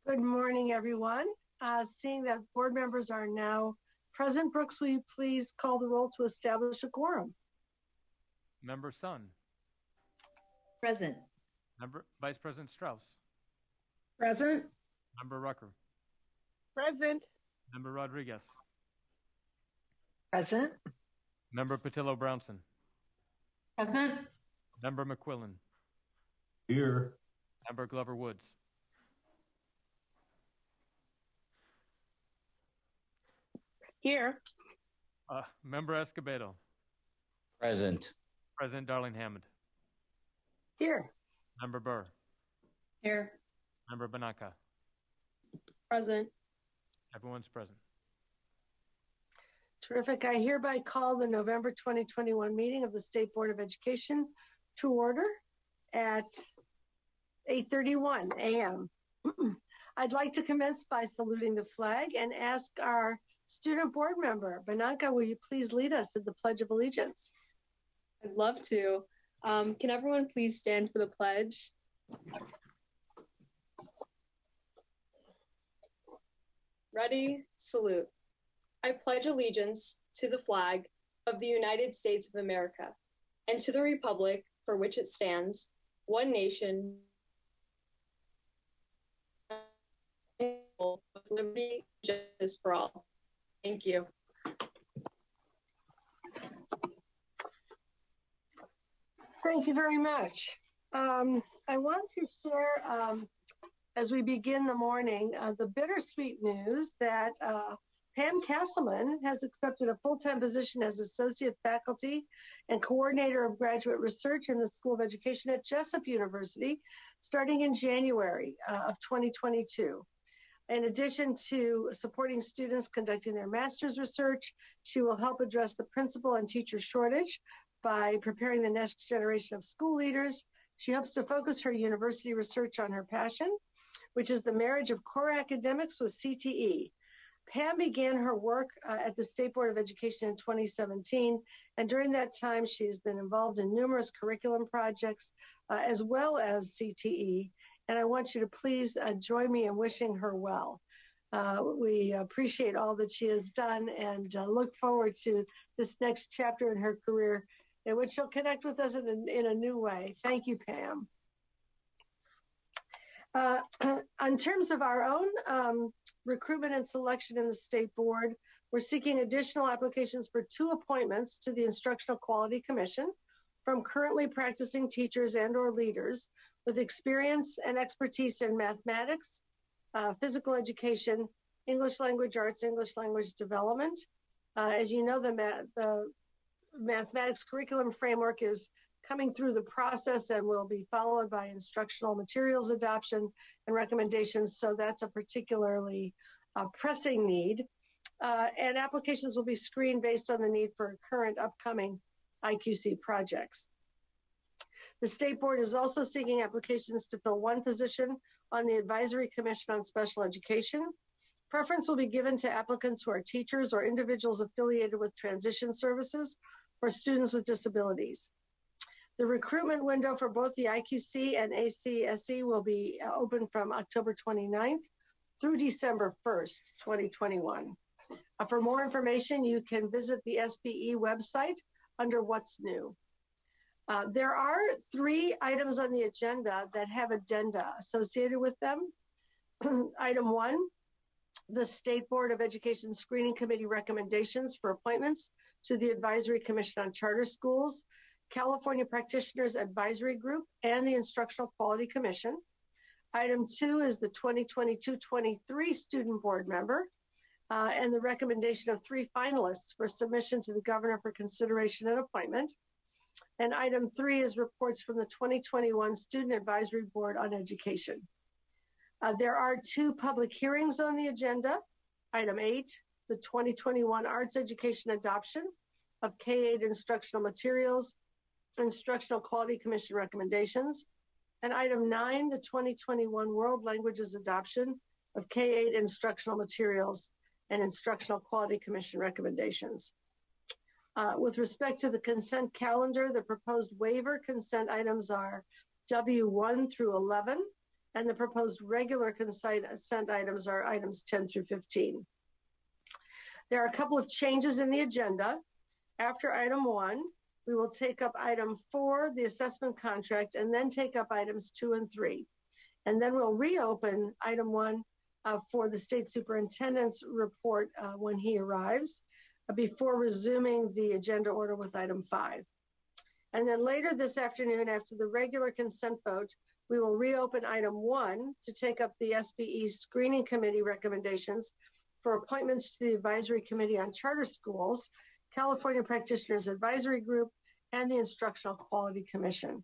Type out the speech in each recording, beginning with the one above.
Good morning, everyone. Seeing that board members are now present, Brooks, will you please call the roll to establish a quorum? Member Sun. Present. Member Vice President Strauss. Present. Member Rucker. Present. Member Rodriguez. Present. Member Patillo-Brownson. Present. Member McQuillan. Here. Member Glover-Woods. Here. Member Escobedo. Present. President Darling-Hammond. Here. Member Burr. Here. Member Banaka. Present. Everyone's present. Terrific. I hereby call the November 2021 meeting of the State Board of Education to order at 8:31 a.m. I'd like to commence by saluting the flag and ask our student board member, Banaka, will you please lead us to the Pledge of Allegiance? I'd love to. Can everyone please stand for the pledge? Ready, salute. I pledge allegiance to the flag of the United States of America and to the republic for which it stands, one nation, with liberty and justice for all. Thank you. Thank you very much. I want to share, as we begin the morning, the bittersweet news that Pam Castleman has accepted a full-time position as Associate Faculty and Coordinator of Graduate Research in the School of Education at Jessup University, starting in January of 2022. In addition to supporting students conducting their master's research, she will help address the principal and teacher shortage by preparing the next generation of school leaders. She hopes to focus her university research on her passion, which is the marriage of core academics with CTE. Pam began her work at the State Board of Education in 2017, and during that time, she has been involved in numerous curriculum projects, as well as CTE, and I want you to please join me in wishing her well. We appreciate all that she has done and look forward to this next chapter in her career, in which she'll connect with us in a new way. Thank you, Pam. In terms of our own recruitment and selection in the State Board, we're seeking additional applications for 2 appointments to the Instructional Quality Commission from currently practicing teachers and or leaders with experience and expertise in mathematics, physical education, English language arts, English language development. As you know, the mathematics curriculum framework is coming through the process and will be followed by instructional materials adoption and recommendations. So that's a particularly pressing need. And applications will be screened based on the need for current upcoming IQC projects. The State Board is also seeking applications to fill 1 position on the Advisory Commission on Special Education. Preference will be given to applicants who are teachers or individuals affiliated with transition services for students with disabilities. The recruitment window for both the IQC and ACSE will be open from October 29th through December 1st, 2021. For more information, you can visit the SBE website under What's New. There are 3 items on the agenda that have addenda associated with them. Item 1, the State Board of Education Screening Committee recommendations for appointments to the Advisory Commission on Charter Schools, California Practitioners Advisory Group, and the Instructional Quality Commission. Item 2 is the 2022-23 Student Board member and the recommendation of 3 finalists for submission to the Governor for consideration and appointment. And item 3 is reports from the 2021 Student Advisory Board on Education. There are 2 public hearings on the agenda. Item 8, the 2021 Arts Education Adoption of K-8 Instructional Materials, Instructional Quality Commission recommendations. And item 9, the 2021 World Languages Adoption of K-8 Instructional Materials and Instructional Quality Commission recommendations. With respect to the consent calendar, the proposed waiver consent items are W1 through 11, and the proposed regular consent items are items 10 through 15. There are a couple of changes in the agenda. After item 1, we will take up item 4, the assessment contract, and then take up items 2 and 3. And then we'll reopen item 1 for the state superintendent's report when he arrives, before resuming the agenda order with item 5. And then later this afternoon, after the regular consent vote, we will reopen item 1 to take up the SBE screening committee recommendations for appointments to the Advisory Committee on Charter Schools, California Practitioners Advisory Group, and the Instructional Quality Commission.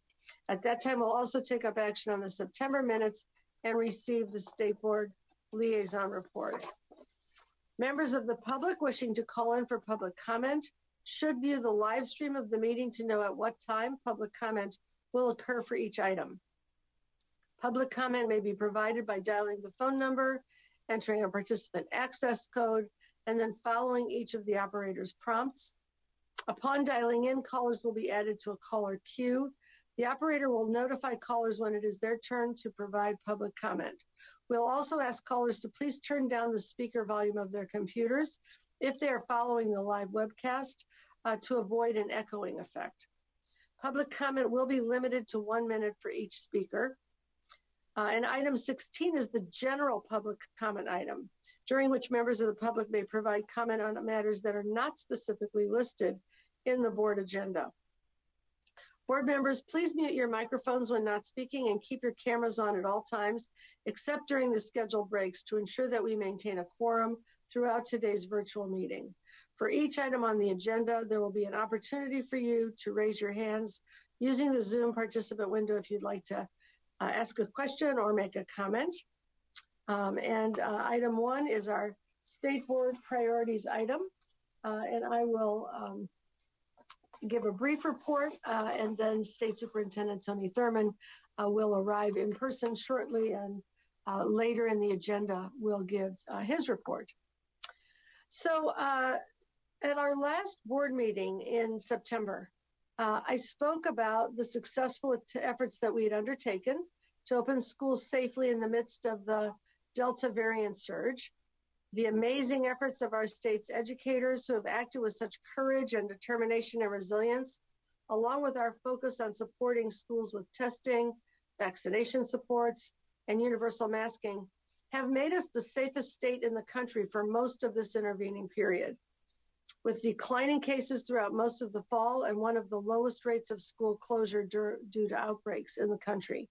At that time, we'll also take up action on the September minutes and receive the State Board liaison report. Members of the public wishing to call in for public comment should view the live stream of the meeting to know at what time public comment will occur for each item. Public comment may be provided by dialing the phone number, entering a participant access code, and then following each of the operator's prompts. Upon dialing in, callers will be added to a caller queue. The operator will notify callers when it is their turn to provide public comment. We'll also ask callers to please turn down the speaker volume of their computers if they are following the live webcast to avoid an echoing effect. Public comment will be limited to 1 minute for each speaker. And item 16 is the general public comment item, during which members of the public may provide comment on matters that are not specifically listed in the board agenda. Board members, please mute your microphones when not speaking and keep your cameras on at all times, except during the scheduled breaks, to ensure that we maintain a quorum throughout today's virtual meeting. For each item on the agenda, there will be an opportunity for you to raise your hands using the Zoom participant window if you'd like to ask a question or make a comment. Item 1 is our State Board priorities item. And I will give a brief report, and then State Superintendent Tony Thurmond will arrive in person shortly, and later in the agenda will give his report. So at our last board meeting in September, I spoke about the successful efforts that we had undertaken to open schools safely in the midst of the Delta variant surge, the amazing efforts of our state's educators who have acted with such courage and determination and resilience, along with our focus on supporting schools with testing, vaccination supports, and universal masking, have made us the safest state in the country for most of this intervening period. With declining cases throughout most of the fall and one of the lowest rates of school closure due to outbreaks in the country.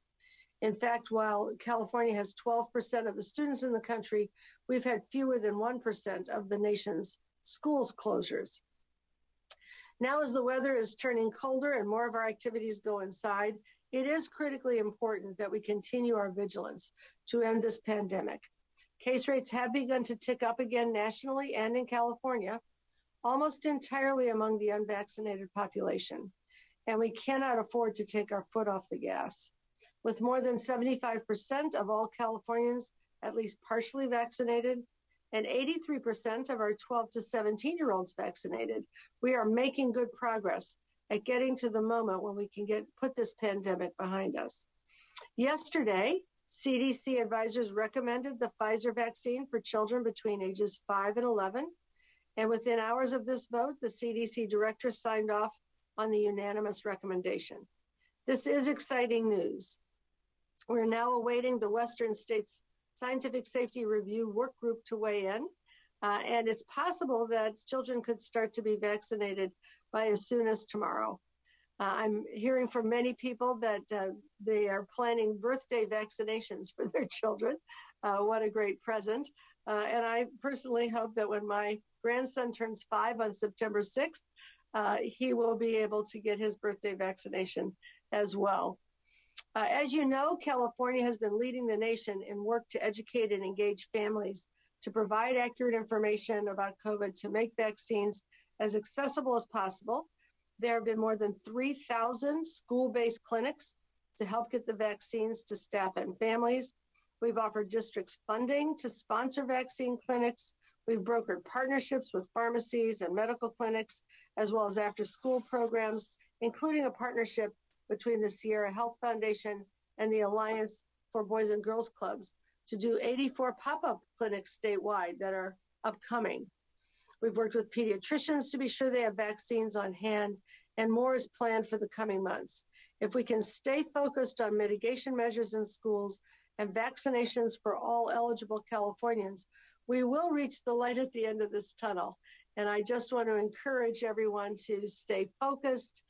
In fact, while California has 12% of the students in the country, we've had fewer than 1% of the nation's schools closures. Now, as the weather is turning colder and more of our activities go inside, it is critically important that we continue our vigilance to end this pandemic. Case rates have begun to tick up again nationally and in California, almost entirely among the unvaccinated population, and we cannot afford to take our foot off the gas. With more than 75% of all Californians at least partially vaccinated and 83% of our 12 to 17-year-olds vaccinated, we are making good progress at getting to the moment when we can put this pandemic behind us. Yesterday, CDC advisors recommended the Pfizer vaccine for children between ages 5 and 11. And within hours of this vote, the CDC director signed off on the unanimous recommendation. This is exciting news. We're now awaiting the Western States Scientific Safety Review Work Group to weigh in. And it's possible that children could start to be vaccinated by as soon as tomorrow. I'm hearing from many people that they are planning birthday vaccinations for their children. What a great present. And I personally hope that when my grandson turns 5 on September 6th, he will be able to get his birthday vaccination as well. As you know, California has been leading the nation in work to educate and engage families to provide accurate information about COVID to make vaccines as accessible as possible. There have been more than 3,000 school-based clinics to help get the vaccines to staff and families. We've offered districts funding to sponsor vaccine clinics. We've brokered partnerships with pharmacies and medical clinics, as well as after-school programs, including a partnership between the Sierra Health Foundation and the Alliance for Boys and Girls Clubs to do 84 pop-up clinics statewide that are upcoming. We've worked with pediatricians to be sure they have vaccines on hand, and more is planned for the coming months. If we can stay focused on mitigation measures in schools and vaccinations for all eligible Californians, we will reach the light at the end of this tunnel. And I just want to encourage everyone to stay focused,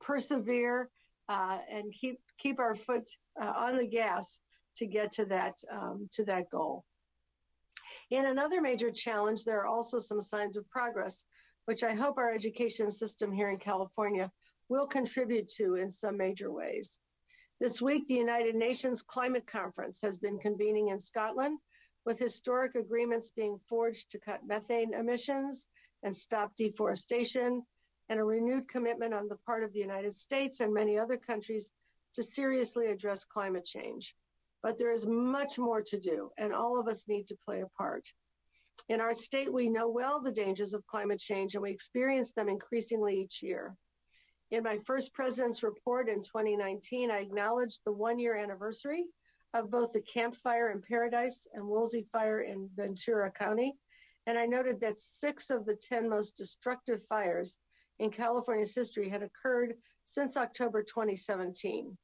persevere, and keep our foot on the gas to get to that goal. In another major challenge, there are also some signs of progress, which I hope our education system here in California will contribute to in some major ways. This week, the United Nations Climate Conference has been convening in Scotland, with historic agreements being forged to cut methane emissions and stop deforestation, and a renewed commitment on the part of the United States and many other countries to seriously address climate change. But there is much more to do, and all of us need to play a part. In our state, we know well the dangers of climate change, and we experience them increasingly each year. In my first President's Report in 2019, I acknowledged the one-year anniversary of both the Camp Fire in Paradise and Woolsey Fire in Ventura County, and I noted that 6 of the 10 most destructive fires in California's history had occurred since October 2017.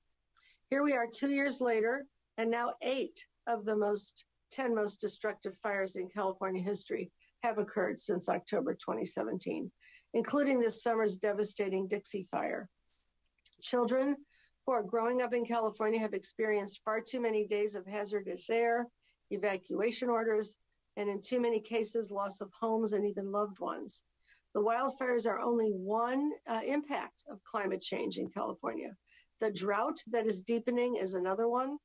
Here we are 2 years later, and now 8 of the 10 most destructive fires in California history have occurred since October 2017, including this summer's devastating Dixie Fire. Children who are growing up in California have experienced far too many days of hazardous air, evacuation orders, and in too many cases, loss of homes and even loved ones. The wildfires are only one impact of climate change in California. The drought that is deepening is another one.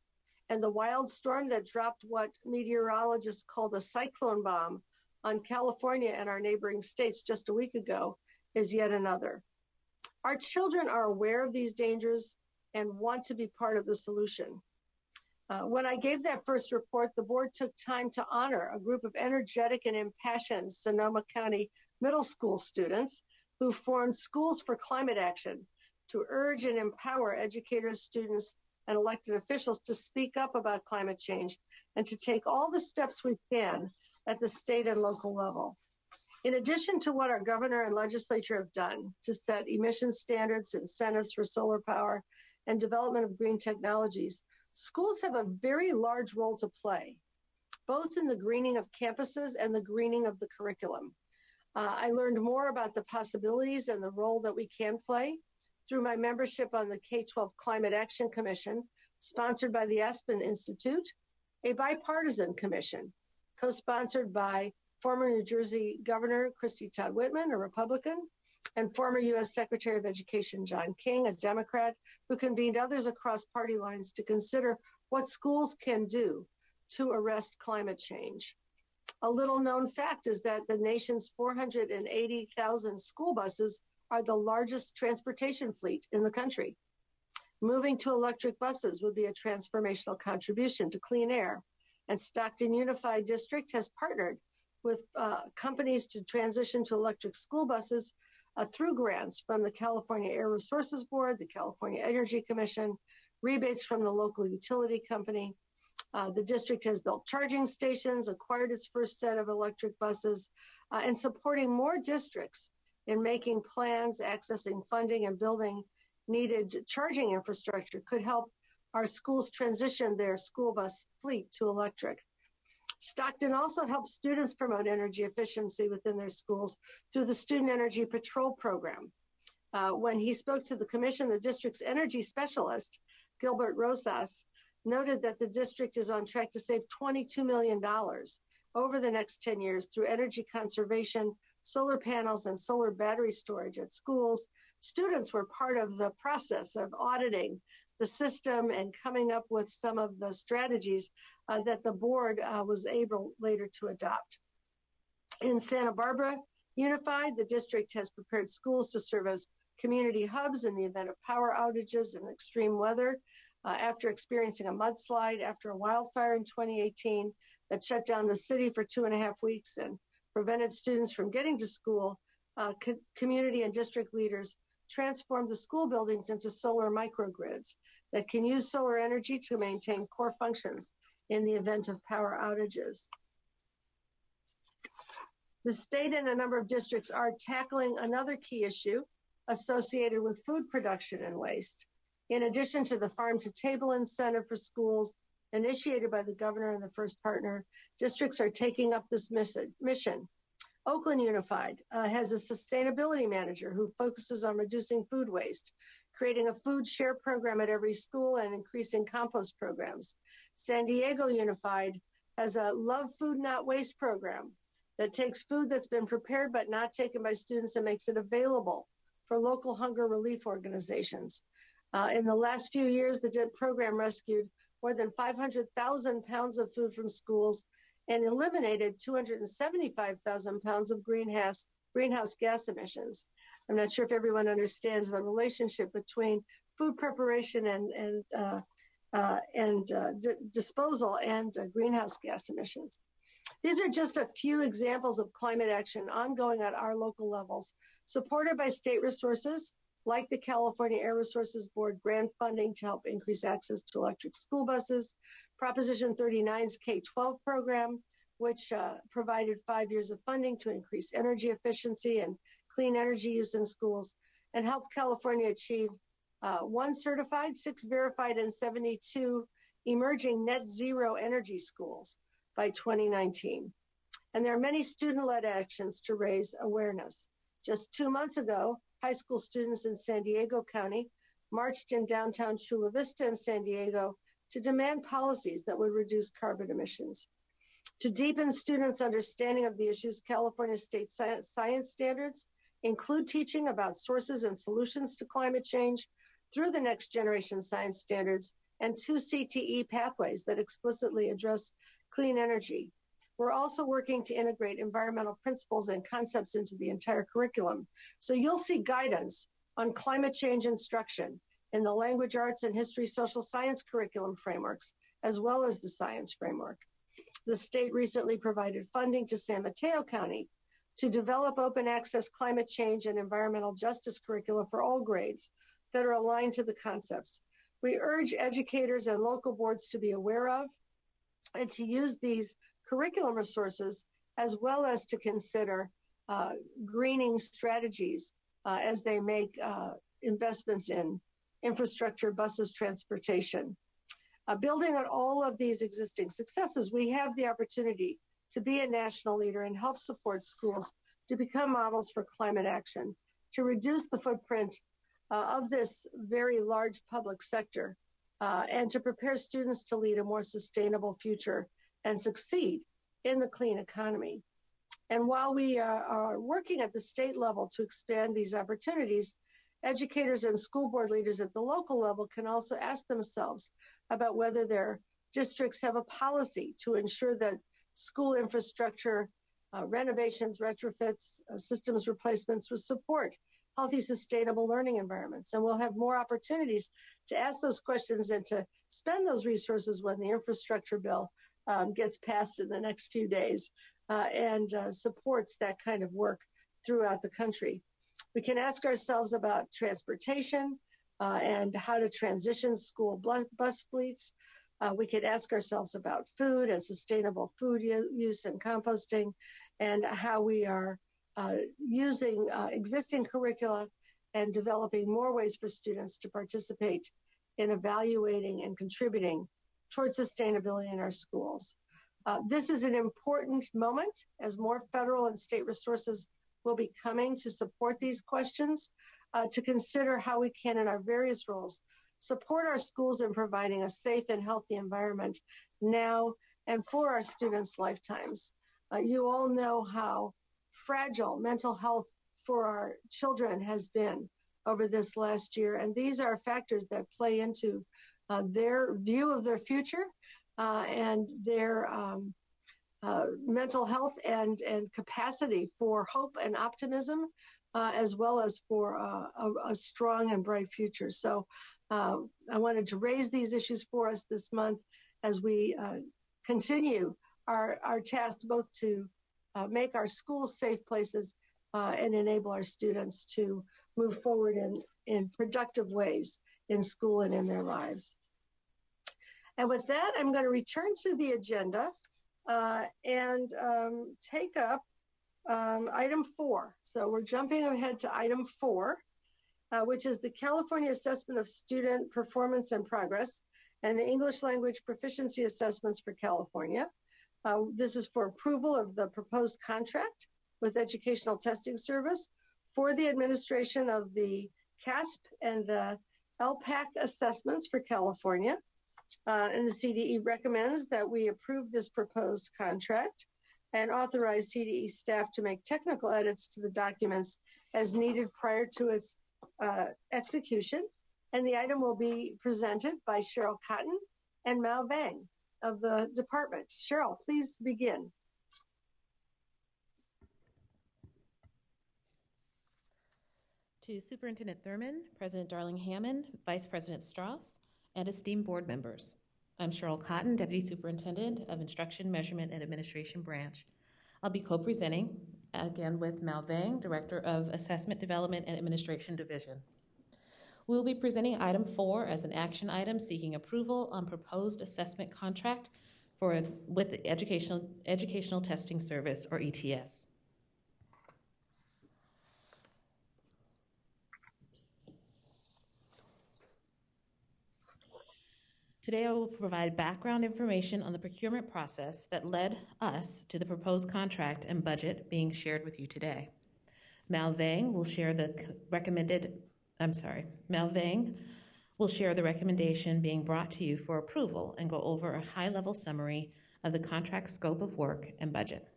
And the wild storm that dropped what meteorologists called a cyclone bomb on California and our neighboring states just a week ago is yet another. Our children are aware of these dangers and want to be part of the solution. When I gave that first report, the board took time to honor a group of energetic and impassioned Sonoma County middle school students who formed Schools for Climate Action to urge and empower educators, students, and elected officials to speak up about climate change and to take all the steps we can at the state and local level. In addition to what our governor and legislature have done to set emission standards, incentives for solar power, and development of green technologies, schools have a very large role to play, both in the greening of campuses and the greening of the curriculum. I learned more about the possibilities and the role that we can play through my membership on the K-12 Climate Action Commission, sponsored by the Aspen Institute, a bipartisan commission, co-sponsored by former New Jersey Governor Christie Todd Whitman, a Republican, and former U.S. Secretary of Education John King, a Democrat, who convened others across party lines to consider what schools can do to arrest climate change. A little known fact is that the nation's 480,000 school buses are the largest transportation fleet in the country. Moving to electric buses would be a transformational contribution to clean air, and Stockton Unified District has partnered with companies to transition to electric school buses through grants from the California Air Resources Board, the California Energy Commission, rebates from the local utility company. The district has built charging stations, acquired its first set of electric buses, and supporting more districts in making plans, accessing funding, and building needed charging infrastructure could help our schools transition their school bus fleet to electric. Stockton also helps students promote energy efficiency within their schools through the Student Energy Patrol program. When he spoke to the commission, the district's energy specialist, Gilbert Rosas, noted that the district is on track to save $22 million over the next 10 years through energy conservation, solar panels, and solar battery storage at schools. Students were part of the process of auditing the system and coming up with some of the strategies that the board was able later to adopt. In Santa Barbara Unified, the district has prepared schools to serve as community hubs in the event of power outages and extreme weather. After experiencing a mudslide after a wildfire in 2018 that shut down the city for 2.5 weeks and prevented students from getting to school, community and district leaders transform the school buildings into solar microgrids that can use solar energy to maintain core functions in the event of power outages. The state and a number of districts are tackling another key issue associated with food production and waste. In addition to the farm-to-table incentive for schools initiated by the governor and the first partner, districts are taking up this mission. Oakland Unified has a sustainability manager who focuses on reducing food waste, creating a food share program at every school, and increasing compost programs. San Diego Unified has a Love Food Not Waste program that takes food that's been prepared but not taken by students and makes it available for local hunger relief organizations. In the last few years, the program rescued more than 500,000 pounds of food from schools and eliminated 275,000 pounds of greenhouse gas emissions. I'm not sure if everyone understands the relationship between food preparation and disposal and greenhouse gas emissions. These are just a few examples of climate action ongoing at our local levels, supported by state resources like the California Air Resources Board grant funding to help increase access to electric school buses, Proposition 39's K-12 program, which provided 5 years of funding to increase energy efficiency and clean energy use in schools, and helped California achieve 1 certified, 6 verified, and 72 emerging net zero energy schools by 2019. And there are many student-led actions to raise awareness. Just 2 months ago, high school students in San Diego County marched in downtown Chula Vista in San Diego to demand policies that would reduce carbon emissions. To deepen students' understanding of the issues, California state science standards include teaching about sources and solutions to climate change through the Next Generation Science Standards and 2 CTE pathways that explicitly address clean energy. We're also working to integrate environmental principles and concepts into the entire curriculum. So you'll see guidance on climate change instruction in the language arts and history social science curriculum frameworks, as well as the science framework. The state recently provided funding to San Mateo County to develop open access climate change and environmental justice curricula for all grades that are aligned to the concepts. We urge educators and local boards to be aware of and to use these curriculum resources, as well as to consider greening strategies as they make investments in infrastructure, buses, transportation. Building on all of these existing successes, we have the opportunity to be a national leader and help support schools to become models for climate action, to reduce the footprint of this very large public sector, and to prepare students to lead a more sustainable future and succeed in the clean economy. And while we are working at the state level to expand these opportunities, educators and school board leaders at the local level can also ask themselves about whether their districts have a policy to ensure that school infrastructure renovations, retrofits, systems replacements will support healthy, sustainable learning environments. And we'll have more opportunities to ask those questions and to spend those resources when the infrastructure bill gets passed in the next few days and supports that kind of work throughout the country. We can ask ourselves about transportation and how to transition school bus fleets. We could ask ourselves about food and sustainable food use and composting, and how we are using existing curricula and developing more ways for students to participate in evaluating and contributing towards sustainability in our schools. This is an important moment as more federal and state resources will be coming to support these questions, to consider how we can, in our various roles, support our schools in providing a safe and healthy environment now and for our students' lifetimes. You all know how fragile mental health for our children has been over this last year, and these are factors that play into their view of their future and their mental health and capacity for hope and optimism, as well as for a strong and bright future. So I wanted to raise these issues for us this month as we continue our task both to make our schools safe places and enable our students to move forward in productive ways in school and in their lives. And with that, I'm going to return to the agenda and take up item 4. So we're jumping ahead to item 4, which is the California Assessment of Student Performance and Progress and the English Language Proficiency Assessments for California. This is for approval of the proposed contract with Educational Testing Service for the administration of the CASP and the LPAC assessments for California. And the CDE recommends that we approve this proposed contract and authorize CDE staff to make technical edits to the documents as needed prior to its execution. And the item will be presented by Cheryl Cotton and Mal Vang of the department. Cheryl, please begin. To Superintendent Thurman, President Darling Hammond, Vice President Strauss, and esteemed board members. I'm Cheryl Cotton, Deputy Superintendent of Instruction, Measurement, and Administration Branch. I'll be co-presenting, again with Mal Vang, Director of Assessment Development and Administration Division. We will be presenting item 4 as an action item seeking approval on proposed assessment contract with the Educational Testing Service, or ETS. Today I will provide background information on the procurement process that led us to the proposed contract and budget being shared with you today. Mal Vang will share the recommendation being brought to you for approval and go over a high-level summary of the contract scope of work and budget.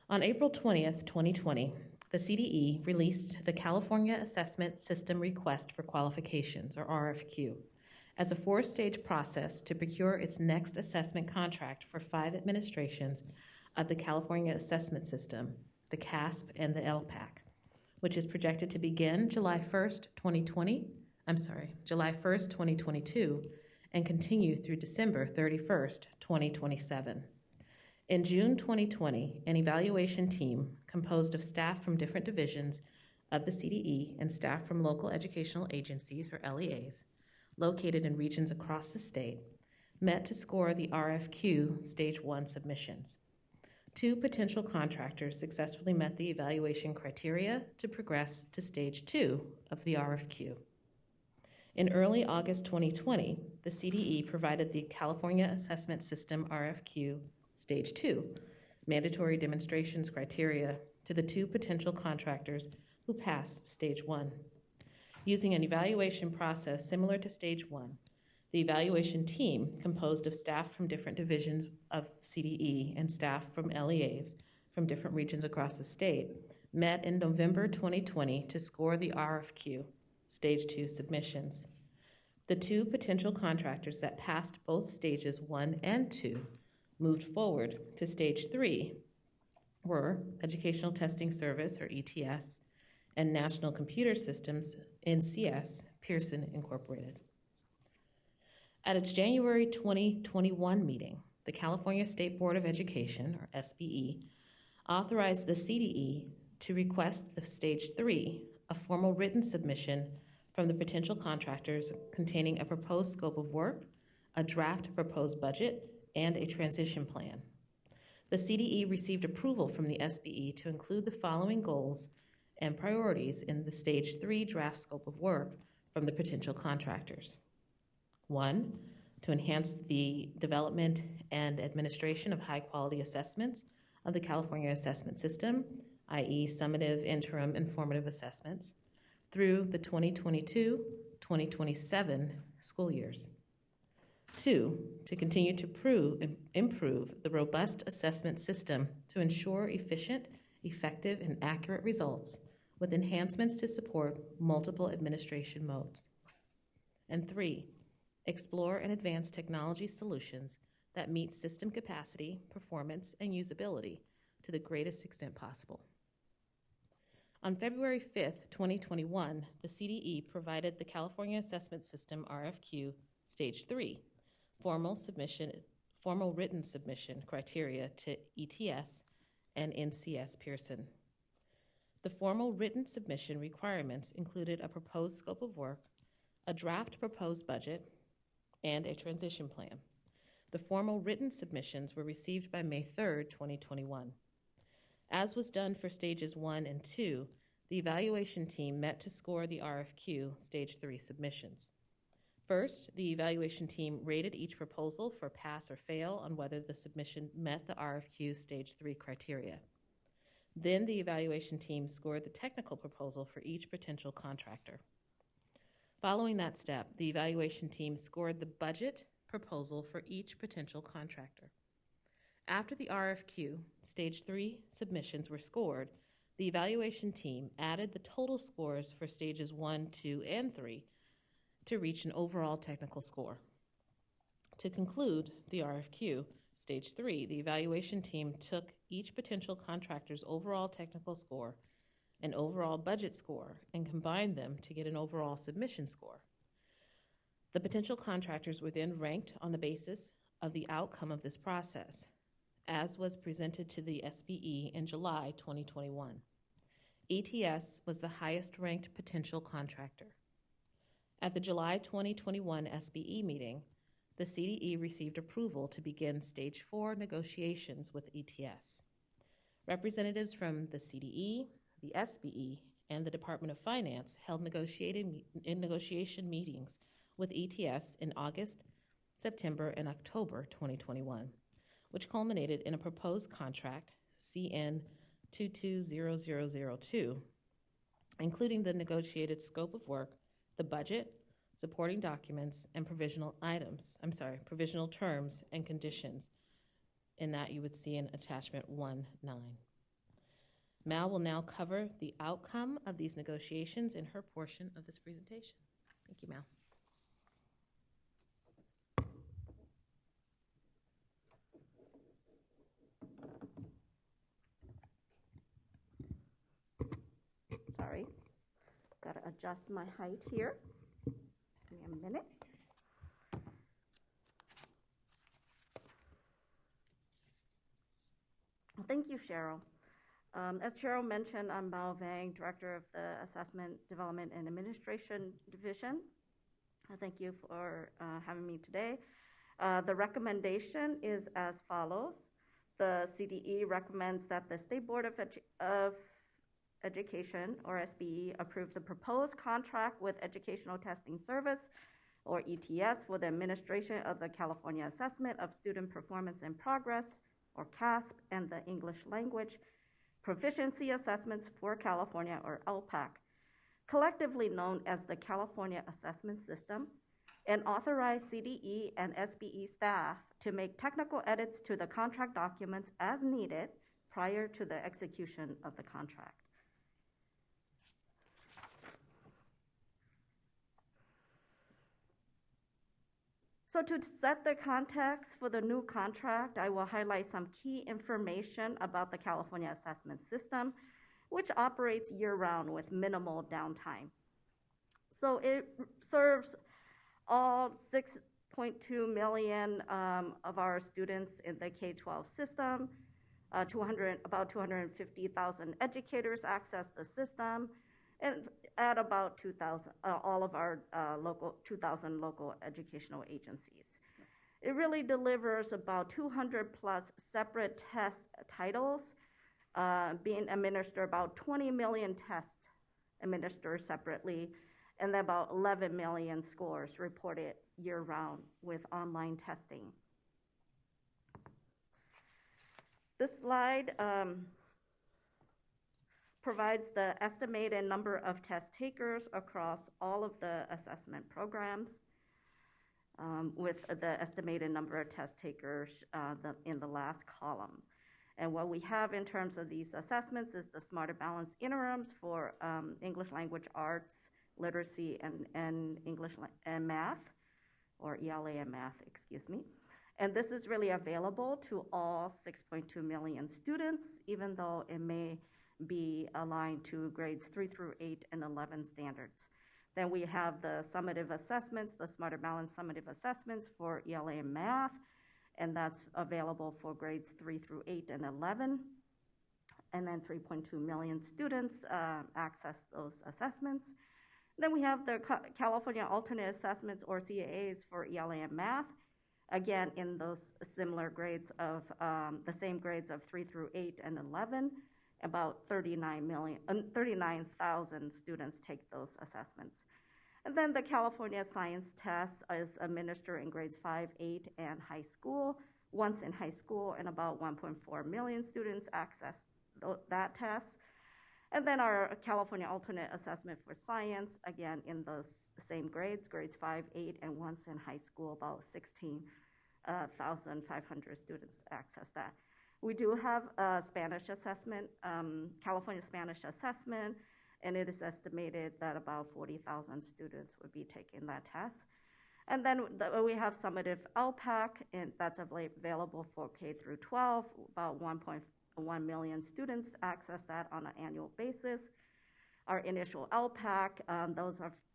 On April 20th, 2020, the CDE released the California Assessment System Request for Qualifications, or RFQ, as a 4-stage process to procure its next assessment contract for 5 administrations of the California Assessment System, the CASP and the LPAC, which is projected to begin July 1st, 2022, and continue through December 31st, 2027. In June 2020, an evaluation team composed of staff from different divisions of the CDE and staff from local educational agencies, or LEAs, located in regions across the state, met to score the RFQ Stage 1 submissions. 2 potential contractors successfully met the evaluation criteria to progress to Stage 2 of the RFQ. In early August 2020, the CDE provided the California Assessment System RFQ Stage 2, mandatory demonstrations criteria, to the 2 potential contractors who passed Stage 1. Using an evaluation process similar to Stage 1, the evaluation team, composed of staff from different divisions of CDE and staff from LEAs from different regions across the state, met in November 2020 to score the RFQ Stage 2 submissions. The 2 potential contractors that passed both Stages 1 and 2 moved forward to Stage 3 were Educational Testing Service, or ETS, and National Computer Systems, NCS, Pearson Incorporated. At its January 2021 meeting, the California State Board of Education, or SBE, authorized the CDE to request the Stage 3, a formal written submission from the potential contractors containing a proposed scope of work, a draft proposed budget, and a transition plan. The CDE received approval from the SBE to include the following goals and priorities in the Stage 3 draft scope of work from the potential contractors. 1, to enhance the development and administration of high-quality assessments of the California Assessment System, i.e. summative, interim, and formative assessments, through the 2022-2027 school years. 2, to continue to improve the robust assessment system to ensure efficient, effective, and accurate results with enhancements to support multiple administration modes. And 3, explore and advance technology solutions that meet system capacity, performance, and usability to the greatest extent possible. On February 5th, 2021, the CDE provided the California Assessment System RFQ Stage 3 formal written submission criteria to ETS and NCS Pearson. The formal written submission requirements included a proposed scope of work, a draft proposed budget, and a transition plan. The formal written submissions were received by May 3rd, 2021. As was done for stages 1 and 2, the evaluation team met to score the RFQ Stage 3 submissions. First, the evaluation team rated each proposal for pass or fail on whether the submission met the RFQ Stage 3 criteria. Then the evaluation team scored the technical proposal for each potential contractor. Following that step, the evaluation team scored the budget proposal for each potential contractor. After the RFQ Stage 3 submissions were scored, the evaluation team added the total scores for stages 1, 2, and 3 to reach an overall technical score. To conclude the RFQ Stage 3, the evaluation team took each potential contractor's overall technical score and overall budget score and combined them to get an overall submission score. The potential contractors were then ranked on the basis of the outcome of this process, as was presented to the SBE in July 2021. ETS was the highest ranked potential contractor. At the July 2021 SBE meeting, the CDE received approval to begin Stage 4 negotiations with ETS. Representatives from the CDE, the SBE, and the Department of Finance held negotiation meetings with ETS in August, September, and October 2021, which culminated in a proposed contract, CN 220002, including the negotiated scope of work, the budget, supporting documents, and provisional terms and conditions. In that you would see in attachment 1-9. Mal will now cover the outcome of these negotiations in her portion of this presentation. Thank you, Mal. Sorry, gotta adjust my height here. Give me a minute. Thank you, Cheryl. As Cheryl mentioned, I'm Mal Vang, Director of the Assessment, Development, and Administration Division. Thank you for having me today. The recommendation is as follows. The CDE recommends that the State Board of Education, or SBE, approve the proposed contract with Educational Testing Service, or ETS, for the administration of the California Assessment of Student Performance and Progress, or CASP, and the English Language Proficiency Assessments for California, or LPAC, collectively known as the California Assessment System, and authorize CDE and SBE staff to make technical edits to the contract documents as needed prior to the execution of the contract. So to set the context for the new contract, I will highlight some key information about the California Assessment System, which operates year-round with minimal downtime. So it serves all 6.2 million of our students in the K-12 system. About 250,000 educators access the system, and at about 2,000, all of our 2,000 local educational agencies. It really delivers about 200 plus separate test titles being administered, about 20 million tests administered separately, and about 11 million scores reported year-round with online testing. This slide provides the estimated number of test takers across all of the assessment programs, with the estimated number of test takers in the last column. And what we have in terms of these assessments is the Smarter Balance interims for English language arts, literacy, and English and math, or ELA and math, excuse me. And this is really available to all 6.2 million students, even though it may be aligned to grades 3 through 8 and 11 standards. Then we have the summative assessments, the Smarter Balance summative assessments for ELA and math, and that's available for grades 3 through 8 and 11. and then 3.2 million students access those assessments. Then we have the California Alternate Assessments, or CAAs, for ELA and math, again in those similar grades of the same grades of 3 through 8 and 11. About 39,000 students take those assessments. And then the California Science Test is administered in grades 5, 8, and high school, once in high school, and about 1.4 million students access that test. And then our California Alternate Assessment for Science, again in those same grades, grades 5, 8, and once in high school, about 16,500 students access that. We do have a Spanish assessment, California Spanish assessment, and it is estimated that about 40,000 students would be taking that test. And then we have summative LPAC, and that's available for K through 12. About 1.1 million students access that on an annual basis. Our initial LPAC,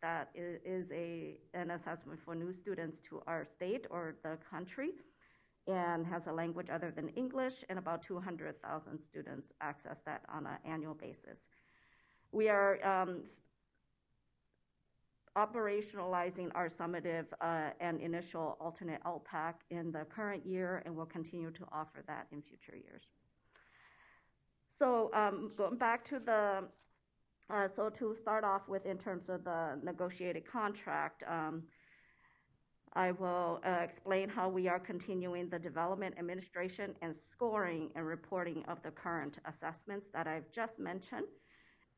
that is an assessment for new students to our state or the country, and has a language other than English, and about 200,000 students access that on an annual basis. We are operationalizing our summative and initial alternate LPAC in the current year, and we'll continue to offer that in future years. So going back to so to start off with, in terms of the negotiated contract, I will explain how we are continuing the development, administration, and scoring and reporting of the current assessments that I've just mentioned.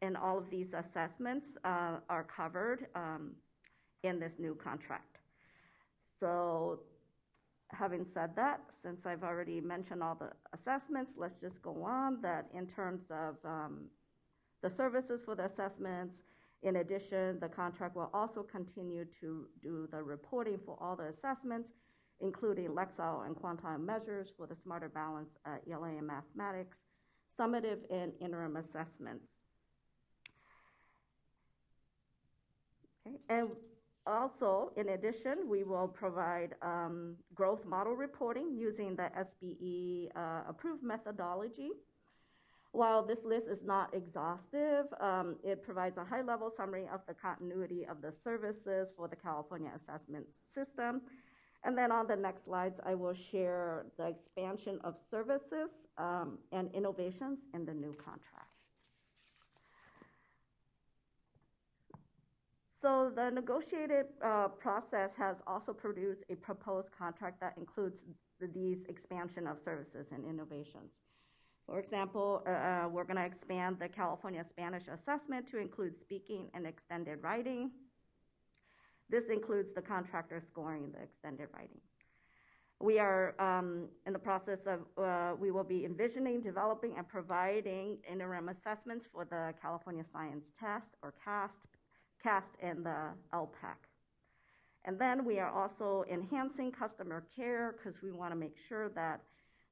And all of these assessments are covered in this new contract. So having said that, since I've already mentioned all the assessments, let's just go on that in terms of the services for the assessments. In addition, the contract will also continue to do the reporting for all the assessments, including Lexile and quantile measures for the Smarter Balance ELA and mathematics, summative and interim assessments. Okay. And also, in addition, we will provide growth model reporting using the SBE approved methodology. While this list is not exhaustive, it provides a high-level summary of the continuity of the services for the California assessment system. And then on the next slides, I will share the expansion of services and innovations in the new contract. So the negotiated process has also produced a proposed contract that includes these expansion of services and innovations. For example, we're going to expand the California Spanish assessment to include speaking and extended writing. This includes the contractor scoring the extended writing. We are in the process of, we will be envisioning, developing, and providing interim assessments for the California Science Test, or CAST, and the LPAC. And then we are also enhancing customer care, because we want to make sure that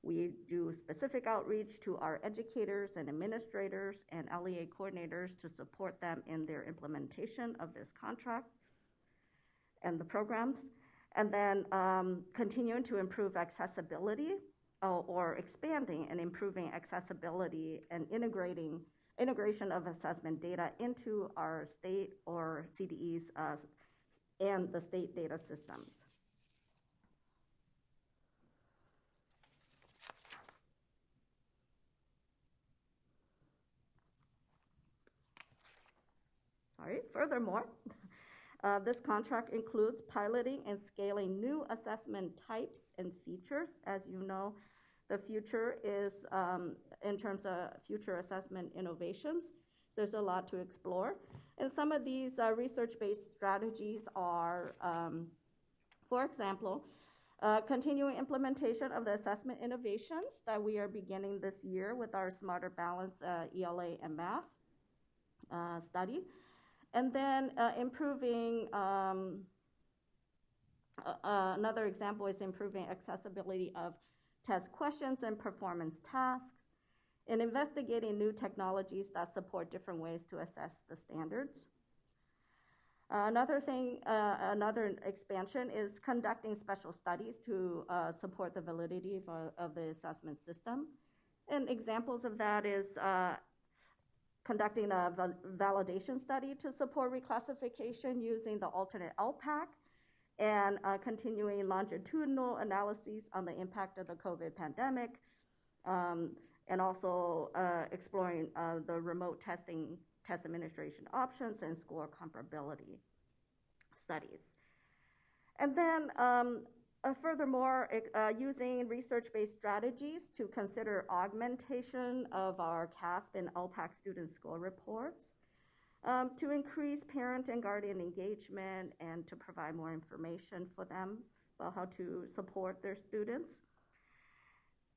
we do specific outreach to our educators and administrators and LEA coordinators to support them in their implementation of this contract and the programs. And then continuing to improve accessibility, or expanding and improving accessibility and integration of assessment data into our state or CDEs and the state data systems. Furthermore, this contract includes piloting and scaling new assessment types and features. As you know, the future is, in terms of future assessment innovations, there's a lot to explore. And some of these research-based strategies are, for example, continuing implementation of the assessment innovations that we are beginning this year with our Smarter Balance ELA and math study. And then improving, another example is improving accessibility of test questions and performance tasks, and investigating new technologies that support different ways to assess the standards. Another expansion is conducting special studies to support the validity of the assessment system. And examples of that is conducting a validation study to support reclassification using the alternate LPAC, and continuing longitudinal analyses on the impact of the COVID pandemic, and also exploring the remote test administration options and score comparability studies. And then furthermore, using research-based strategies to consider augmentation of our CASP and LPAC student score reports, to increase parent and guardian engagement and to provide more information for them about how to support their students.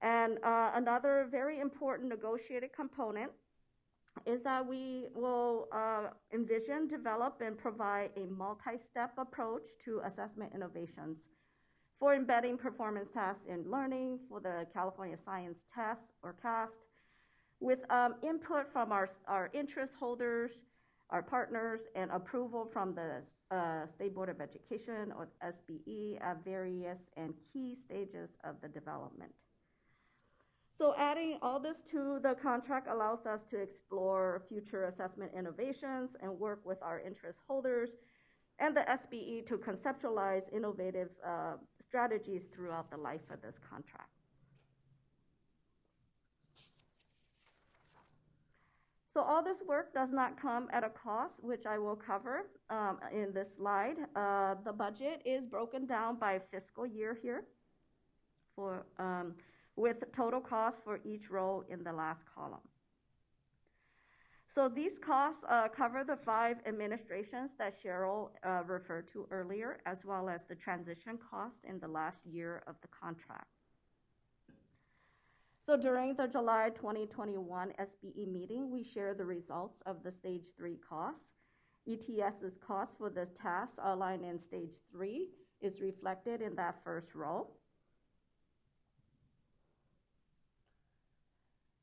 And another very important negotiated component is that we will envision, develop, and provide a multi-step approach to assessment innovations for embedding performance tasks in learning for the California Science Test, or CAST, with input from our interest holders, our partners, and approval from the State Board of Education, or SBE, at various and key stages of the development. So adding all this to the contract allows us to explore future assessment innovations and work with our interest holders and the SBE to conceptualize innovative strategies throughout the life of this contract. So all this work does not come at a cost, which I will cover in this slide. The budget is broken down by fiscal year here, for with total costs for each row in the last column. So these costs cover the 5 administrations that Cheryl referred to earlier, as well as the transition costs in the last year of the contract. So during the July 2021 SBE meeting, we shared the results of the Stage 3 costs. ETS's cost for this task outlined in Stage 3 is reflected in that first row.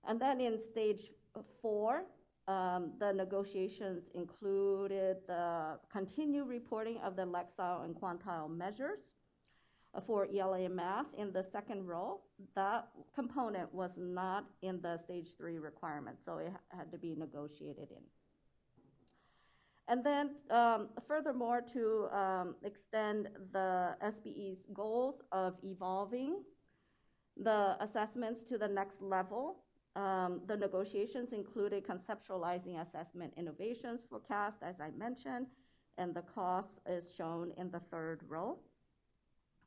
And then in Stage 4, the negotiations included the continued reporting of the Lexile and quantile measures for ELA and math in the second row. That component was not in the Stage 3 requirement, so it had to be negotiated in. And then furthermore, to extend the SBE's goals of evolving the assessments to the next level, the negotiations included conceptualizing assessment innovations for CAST, as I mentioned, and the cost is shown in the third row,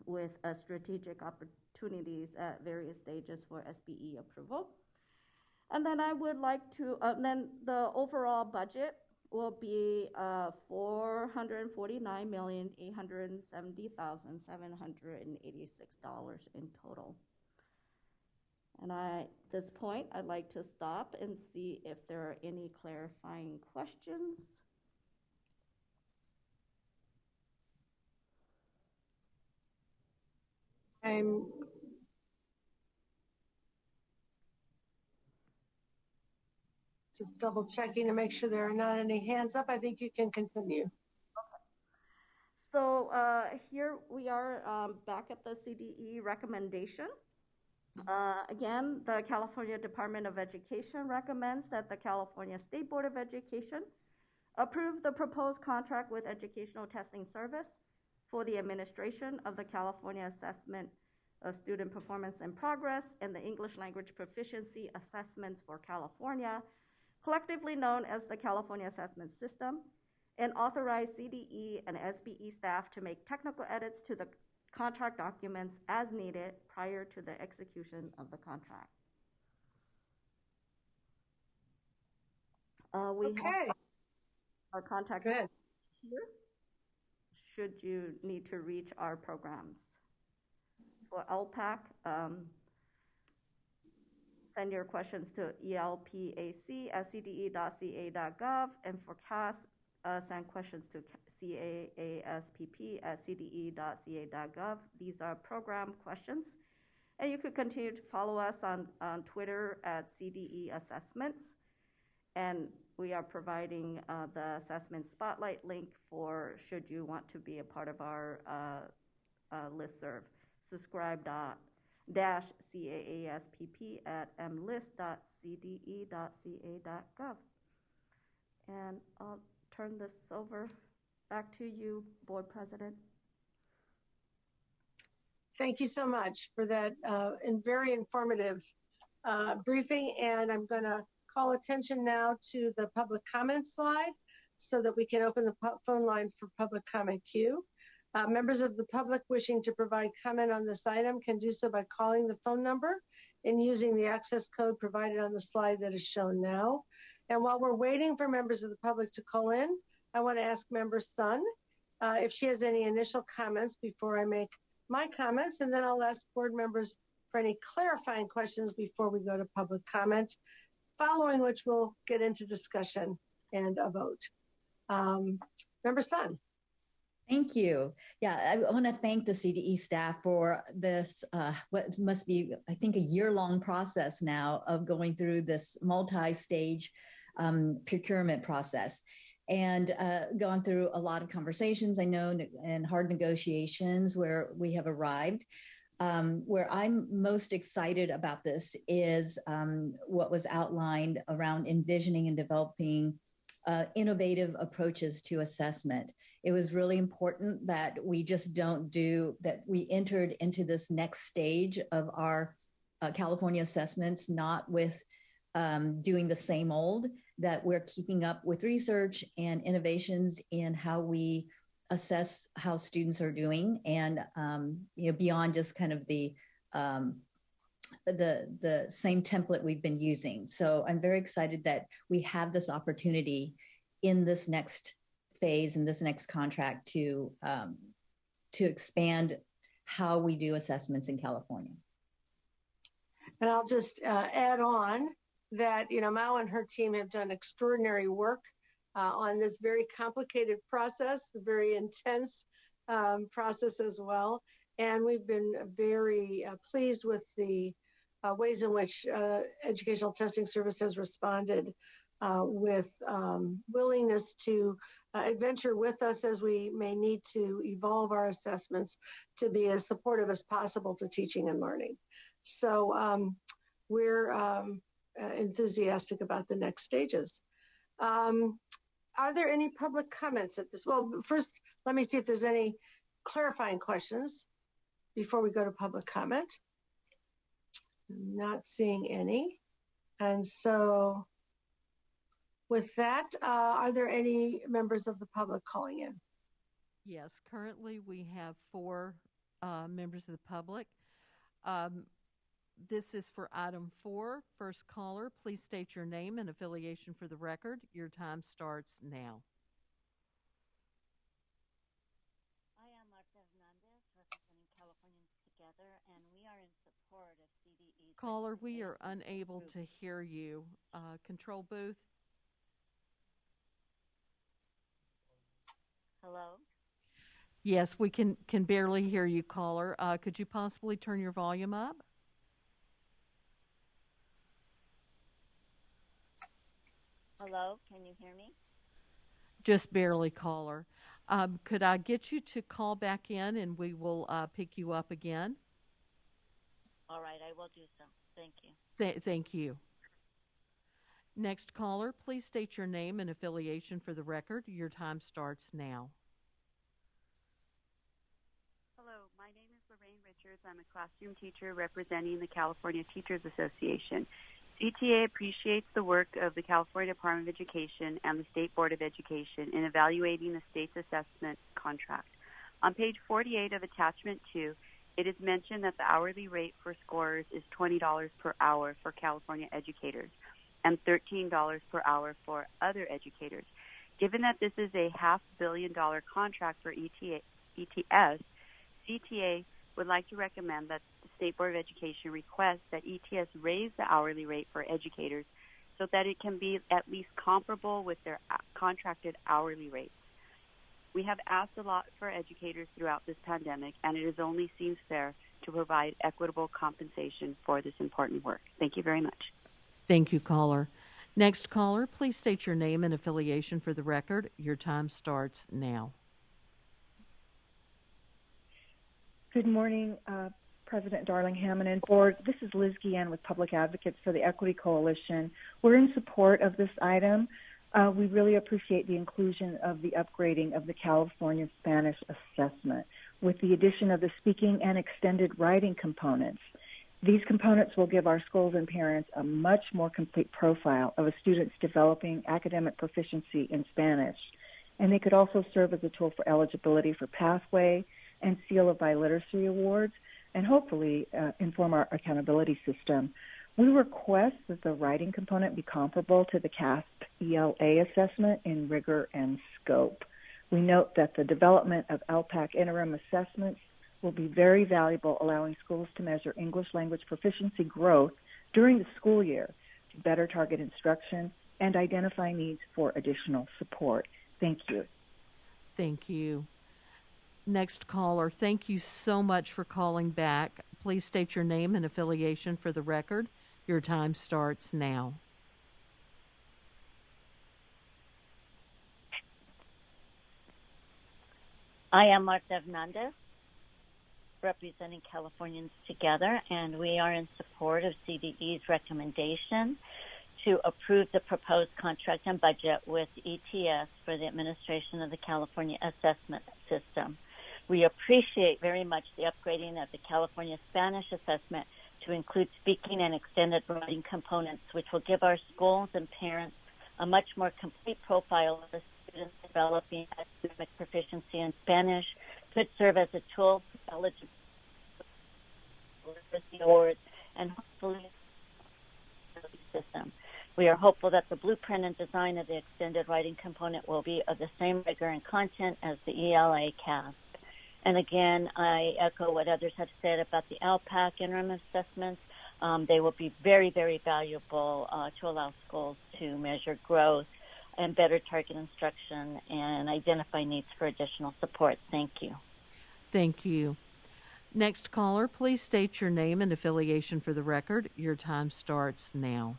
with strategic opportunities at various stages for SBE approval. And then I would like to, then the overall budget will be $449,870,786 in total. And at this point, I'd like to stop and see if there are any clarifying questions. I'm just double checking to make sure there are not any hands up. I think you can continue. Okay. So here we are back at the CDE recommendation. Again, the California Department of Education recommends that the California State Board of Education approve the proposed contract with Educational Testing Service for the administration of the California Assessment of Student Performance and Progress and the English Language Proficiency Assessments for California, collectively known as the California Assessment System, and authorize CDE and SBE staff to make technical edits to the contract documents as needed prior to the execution of the contract. We have our contact here should you need to reach our programs. For LPAC, send your questions to elpac@cde.ca.gov, and for CAS, send questions to caaspp@cde.ca.gov. These are program questions. And you could continue to follow us on Twitter at CDE Assessments. And we are providing the assessment spotlight link for should you want to be a part of our listserv. Subscribe caaspp@mlist.cde.ca.gov. And I'll turn this over back to you, Board President. Thank you so much for that very informative briefing. And I'm going to call attention now to the public comment slide so that we can open the phone line for public comment queue. Members of the public wishing to provide comment on this item can do so by calling the phone number and using the access code provided on the slide that is shown now. And while we're waiting for members of the public to call in, I want to ask Member Sun if she has any initial comments before I make my comments, and then I'll ask board members for any clarifying questions before we go to public comment, following which we'll get into discussion and a vote. Member Sun. Thank you. Yeah, I want to thank the CDE staff for this, what must be, I think, a year-long process now of going through this multi-stage procurement process. And gone through a lot of conversations, I know, and hard negotiations where we have arrived. Where I'm most excited about this is what was outlined around envisioning and developing innovative approaches to assessment. It was really important that we just that we entered into this next stage of our California assessments, not with doing the same old, that we're keeping up with research and innovations in how we assess how students are doing, and beyond just kind of the same template we've been using. So I'm very excited that we have this opportunity in this next phase, in this next contract, to expand how we do assessments in California. And I'll just add on that, Mao and her team have done extraordinary work on this very complicated process, a very intense process as well. And we've been very pleased with the ways in which Educational Testing Service has responded with willingness to adventure with us as we may need to evolve our assessments to be as supportive as possible to teaching and learning. So we're enthusiastic about the next stages. Are there any public comments at this? Well, first, let me see if there's any clarifying questions before we go to public comment. I'm not seeing any. And so with that, are there any members of the public calling in? Yes, currently we have 4 members of the public. This is for item 4. First caller, please state your name and affiliation for the record. Your time starts now. I am Marta Hernandez, representing Californians Together, and we are in support of CDE. Caller, we are unable to hear you. Control booth. Hello? Yes, we can barely hear you, caller. Could you possibly turn your volume up? Hello, can you hear me? Just barely, caller. Could I get you to call back in and we will pick you up again? All right, I will do so. Thank you. Thank you. Next caller, please state your name and affiliation for the record. Your time starts now. Hello, my name is Lorraine Richards. I'm a classroom teacher representing the California Teachers Association. CTA appreciates the work of the California Department of Education and the State Board of Education in evaluating the state's assessment contract. On page 48 of Attachment 2, it is mentioned that the hourly rate for scorers is $20 per hour for California educators and $13 per hour for other educators. Given that this is a $500 million contract for ETS, CTA would like to recommend that the State Board of Education request that ETS raise the hourly rate for educators so that it can be at least comparable with their contracted hourly rates. We have asked a lot for educators throughout this pandemic, and it only seems fair to provide equitable compensation for this important work. Thank you very much. Thank you, caller. Next caller, please state your name and affiliation for the record. Your time starts now. Good morning, President Darling Hammond and Board. This is Liz Guillen with Public Advocates for the Equity Coalition. We're in support of this item. We really appreciate the inclusion of the upgrading of the California Spanish assessment with the addition of the speaking and extended writing components. These components will give our schools and parents a much more complete profile of a student's developing academic proficiency in Spanish. And they could also serve as a tool for eligibility for Pathway and Seal of Biliteracy Awards, and hopefully inform our accountability system. We request that the writing component be comparable to the CASP ELA assessment in rigor and scope. We note that the development of LPAC interim assessments will be very valuable, allowing schools to measure English language proficiency growth during the school year to better target instruction and identify needs for additional support. Thank you. Thank you. Next caller, thank you so much for calling back. Please state your name and affiliation for the record. Your time starts now. I am Marta Hernandez, representing Californians Together, and we are in support of CDE's recommendation to approve the proposed contract and budget with ETS for the administration of the California assessment system. We appreciate very much the upgrading of the California Spanish assessment to include speaking and extended writing components, which will give our schools and parents a much more complete profile of the students developing academic proficiency in Spanish, could serve as a tool for eligibility awards and hopefully the system. We are hopeful that the blueprint and design of the extended writing component will be of the same rigor and content as the ELA CASP. And again, I echo what others have said about the LPAC interim assessments. They will be very, very valuable to allow schools to measure growth and better target instruction and identify needs for additional support. Thank you. Thank you. Next caller, please state your name and affiliation for the record. Your time starts now.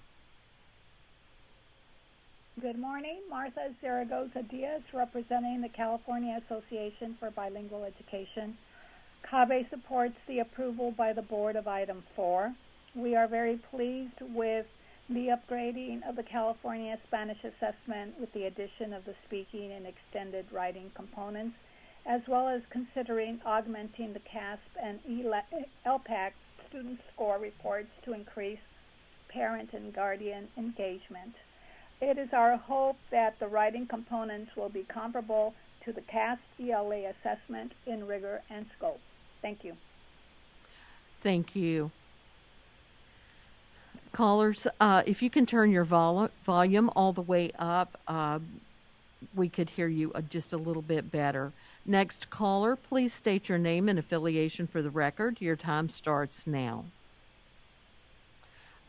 Good morning. Martha Zaragoza Diaz, representing the California Association for Bilingual Education. CABE supports the approval by the board of item 4. We are very pleased with the upgrading of the California Spanish assessment with the addition of the speaking and extended writing components, as well as considering augmenting the CASP and LPAC student score reports to increase parent and guardian engagement. It is our hope that the writing components will be comparable to the CASP ELA assessment in rigor and scope. Thank you. Thank you. Callers, if you can turn your volume all the way up, we could hear you just a little bit better. Next caller, please state your name and affiliation for the record. Your time starts now.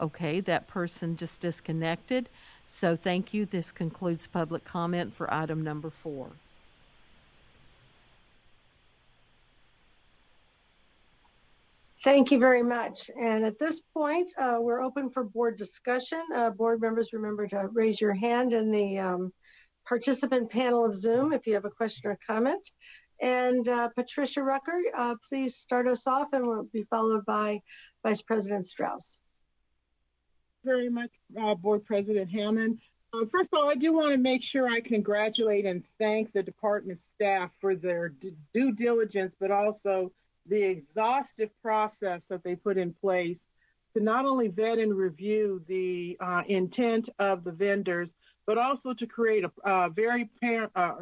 Okay, that person just disconnected. So thank you. This concludes public comment for item number 4. Thank you very much. And at this point, we're open for board discussion. Board members, remember to raise your hand in the participant panel of Zoom if you have a question or comment. And Patricia Rucker, please start us off, and we'll be followed by Vice President Strauss. Very much, Board President Hammond. First of all, I do want to make sure I congratulate and thank the department staff for their due diligence, but also the exhaustive process that they put in place to not only vet and review the intent of the vendors, but also to create a very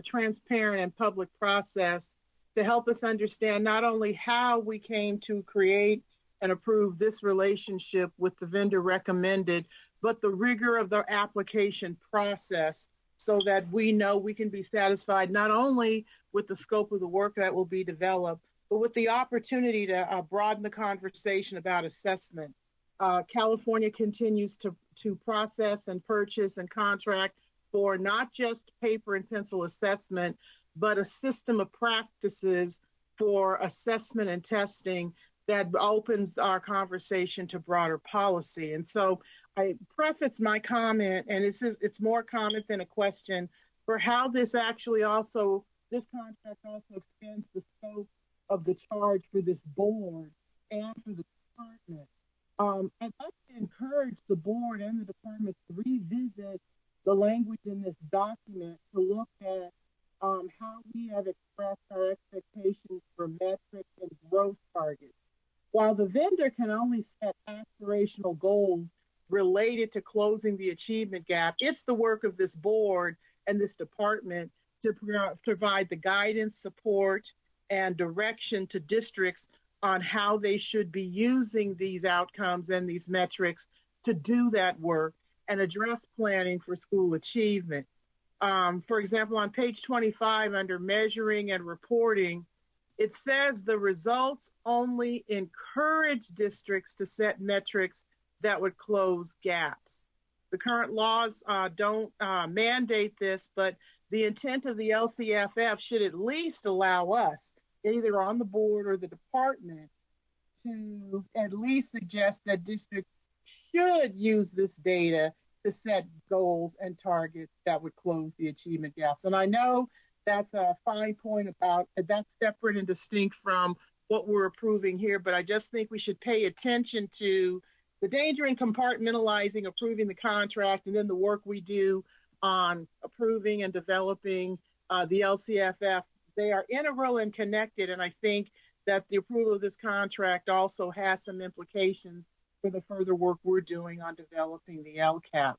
transparent and public process to help us understand not only how we came to create and approve this relationship with the vendor recommended, but the rigor of the application process so that we know we can be satisfied not only with the scope of the work that will be developed, but with the opportunity to broaden the conversation about assessment. California continues to process and purchase and contract for not just paper and pencil assessment, but a system of practices for assessment and testing that opens our conversation to broader policy. And so I preface my comment, and it's more comment than a question, for how this actually also, this contract also extends the scope of the charge for this board and for the department. I'd like to encourage the board and the department to revisit the language in this document to look at how we have expressed our expectations for metrics and growth targets. While the vendor can only set aspirational goals related to closing the achievement gap, it's the work of this board and this department to provide the guidance, support, and direction to districts on how they should be using these outcomes and these metrics to do that work and address planning for school achievement. For example, on page 25 under measuring and reporting, it says the results only encourage districts to set metrics that would close gaps. The current laws don't mandate this, but the intent of the LCFF should at least allow us, either on the board or the department, to at least suggest that districts should use this data to set goals and targets that would close the achievement gaps. And I know that's a fine point about that's separate and distinct from what we're approving here, but I just think we should pay attention to the danger in compartmentalizing, approving the contract, and then the work we do on approving and developing the LCFF. They are integral and connected, and I think that the approval of this contract also has some implications for the further work we're doing on developing the LCAP.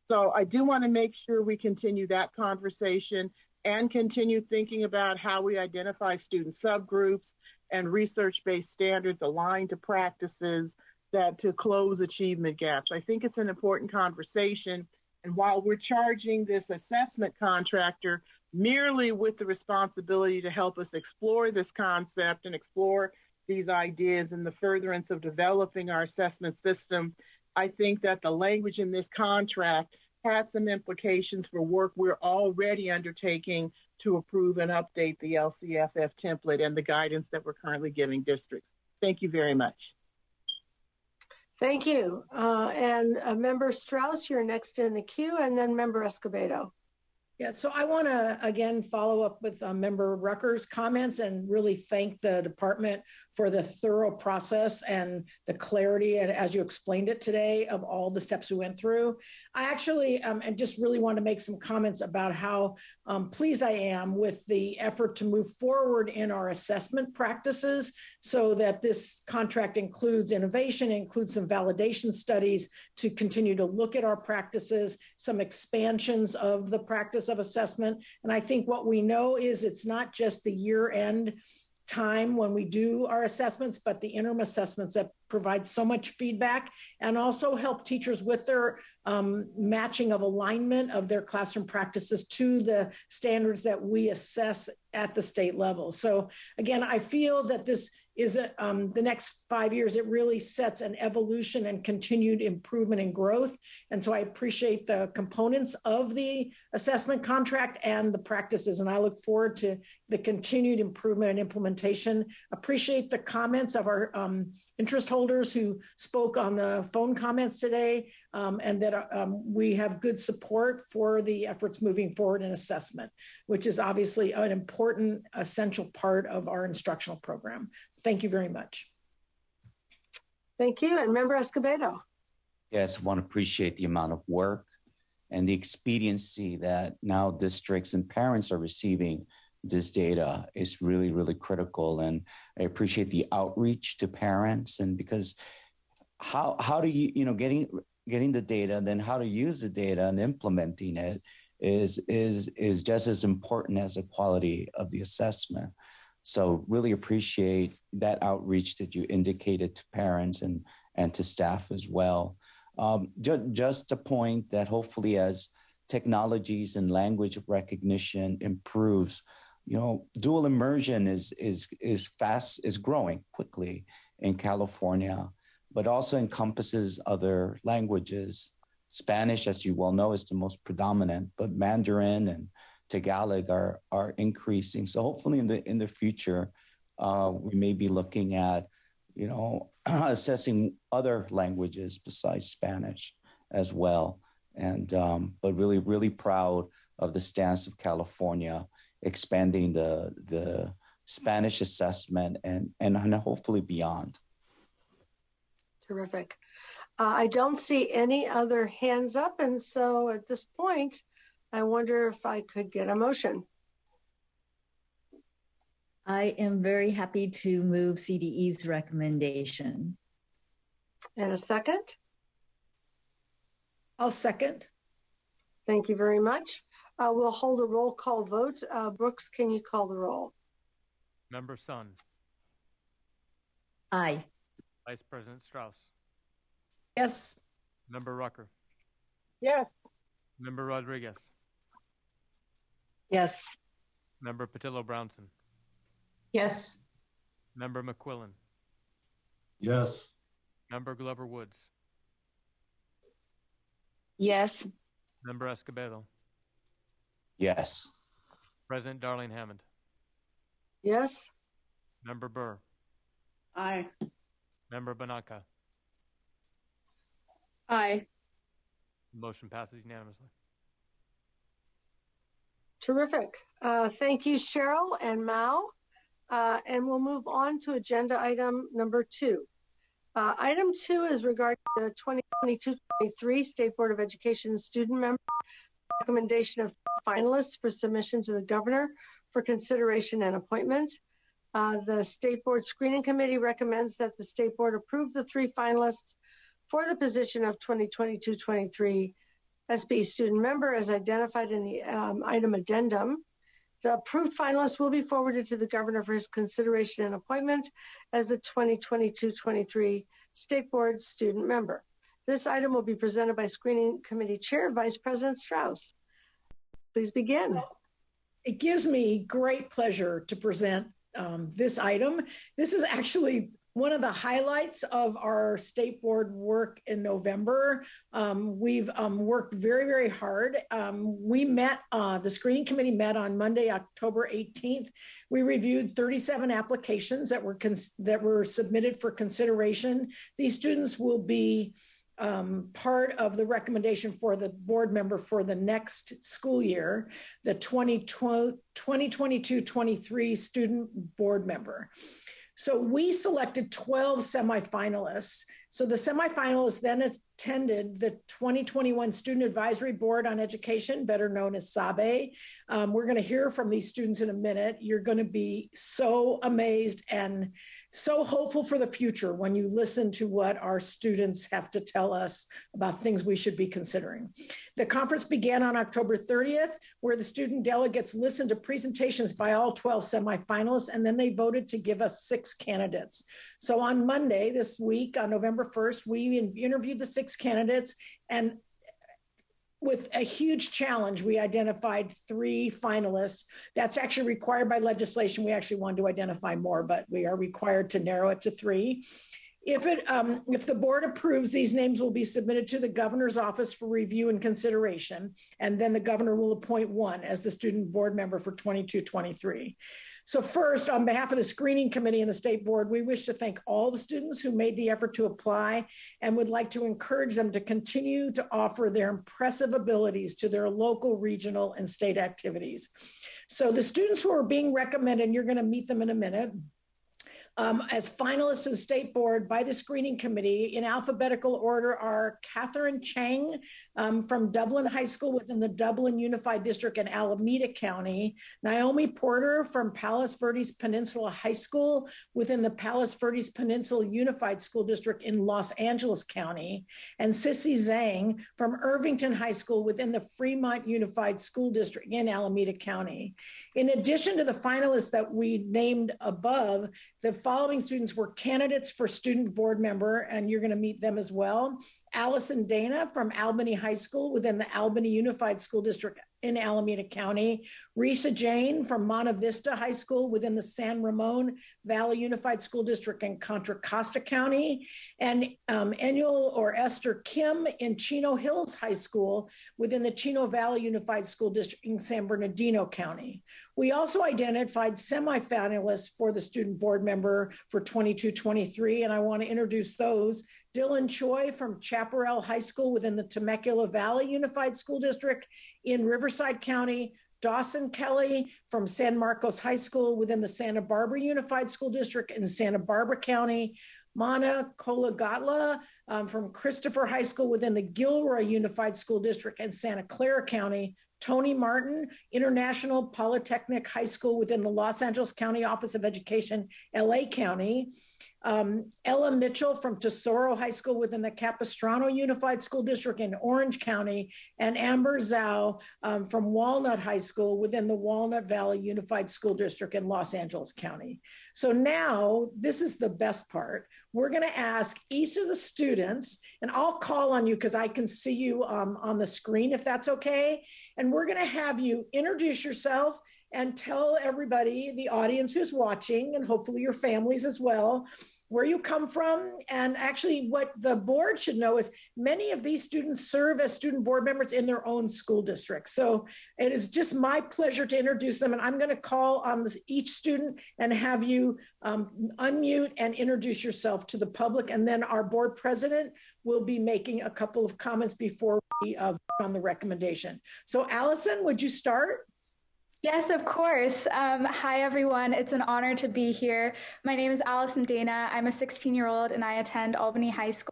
So I do want to make sure we continue that conversation and continue thinking about how we identify student subgroups and research-based standards aligned to practices that to close achievement gaps. I think it's an important conversation. And while we're charging this assessment contractor merely with the responsibility to help us explore this concept and explore these ideas in the furtherance of developing our assessment system, I think that the language in this contract has some implications for work we're already undertaking to approve and update the LCFF template and the guidance that we're currently giving districts. Thank you very much. Thank you. And Member Strauss, you're next in the queue, and then Member Escobedo. Yeah, so I want to again follow up with Member Rucker's comments and really thank the department for the thorough process and the clarity, and as you explained it today, of all the steps we went through. I actually and just really want to make some comments about how pleased I am with the effort to move forward in our assessment practices so that this contract includes innovation, includes some validation studies to continue to look at our practices, some expansions of the practice of assessment. And I think what we know is it's not just the year-end time when we do our assessments, but the interim assessments that provide so much feedback and also help teachers with their matching of alignment of their classroom practices to the standards that we assess at the state level. So again, I feel that this is the next 5 years, it really sets an evolution and continued improvement and growth. And so I appreciate the components of the assessment contract and the practices. And I look forward to the continued improvement and implementation. Appreciate the comments of our interest holders who spoke on the phone comments today, and that we have good support for the efforts moving forward in assessment, which is obviously an important, essential part of our instructional program. Thank you very much. Thank you. And Member Escobedo. Yes, I want to appreciate the amount of work and the expediency that now districts and parents are receiving this data is really, really critical. And I appreciate the outreach to parents, and because how do you, getting the data, then how to use the data and implementing it is just as important as the quality of the assessment. So really appreciate that outreach that you indicated to parents and to staff as well. Just a point that hopefully as technologies and language recognition improves, dual immersion is growing quickly in California, but also encompasses other languages. Spanish, as you well know, is the most predominant, but Mandarin and Tagalog are increasing. So hopefully in the future, we may be looking at, assessing other languages besides Spanish as well. And but really, really proud of the stance of California, expanding the Spanish assessment and hopefully beyond. Terrific. I don't see any other hands up, and so at this point, I wonder if I could get a motion. I am very happy to move CDE's recommendation. And a second? I'll second. Thank you very much. We'll hold a roll call vote. Brooks, can you call the roll? Member Sun. Aye. Vice President Strauss. Yes. Member Rucker. Yes. Member Rodriguez. Yes. Member Patillo-Brownson. Yes. Member McQuillan. Yes. Member Glover Woods. Yes. Member Escobedo. Yes. President Darlene Hammond. Yes. Member Burr. Aye. Member Banaka. Aye. Motion passes unanimously. Terrific. Thank you, Cheryl and Mao. And we'll move on to agenda item number 2. Item 2 is regarding the 2022-23 State Board of Education student member recommendation of finalists for submission to the governor for consideration and appointment. The State Board Screening Committee recommends that the State Board approve the 3 finalists for the position of 2022-23 SB student member as identified in the item addendum. The approved finalists will be forwarded to the governor for his consideration and appointment as the 2022-23 State Board student member. This item will be presented by Screening Committee Chair, Vice President Strauss. Please begin. It gives me great pleasure to present this item. This is actually one of the highlights of our state board work in November. We've worked very, very hard. We met, the screening committee met on Monday, October 18th. We reviewed 37 applications that were submitted for consideration. These students will be part of the recommendation for the board member for the next school year, the 2022-23 student board member. So we selected 12 semifinalists. So the semifinalists then attended the 2021 Student Advisory Board on Education, better known as SABE. We're going to hear from these students in a minute. You're going to be so amazed and so hopeful for the future when you listen to what our students have to tell us about things we should be considering. The conference began on October 30th, where the student delegates listened to presentations by all 12 semifinalists, and then they voted to give us 6 candidates. So on Monday this week, on November 1st, we interviewed the 6 candidates, and with a huge challenge, we identified 3 finalists. That's actually required by legislation. We actually wanted to identify more, but we are required to narrow it to 3. If the board approves, these names will be submitted to the governor's office for review and consideration, and then the governor will appoint 1 as the student board member for 22-23. So first, on behalf of the screening committee and the state board, we wish to thank all the students who made the effort to apply and would like to encourage them to continue to offer their impressive abilities to their local, regional, and state activities. So the students who are being recommended, and you're going to meet them in a minute, as finalists in state board by the screening committee in alphabetical order are Catherine Chang from Dublin High School within the Dublin Unified District in Alameda County, Naomi Porter from Palos Verdes Peninsula High School within the Palos Verdes Peninsula Unified School District in Los Angeles County, and Sissy Zhang from Irvington High School within the Fremont Unified School District in Alameda County. In addition to the finalists that we named above, the following students were candidates for student board member, and you're going to meet them as well. Allison Dana from Albany High School within the Albany Unified School District in Alameda County, Risa Jane from Monte Vista High School within the San Ramon Valley Unified School District in Contra Costa County, and Enuel or Esther Kim in Chino Hills High School within the Chino Valley Unified School District in San Bernardino County. We also identified semifinalists for the student board member for 22-23, and I want to introduce those. Dylan Choi from Chaparral High School within the Temecula Valley Unified School District in Riverside County, Dawson Kelly from San Marcos High School within the Santa Barbara Unified School District in Santa Barbara County, Mana Kolagatla from Christopher High School within the Gilroy Unified School District in Santa Clara County, Tony Martin, International Polytechnic High School within the Los Angeles County Office of Education, LA County, Ella Mitchell from Tesoro High School within the Capistrano Unified School District in Orange County, and Amber Zhao from Walnut High School within the Walnut Valley Unified School District in Los Angeles County. So now, this is the best part. We're gonna ask each of the students, and I'll call on you because I can see you on the screen if that's okay. And we're gonna have you introduce yourself and tell everybody, the audience who's watching, and hopefully your families as well, where you come from. And actually what the board should know is many of these students serve as student board members in their own school districts. So it is just my pleasure to introduce them. And I'm gonna call on each student and have you unmute and introduce yourself to the public. And then our board president will be making a couple of comments before we vote on the recommendation. So Allison, would you start? Yes, of course. Hi, everyone. It's an honor to be here. My name is Allison Dana. I'm a 16-year-old and I attend Albany High School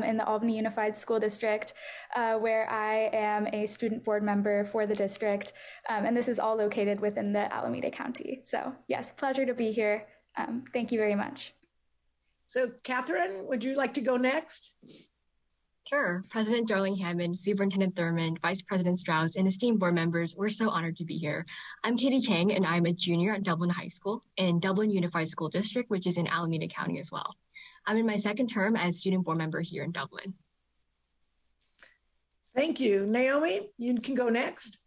in the Albany Unified School District, where I am a student board member for the district. And this is all located within the Alameda County. So yes, pleasure to be here. Thank you very much. So Catherine, would you like to go next? Sure. President Darling Hammond, Superintendent Thurmond, Vice President Strauss, and esteemed board members, we're so honored to be here. I'm Katie Chang, and I'm a junior at Dublin High School in Dublin Unified School District, which is in Alameda County as well. I'm in my second term as student board member here in Dublin. Thank you. Naomi, you can go next.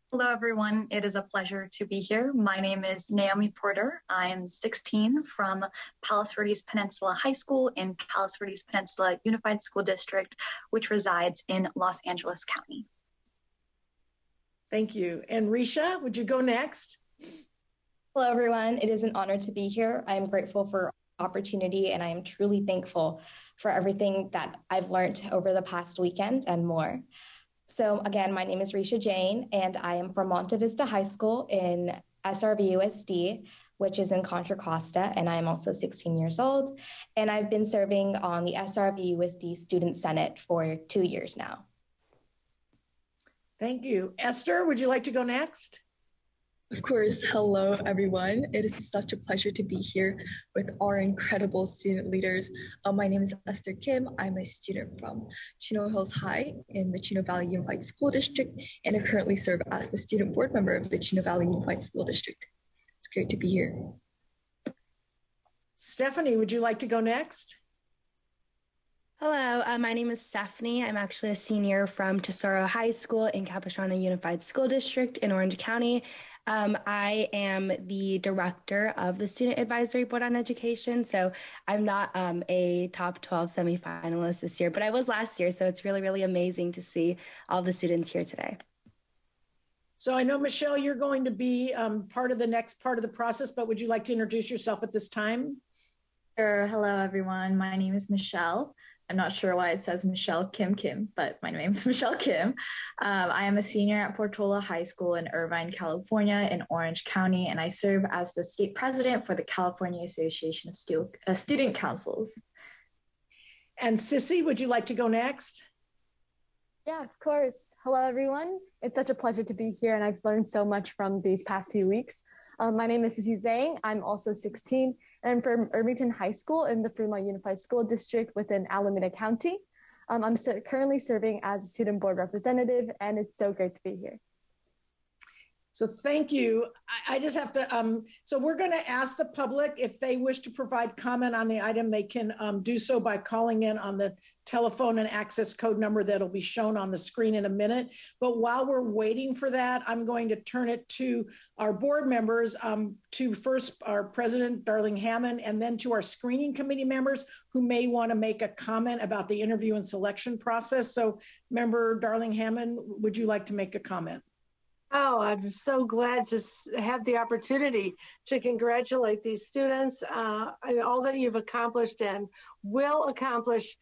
Hello, everyone. It is a pleasure to be here. My name is Naomi Porter. I'm 16 from Palos Verdes Peninsula High School in Palos Verdes Peninsula Unified School District, which resides in Los Angeles County. Thank you. And Risha, would you go next? Hello, everyone. It is an honor to be here. I am grateful for the opportunity, and I am truly thankful for everything that I've learned over the past weekend and more. So again, my name is Risha Jane, and I am from Monte Vista High School in SRVUSD, which is in Contra Costa, and I am also 16 years old. And I've been serving on the SRVUSD Student Senate for 2 years now. Thank you. Esther, would you like to go next? Of course. Hello, everyone. It is such a pleasure to be here with our incredible student leaders. My name is Esther Kim. I'm a student from Chino Hills High in the Chino Valley Unified School District, and I currently serve as the student board member of the Chino Valley Unified School District. It's great to be here. Stephanie, would you like to go next? Hello, my name is Stephanie. I'm actually a senior from Tesoro High School in Capistrano Unified School District in Orange County. I am the director of the Student Advisory Board on Education, so I'm not a top 12 semifinalist this year, but I was last year, so it's really, really amazing to see all the students here today. So I know, Michelle, you're going to be part of the next part of the process, but would you like to introduce yourself at this time? Sure. Hello, everyone. My name is Michelle. I'm not sure why it says Michelle Kim, but my name is Michelle Kim. I am a senior at Portola High School in Irvine, California in Orange County, and I serve as the state president for the California Association of Student Councils. And Sissy, would you like to go next? Yeah, of course. Hello, everyone. It's such a pleasure to be here, and I've learned so much from these past few weeks. My name is Sissy Zhang. I'm also 16, and I'm from Irvington High School in the Fremont Unified School District within Alameda County. I'm currently serving as a student board representative, and it's so great to be here. So thank you. I just have to, so we're going to ask the public if they wish to provide comment on the item, they can do so by calling in on the telephone and access code number that'll be shown on the screen in a minute. But while we're waiting for that, I'm going to turn it to our board members, to first our president, Darling Hammond, and then to our screening committee members who may want to make a comment about the interview and selection process. So member Darling Hammond, would you like to make a comment? Oh, I'm so glad to have the opportunity to congratulate these students and all that you've accomplished and will accomplish,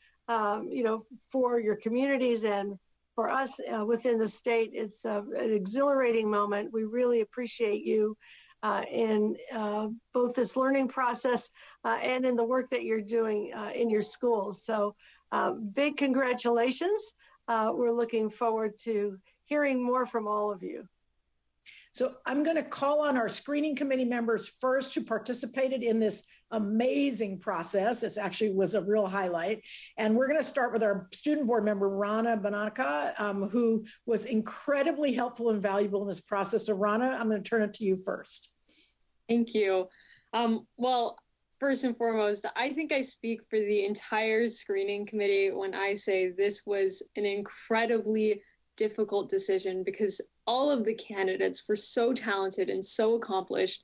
for your communities and for us within the state. It's an exhilarating moment. We really appreciate you in both this learning process and in the work that you're doing in your schools. So big congratulations. We're looking forward to hearing more from all of you. So I'm going to call on our screening committee members first who participated in this amazing process. It actually was a real highlight. And we're going to start with our student board member, Rana Banaka, who was incredibly helpful and valuable in this process. So Rana, I'm going to turn it to you first. Thank you. Well, first and foremost, I think I speak for the entire screening committee when I say this was an incredibly difficult decision because all of the candidates were so talented and so accomplished.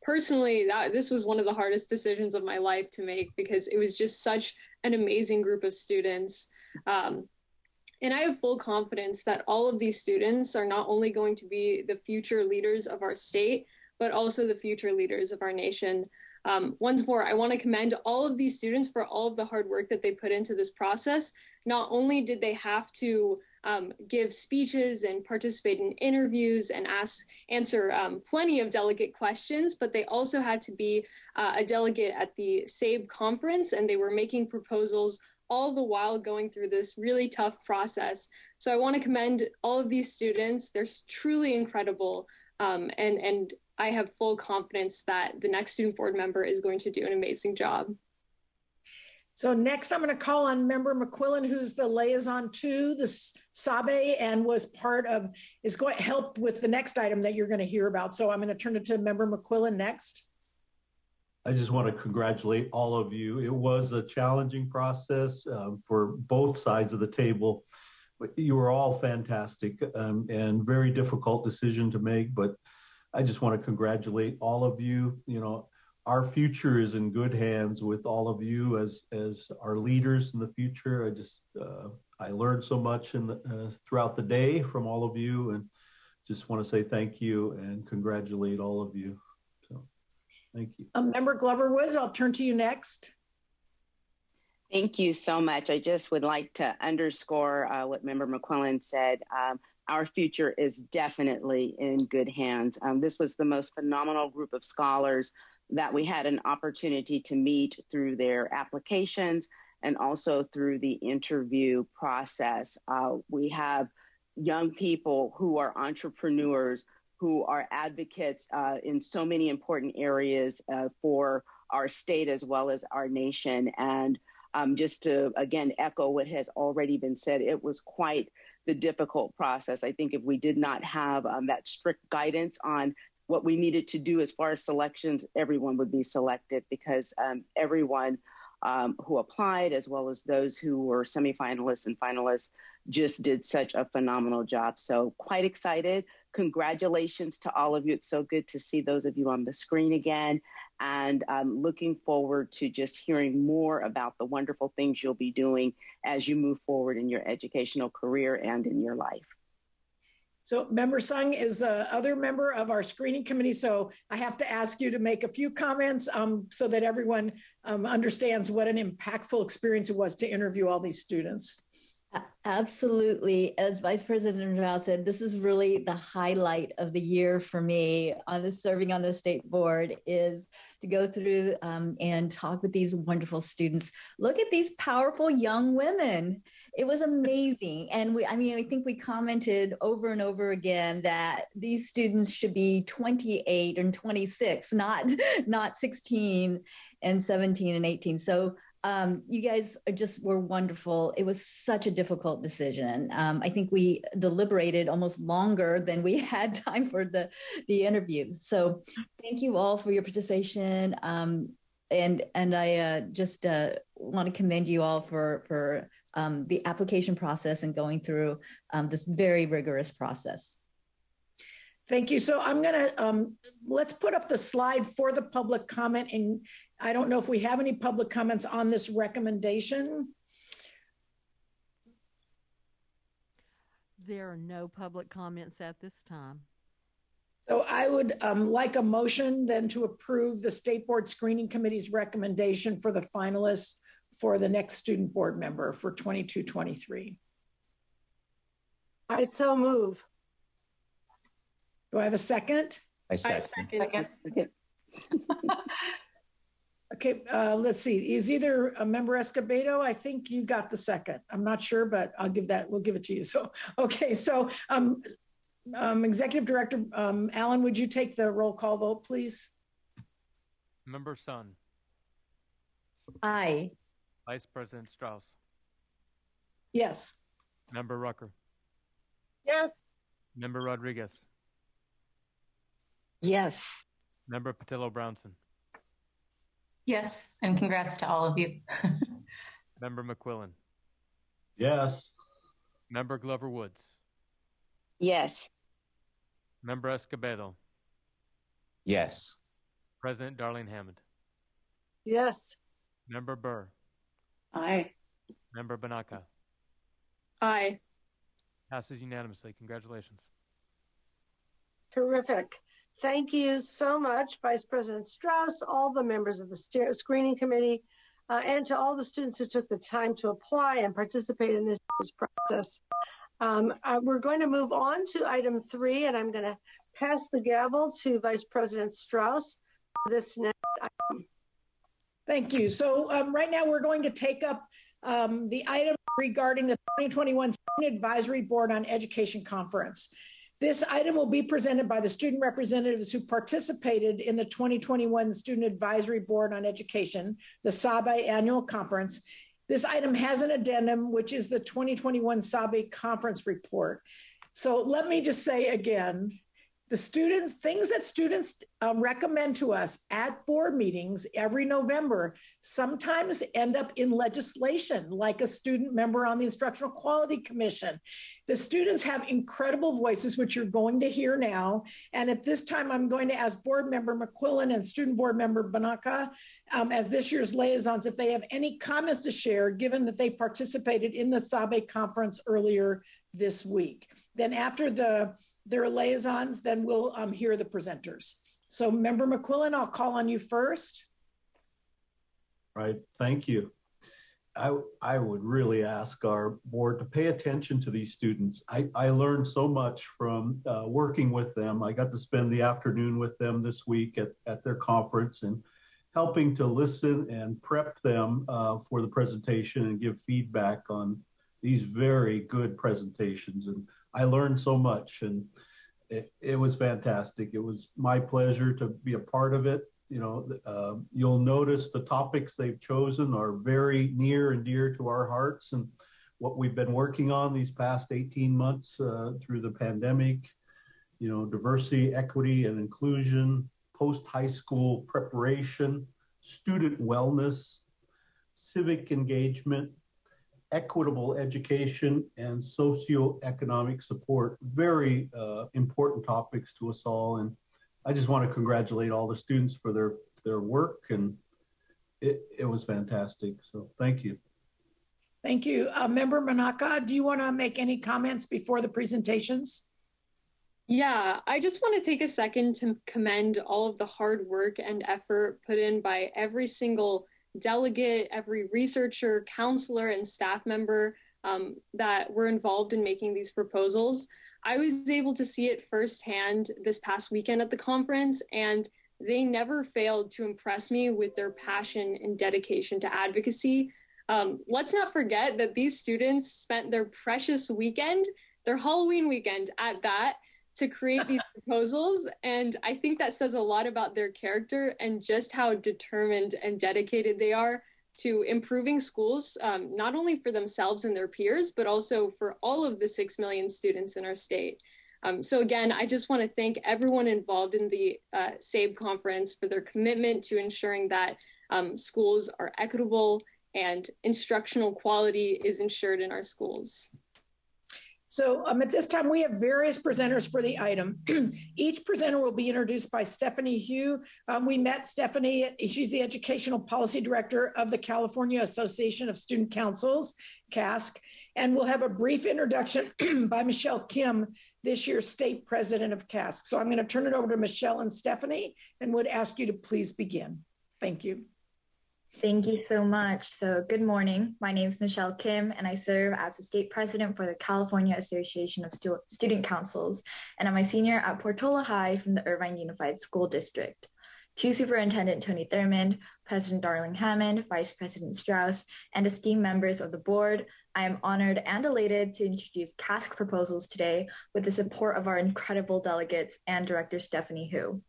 Personally, this was one of the hardest decisions of my life to make because it was just such an amazing group of students. And I have full confidence that all of these students are not only going to be the future leaders of our state, but also the future leaders of our nation. Once more, I want to commend all of these students for all of the hard work that they put into this process. Not only did they have to give speeches and participate in interviews and answer plenty of delegate questions, but they also had to be a delegate at the SABE conference, and they were making proposals all the while going through this really tough process. So I want to commend all of these students. They're truly incredible, and I have full confidence that the next student board member is going to do an amazing job. So next I'm going to call on Member McQuillan, who's the liaison to the SABE and is going to help with the next item that you're going to hear about. So I'm going to turn it to Member McQuillan next. I just want to congratulate all of you. It was a challenging process for both sides of the table. You were all fantastic and very difficult decision to make, but I just want to congratulate all of you. You know, our future is in good hands with all of you as our leaders in the future. I learned so much throughout the day from all of you, and just want to say thank you and congratulate all of you. So, thank you. Member Glover Woods, I'll turn to you next. Thank you so much. I just would like to underscore what Member McQuillan said. Our future is definitely in good hands. This was the most phenomenal group of scholars that we had an opportunity to meet through their applications and also through the interview process. We have young people who are entrepreneurs, who are advocates in so many important areas for our state as well as our nation. And just to, again, echo what has already been said, it was quite the difficult process. I think if we did not have that strict guidance on what we needed to do as far as selections, everyone would be selected because everyone who applied, as well as those who were semifinalists and finalists, just did such a phenomenal job. So quite excited. Congratulations to all of you. It's so good to see those of you on the screen again. And I'm looking forward to just hearing more about the wonderful things you'll be doing as you move forward in your educational career and in your life. So Member Sung is the other member of our screening committee. So I have to ask you to make a few comments so that everyone understands what an impactful experience it was to interview all these students. Absolutely. As Vice President Rao said, this is really the highlight of the year for me on this serving on the state board is to go through and talk with these wonderful students. Look at these powerful young women. It was amazing. And I think we commented over and over again that these students should be 28 and 26, not 16 and 17 and 18. So you guys were wonderful. It was such a difficult decision. I think we deliberated almost longer than we had time for the interview. So thank you all for your participation. And I just want to commend you all for the application process and going through this very rigorous process. Thank you. So I'm going to, let's put up the slide for the public comment. And I don't know if we have any public comments on this recommendation. There are no public comments at this time. So I would like a motion then to approve the State Board Screening Committee's recommendation for the finalists for the next student board member for 22-23. I so move. Do I have a second? I second. Second. Okay, let's see. Is either a member Escobedo? I think you got the second. I'm not sure, but we'll give it to you. So, okay, so Executive Director Allen, would you take the roll call vote, please? Member Sun. Aye. Vice President Strauss. Yes. Member Rucker. Yes. Member Rodriguez. Yes. Member Patillo-Brownson. Yes, and congrats to all of you. Member McQuillan. Yes. Member Glover Woods. Yes. Member Escobedo. Yes. President Darlene Hammond. Yes. Member Burr. Aye. Member Banaka. Aye. Passes unanimously. Congratulations. Terrific. Thank you so much, Vice President Strauss, all the members of the screening committee, and to all the students who took the time to apply and participate in this process. We're going to move on to item 3, and I'm going to pass the gavel to Vice President Strauss for this next item. Thank you. So right now we're going to take up the item regarding the 2021 Student Advisory Board on Education Conference. This item will be presented by the student representatives who participated in the 2021 Student Advisory Board on Education, the SABE annual conference. This item has an addendum, which is the 2021 SABE conference report. So let me just say again, things that students recommend to us at board meetings every November sometimes end up in legislation, like a student member on the Instructional Quality Commission. The students have incredible voices, which you're going to hear now. And at this time, I'm going to ask board member McQuillan and student board member Banaka, as this year's liaisons, if they have any comments to share, given that they participated in the SABE conference earlier this week. Then after their liaisons, then we'll hear the presenters. So member McQuillan, I'll call on you first. Right, thank you. I would really ask our board to pay attention to these students. I learned so much from working with them. I got to spend the afternoon with them this week at their conference and helping to listen and prep them for the presentation and give feedback on these very good presentations. And I learned so much, and it was fantastic. It was my pleasure to be a part of it. You know, you'll notice the topics they've chosen are very near and dear to our hearts, and what we've been working on these past 18 months through the pandemic, you know, diversity, equity, and inclusion, post-high school preparation, student wellness, civic engagement, equitable education, and socioeconomic support. Very important topics to us all. And I just want to congratulate all the students for their work, and it was fantastic. So thank you. Thank you. Member Manaka, do you want to make any comments before the presentations? Yeah, I just want to take a second to commend all of the hard work and effort put in by every single delegate, every researcher, counselor, and staff member that were involved in making these proposals. I was able to see it firsthand this past weekend at the conference, and they never failed to impress me with their passion and dedication to advocacy. Let's not forget that these students spent their precious weekend, their Halloween weekend at that, to create these proposals. And I think that says a lot about their character and just how determined and dedicated they are to improving schools, not only for themselves and their peers, but also for all of the 6 million students in our state. So again, I just want to thank everyone involved in the SABE conference for their commitment to ensuring that schools are equitable and instructional quality is ensured in our schools. So at this time, we have various presenters for the item. Each presenter will be introduced by Stephanie Hugh. We met Stephanie. She's the Educational Policy Director of the California Association of Student Councils, CASC, and we'll have a brief introduction by Michelle Kim, this year's State President of CASC. So I'm going to turn it over to Michelle and Stephanie and would ask you to please begin. Thank you. Thank you so much. So good morning. My name is Michelle Kim, and I serve as the state president for the California Association of Student Councils, and I'm a senior at Portola High from the Irvine Unified School District. To Superintendent Tony Thurmond, President Darling Hammond, Vice President Strauss, and esteemed members of the board, I am honored and elated to introduce CASC proposals today with the support of our incredible delegates and Director Stephanie Hu.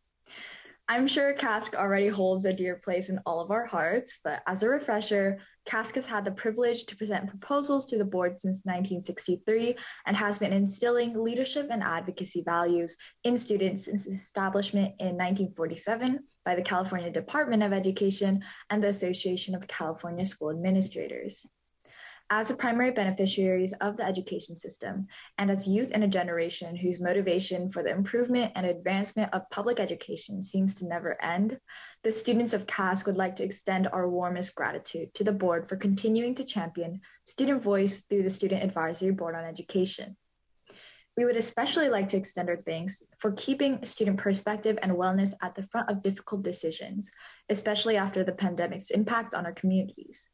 I'm sure CASC already holds a dear place in all of our hearts, but as a refresher, CASC has had the privilege to present proposals to the board since 1963 and has been instilling leadership and advocacy values in students since its establishment in 1947 by the California Department of Education and the Association of California School Administrators. As the primary beneficiaries of the education system, and as youth in a generation whose motivation for the improvement and advancement of public education seems to never end, the students of CASC would like to extend our warmest gratitude to the board for continuing to champion student voice through the Student Advisory Board on Education. We would especially like to extend our thanks for keeping student perspective and wellness at the front of difficult decisions, especially after the pandemic's impact on our communities.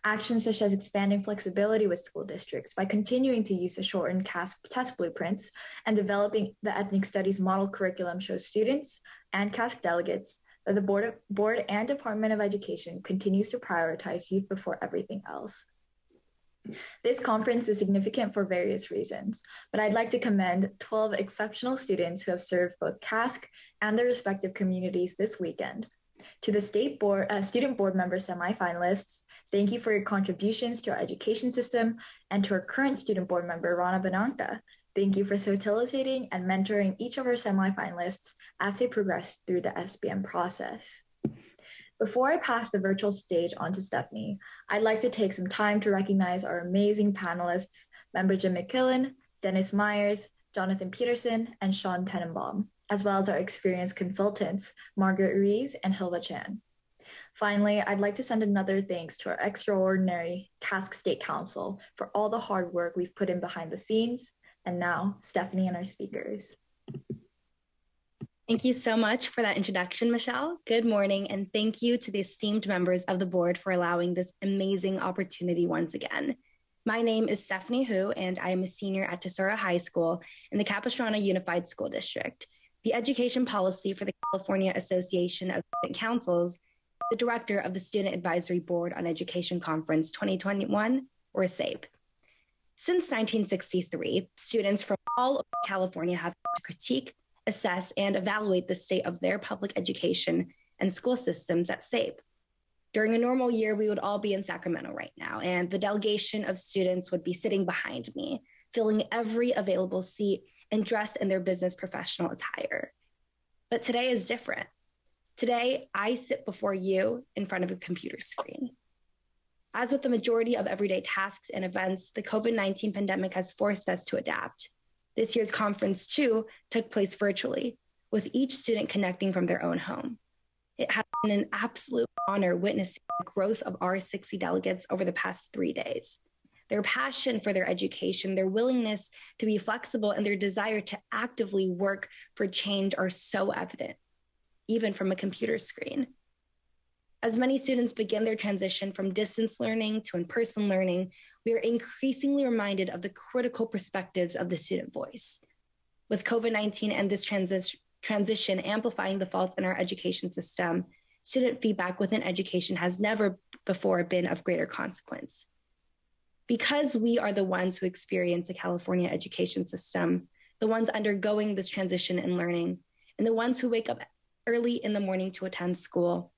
Actions such as expanding flexibility with school districts by continuing to use the shortened CASC test blueprints and developing the ethnic studies model curriculum shows students and CASC delegates that the board and Department of Education continues to prioritize youth before everything else. This conference is significant for various reasons, but I'd like to commend 12 exceptional students who have served both CASC and their respective communities this weekend. To the state board, student board member semifinalists, thank you for your contributions to our education system, and to our current student board member, Rana Bananka. Thank you for facilitating and mentoring each of our semifinalists as they progress through the SBM process. Before I pass the virtual stage on to Stephanie, I'd like to take some time to recognize our amazing panelists, member Jim McKillen, Dennis Myers, Jonathan Peterson, and Sean Tenenbaum, as well as our experienced consultants, Margaret Rees and Hilva Chan. Finally, I'd like to send another thanks to our extraordinary CASC State Council for all the hard work we've put in behind the scenes. And now, Stephanie and our speakers. Thank you so much for that introduction, Michelle. Good morning, and thank you to the esteemed members of the board for allowing this amazing opportunity once again. My name is Stephanie Hu, and I am a senior at Tesoro High School in the Capistrano Unified School District, the education policy for the California Association of Student Councils, the director of the Student Advisory Board on Education Conference 2021, or SABE. Since 1963, students from all over California have to critique, assess, and evaluate the state of their public education and school systems at SABE. During a normal year, we would all be in Sacramento right now, and the delegation of students would be sitting behind me, filling every available seat and dressed in their business professional attire. But today is different. Today, I sit before you in front of a computer screen. As with the majority of everyday tasks and events, the COVID-19 pandemic has forced us to adapt. This year's conference, too, took place virtually, with each student connecting from their own home. It has been an absolute honor witnessing the growth of our 60 delegates over the past 3 days. Their passion for their education, their willingness to be flexible, and their desire to actively work for change are so evident, even from a computer screen. As many students begin their transition from distance learning to in-person learning, we are increasingly reminded of the critical perspectives of the student voice. With COVID-19 and this transition amplifying the faults in our education system, student feedback within education has never before been of greater consequence. Because we are the ones who experience the California education system, the ones undergoing this transition in learning, and the ones who wake up early in the morning to attend school,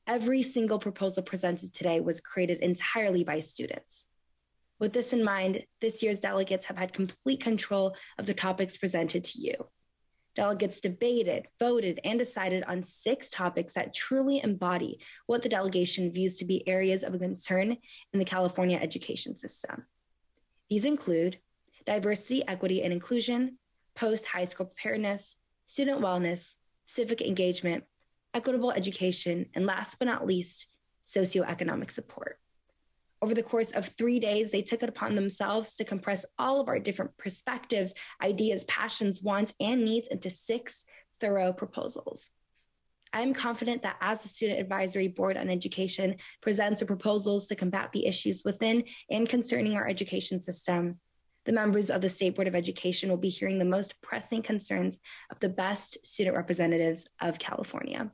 every single proposal presented today was created entirely by students. With this in mind, this year's delegates have had complete control of the topics presented to you. Delegates debated, voted, and decided on 6 topics that truly embody what the delegation views to be areas of concern in the California education system. These include diversity, equity, and inclusion, post-high school preparedness, student wellness, civic engagement, equitable education, and last but not least, socioeconomic support. Over the course of 3 days, they took it upon themselves to compress all of our different perspectives, ideas, passions, wants, and needs into 6 thorough proposals. I'm confident that as the Student Advisory Board on Education presents the proposals to combat the issues within and concerning our education system, the members of the State Board of Education will be hearing the most pressing concerns of the best student representatives of California.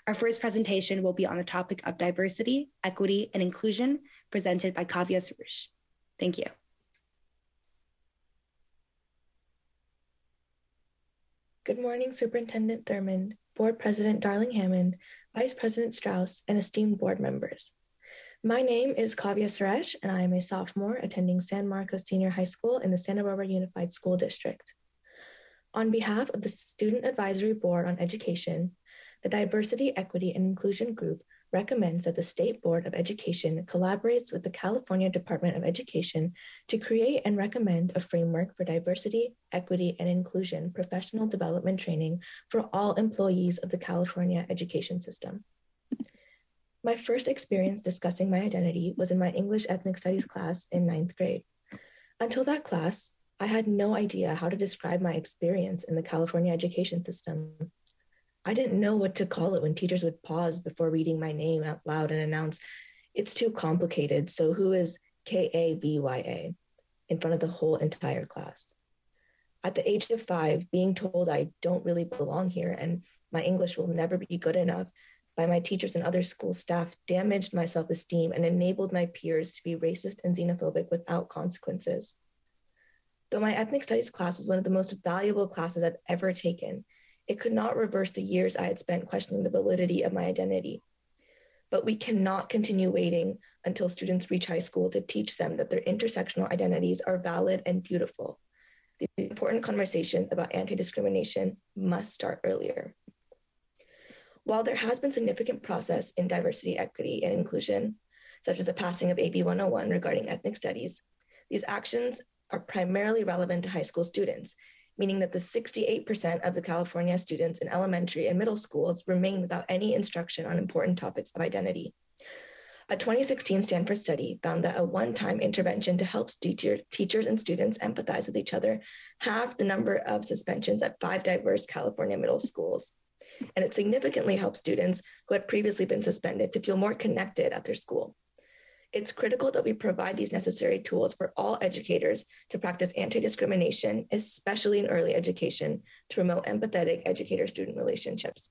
Our first presentation will be on the topic of diversity, equity, and inclusion, presented by Kavya Sarush. Thank you. Good morning, Superintendent Thurmond, Board President Darling Hammond, Vice President Strauss, and esteemed board members. My name is Kavya Suresh, and I am a sophomore attending San Marcos Senior High School in the Santa Barbara Unified School District. On behalf of the Student Advisory Board on Education, the Diversity, Equity, and Inclusion Group recommends that the State Board of Education collaborates with the California Department of Education to create and recommend a framework for diversity, equity, and inclusion professional development training for all employees of the California education system. My first experience discussing my identity was in my English Ethnic Studies class in 9th grade. Until that class, I had no idea how to describe my experience in the California education system. I didn't know what to call it when teachers would pause before reading my name out loud and announce, "It's too complicated, so who is K-A-B-Y-A?" in front of the whole entire class. At the age of 5, being told I don't really belong here and my English will never be good enough by my teachers and other school staff damaged my self-esteem and enabled my peers to be racist and xenophobic without consequences. Though my ethnic studies class is one of the most valuable classes I've ever taken, it could not reverse the years I had spent questioning the validity of my identity. But we cannot continue waiting until students reach high school to teach them that their intersectional identities are valid and beautiful. These important conversations about anti-discrimination must start earlier. While there has been significant progress in diversity, equity, and inclusion, such as the passing of AB 101 regarding ethnic studies, these actions are primarily relevant to high school students, meaning that the 68% of the California students in elementary and middle schools remain without any instruction on important topics of identity. A 2016 Stanford study found that a one-time intervention to help teachers and students empathize with each other halved the number of suspensions at 5 diverse California middle schools. And it significantly helped students who had previously been suspended to feel more connected at their school. It's critical that we provide these necessary tools for all educators to practice anti-discrimination, especially in early education, to promote empathetic educator-student relationships.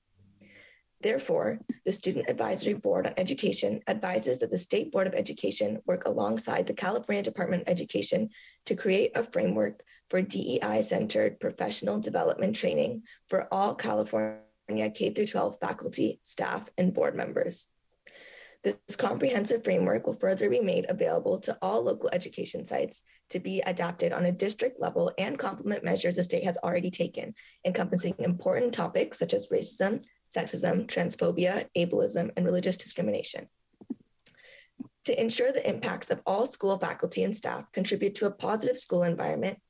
Therefore, the Student Advisory Board on Education advises that the State Board of Education work alongside the California Department of Education to create a framework for DEI-centered professional development training for all California K-12 faculty, staff, and board members. This comprehensive framework will further be made available to all local education sites to be adapted on a district level and complement measures the state has already taken, encompassing important topics such as racism, sexism, transphobia, ableism, and religious discrimination. To ensure the impacts of all school faculty and staff contribute to a positive school environment,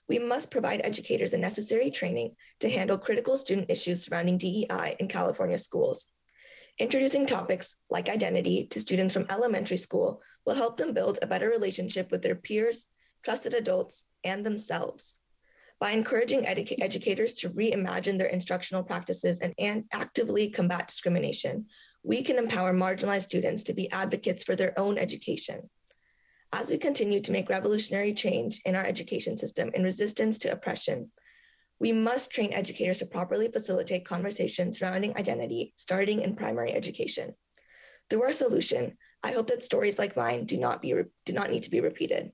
we must provide educators the necessary training to handle critical student issues surrounding DEI in California schools. Introducing topics like identity to students from elementary school will help them build a better relationship with their peers, trusted adults, and themselves. By encouraging educators to reimagine their instructional practices and actively combat discrimination, we can empower marginalized students to be advocates for their own education. As we continue to make revolutionary change in our education system in resistance to oppression, we must train educators to properly facilitate conversations surrounding identity, starting in primary education. Through our solution, I hope that stories like mine do not need to be repeated.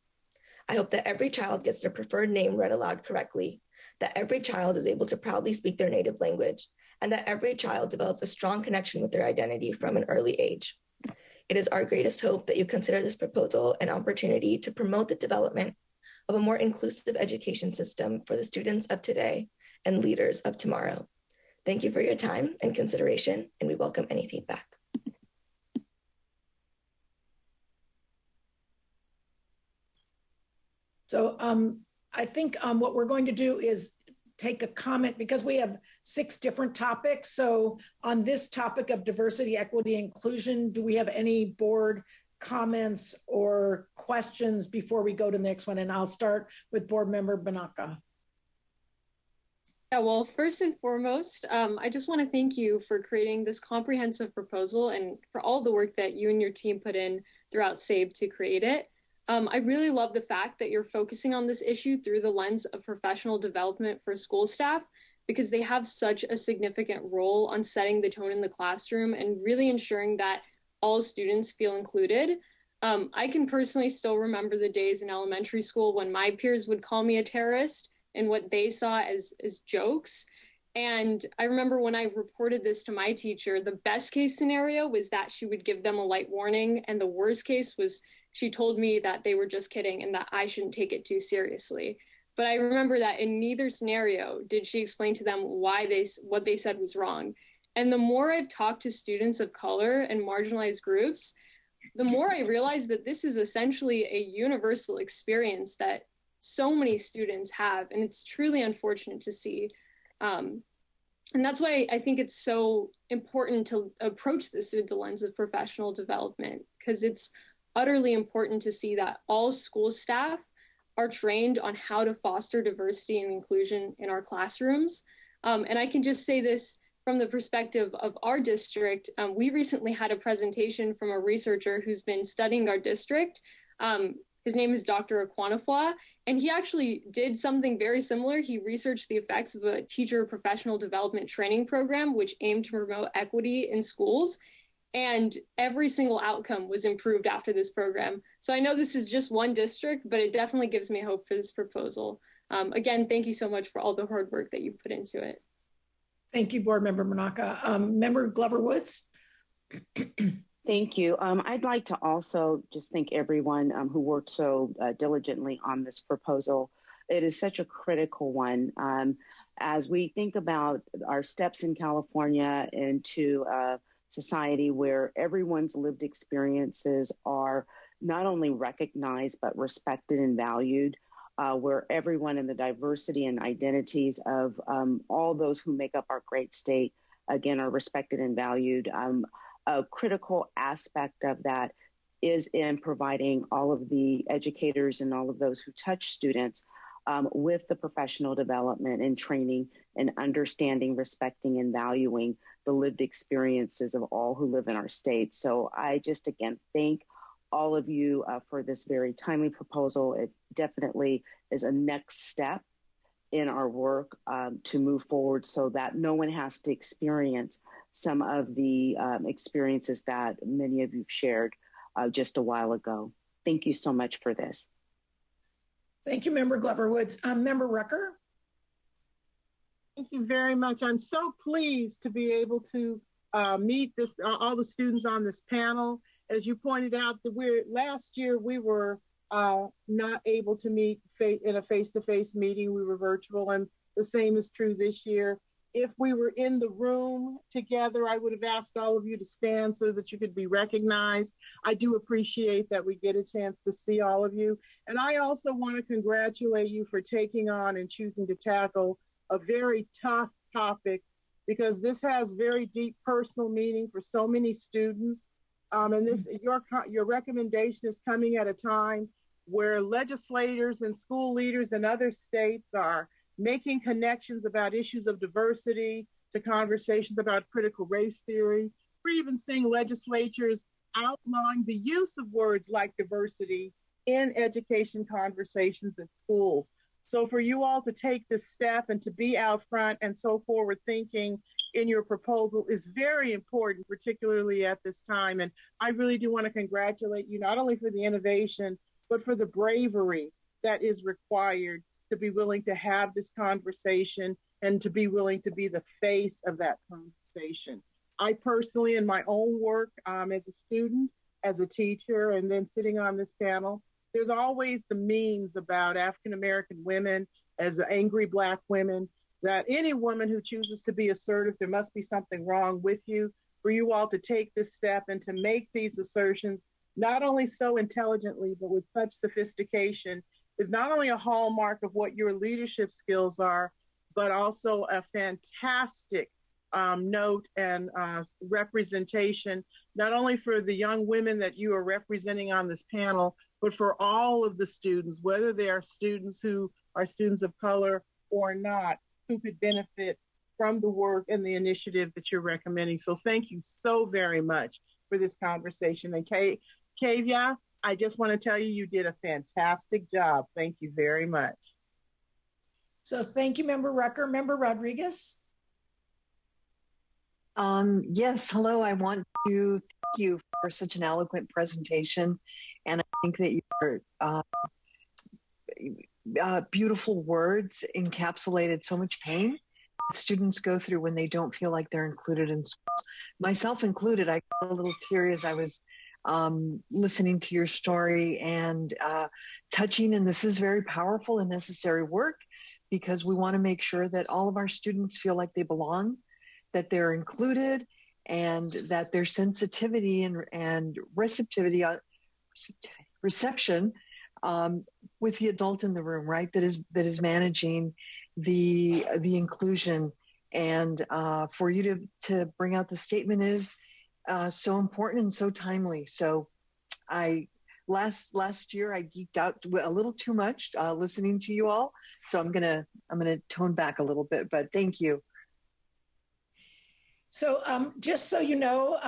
I hope that every child gets their preferred name read aloud correctly, that every child is able to proudly speak their native language, and that every child develops a strong connection with their identity from an early age. It is our greatest hope that you consider this proposal an opportunity to promote the development of a more inclusive education system for the students of today and leaders of tomorrow. Thank you for your time and consideration, and we welcome any feedback. So I think what we're going to do is take a comment because we have 6 different topics. So on this topic of diversity, equity, inclusion, do we have any board comments or questions before we go to the next one? And I'll start with board member Banaka. Yeah, well, first and foremost, I just want to thank you for creating this comprehensive proposal and for all the work that you and your team put in throughout SAVE to create it. I really love the fact that you're focusing on this issue through the lens of professional development for school staff, because they have such a significant role on setting the tone in the classroom and really ensuring that all students feel included. I can personally still remember the days in elementary school when my peers would call me a terrorist and what they saw as jokes. And I remember when I reported this to my teacher, the best case scenario was that she would give them a light warning. And the worst case was she told me that they were just kidding and that I shouldn't take it too seriously. But I remember that in neither scenario did she explain to them what they said was wrong. And the more I've talked to students of color and marginalized groups, the more I realize that this is essentially a universal experience that so many students have, and it's truly unfortunate to see. And that's why I think it's so important to approach this through the lens of professional development, because it's utterly important to see that all school staff are trained on how to foster diversity and inclusion in our classrooms. And I can just say this from the perspective of our district. We recently had a presentation from a researcher who's been studying our district. His name is Dr. Aquanafwa, and he actually did something very similar. He researched the effects of a teacher professional development training program, which aimed to promote equity in schools. And every single outcome was improved after this program. So I know this is just one district, but it definitely gives me hope for this proposal. Again, thank you so much for all the hard work that you put into it. Thank you, Board Member Manaka. Member Glover Woods. Thank you. I'd like to also just thank everyone who worked so diligently on this proposal. It is such a critical one. As we think about our steps in California into a society where everyone's lived experiences are not only recognized, but respected and valued, where everyone in the diversity and identities of all those who make up our great state, again, are respected and valued. A critical aspect of that is in providing all of the educators and all of those who touch students with the professional development and training and understanding, respecting, and valuing the lived experiences of all who live in our state. So I just, again, thank all of you for this very timely proposal. It definitely is a next step in our work to move forward so that no one has to experience some of the experiences that many of you shared just a while ago. Thank you so much for this. Thank you, Member Glover Woods. Member Rucker. Thank you very much. I'm so pleased to be able to meet all the students on this panel. As you pointed out, last year we were not able to meet in a face-to-face meeting. We were virtual, and the same is true this year. If we were in the room together, I would have asked all of you to stand so that you could be recognized. I do appreciate that we get a chance to see all of you. And I also want to congratulate you for taking on and choosing to tackle a very tough topic, because this has very deep personal meaning for so many students. And your recommendation is coming at a time where legislators and school leaders in other states are making connections about issues of diversity to conversations about critical race theory. We're even seeing legislatures outlawing the use of words like diversity in education conversations at schools. So for you all to take this step and to be out front and so forward thinking in your proposal is very important, particularly at this time. And I really do want to congratulate you not only for the innovation, but for the bravery that is required to be willing to have this conversation and to be willing to be the face of that conversation. I personally, in my own work as a student, as a teacher, and then sitting on this panel, there's always the memes about African-American women as angry Black women, that any woman who chooses to be assertive, there must be something wrong with you. For you all to take this step and to make these assertions, not only so intelligently, but with such sophistication, is not only a hallmark of what your leadership skills are, but also a fantastic note and representation, not only for the young women that you are representing on this panel, but for all of the students, whether they are students who are students of color or not. who could benefit from the work and the initiative that you're recommending. So thank you so very much for this conversation. And Kavya, I just want to tell you, you did a fantastic job. Thank you very much. So thank you, Member Rucker. Member Rodriguez? Yes, hello. I want to thank you for such an eloquent presentation. And I think that your beautiful words encapsulated so much pain that students go through when they don't feel like they're included in schools. Myself included, I got a little teary as I was listening to your story and touching. And this is very powerful and necessary work, because we want to make sure that all of our students feel like they belong, that they're included, and that their sensitivity and reception with the adult in the room, right, that is managing the inclusion. And for you to bring out the statement is so important and so timely. So last year I geeked out a little too much listening to you all. So I'm gonna tone back a little bit, but thank you. So just so you know,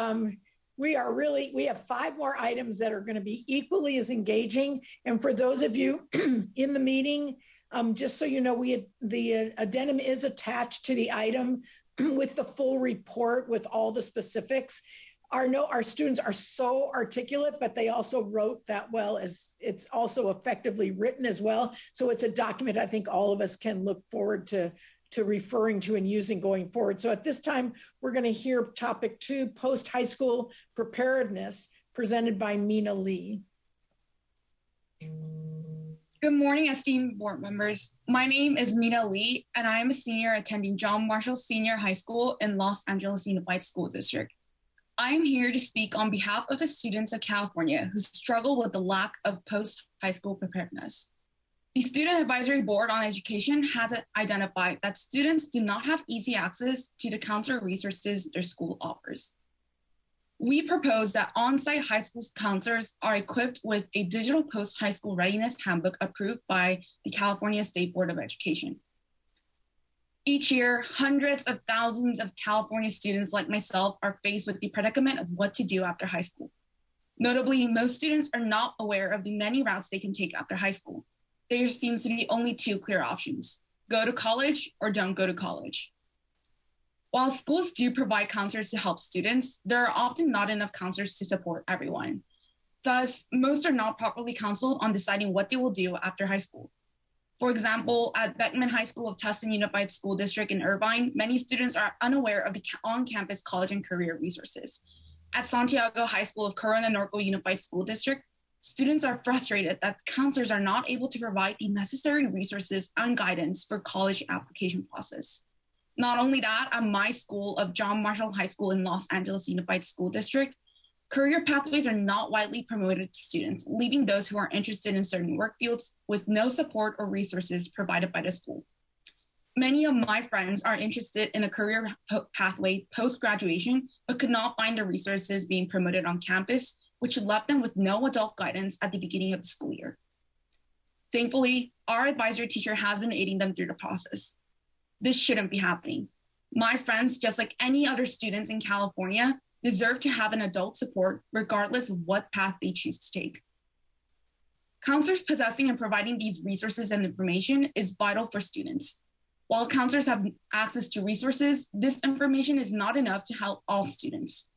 we have 5 more items that are going to be equally as engaging. And for those of you in the meeting, just so you know, the addendum is attached to the item with the full report with all the specifics. Our students are so articulate, but they also wrote that well, as it's also effectively written as well. So it's a document I think all of us can look forward to referring to and using going forward. So at this time, we're going to hear topic 2, post-high school preparedness, presented by Mina Lee. Good morning, esteemed board members. My name is Mina Lee, and I am a senior attending John Marshall Senior High School in Los Angeles Unified School District. I am here to speak on behalf of the students of California who struggle with the lack of post-high school preparedness. The Student Advisory Board on Education has identified that students do not have easy access to the counselor resources their school offers. We propose that on-site high school counselors are equipped with a digital post-high school readiness handbook approved by the California State Board of Education. Each year, hundreds of thousands of California students like myself are faced with the predicament of what to do after high school. Notably, most students are not aware of the many routes they can take after high school. There seems to be only 2 clear options: go to college or don't go to college. While schools do provide counselors to help students, there are often not enough counselors to support everyone. Thus, most are not properly counseled on deciding what they will do after high school. For example, at Beckman High School of Tustin Unified School District in Irvine, many students are unaware of the on-campus college and career resources. At Santiago High School of Corona Norco Unified School District, students are frustrated that counselors are not able to provide the necessary resources and guidance for college application process. Not only that, at my school of John Marshall High School in Los Angeles Unified School District, career pathways are not widely promoted to students, leaving those who are interested in certain work fields with no support or resources provided by the school. Many of my friends are interested in a career pathway post-graduation, but could not find the resources being promoted on campus, which left them with no adult guidance at the beginning of the school year. Thankfully, our advisory teacher has been aiding them through the process. This shouldn't be happening. My friends, just like any other students in California, deserve to have an adult support regardless of what path they choose to take. Counselors possessing and providing these resources and information is vital for students. While counselors have access to resources, this information is not enough to help all students.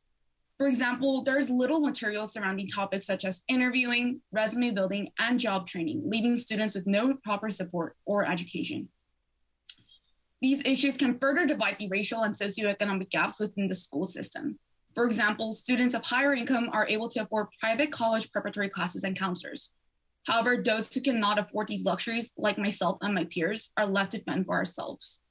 For example, there's little material surrounding topics such as interviewing, resume building, and job training, leaving students with no proper support or education. These issues can further divide the racial and socioeconomic gaps within the school system. For example, students of higher income are able to afford private college preparatory classes and counselors. However, those who cannot afford these luxuries, like myself and my peers, are left to fend for ourselves.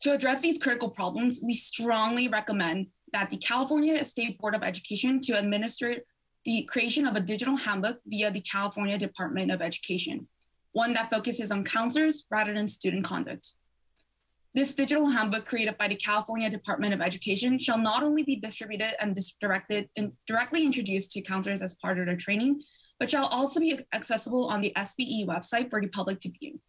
To address these critical problems, we strongly recommend that the California State Board of Education to administer the creation of a digital handbook via the California Department of Education, one that focuses on counselors rather than student conduct. This digital handbook created by the California Department of Education shall not only be distributed and directly introduced to counselors as part of their training, but shall also be accessible on the SBE website for the public to view.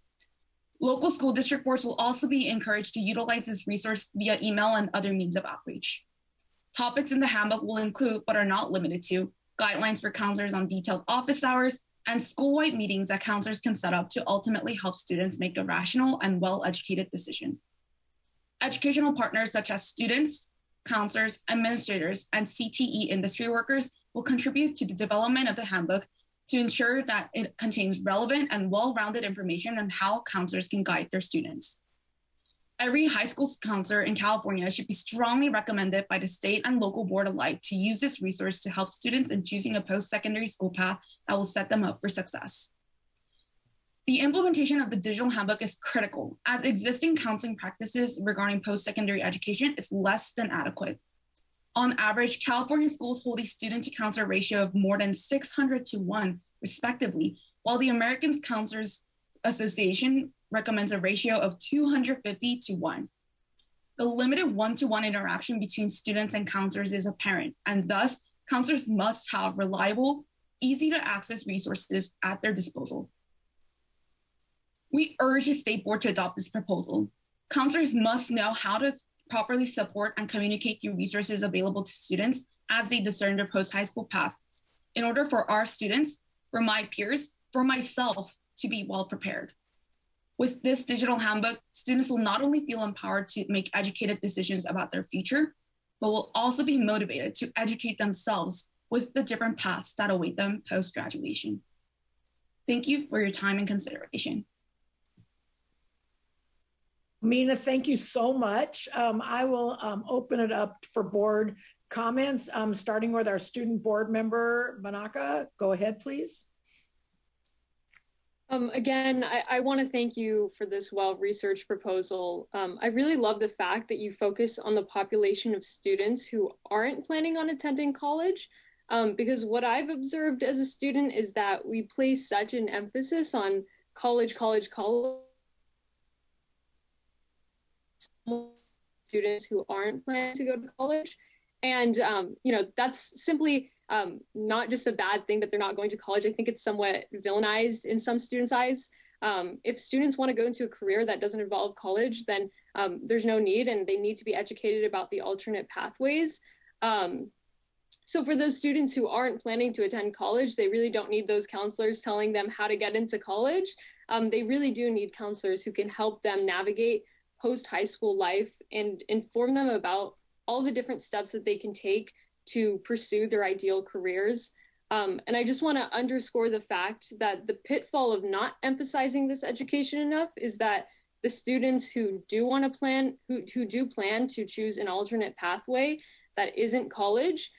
Local school district boards will also be encouraged to utilize this resource via email and other means of outreach. Topics in the handbook will include, but are not limited to, guidelines for counselors on detailed office hours and school-wide meetings that counselors can set up to ultimately help students make a rational and well-educated decision. Educational partners such as students, counselors, administrators, and CTE industry workers will contribute to the development of the handbook to ensure that it contains relevant and well-rounded information on how counselors can guide their students. Every high school counselor in California should be strongly recommended by the state and local board alike to use this resource to help students in choosing a post-secondary school path that will set them up for success. The implementation of the digital handbook is critical, as existing counseling practices regarding post-secondary education is less than adequate. On average, California schools hold a student-to-counselor ratio of more than 600 to 1, respectively, while the American Counselors Association recommends a ratio of 250 to 1. The limited one-to-one interaction between students and counselors is apparent, and thus, counselors must have reliable, easy-to-access resources at their disposal. We urge the state board to adopt this proposal. Counselors must know how to properly support and communicate the resources available to students as they discern their post-high school path in order for our students, for my peers, for myself to be well prepared. With this digital handbook, students will not only feel empowered to make educated decisions about their future, but will also be motivated to educate themselves with the different paths that await them post-graduation. Thank you for your time and consideration. Mina, thank you so much. I will open it up for board comments, starting with our student board member, Banaka. Go ahead, please. Again, I want to thank you for this well-researched proposal. I really love the fact that you focus on the population of students who aren't planning on attending college, because what I've observed as a student is that we place such an emphasis on college, students who aren't planning to go to college. And, that's simply not just a bad thing that they're not going to college. I think it's somewhat villainized in some students' eyes. If students want to go into a career that doesn't involve college, then there's no need, and they need to be educated about the alternate pathways. So for those students who aren't planning to attend college, they really don't need those counselors telling them how to get into college. They really do need counselors who can help them navigate post-high school life and inform them about all the different steps that they can take to pursue their ideal careers. And I just want to underscore the fact that the pitfall of not emphasizing this education enough is that the students who do want to plan, who do plan to choose an alternate pathway that isn't college,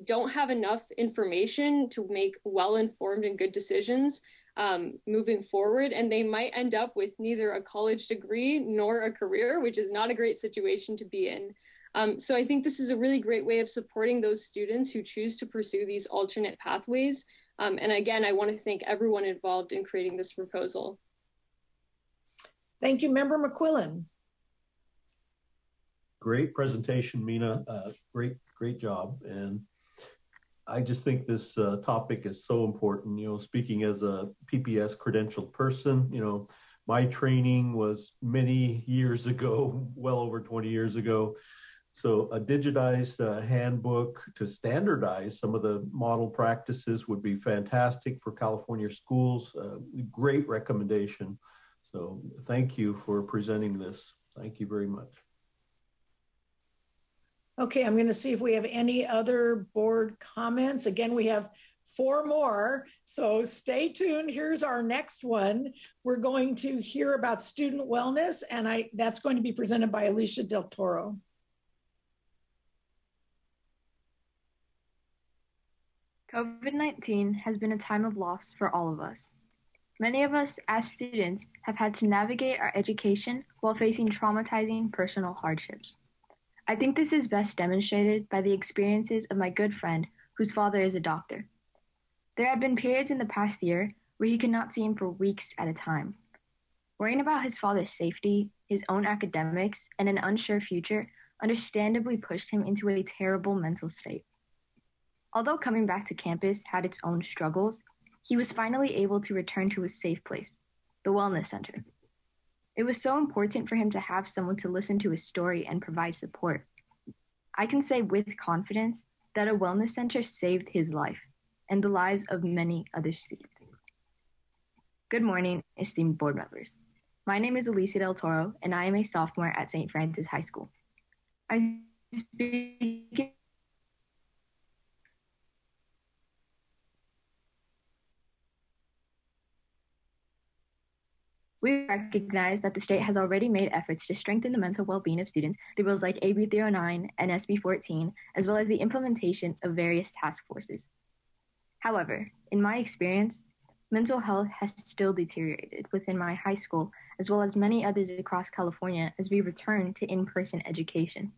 don't have enough information to make well-informed and good decisions moving forward, and they might end up with neither a college degree nor a career, which is not a great situation to be in. So I think this is a really great way of supporting those students who choose to pursue these alternate pathways. And again, I want to thank everyone involved in creating this proposal. Thank you, Member McQuillan. Great presentation, Mina. Great job. And I just think this topic is so important. Speaking as a PPS credentialed person, my training was many years ago, well over 20 years ago. So a digitized handbook to standardize some of the model practices would be fantastic for California schools. Great recommendation. So thank you for presenting this. Thank you very much. Okay, I'm going to see if we have any other board comments. Again, we have 4 more, so stay tuned. Here's our next one. We're going to hear about student wellness, and that's going to be presented by Alicia Del Toro. COVID-19 has been a time of loss for all of us. Many of us as students have had to navigate our education while facing traumatizing personal hardships. I think this is best demonstrated by the experiences of my good friend whose father is a doctor. There have been periods in the past year where he could not see him for weeks at a time. Worrying about his father's safety, his own academics, and an unsure future understandably pushed him into a terrible mental state. Although coming back to campus had its own struggles, he was finally able to return to a safe place, the Wellness Center. It was so important for him to have someone to listen to his story and provide support. I can say with confidence that a wellness center saved his life and the lives of many other students. Good morning, esteemed board members. My name is Alicia Del Toro, and I am a sophomore at St. Francis High School. I'm speaking We recognize that the state has already made efforts to strengthen the mental well-being of students through bills like AB 309 and SB 14, as well as the implementation of various task forces. However, in my experience, mental health has still deteriorated within my high school, as well as many others across California as we return to in-person education.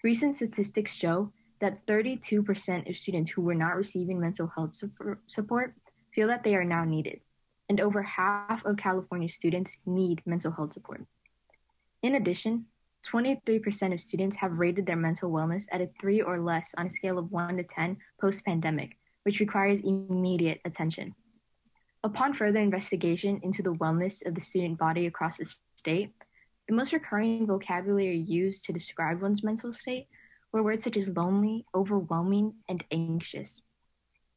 Recent statistics show that 32% of students who were not receiving mental health support feel that they are now needed, and over half of California students need mental health support. In addition, 23% of students have rated their mental wellness at a 3 or less on a scale of 1 to 10 post-pandemic, which requires immediate attention. Upon further investigation into the wellness of the student body across the state, the most recurring vocabulary used to describe one's mental state were words such as lonely, overwhelming, and anxious.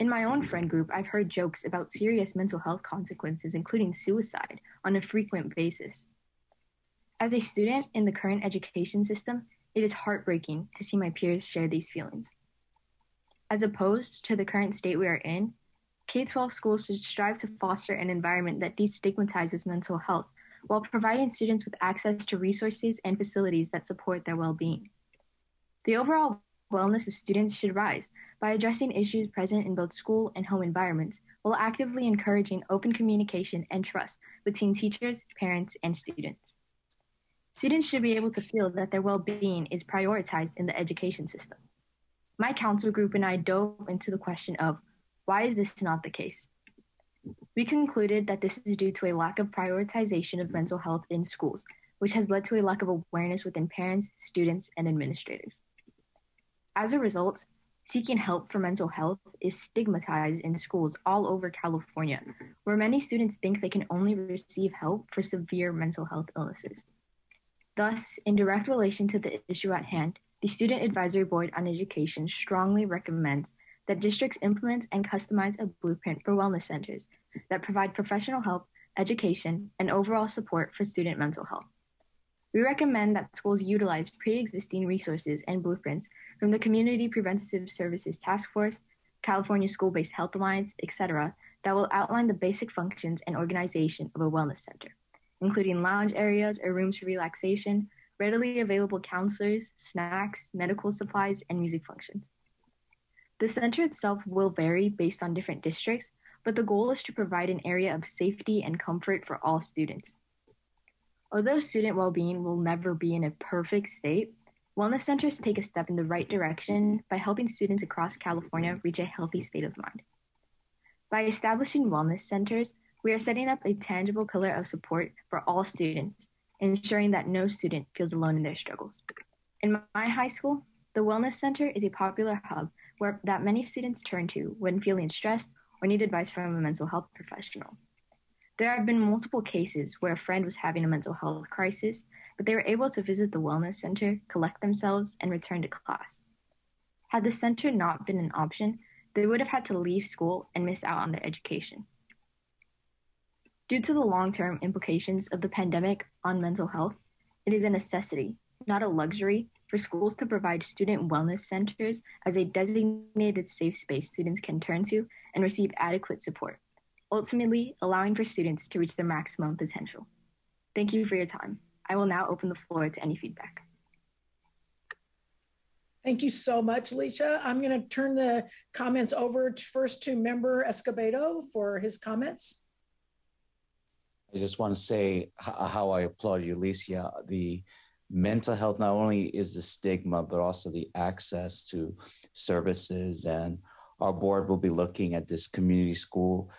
In my own friend group, I've heard jokes about serious mental health consequences, including suicide, on a frequent basis. As a student in the current education system, it is heartbreaking to see my peers share these feelings. As opposed to the current state we are in, K-12 schools should strive to foster an environment that destigmatizes mental health while providing students with access to resources and facilities that support their well-being. The overall wellness of students should rise by addressing issues present in both school and home environments while actively encouraging open communication and trust between teachers, parents, and students. Students should be able to feel that their well-being is prioritized in the education system. My council group and I dove into the question of, why is this not the case? We concluded that this is due to a lack of prioritization of mental health in schools, which has led to a lack of awareness within parents, students, and administrators. As a result, seeking help for mental health is stigmatized in schools all over California, where many students think they can only receive help for severe mental health illnesses. Thus, in direct relation to the issue at hand, the Student Advisory Board on Education strongly recommends that districts implement and customize a blueprint for wellness centers that provide professional help, education, and overall support for student mental health. We recommend that schools utilize pre-existing resources and blueprints from the Community Preventive Services Task Force, California School-Based Health Alliance, etc., that will outline the basic functions and organization of a wellness center, including lounge areas or rooms for relaxation, readily available counselors, snacks, medical supplies, and music functions. The center itself will vary based on different districts, but the goal is to provide an area of safety and comfort for all students. Although student well-being will never be in a perfect state, wellness centers take a step in the right direction by helping students across California reach a healthy state of mind. By establishing wellness centers, we are setting up a tangible pillar of support for all students, ensuring that no student feels alone in their struggles. In my high school, the Wellness Center is a popular hub that many students turn to when feeling stressed or need advice from a mental health professional. There have been multiple cases where a friend was having a mental health crisis, but they were able to visit the Wellness Center, collect themselves, and return to class. Had the center not been an option, they would have had to leave school and miss out on their education. Due to the long-term implications of the pandemic on mental health, it is a necessity, not a luxury, for schools to provide student wellness centers as a designated safe space students can turn to and receive adequate support, ultimately allowing for students to reach their maximum potential. Thank you for your time. I will now open the floor to any feedback. Thank you so much, Alicia. I'm going to turn the comments over first to Member Escobedo for his comments. I just want to say how I applaud you, Alicia. The mental health not only is the stigma, but also the access to services. And our board will be looking at this community school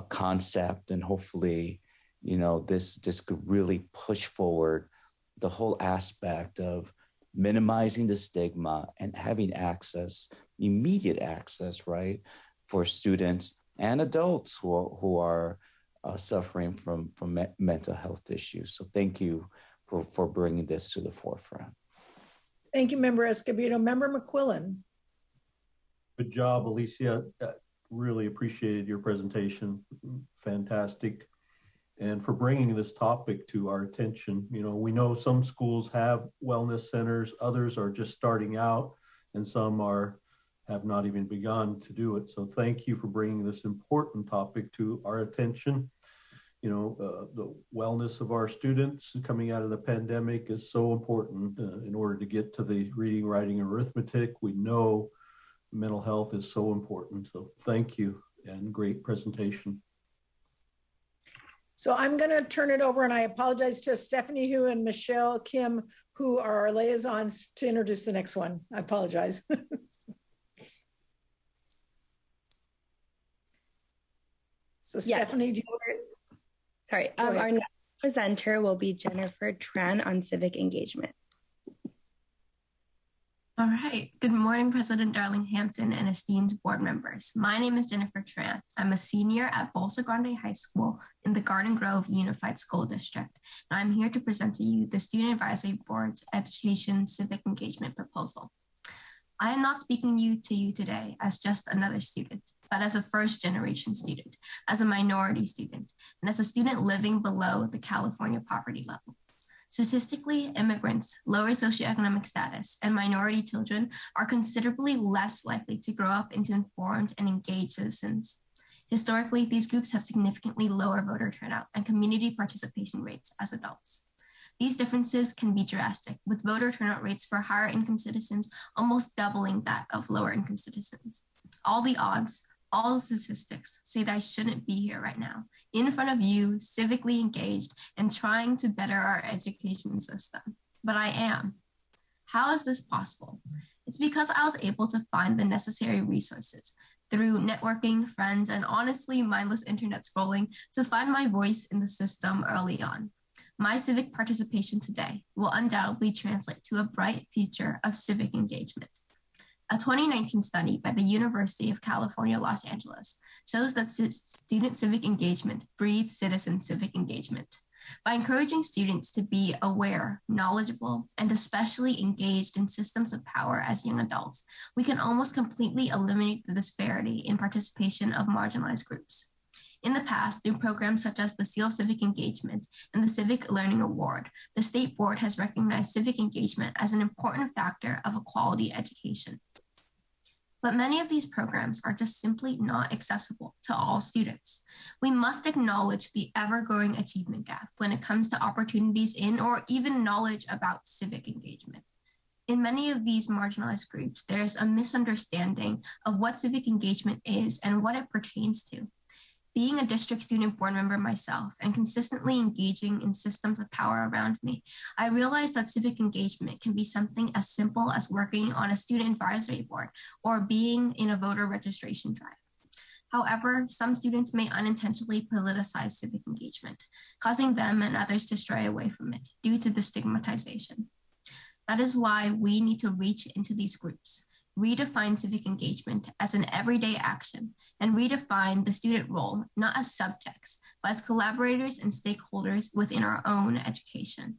concept, and hopefully, this could really push forward the whole aspect of minimizing the stigma and having access, immediate access, right, for students and adults who are suffering from mental health issues. So thank you for bringing this to the forefront. Thank you, Member Escobedo. Member McQuillan. Good job, Alicia. Really appreciated your presentation. Fantastic. And for bringing this topic to our attention. You know, we know some schools have wellness centers, others are just starting out, and some have not even begun to do it. So thank you for bringing this important topic to our attention. You know, the wellness of our students coming out of the pandemic is so important in order to get to the reading, writing, and arithmetic. We know mental health is so important. So thank you, and great presentation. So I'm going to turn it over, and I apologize to Stephanie Hu and Michelle Kim, who are our liaisons, to introduce the next one. I apologize. So Stephanie, do you want to? Sorry, our next presenter will be Jennifer Tran on civic engagement. All right. Good morning, President Darling-Hampton and esteemed board members. My name is Jennifer Tran. I'm a senior at Bolsa Grande High School in the Garden Grove Unified School District, and I'm here to present to you the Student Advisory Board's Education Civic Engagement Proposal. I am not speaking to you today as just another student, but as a first-generation student, as a minority student, and as a student living below the California poverty level. Statistically, immigrants, lower socioeconomic status, and minority children are considerably less likely to grow up into informed and engaged citizens. Historically, these groups have significantly lower voter turnout and community participation rates as adults. These differences can be drastic, with voter turnout rates for higher income citizens almost doubling that of lower income citizens. All the odds, all the statistics say that I shouldn't be here right now, in front of you, civically engaged and trying to better our education system. But I am. How is this possible? It's because I was able to find the necessary resources through networking, friends, and honestly mindless internet scrolling to find my voice in the system early on. My civic participation today will undoubtedly translate to a bright future of civic engagement. A 2019 study by the University of California, Los Angeles shows that student civic engagement breeds citizen civic engagement. By encouraging students to be aware, knowledgeable, and especially engaged in systems of power as young adults, we can almost completely eliminate the disparity in participation of marginalized groups. In the past, through programs such as the Seal of Civic Engagement and the Civic Learning Award, the State Board has recognized civic engagement as an important factor of a quality education. But many of these programs are just simply not accessible to all students. We must acknowledge the ever-growing achievement gap when it comes to opportunities in or even knowledge about civic engagement. In many of these marginalized groups, there's a misunderstanding of what civic engagement is and what it pertains to. Being a district student board member myself and consistently engaging in systems of power around me, I realized that civic engagement can be something as simple as working on a student advisory board or being in a voter registration drive. However, some students may unintentionally politicize civic engagement, causing them and others to stray away from it due to the stigmatization. That is why we need to reach into these groups, redefine civic engagement as an everyday action, and redefine the student role not as subjects, but as collaborators and stakeholders within our own education.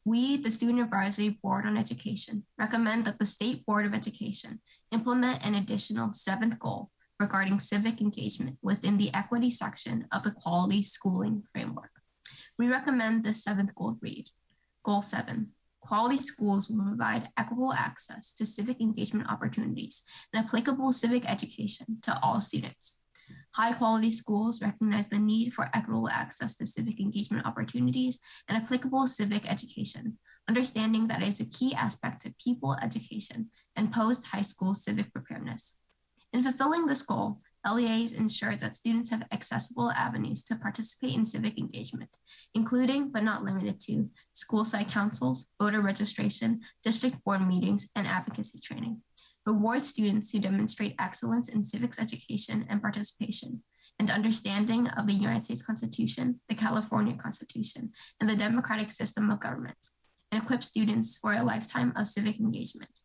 We, the Student Advisory Board on Education, recommend that the State Board of Education implement an additional 7th goal regarding civic engagement within the equity section of the Quality Schooling Framework. We recommend this 7th goal read. Goal 7. Quality schools will provide equitable access to civic engagement opportunities and applicable civic education to all students. High-quality schools recognize the need for equitable access to civic engagement opportunities and applicable civic education, understanding that it is a key aspect to people education and post-high school civic preparedness. In fulfilling this goal, LEAs ensure that students have accessible avenues to participate in civic engagement, including but not limited to school site councils, voter registration, district board meetings, and advocacy training. Reward students who demonstrate excellence in civics education and participation, and understanding of the United States Constitution, the California Constitution, and the democratic system of government, and equip students for a lifetime of civic engagement.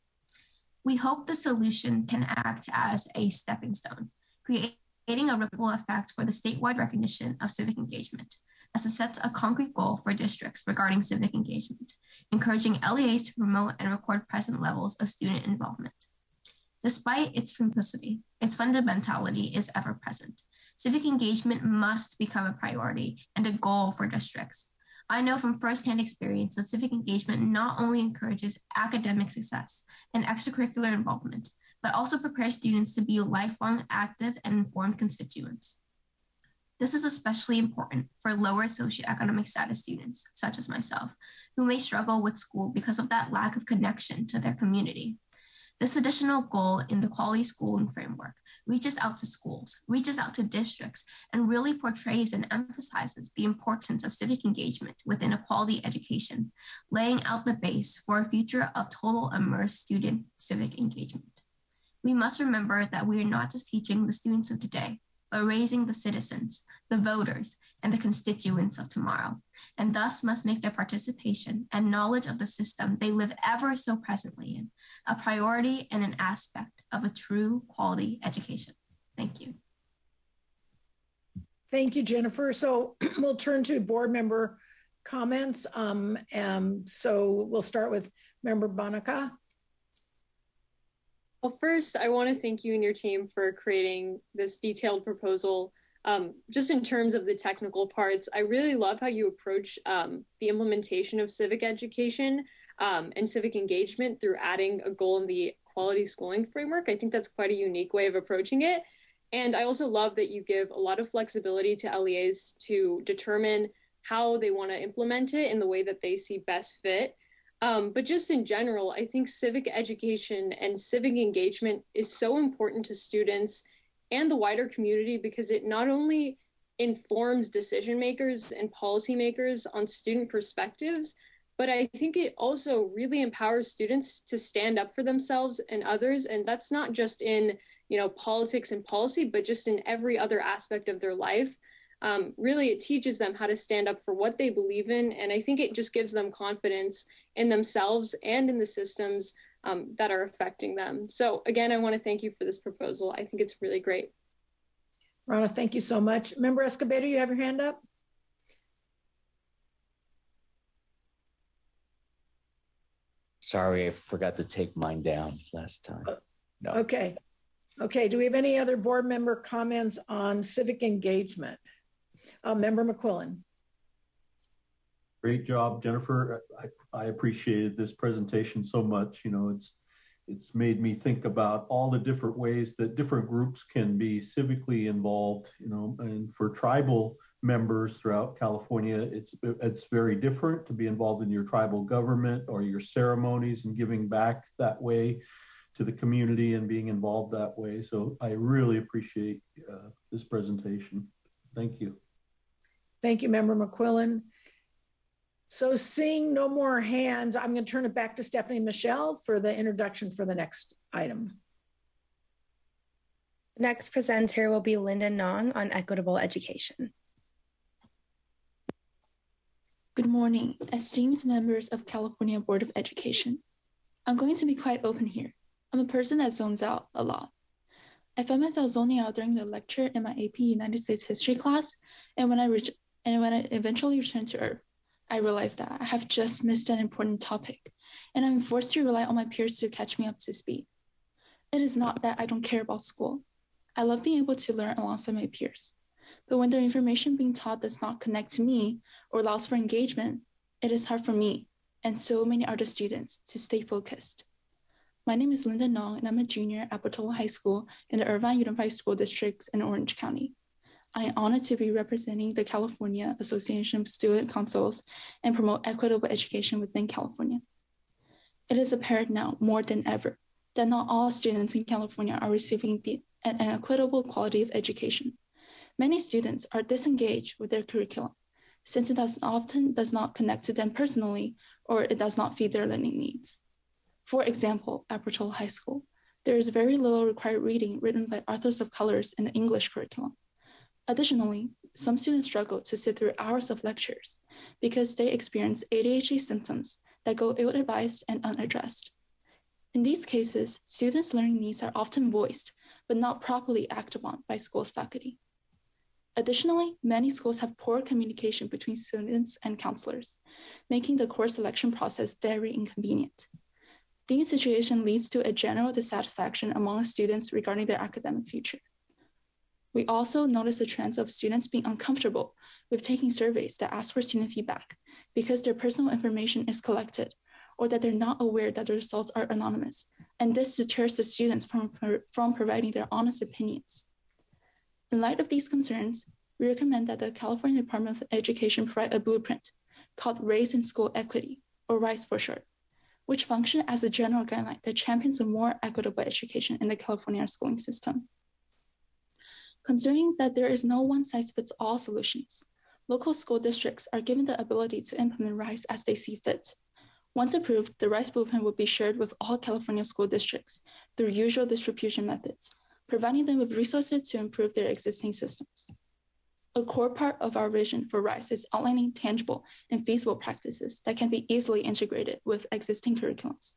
We hope the solution can act as a stepping stone, creating creating a ripple effect for the statewide recognition of civic engagement, as it sets a concrete goal for districts regarding civic engagement, encouraging LEAs to promote and record present levels of student involvement. Despite its simplicity, its fundamentality is ever present. Civic engagement must become a priority and a goal for districts. I know from firsthand experience that civic engagement not only encourages academic success and extracurricular involvement, but also prepares students to be lifelong active and informed constituents. This is especially important for lower socioeconomic status students, such as myself, who may struggle with school because of that lack of connection to their community. This additional goal in the quality schooling framework reaches out to schools, reaches out to districts, and really portrays and emphasizes the importance of civic engagement within a quality education, laying out the base for a future of total immersed student civic engagement. We must remember that we are not just teaching the students of today, but raising the citizens, the voters, and the constituents of tomorrow, and thus must make their participation and knowledge of the system they live ever so presently in a priority and an aspect of a true quality education. Thank you. Thank you, Jennifer. So we'll turn to board member comments. So we'll start with Member Banaka. Well, first, I want to thank you and your team for creating this detailed proposal. Just in terms of the technical parts, I really love how you approach the implementation of civic education and civic engagement through adding a goal in the quality schooling framework. I think that's quite a unique way of approaching it. And I also love that you give a lot of flexibility to LEAs to determine how they want to implement it in the way that they see best fit. But just in general, I think civic education and civic engagement is so important to students and the wider community because it not only informs decision makers and policymakers on student perspectives, but I think it also really empowers students to stand up for themselves and others. And that's not just in, politics and policy, but just in every other aspect of their life. Really, it teaches them how to stand up for what they believe in. And I think it just gives them confidence in themselves and in the systems that are affecting them. So again, I want to thank you for this proposal. I think it's really great. Rana, thank you so much. Member Escobedo, you have your hand up? Sorry, I forgot to take mine down last time. No. Okay. Do we have any other board member comments on civic engagement? Member McQuillan. Great job, Jennifer. I appreciated this presentation so much. It's made me think about all the different ways that different groups can be civically involved, and for tribal members throughout California, it's very different to be involved in your tribal government or your ceremonies and giving back that way to the community and being involved that way. So I really appreciate this presentation. Thank you. Thank you, Member McQuillan. So seeing no more hands, I'm going to turn it back to Stephanie Michelle for the introduction for the next item. The next presenter will be Linda Nong on equitable education. Good morning, esteemed members of California Board of Education. I'm going to be quite open here. I'm a person that zones out a lot. I found myself zoning out during the lecture in my AP United States History class, and when I eventually returned to Earth, I realized that I have just missed an important topic, and I'm forced to rely on my peers to catch me up to speed. It is not that I don't care about school. I love being able to learn alongside my peers. But when the information being taught does not connect to me or allows for engagement, it is hard for me and so many other students to stay focused. My name is Linda Nong, and I'm a junior at Portola High School in the Irvine Unified School District in Orange County. I am honored to be representing the California Association of Student Councils and promote equitable education within California. It is apparent now more than ever that not all students in California are receiving an equitable quality of education. Many students are disengaged with their curriculum since it often does not connect to them personally or it does not feed their learning needs. For example, at Portola High School, there is very little required reading written by authors of colors in the English curriculum. Additionally, some students struggle to sit through hours of lectures because they experience ADHD symptoms that go ill-advised and unaddressed. In these cases, students' learning needs are often voiced, but not properly acted upon by school's faculty. Additionally, many schools have poor communication between students and counselors, making the course selection process very inconvenient. This situation leads to a general dissatisfaction among students regarding their academic future. We also notice the trends of students being uncomfortable with taking surveys that ask for student feedback because their personal information is collected or that they're not aware that the results are anonymous, and this deters the students from providing their honest opinions. In light of these concerns, we recommend that the California Department of Education provide a blueprint called Race in School Equity, or RISE for short, which function as a general guideline that champions a more equitable education in the California schooling system. Considering that there is no one-size-fits-all solutions, local school districts are given the ability to implement RISE as they see fit. Once approved, the RISE blueprint will be shared with all California school districts through usual distribution methods, providing them with resources to improve their existing systems. A core part of our vision for RISE is outlining tangible and feasible practices that can be easily integrated with existing curriculums.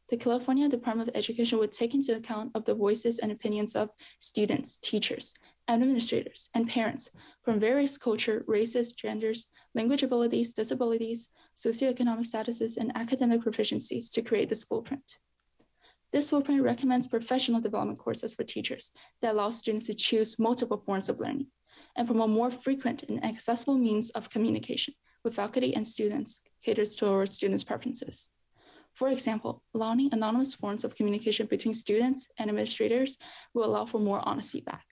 The California Department of Education would take into account of the voices and opinions of students, teachers, administrators, and parents from various culture, races, genders, language abilities, disabilities, socioeconomic statuses, and academic proficiencies to create this blueprint. This blueprint recommends professional development courses for teachers that allow students to choose multiple forms of learning and promote more frequent and accessible means of communication with faculty and students catered towards students' preferences. For example, allowing anonymous forms of communication between students and administrators will allow for more honest feedback.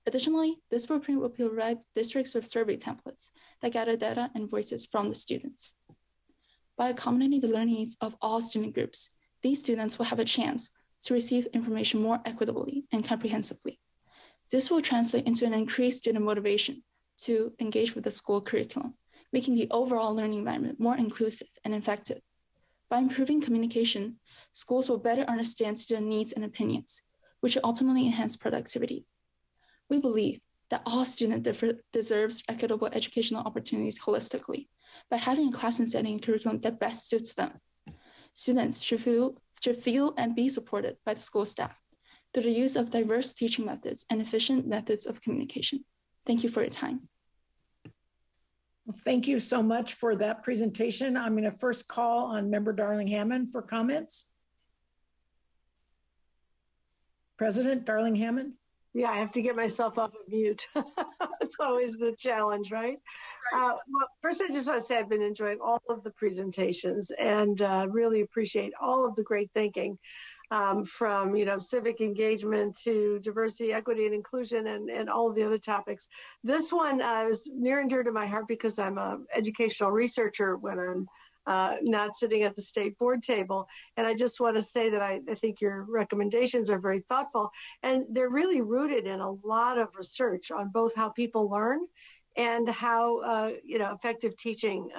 Additionally, this blueprint will provide districts with survey templates that gather data and voices from the students. By accommodating the learning needs of all student groups, these students will have a chance to receive information more equitably and comprehensively. This will translate into an increased student motivation to engage with the school curriculum, making the overall learning environment more inclusive and effective. By improving communication, schools will better understand student needs and opinions, which will ultimately enhance productivity. We believe that all students deserve equitable educational opportunities holistically by having a classroom setting and curriculum that best suits them. Students should feel and be supported by the school staff through the use of diverse teaching methods and efficient methods of communication. Thank you for your time. Well, thank you so much for that presentation. I'm going to first call on Member Darling Hammond for comments. President Darling Hammond. Yeah, I have to get myself off of mute. It's always the challenge, right? Well, first, I just want to say I've been enjoying all of the presentations and really appreciate all of the great thinking from, civic engagement to diversity, equity, and inclusion, and all of the other topics. This one is near and dear to my heart because I'm an educational researcher when I'm not sitting at the state board table. And I just want to say that I think your recommendations are very thoughtful, and they're really rooted in a lot of research on both how people learn and how effective teaching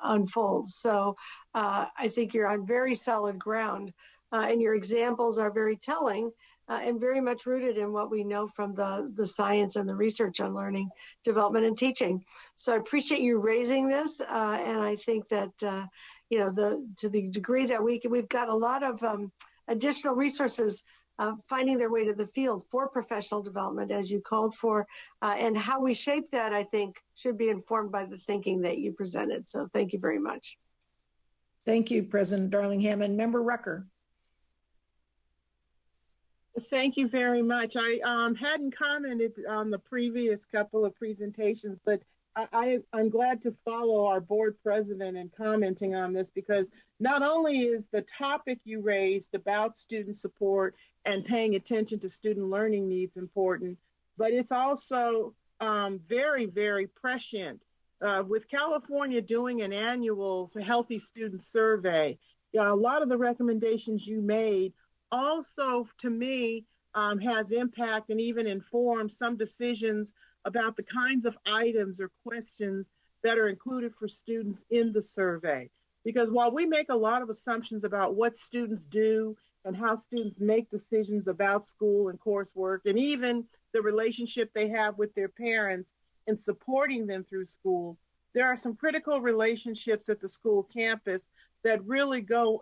unfolds. So I think you're on very solid ground, and your examples are very telling and very much rooted in what we know from the science and the research on learning, development, and teaching. So I appreciate you raising this, and I think that to the degree that we've got a lot of additional resources finding their way to the field for professional development, as you called for, and how we shape that, I think, should be informed by the thinking that you presented. So thank you very much. Thank you, President Darling Hammond. Member Rucker. Thank you very much. I hadn't commented on the previous couple of presentations, but I'm glad to follow our board president in commenting on this, because not only is the topic you raised about student support and paying attention to student learning needs important, but it's also very, very prescient. With California doing an annual Healthy Student Survey, a lot of the recommendations you made also, to me, has impact and even informed some decisions about the kinds of items or questions that are included for students in the survey. Because while we make a lot of assumptions about what students do and how students make decisions about school and coursework, and even the relationship they have with their parents in supporting them through school, there are some critical relationships at the school campus that really do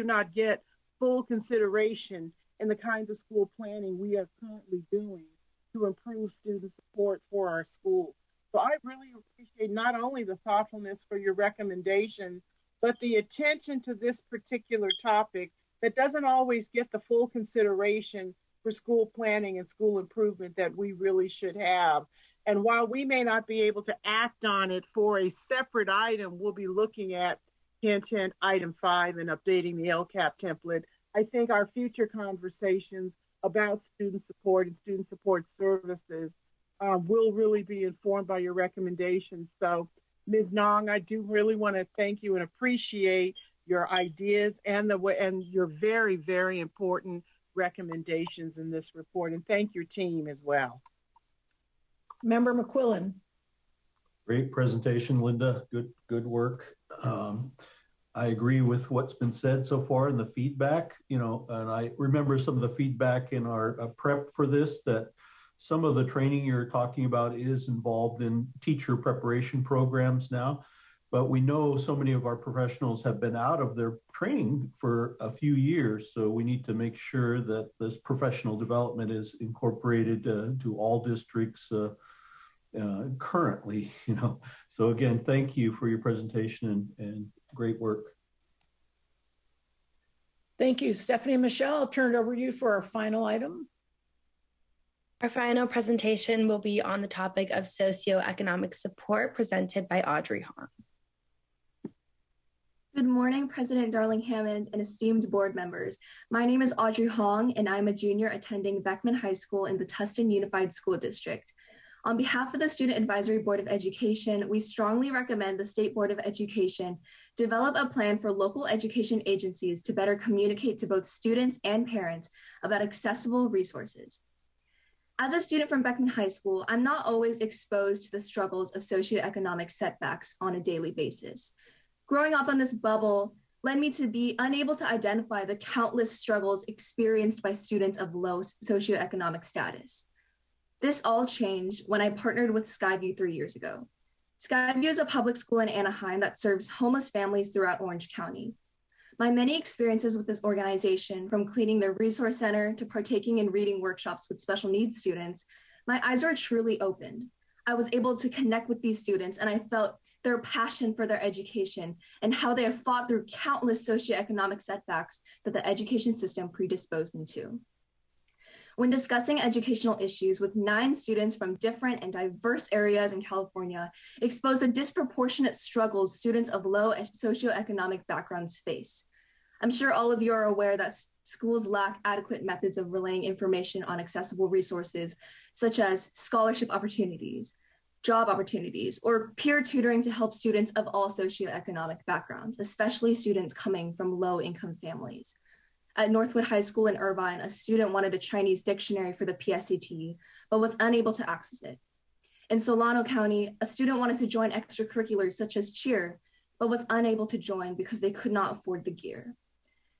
not get full consideration and the kinds of school planning we are currently doing to improve student support for our schools. So I really appreciate not only the thoughtfulness for your recommendations, but the attention to this particular topic that doesn't always get the full consideration for school planning and school improvement that we really should have. And while we may not be able to act on it for a separate item, we'll be looking at hint, item 5 and updating the LCAP template. I think our future conversations about student support and student support services will really be informed by your recommendations. So, Ms. Nong, I do really want to thank you and appreciate your ideas and your very, very important recommendations in this report. And thank your team as well. Member McQuillan. Great presentation, Linda. Good work. I agree with what's been said so far in the feedback, and I remember some of the feedback in our prep for this, that some of the training you're talking about is involved in teacher preparation programs now, but we know so many of our professionals have been out of their training for a few years, so we need to make sure that this professional development is incorporated to all districts currently, So again, thank you for your presentation and great work. Thank you. Stephanie and Michelle, I'll turn it over to you for our final item. Our final presentation will be on the topic of socioeconomic support, presented by Audrey Hong. Good morning, President Darling Hammond and esteemed board members. My name is Audrey Hong, and I'm a junior attending Beckman High School in the Tustin Unified School District. On behalf of the Student Advisory Board of Education, we strongly recommend the State Board of Education develop a plan for local education agencies to better communicate to both students and parents about accessible resources. As a student from Beckman High School, I'm not always exposed to the struggles of socioeconomic setbacks on a daily basis. Growing up in this bubble led me to be unable to identify the countless struggles experienced by students of low socioeconomic status. This all changed when I partnered with Skyview 3 years ago. Skyview is a public school in Anaheim that serves homeless families throughout Orange County. My many experiences with this organization, from cleaning their resource center to partaking in reading workshops with special needs students, my eyes were truly opened. I was able to connect with these students, and I felt their passion for their education and how they have fought through countless socioeconomic setbacks that the education system predisposed them to. When discussing educational issues with 9 students from different and diverse areas in California, exposed the disproportionate struggles students of low socioeconomic backgrounds face. I'm sure all of you are aware that schools lack adequate methods of relaying information on accessible resources, such as scholarship opportunities, job opportunities, or peer tutoring to help students of all socioeconomic backgrounds, especially students coming from low-income families. At Northwood High School in Irvine, a student wanted a Chinese dictionary for the PSAT, but was unable to access it. In Solano County, a student wanted to join extracurriculars such as cheer, but was unable to join because they could not afford the gear.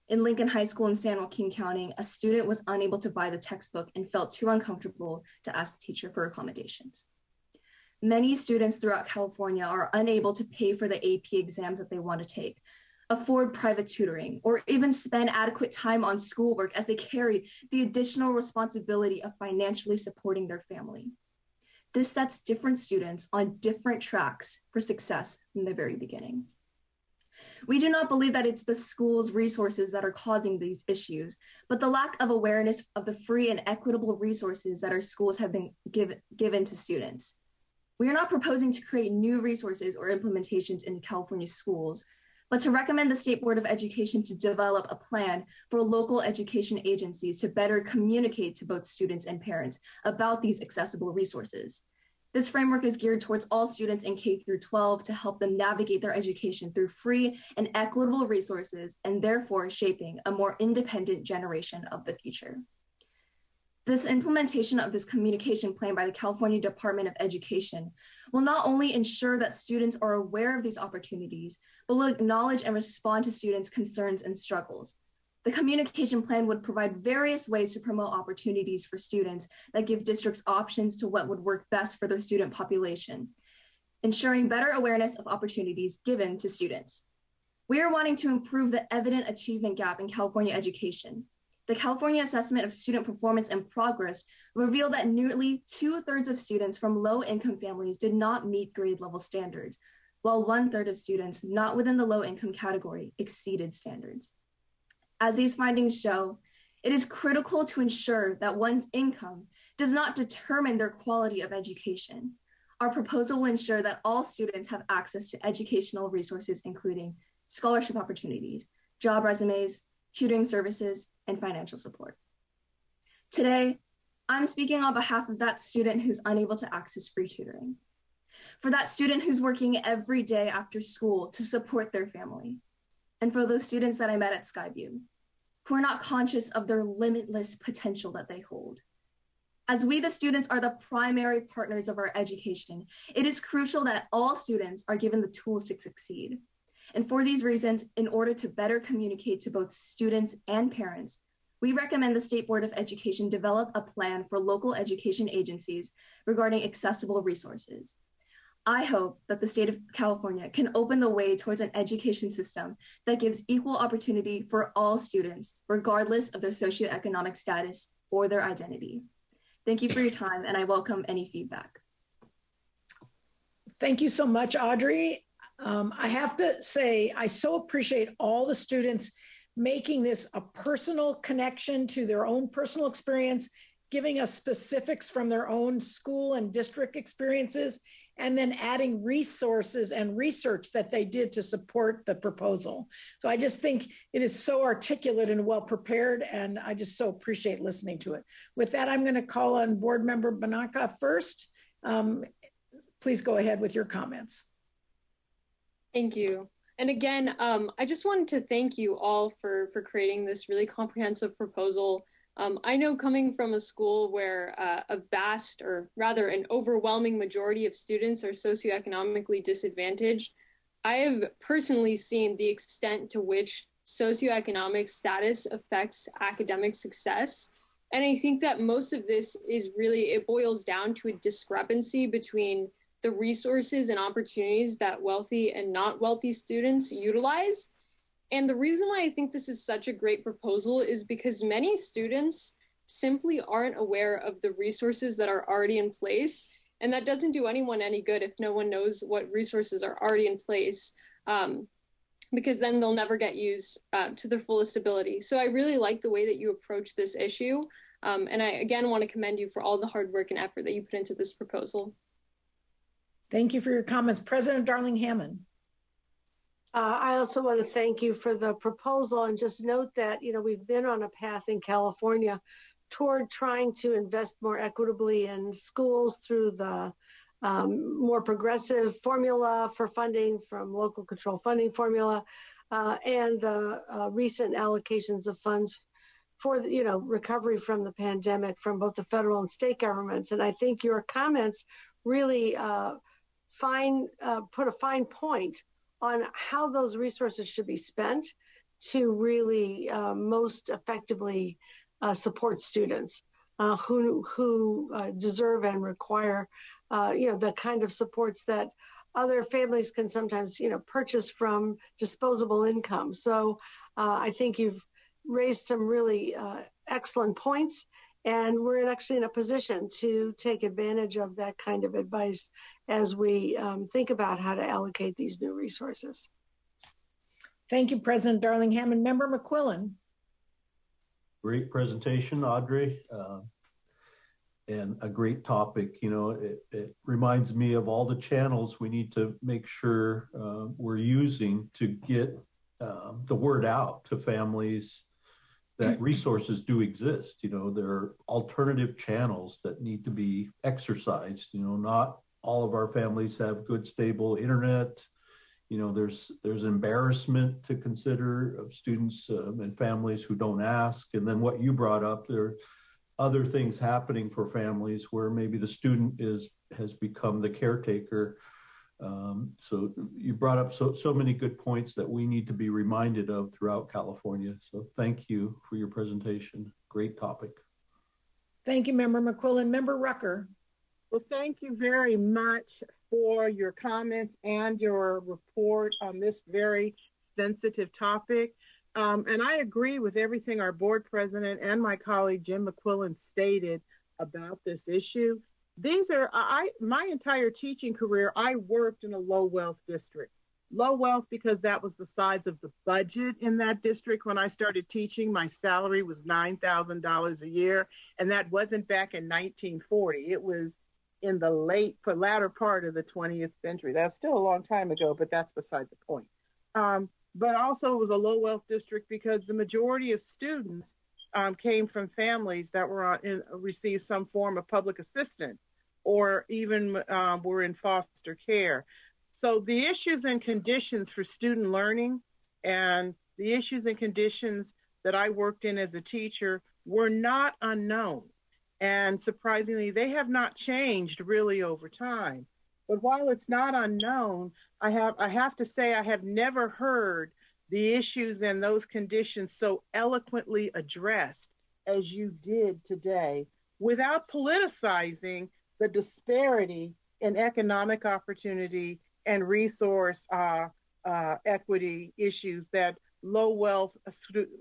In Lincoln High School in San Joaquin County, a student was unable to buy the textbook and felt too uncomfortable to ask the teacher for accommodations. Many students throughout California are unable to pay for the AP exams that they want to take, afford private tutoring, or even spend adequate time on schoolwork as they carry the additional responsibility of financially supporting their family. This sets different students on different tracks for success from the very beginning. We do not believe that it's the school's resources that are causing these issues, but the lack of awareness of the free and equitable resources that our schools have been given to students. We are not proposing to create new resources or implementations in California schools, but to recommend the State Board of Education to develop a plan for local education agencies to better communicate to both students and parents about these accessible resources. This framework is geared towards all students in K through 12 to help them navigate their education through free and equitable resources, and therefore shaping a more independent generation of the future. This implementation of this communication plan by the California Department of Education will not only ensure that students are aware of these opportunities, but will acknowledge and respond to students' concerns and struggles. The communication plan would provide various ways to promote opportunities for students that give districts options to what would work best for their student population, ensuring better awareness of opportunities given to students. We are wanting to improve the evident achievement gap in California education. the California Assessment of Student Performance and Progress revealed that nearly 2/3 of students from low-income families did not meet grade level standards, while 1/3 of students not within the low-income category exceeded standards. As these findings show, it is critical to ensure that one's income does not determine their quality of education. Our proposal will ensure that all students have access to educational resources, including scholarship opportunities, job resumes, tutoring services, and financial support. Today, I'm speaking on behalf of that student who's unable to access free tutoring, for that student who's working every day after school to support their family, and for those students that I met at Skyview, who are not conscious of their limitless potential that they hold. As we, the students, are the primary partners of our education, it is crucial that all students are given the tools to succeed. And for these reasons, in order to better communicate to both students and parents, we recommend the State Board of Education develop a plan for local education agencies regarding accessible resources. I hope that the state of California can open the way towards an education system that gives equal opportunity for all students, regardless of their socioeconomic status or their identity. Thank you for your time, and I welcome any feedback. Thank you so much, Audrey. I have to say, I so appreciate all the students making this a personal connection to their own personal experience, giving us specifics from their own school and district experiences, and then adding resources and research that they did to support the proposal. So I just think it is so articulate and well prepared, and I just so appreciate listening to it. With that, I'm going to call on Board Member Banaka first. Please go ahead with your comments. Thank you. And again, I just wanted to thank you all for creating this really comprehensive proposal. I know coming from a school where a vast, or rather an overwhelming majority of students are socioeconomically disadvantaged, I have personally seen the extent to which socioeconomic status affects academic success. And I think that most of this is really, it boils down to a discrepancy between the resources and opportunities that wealthy and not wealthy students utilize. And the reason why I think this is such a great proposal is because many students simply aren't aware of the resources that are already in place. And that doesn't do anyone any good if no one knows what resources are already in place, because then they'll never get used to their fullest ability. So I really like the way that you approach this issue. And I, again, want to commend you for all the hard work and effort that you put into this proposal. Thank you for your comments. President Darling Hammond. I also want to thank you for the proposal, and just note that, we've been on a path in California toward trying to invest more equitably in schools through the more progressive formula for funding from local control funding formula and the recent allocations of funds for recovery from the pandemic from both the federal and state governments. And I think your comments really put a fine point on how those resources should be spent to really most effectively support students who deserve and require the kind of supports that other families can sometimes purchase from disposable income. So I think you've raised some really excellent points, and we're actually in a position to take advantage of that kind of advice as we think about how to allocate these new resources. Thank you, President Darling Hammond. Member McQuillan. Great presentation, Audrey, and a great topic. It reminds me of all the channels we need to make sure we're using to get the word out to families that resources do exist. There are alternative channels that need to be exercised. Not all of our families have good, stable internet. There's embarrassment to consider of students and families who don't ask. And then what you brought up, there are other things happening for families where maybe the student has become the caretaker. So you brought up so many good points that we need to be reminded of throughout California. So thank you for your presentation. Great topic. Thank you, Member McQuillan. Member Rucker. Well, thank you very much for your comments and your report on this very sensitive topic. And I agree with everything our board president and my colleague Jim McQuillan stated about this issue. My entire teaching career, I worked in a low wealth district. Low wealth because that was the size of the budget in that district. When I started teaching, my salary was $9,000 a year, and that wasn't back in 1940. It was in the latter part of the 20th century. That's still a long time ago, but that's beside the point. But also it was a low wealth district because the majority of students came from families that received some form of public assistance or even were in foster care. So the issues and conditions for student learning and the issues and conditions that I worked in as a teacher were not unknown. And surprisingly, they have not changed really over time. But while it's not unknown, I have to say I have never heard the issues and those conditions so eloquently addressed as you did today without politicizing the disparity in economic opportunity and resource equity issues that low wealth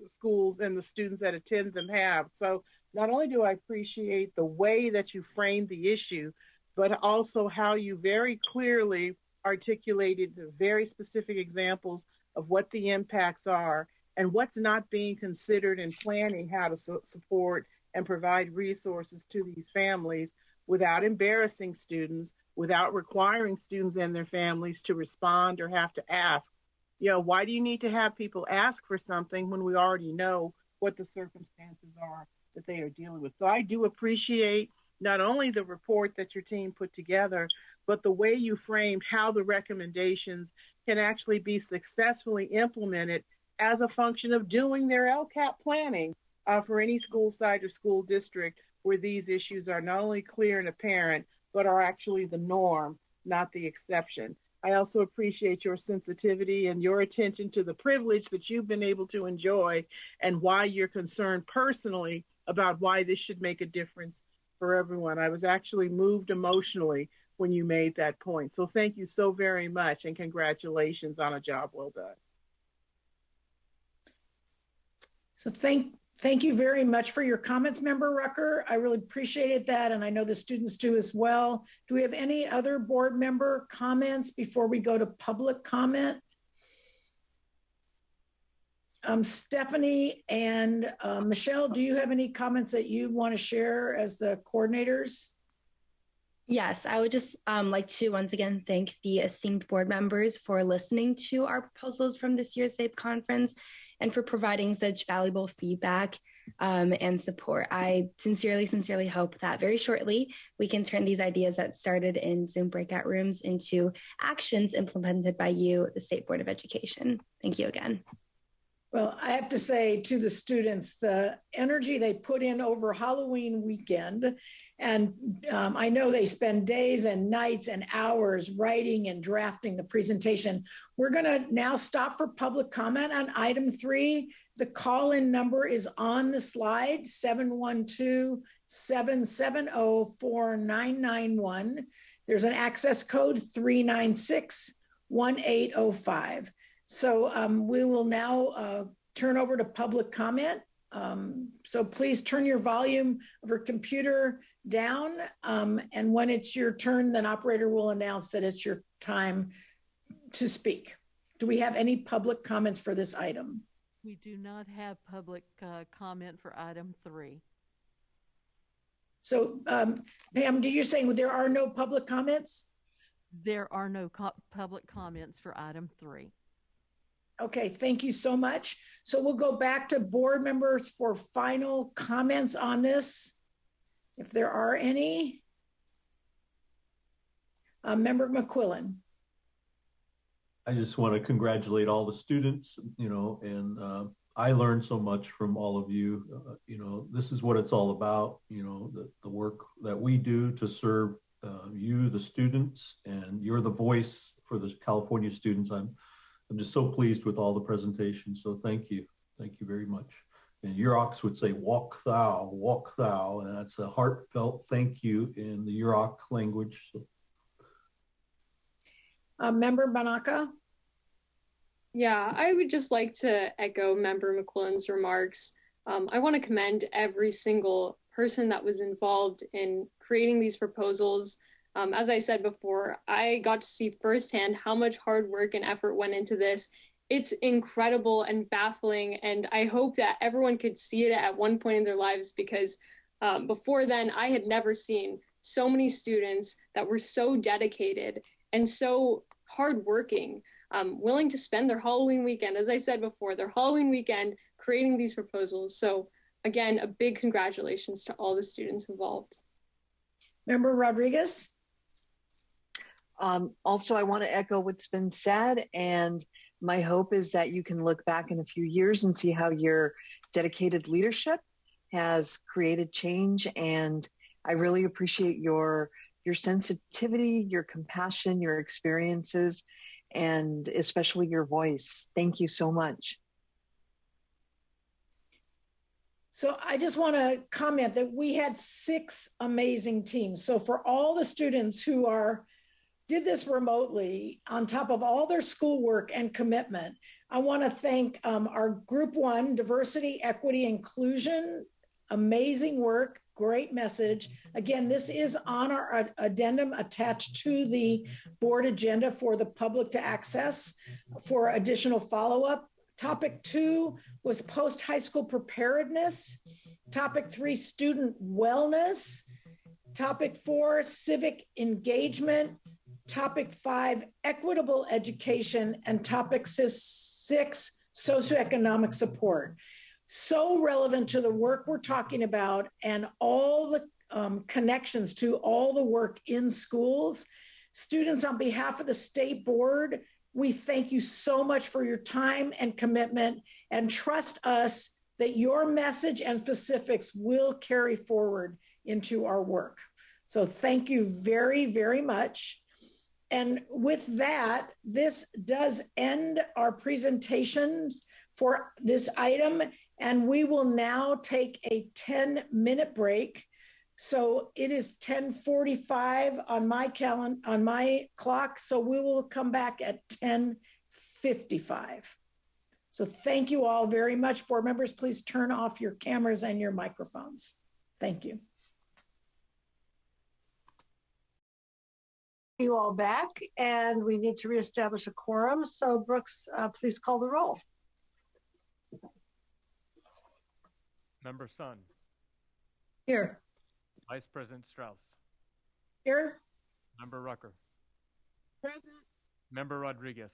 schools and the students that attend them have. So not only do I appreciate the way that you framed the issue, but also how you very clearly articulated the very specific examples of what the impacts are and what's not being considered in planning how to support and provide resources to these families without embarrassing students, without requiring students and their families to respond or have to ask, why do you need to have people ask for something when we already know what the circumstances are that they are dealing with? So I do appreciate not only the report that your team put together, but the way you framed how the recommendations can actually be successfully implemented as a function of doing their LCAP planning for any school site or school district where these issues are not only clear and apparent, but are actually the norm, not the exception. I also appreciate your sensitivity and your attention to the privilege that you've been able to enjoy and why you're concerned personally about why this should make a difference for everyone. I was actually moved emotionally when you made that point. So thank you so very much and congratulations on a job well done. So thank you very much for your comments, Member Rucker. I really appreciated that, and I know the students do as well. Do we have any other board member comments before we go to public comment? Stephanie and Michelle, do you have any comments that you want to share as the coordinators? Yes, I would just like to once again thank the esteemed board members for listening to our proposals from this year's SAPE conference and for providing such valuable feedback and support. I sincerely hope that very shortly we can turn these ideas that started in Zoom breakout rooms into actions implemented by you, the State Board of Education. Thank you again. Well, I have to say to the students, the energy they put in over Halloween weekend, and I know they spend days and nights and hours writing and drafting the presentation. We're gonna now stop for public comment on item 3. The call-in number is on the slide, 712-770-4991. There's an access code 396-1805. So we will now turn over to public comment. So please turn your volume of your computer down. And when it's your turn, then operator will announce that it's your time to speak. Do we have any public comments for this item? We do not have public comment for item 3. So Pam, you're saying there are no public comments? There are no public comments for item 3. Okay, thank you so much. So we'll go back to board members for final comments on this, if there are any. Member McQuillan. I just want to congratulate all the students, and I learned so much from all of you. This is what it's all about, the work that we do to serve you, the students, and you're the voice for the California students. I'm just so pleased with all the presentations. So thank you. Thank you very much. And Yurok would say, walk thou, and that's a heartfelt thank you in the Yurok language. So. Member Banaka. Yeah, I would just like to echo Member McQuillan's remarks. I want to commend every single person that was involved in creating these proposals. As I said before, I got to see firsthand how much hard work and effort went into this. It's incredible and baffling, and I hope that everyone could see it at one point in their lives, because before then, I had never seen so many students that were so dedicated and so hardworking, willing to spend their Halloween weekend, as I said before, their Halloween weekend creating these proposals. So again, a big congratulations to all the students involved. Member Rodriguez? Also, I want to echo what's been said, and my hope is that you can look back in a few years and see how your dedicated leadership has created change. And I really appreciate your sensitivity, your compassion, your experiences, and especially your voice. Thank you so much. So I just want to comment that we had 6 amazing teams. So for all the students who did this remotely on top of all their schoolwork and commitment, I want to thank our Group 1, Diversity, Equity, Inclusion. Amazing work, great message. Again, this is on our addendum attached to the board agenda for the public to access for additional follow-up. Topic 2 was post-high school preparedness. Topic 3, student wellness. Topic 4, civic engagement. Topic 5, equitable education. And topic 6, socioeconomic support. So relevant to the work we're talking about and all the connections to all the work in schools. Students, on behalf of the state board, we thank you so much for your time and commitment, and trust us that your message and specifics will carry forward into our work. So thank you very, very much. And with that, this does end our presentations for this item, and we will now take a 10-minute break. So it is 10:45 on my clock. So we will come back at 10:55. So thank you all very much. Board members, please turn off your cameras and your microphones. Thank you. You all back, and we need to reestablish a quorum. So Brooks, please call the roll. Member Sun. Here. Vice President Strauss. Here. Member Rucker. Present. Member Rodriguez.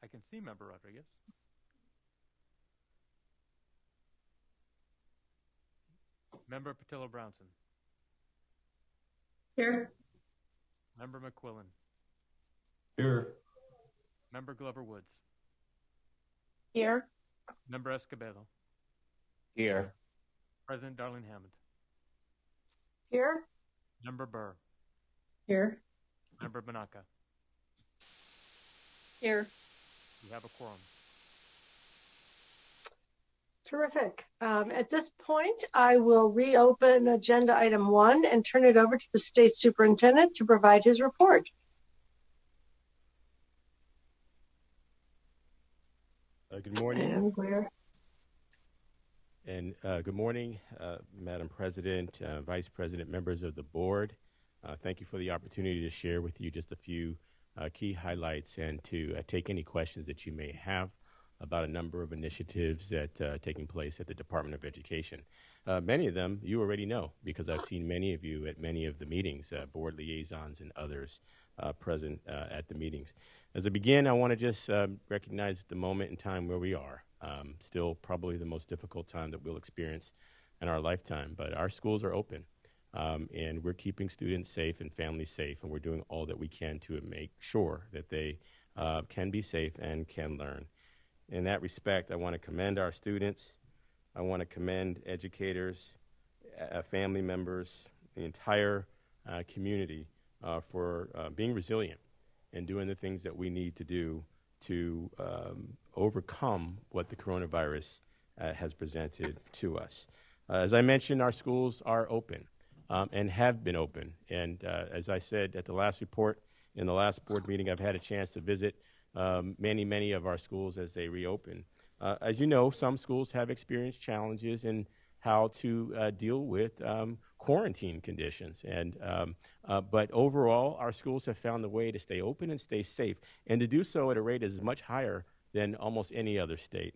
I can see Member Rodriguez. Member Patillo Brownson. Here. Member McQuillan. Here. Member Glover Woods. Here. Member Escobedo. Here. President Darlene Hammond. Here. Member Burr. Here. Member Banaka. Here. We have a quorum. Terrific. At this point, I will reopen agenda item 1 and turn it over to the state superintendent to provide his report. Good morning. And good morning, Madam President, Vice President, members of the board. Thank you for the opportunity to share with you just a few key highlights and to take any questions that you may have about a number of initiatives that are taking place at the Department of Education. Many of them you already know because I've seen many of you at many of the meetings, board liaisons and others present at the meetings. As I begin, I want to just recognize the moment in time where we are. Still probably the most difficult time that we'll experience in our lifetime, but our schools are open and we're keeping students safe and families safe, and we're doing all that we can to make sure that they can be safe and can learn. In that respect, I want to commend our students. I want to commend educators, family members, the entire community for being resilient and doing the things that we need to do to overcome what the coronavirus has presented to us. As I mentioned, our schools are open. and have been open. And as I said at the last report, in the last board meeting, I've had a chance to visit many of our schools as they reopen. As you know, some schools have experienced challenges in how to deal with quarantine conditions. But overall, our schools have found a way to stay open and stay safe, and to do so at a rate that is much higher than almost any other state.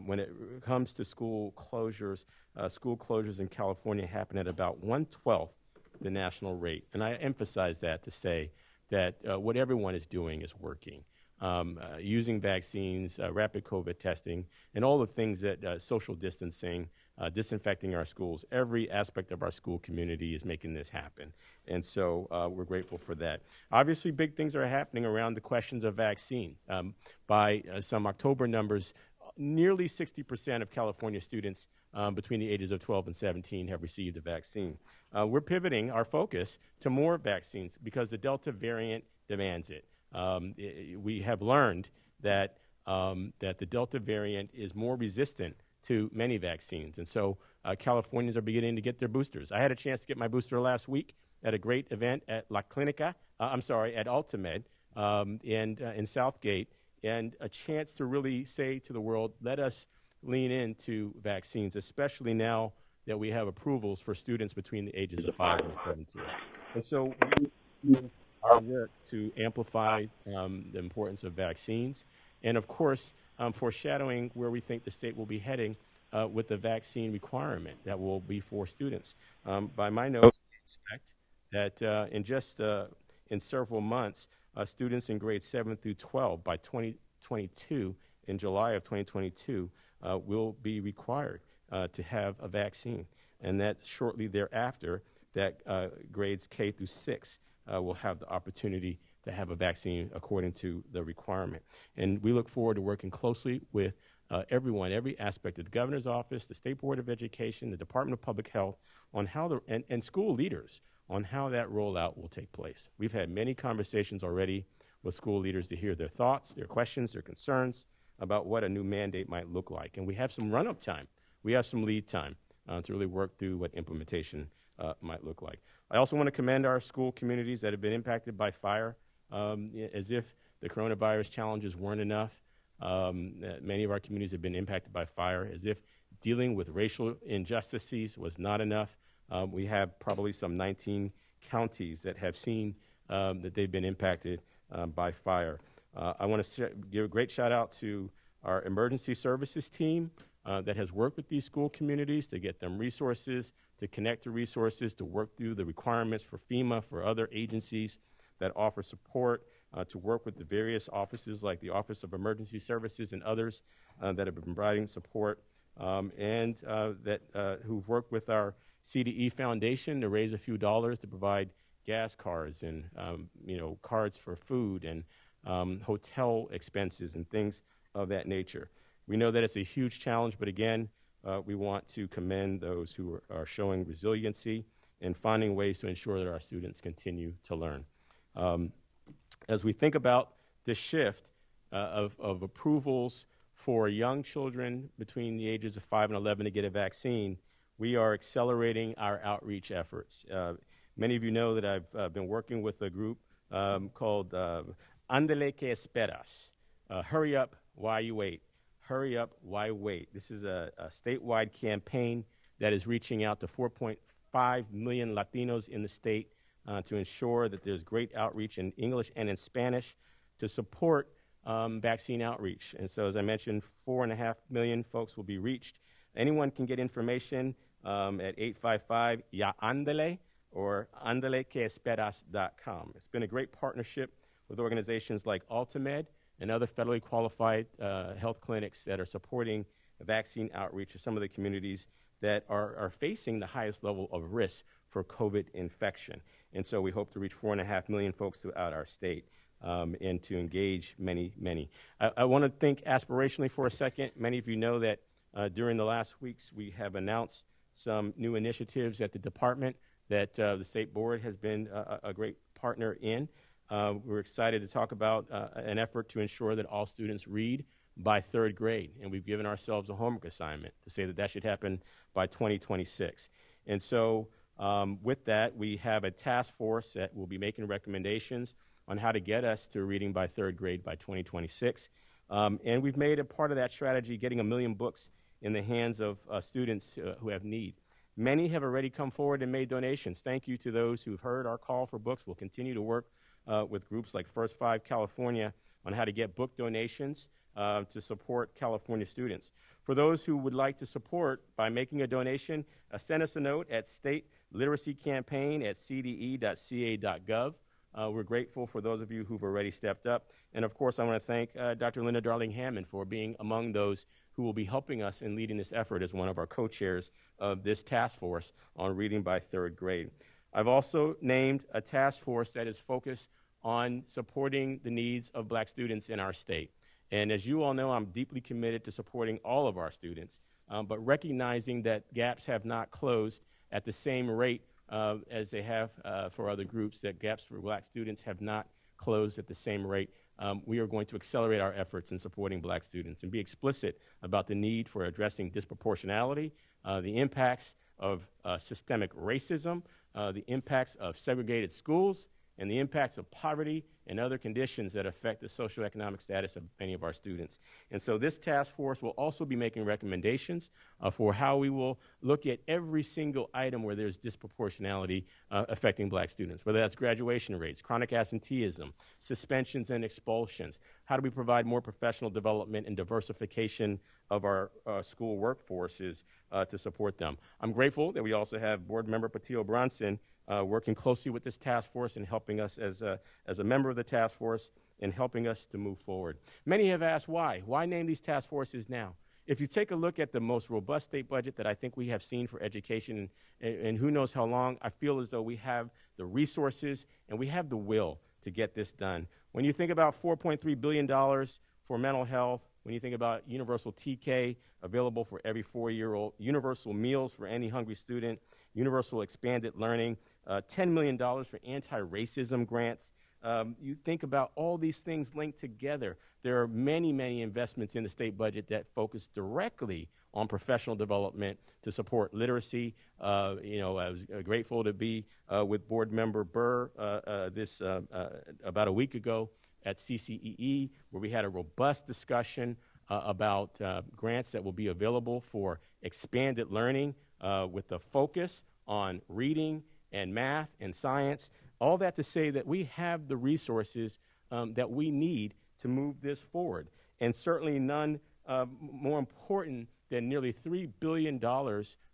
When it comes to school closures in California happen at about 1/12 the national rate. And I emphasize that to say that what everyone is doing is working. Using vaccines, rapid COVID testing, and all the things that social distancing, disinfecting our schools, every aspect of our school community is making this happen. And so we're grateful for that. Obviously, big things are happening around the questions of vaccines. By some October numbers, nearly 60% of California students between the ages of 12 and 17 have received a vaccine. We're pivoting our focus to more vaccines because the Delta variant demands it. We have learned that the Delta variant is more resistant to many vaccines. And so Californians are beginning to get their boosters. I had a chance to get my booster last week at a great event at at Ultimed in Southgate, and a chance to really say to the world, let us lean into vaccines, especially now that we have approvals for students between the ages of 5 and 17. And so we continue our work to amplify the importance of vaccines, and of course, foreshadowing where we think the state will be heading with the vaccine requirement that will be for students. By my notes, we expect that in several months, students in grades 7 through 12 by 2022, in July of 2022, will be required to have a vaccine. And that shortly thereafter, that grades K through 6 will have the opportunity to have a vaccine according to the requirement. And we look forward to working closely with everyone, every aspect of the governor's office, the State Board of Education, the Department of Public Health, on how and school leaders on how that rollout will take place. We've had many conversations already with school leaders to hear their thoughts, their questions, their concerns about what a new mandate might look like. And we have some run-up time. We have some lead time to really work through what implementation might look like. I also want to commend our school communities that have been impacted by fire. As if the coronavirus challenges weren't enough, many of our communities have been impacted by fire. As if dealing with racial injustices was not enough, we have probably some 19 counties that have seen that they've been impacted by fire. I want to give a great shout out to our emergency services team that has worked with these school communities to get them resources, to connect to resources, to work through the requirements for FEMA, for other agencies that offer support, to work with the various offices like the Office of Emergency Services and others that have been providing support, and who've worked with our CDE Foundation to raise a few dollars to provide gas cards and cards for food and hotel expenses and things of that nature. We know that it's a huge challenge, but again, we want to commend those who are showing resiliency and finding ways to ensure that our students continue to learn. As we think about this shift of approvals for young children between the ages of 5 and 11 to get a vaccine, we are accelerating our outreach efforts. Many of you know that I've been working with a group called Andale que esperas. Hurry up, why you wait? Hurry up, why wait? This is a statewide campaign that is reaching out to 4.5 million Latinos in the state to ensure that there's great outreach in English and in Spanish to support vaccine outreach. And so, as I mentioned, 4.5 million folks will be reached. Anyone can get information at 855-YA-ANDALE or andalequeesperas.com. It's been a great partnership with organizations like Ultimed and other federally qualified health clinics that are supporting vaccine outreach to some of the communities that are facing the highest level of risk for COVID infection. And so we hope to reach 4.5 million folks throughout our state and to engage many. I want to think aspirationally for a second. Many of you know that during the last weeks we have announced some new initiatives at the department that the state board has been a great partner in. We're excited to talk about an effort to ensure that all students read by 3rd grade, and we've given ourselves a homework assignment to say that that should happen by 2026. And so With that, we have a task force that will be making recommendations on how to get us to reading by third grade by 2026. And we've made a part of that strategy getting 1 million books in the hands of students who have need. Many have already come forward and made donations. Thank you to those who've heard our call for books. We'll continue to work with groups like First Five California on how to get book donations to support California students. For those who would like to support by making a donation, send us a note at state-literacy-campaign@cde.ca.gov. We're grateful for those of you who've already stepped up. And of course, I want to thank Dr. Linda Darling-Hammond for being among those who will be helping us in leading this effort as one of our co-chairs of this task force on reading by third grade. I've also named a task force that is focused on supporting the needs of Black students in our state. And as you all know, I'm deeply committed to supporting all of our students, but recognizing that gaps have not closed at the same rate as they have for other groups, that gaps for Black students have not closed at the same rate. We are going to accelerate our efforts in supporting Black students and be explicit about the need for addressing disproportionality, the impacts of systemic racism, the impacts of segregated schools, and the impacts of poverty and other conditions that affect the socioeconomic status of many of our students. And so this task force will also be making recommendations for how we will look at every single item where there's disproportionality affecting Black students, whether that's graduation rates, chronic absenteeism, suspensions and expulsions. How do we provide more professional development and diversification of our school workforces to support them? I'm grateful that we also have Board Member Patil Bronson working closely with this task force and helping us as a member of the task force and helping us to move forward. Many have asked why. Why name these task forces now? If you take a look at the most robust state budget that I think we have seen for education, and who knows how long, I feel as though we have the resources and we have the will to get this done. When you think about $4.3 billion for mental health, when you think about universal TK available for every 4-year-old, universal meals for any hungry student, universal expanded learning, $10 million for anti-racism grants. You think about all these things linked together. There are many, many investments in the state budget that focus directly on professional development to support literacy. I was grateful to be with Board Member Burr about a week ago at CCEE, where we had a robust discussion about grants that will be available for expanded learning with the focus on reading and math and science. All that to say that we have the resources that we need to move this forward. And certainly none more important than nearly $3 billion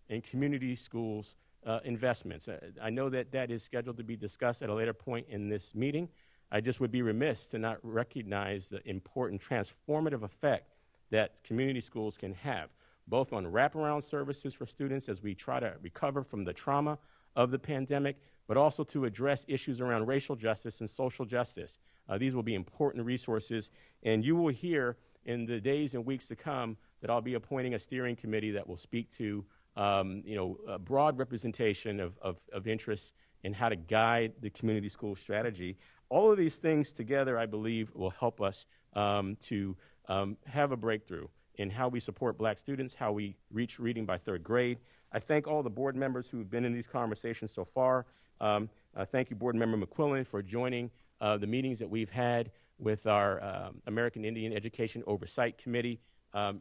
in community schools investments. I know that that is scheduled to be discussed at a later point in this meeting. I just would be remiss to not recognize the important transformative effect that community schools can have, both on wraparound services for students as we try to recover from the trauma of the pandemic, but also to address issues around racial justice and social justice. These will be important resources, and you will hear in the days and weeks to come that I'll be appointing a steering committee that will speak to a broad representation of interests in how to guide the community school strategy. All of these things together, I believe, will help us to have a breakthrough in how we support Black students, how we reach reading by third grade. I thank all the board members who have been in these conversations so far. Thank you, Board Member McQuillan, for joining the meetings that we've had with our American Indian Education Oversight Committee,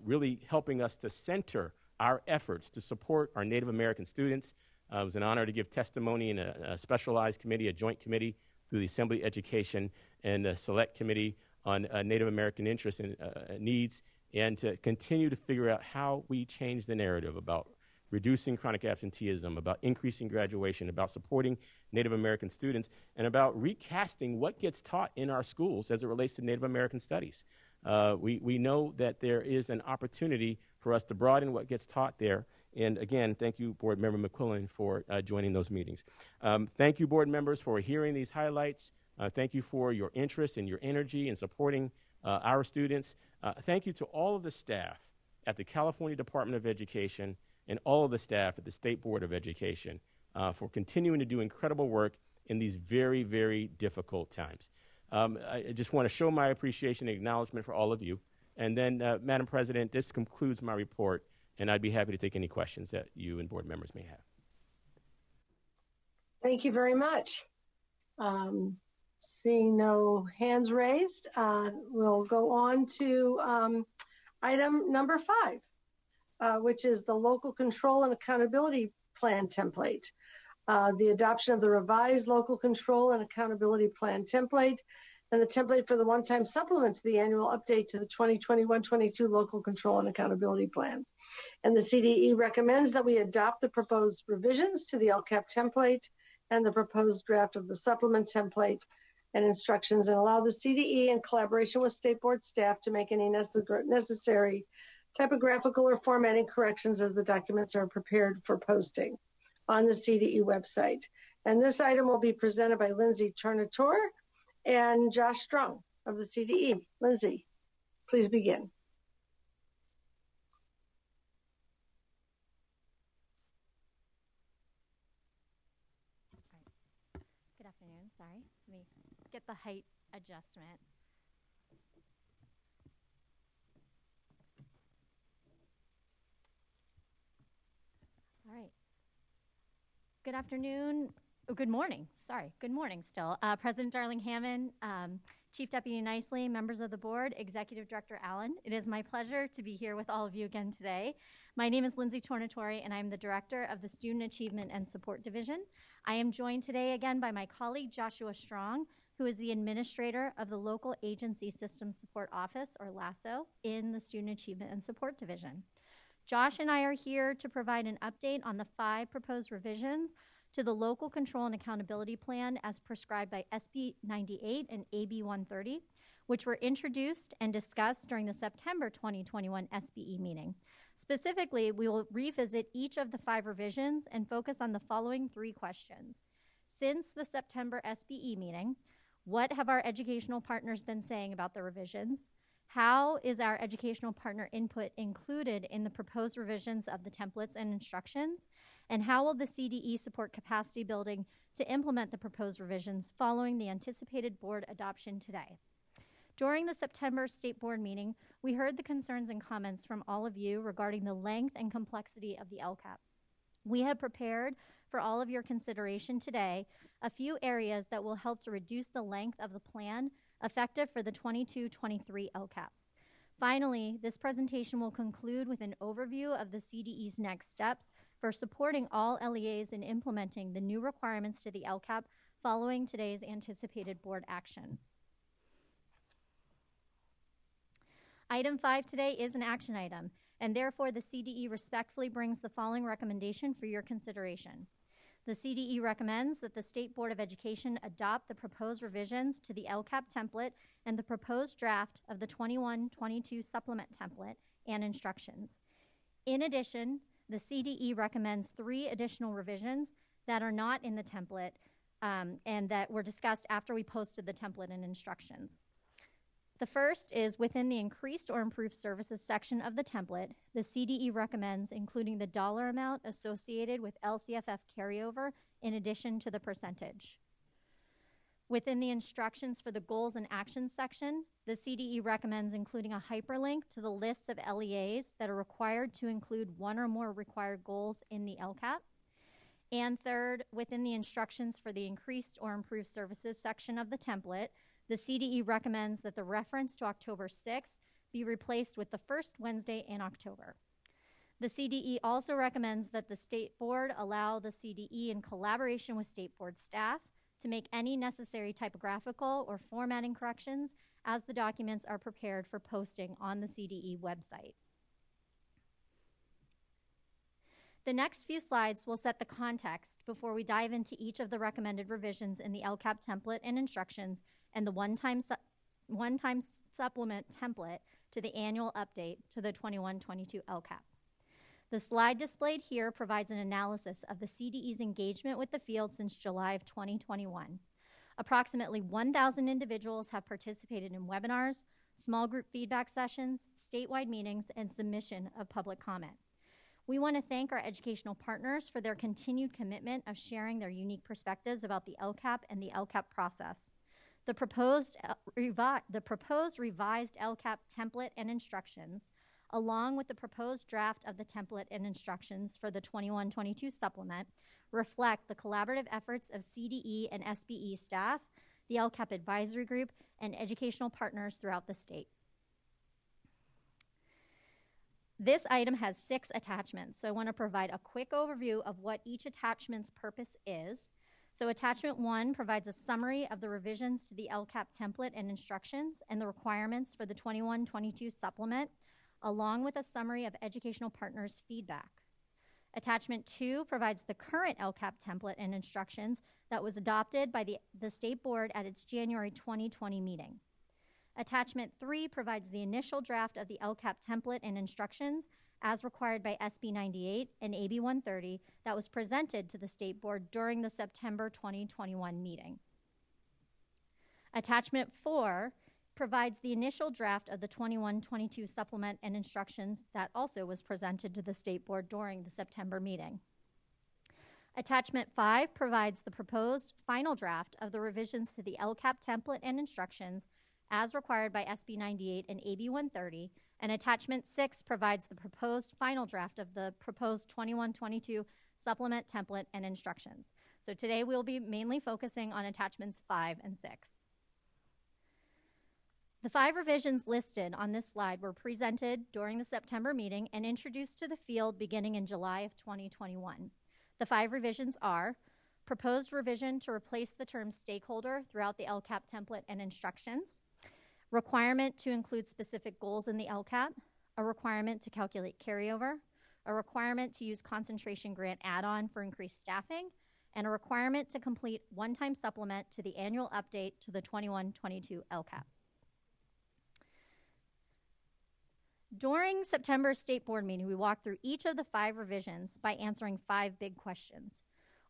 really helping us to center our efforts to support our Native American students. It was an honor to give testimony in a specialized committee, a joint committee, through the Assembly Education and the Select Committee on Native American interests and needs, and to continue to figure out how we change the narrative about reducing chronic absenteeism, about increasing graduation, about supporting Native American students, and about recasting what gets taught in our schools as it relates to Native American studies. We know that there is an opportunity for us to broaden what gets taught there. And again, thank you, Board Member McQuillan, for joining those meetings. Thank you, board members, for hearing these highlights. Thank you for your interest and your energy in supporting our students. Thank you to all of the staff at the California Department of Education and all of the staff at the State Board of Education for continuing to do incredible work in these very, very difficult times. I just want to show my appreciation and acknowledgement for all of you. And then, Madam President, this concludes my report, and I'd be happy to take any questions that you and board members may have. Thank you very much. Seeing no hands raised, we'll go on to item number 5, which is the local control and accountability plan template. The adoption of the revised local control and accountability plan template and the template for the one-time supplement to the annual update to the 2021-22 local control and accountability plan. And the CDE recommends that we adopt the proposed revisions to the LCAP template and the proposed draft of the supplement template and instructions, and allow the CDE in collaboration with State Board staff to make any necessary typographical or formatting corrections as the documents are prepared for posting on the CDE website. And this item will be presented by Lindsay Tornatore and Josh Strong of the CDE. Lindsay, please begin. Good afternoon. Sorry, let me get the height adjustment. All right. Good afternoon. Oh, good morning. Sorry. Good morning still. President Darling Hammond, Chief Deputy Nicely, members of the board, Executive Director Allen. It is my pleasure to be here with all of you again today. My name is Lindsay Tornatore, and I'm the Director of the Student Achievement and Support Division. I am joined today again by my colleague, Joshua Strong, who is the Administrator of the Local Agency Systems Support Office, or LASSO, in the Student Achievement and Support Division. Josh and I are here to provide an update on the 5 proposed revisions to the Local Control and Accountability Plan as prescribed by SB 98 and AB 130, which were introduced and discussed during the September 2021 SBE meeting. Specifically, we will revisit each of the 5 revisions and focus on the following 3 questions. Since the September SBE meeting, what have our educational partners been saying about the revisions? How is our educational partner input included in the proposed revisions of the templates and instructions? And how will the CDE support capacity building to implement the proposed revisions following the anticipated board adoption today? During the September State Board meeting, we heard the concerns and comments from all of you regarding the length and complexity of the LCAP. We have prepared for all of your consideration today a few areas that will help to reduce the length of the plan effective for the 22-23 LCAP. Finally, this presentation will conclude with an overview of the CDE's next steps for supporting all LEAs in implementing the new requirements to the LCAP following today's anticipated board action. Item 5 today is an action item, and therefore the CDE respectfully brings the following recommendation for your consideration. The CDE recommends that the State Board of Education adopt the proposed revisions to the LCAP template and the proposed draft of the 21-22 supplement template and instructions. In addition, the CDE recommends 3 additional revisions that are not in the template and that were discussed after we posted the template and instructions. The first is within the increased or improved services section of the template, the CDE recommends including the dollar amount associated with LCFF carryover in addition to the percentage. Within the instructions for the goals and actions section, the CDE recommends including a hyperlink to the lists of LEAs that are required to include 1 or more required goals in the LCAP. And third, within the instructions for the increased or improved services section of the template, the CDE recommends that the reference to October 6th be replaced with the first Wednesday in October. The CDE also recommends that the State Board allow the CDE in collaboration with State Board staff to make any necessary typographical or formatting corrections as the documents are prepared for posting on the CDE website. The next few slides will set the context before we dive into each of the recommended revisions in the LCAP template and instructions and the one-time supplement template to the annual update to the 21-22 LCAP. The slide displayed here provides an analysis of the CDE's engagement with the field since July of 2021. Approximately 1,000 individuals have participated in webinars, small group feedback sessions, statewide meetings, and submission of public comment. We want to thank our educational partners for their continued commitment of sharing their unique perspectives about the LCAP and the LCAP process. The proposed revised LCAP template and instructions, along with the proposed draft of the template and instructions for the 21-22 supplement, reflect the collaborative efforts of CDE and SBE staff, the LCAP advisory group, and educational partners throughout the state. This item has 6 attachments, so I want to provide a quick overview of what each attachment's purpose is. So attachment 1 provides a summary of the revisions to the LCAP template and instructions and the requirements for the 21-22 supplement, along with a summary of educational partners' feedback. Attachment 2 provides the current LCAP template and instructions that was adopted by the State Board at its January 2020 meeting. Attachment 3 provides the initial draft of the LCAP template and instructions as required by SB 98 and AB 130 that was presented to the State Board during the September 2021 meeting. Attachment 4 provides the initial draft of the 21-22 supplement and instructions that also was presented to the State Board during the September meeting. Attachment 5 provides the proposed final draft of the revisions to the LCAP template and instructions as required by SB 98 and AB 130, and Attachment 6 provides the proposed final draft of the proposed 21-22 supplement template and instructions. So today we'll be mainly focusing on Attachments 5 and 6. The 5 revisions listed on this slide were presented during the September meeting and introduced to the field beginning in July of 2021. The 5 revisions are: proposed revision to replace the term stakeholder throughout the LCAP template and instructions, requirement to include specific goals in the LCAP, a requirement to calculate carryover, a requirement to use concentration grant add-on for increased staffing, and a requirement to complete one-time supplement to the annual update to the 21-22 LCAP. During September's State Board meeting, we walked through each of the 5 revisions by answering 5 big questions.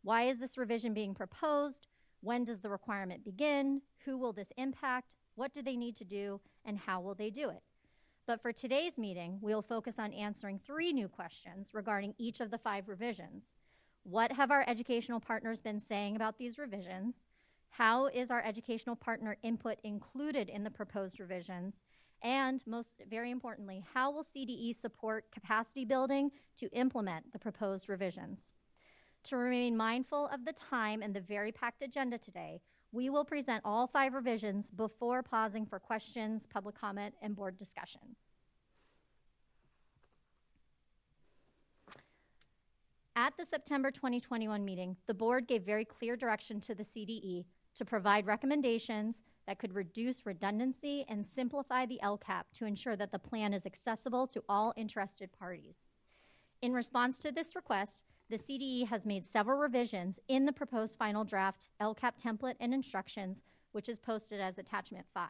Why is this revision being proposed? When does the requirement begin? Who will this impact? What do they need to do? And how will they do it? But for today's meeting, we'll focus on answering 3 new questions regarding each of the 5 revisions. What have our educational partners been saying about these revisions? How is our educational partner input included in the proposed revisions? And most very importantly, how will CDE support capacity building to implement the proposed revisions? To remain mindful of the time and the very packed agenda today, we will present all 5 revisions before pausing for questions, public comment, and board discussion. At the September 2021 meeting, the board gave very clear direction to the CDE to provide recommendations that could reduce redundancy and simplify the LCAP to ensure that the plan is accessible to all interested parties. In response to this request, the CDE has made several revisions in the proposed final draft LCAP template and instructions, which is posted as Attachment 5.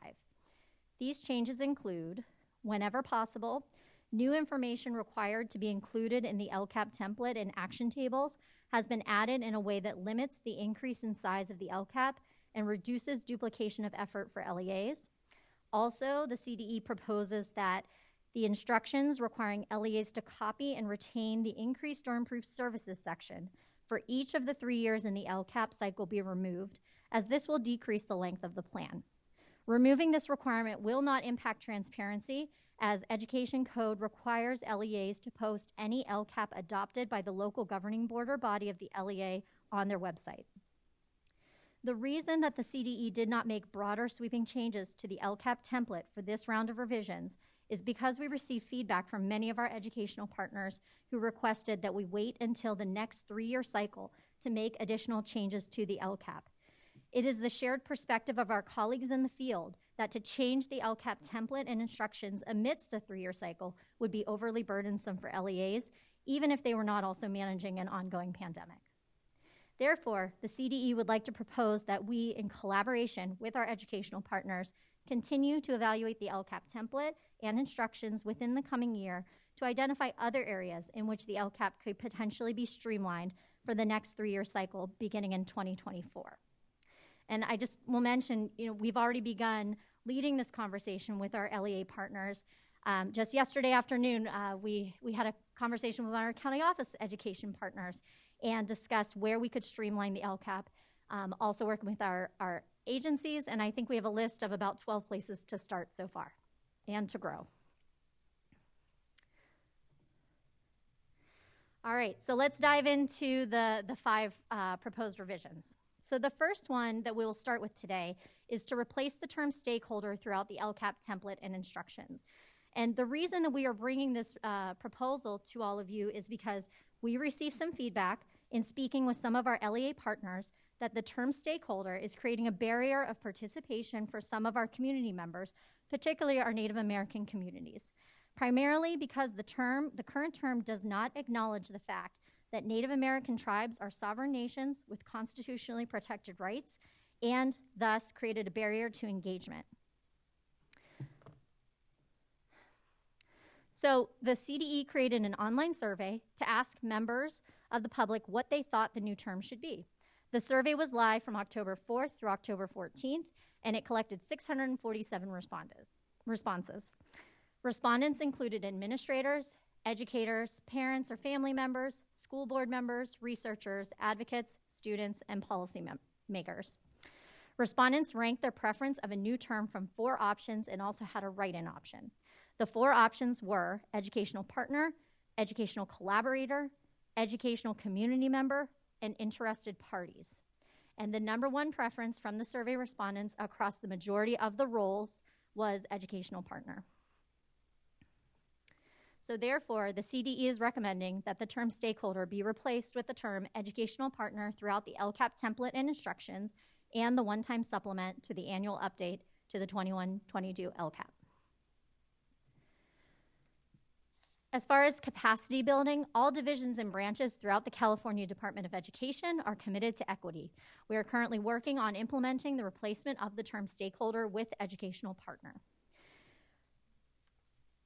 These changes include, whenever possible, new information required to be included in the LCAP template and action tables has been added in a way that limits the increase in size of the LCAP and reduces duplication of effort for LEAs. Also, the CDE proposes that the instructions requiring LEAs to copy and retain the increased or improved services section for each of the 3 years in the LCAP cycle be removed, as this will decrease the length of the plan. Removing this requirement will not impact transparency, as Education Code requires LEAs to post any LCAP adopted by the local governing board or body of the LEA on their website. The reason that the CDE did not make broader sweeping changes to the LCAP template for this round of revisions is because we received feedback from many of our educational partners who requested that we wait until the next 3-year cycle to make additional changes to the LCAP. It is the shared perspective of our colleagues in the field that to change the LCAP template and instructions amidst the 3-year cycle would be overly burdensome for LEAs, even if they were not also managing an ongoing pandemic. Therefore, the CDE would like to propose that we, in collaboration with our educational partners, continue to evaluate the LCAP template and instructions within the coming year to identify other areas in which the LCAP could potentially be streamlined for the next 3-year cycle beginning in 2024. And I just will mention, we've already begun leading this conversation with our LEA partners. Just yesterday afternoon, we had a conversation with our county office education partners and discussed where we could streamline the LCAP, also working with our agencies, and I think we have a list of about 12 places to start so far and to grow. All right, so let's dive into the five proposed revisions. So the first one that we will start with today is to replace the term stakeholder throughout the LCAP template and instructions. And the reason that we are bringing this proposal to all of you is because we received some feedback in speaking with some of our LEA partners that the term stakeholder is creating a barrier of participation for some of our community members, particularly our Native American communities. Primarily because the current term does not acknowledge the fact that Native American tribes are sovereign nations with constitutionally protected rights and thus created a barrier to engagement. So the CDE created an online survey to ask members of the public what they thought the new term should be. The survey was live from October 4th through October 14th, and it collected 647 responses. Respondents included administrators, educators, parents or family members, school board members, researchers, advocates, students, and policy makers. Respondents ranked their preference of a new term from 4 options and also had a write-in option. The 4 options were educational partner, educational collaborator, educational community member, and interested parties. And the number 1 preference from the survey respondents across the majority of the roles was educational partner. So therefore, the CDE is recommending that the term stakeholder be replaced with the term educational partner throughout the LCAP template and instructions and the one-time supplement to the annual update to the 21-22 LCAP. As far as capacity building, all divisions and branches throughout the California Department of Education are committed to equity. We are currently working on implementing the replacement of the term stakeholder with educational partner.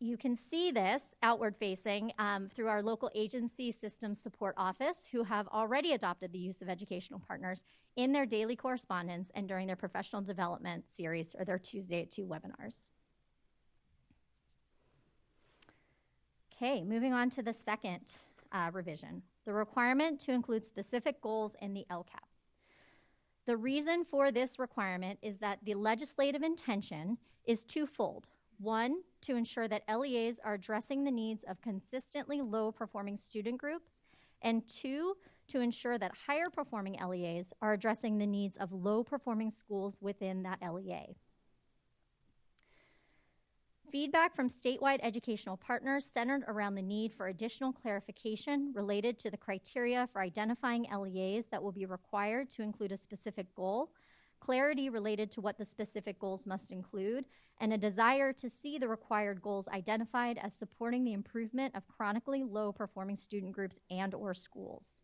You can see this outward facing through our local agency systems support office, who have already adopted the use of educational partners in their daily correspondence and during their professional development series or their Tuesday at 2 webinars. Okay, moving on to the second revision, the requirement to include specific goals in the LCAP. The reason for this requirement is that the legislative intention is twofold. 1, to ensure that LEAs are addressing the needs of consistently low-performing student groups, and 2, to ensure that higher-performing LEAs are addressing the needs of low-performing schools within that LEA. Feedback from statewide educational partners centered around the need for additional clarification related to the criteria for identifying LEAs that will be required to include a specific goal, clarity related to what the specific goals must include, and a desire to see the required goals identified as supporting the improvement of chronically low-performing student groups and/or schools.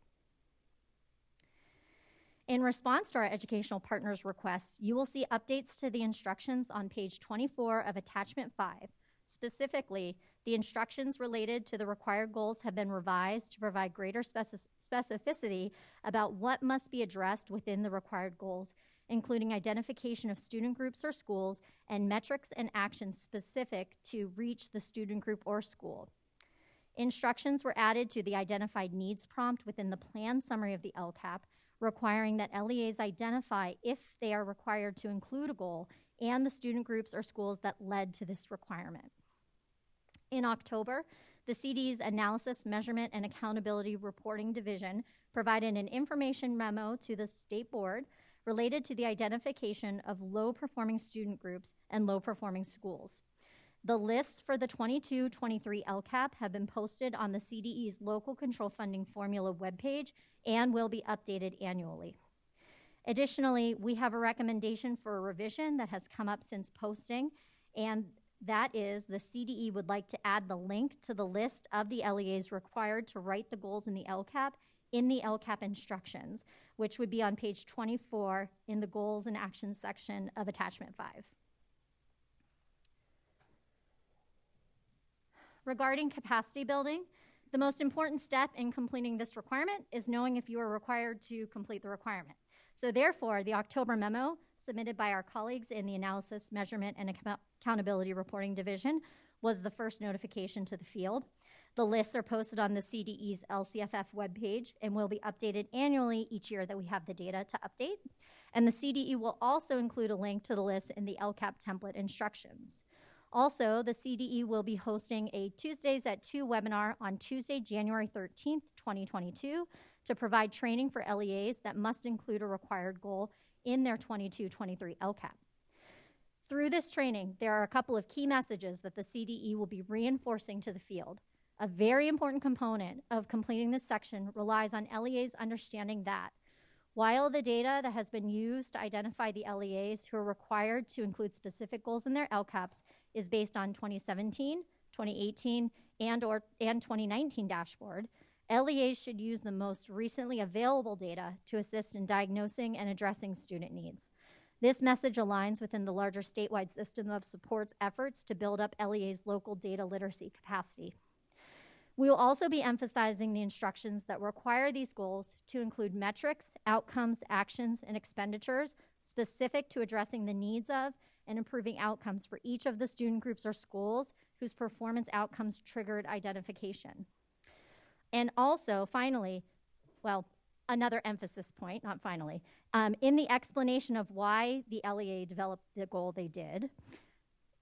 In response to our educational partners' requests, you will see updates to the instructions on page 24 of attachment 5. Specifically, the instructions related to the required goals have been revised to provide greater specificity about what must be addressed within the required goals, including identification of student groups or schools and metrics and actions specific to reach the student group or school. Instructions were added to the identified needs prompt within the plan summary of the LCAP, requiring that LEAs identify if they are required to include a goal and the student groups or schools that led to this requirement. In October, the CD's Analysis, Measurement, and Accountability Reporting Division provided an information memo to the State Board related to the identification of low-performing student groups and low-performing schools. The lists for the 22-23 LCAP have been posted on the CDE's local control funding formula webpage and will be updated annually. Additionally, we have a recommendation for a revision that has come up since posting, and that is the CDE would like to add the link to the list of the LEAs required to write the goals in the LCAP in the LCAP instructions, which would be on page 24 in the Goals and Actions section of attachment 5. Regarding capacity building, the most important step in completing this requirement is knowing if you are required to complete the requirement. So therefore, the October memo submitted by our colleagues in the Analysis, Measurement, and Accountability Reporting Division was the first notification to the field. The lists are posted on the CDE's LCFF webpage and will be updated annually each year that we have the data to update. And the CDE will also include a link to the list in the LCAP template instructions. Also, the CDE will be hosting a Tuesdays at 2 webinar on Tuesday, January 13th, 2022, to provide training for LEAs that must include a required goal in their 22-23 LCAP. Through this training, there are a couple of key messages that the CDE will be reinforcing to the field. A very important component of completing this section relies on LEAs understanding that while the data that has been used to identify the LEAs who are required to include specific goals in their LCAPs is based on 2017, 2018, and 2019 dashboard, LEAs should use the most recently available data to assist in diagnosing and addressing student needs. This message aligns within the larger statewide system of supports efforts to build up LEA's local data literacy capacity. We will also be emphasizing the instructions that require these goals to include metrics, outcomes, actions, and expenditures specific to addressing the needs of and improving outcomes for each of the student groups or schools whose performance outcomes triggered identification. And also, finally, well, another emphasis point, not finally, in the explanation of why the LEA developed the goal they did,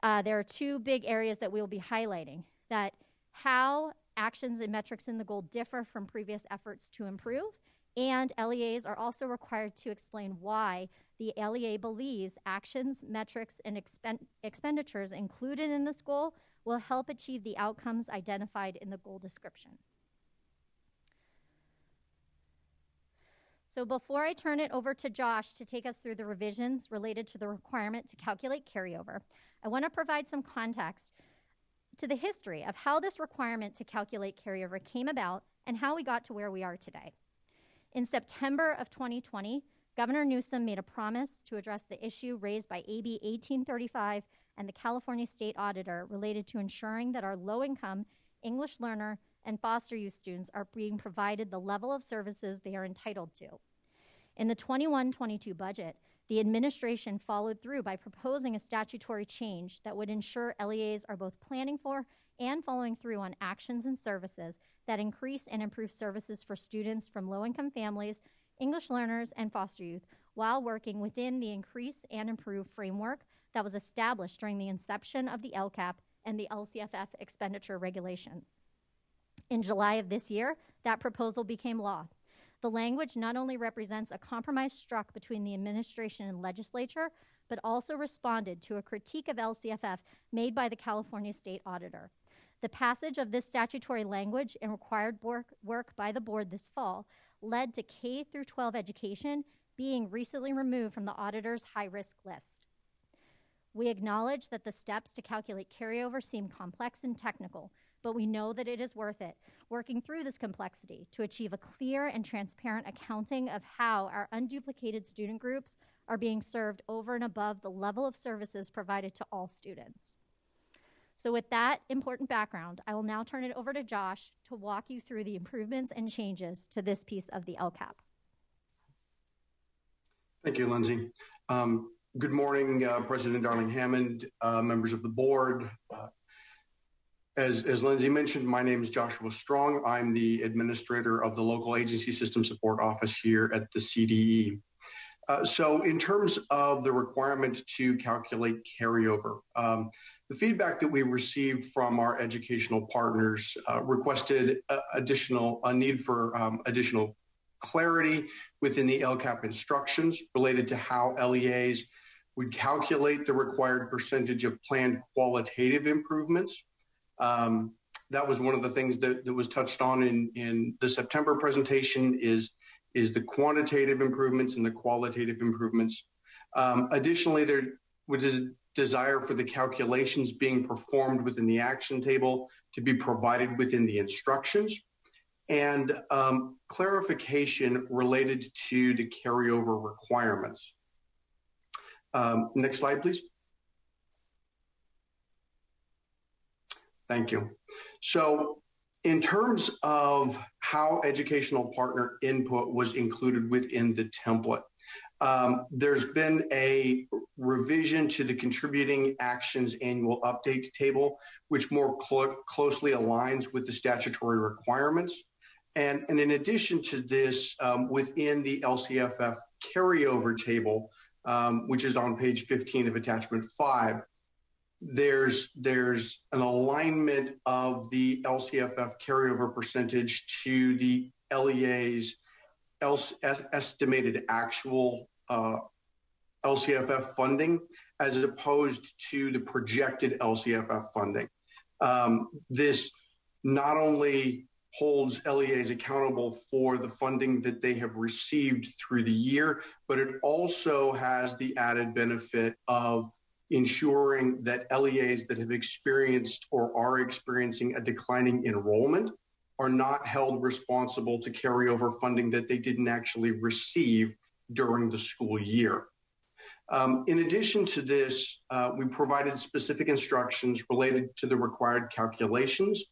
there are two big areas that we will be highlighting, that how actions and metrics in the goal differ from previous efforts to improve, and LEAs are also required to explain why the LEA believes actions, metrics, and expenditures included in this goal will help achieve the outcomes identified in the goal description. So before I turn it over to Josh to take us through the revisions related to the requirement to calculate carryover, I want to provide some context to the history of how this requirement to calculate carryover came about and how we got to where we are today. In September of 2020, Governor Newsom made a promise to address the issue raised by AB 1835 and the California State Auditor related to ensuring that our low-income English learner and foster youth students are being provided the level of services they are entitled to. In the 21-22 budget, the administration followed through by proposing a statutory change that would ensure LEAs are both planning for and following through on actions and services that increase and improve services for students from low-income families, English learners, and foster youth, while working within the increase and improve framework that was established during the inception of the LCAP and the LCFF expenditure regulations. In July of this year, that proposal became law. The language not only represents a compromise struck between the administration and legislature, but also responded to a critique of LCFF made by the California State Auditor. The passage of this statutory language and required work by the board this fall led to K-12 education being recently removed from the auditor's high-risk list. We acknowledge that the steps to calculate carryover seem complex and technical, but we know that it is worth it, working through this complexity to achieve a clear and transparent accounting of how our unduplicated student groups are being served over and above the level of services provided to all students. So with that important background, I will now turn it over to Josh to walk you through the improvements and changes to this piece of the LCAP. Thank you, Lindsay. Good morning, President Darling Hammond, members of the board. As Lindsay mentioned, my name is Joshua Strong. I'm the administrator of the Local Agency System Support Office here at the CDE. So in terms of the requirement to calculate carryover, the feedback that we received from our educational partners requested a need for additional clarity within the LCAP instructions related to how LEAs would calculate the required percentage of planned qualitative improvements. That was one of the things that was touched on in the September presentation is the quantitative improvements and the qualitative improvements. Additionally, there was a desire for the calculations being performed within the action table to be provided within the instructions, and clarification related to the carryover requirements. Next slide, please. Thank you. So in terms of how educational partner input was included within the template, there's been a revision to the contributing actions annual update table, which more closely aligns with the statutory requirements. And in addition to this, within the LCFF carryover table, which is on page 15 of attachment 5, there's an alignment of the LCFF carryover percentage to the LEA's estimated actual LCFF funding as opposed to the projected LCFF funding. This not only holds LEAs accountable for the funding that they have received through the year, but it also has the added benefit of ensuring that LEAs that have experienced or are experiencing a declining enrollment are not held responsible to carry over funding that they didn't actually receive during the school year. In addition to this, we provided specific instructions related to the required calculations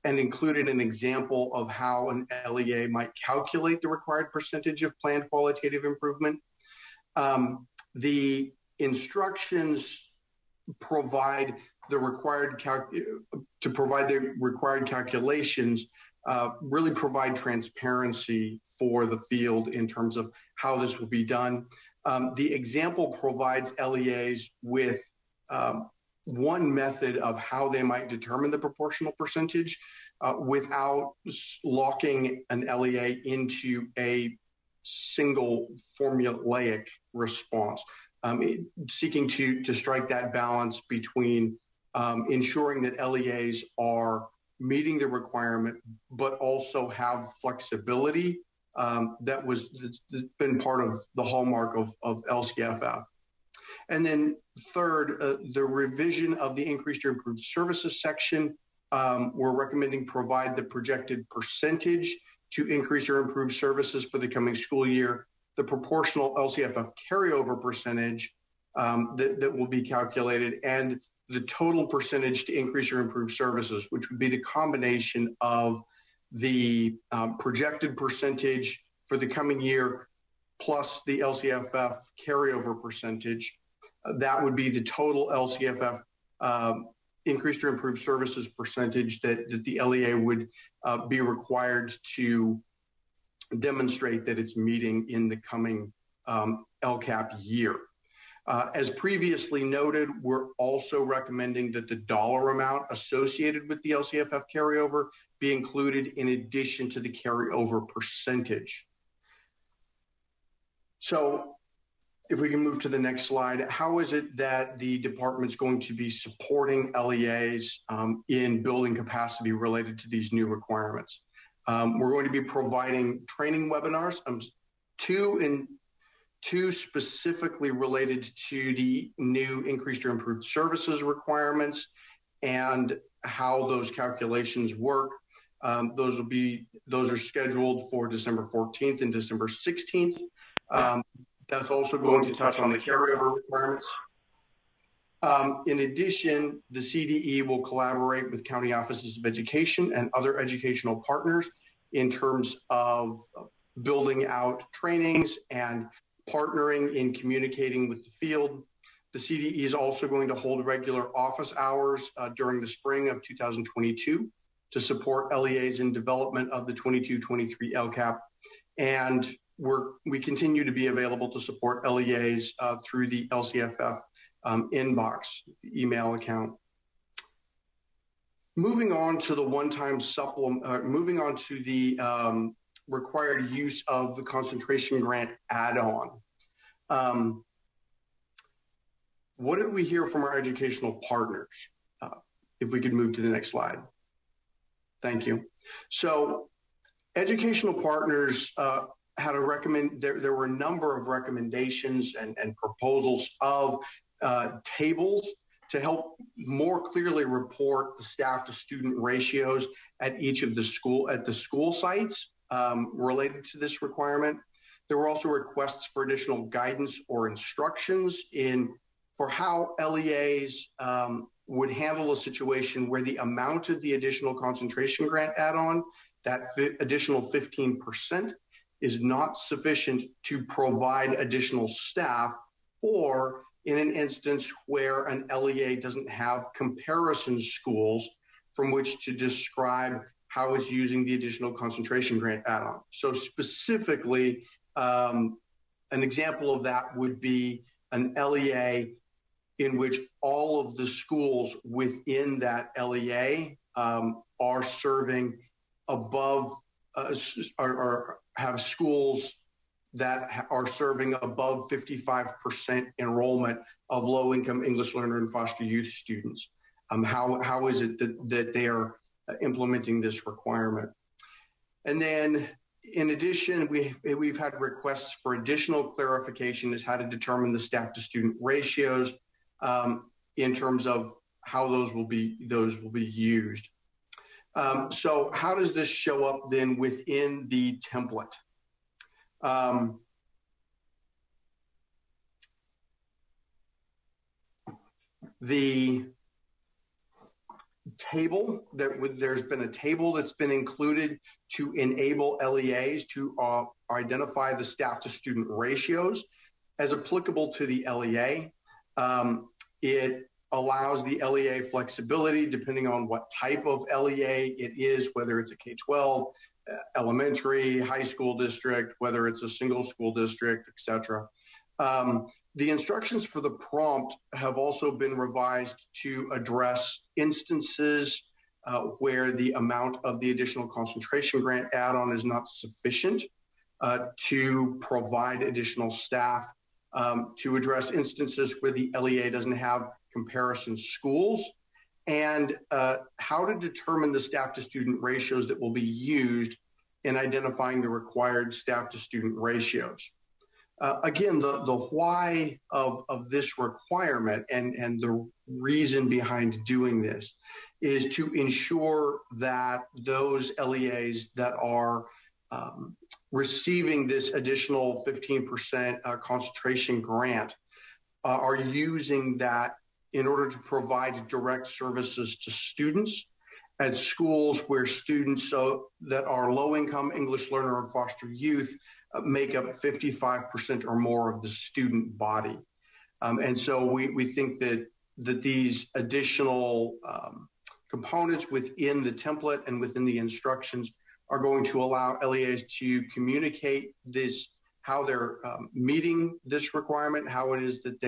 and included an example of how an LEA might calculate the required percentage of planned qualitative improvement. The instructions provide the required calculations, really provide transparency for the field in terms of how this will be done. The example provides LEAs with one method of how they might determine the proportional percentage without locking an LEA into a single formulaic response, seeking to strike that balance between ensuring that LEAs are meeting the requirement, but also have flexibility that's been part of the hallmark of LCFF. And then third, the revision of the increased or improved services section, we're recommending provide the projected percentage to increase or improve services for the coming school year, the proportional LCFF carryover percentage that will be calculated, and the total percentage to increase or improve services, which would be the combination of the projected percentage for the coming year plus the LCFF carryover percentage. That would be the total LCFF increased or improved services percentage that the LEA would be required to demonstrate that it's meeting in the coming LCAP year. As previously noted, we're also recommending that the dollar amount associated with the LCFF carryover be included in addition to the carryover percentage. So if we can move to the next slide, how is it that the department's going to be supporting LEAs in building capacity related to these new requirements? We're going to be providing training webinars, two specifically related to the new increased or improved services requirements and how those calculations work. Those are scheduled for December 14th and December 16th. That's also going to touch on the carryover requirements. In addition, the CDE will collaborate with county offices of education and other educational partners in terms of building out trainings and partnering in communicating with the field. The CDE is also going to hold regular office hours during the spring of 2022 to support LEAs in development of the 22-23 LCAP. And we continue to be available to support LEAs through the LCFF inbox, the email account. Moving on to the one-time supplement, moving on to the required use of the concentration grant add-on. What did we hear from our educational partners? If we could move to the next slide. Thank you. So educational partners had there were a number of recommendations and proposals of tables to help more clearly report the staff to student ratios at each of the school sites related to this requirement. There were also requests for additional guidance or instructions for how LEAs would handle a situation where the amount of the additional concentration grant add-on, that additional 15%, is not sufficient to provide additional staff, or in an instance where an LEA doesn't have comparison schools from which to describe how it's using the additional concentration grant add-on. So specifically, an example of that would be an LEA in which all of the schools within that LEA are serving above, or have schools that are serving above 55% enrollment of low-income English learner and foster youth students. How is it that they are implementing this requirement? And then in addition, we've had requests for additional clarification as how to determine the staff to student ratios in terms of how those will be used. So how does this show up then within the template? The table, there's been a table that's been included to enable LEAs to identify the staff to student ratios as applicable to the LEA. It allows the LEA flexibility depending on what type of LEA it is, whether it's a K-12, elementary, high school district, whether it's a single school district, et cetera. The instructions for the prompt have also been revised to address instances where the amount of the additional concentration grant add-on is not sufficient to provide additional staff, to address instances where the LEA doesn't have comparison schools, and how to determine the staff to student ratios that will be used in identifying the required staff to student ratios. Again, the why of this requirement and the reason behind doing this is to ensure that those LEAs that are receiving this additional 15% concentration grant are using that in order to provide direct services to students at schools where students that are low-income English learner or foster youth make up 55% or more of the student body. And so we think that these additional components within the template and within the instructions are going to allow LEAs to communicate this, how they're meeting this requirement, how it is that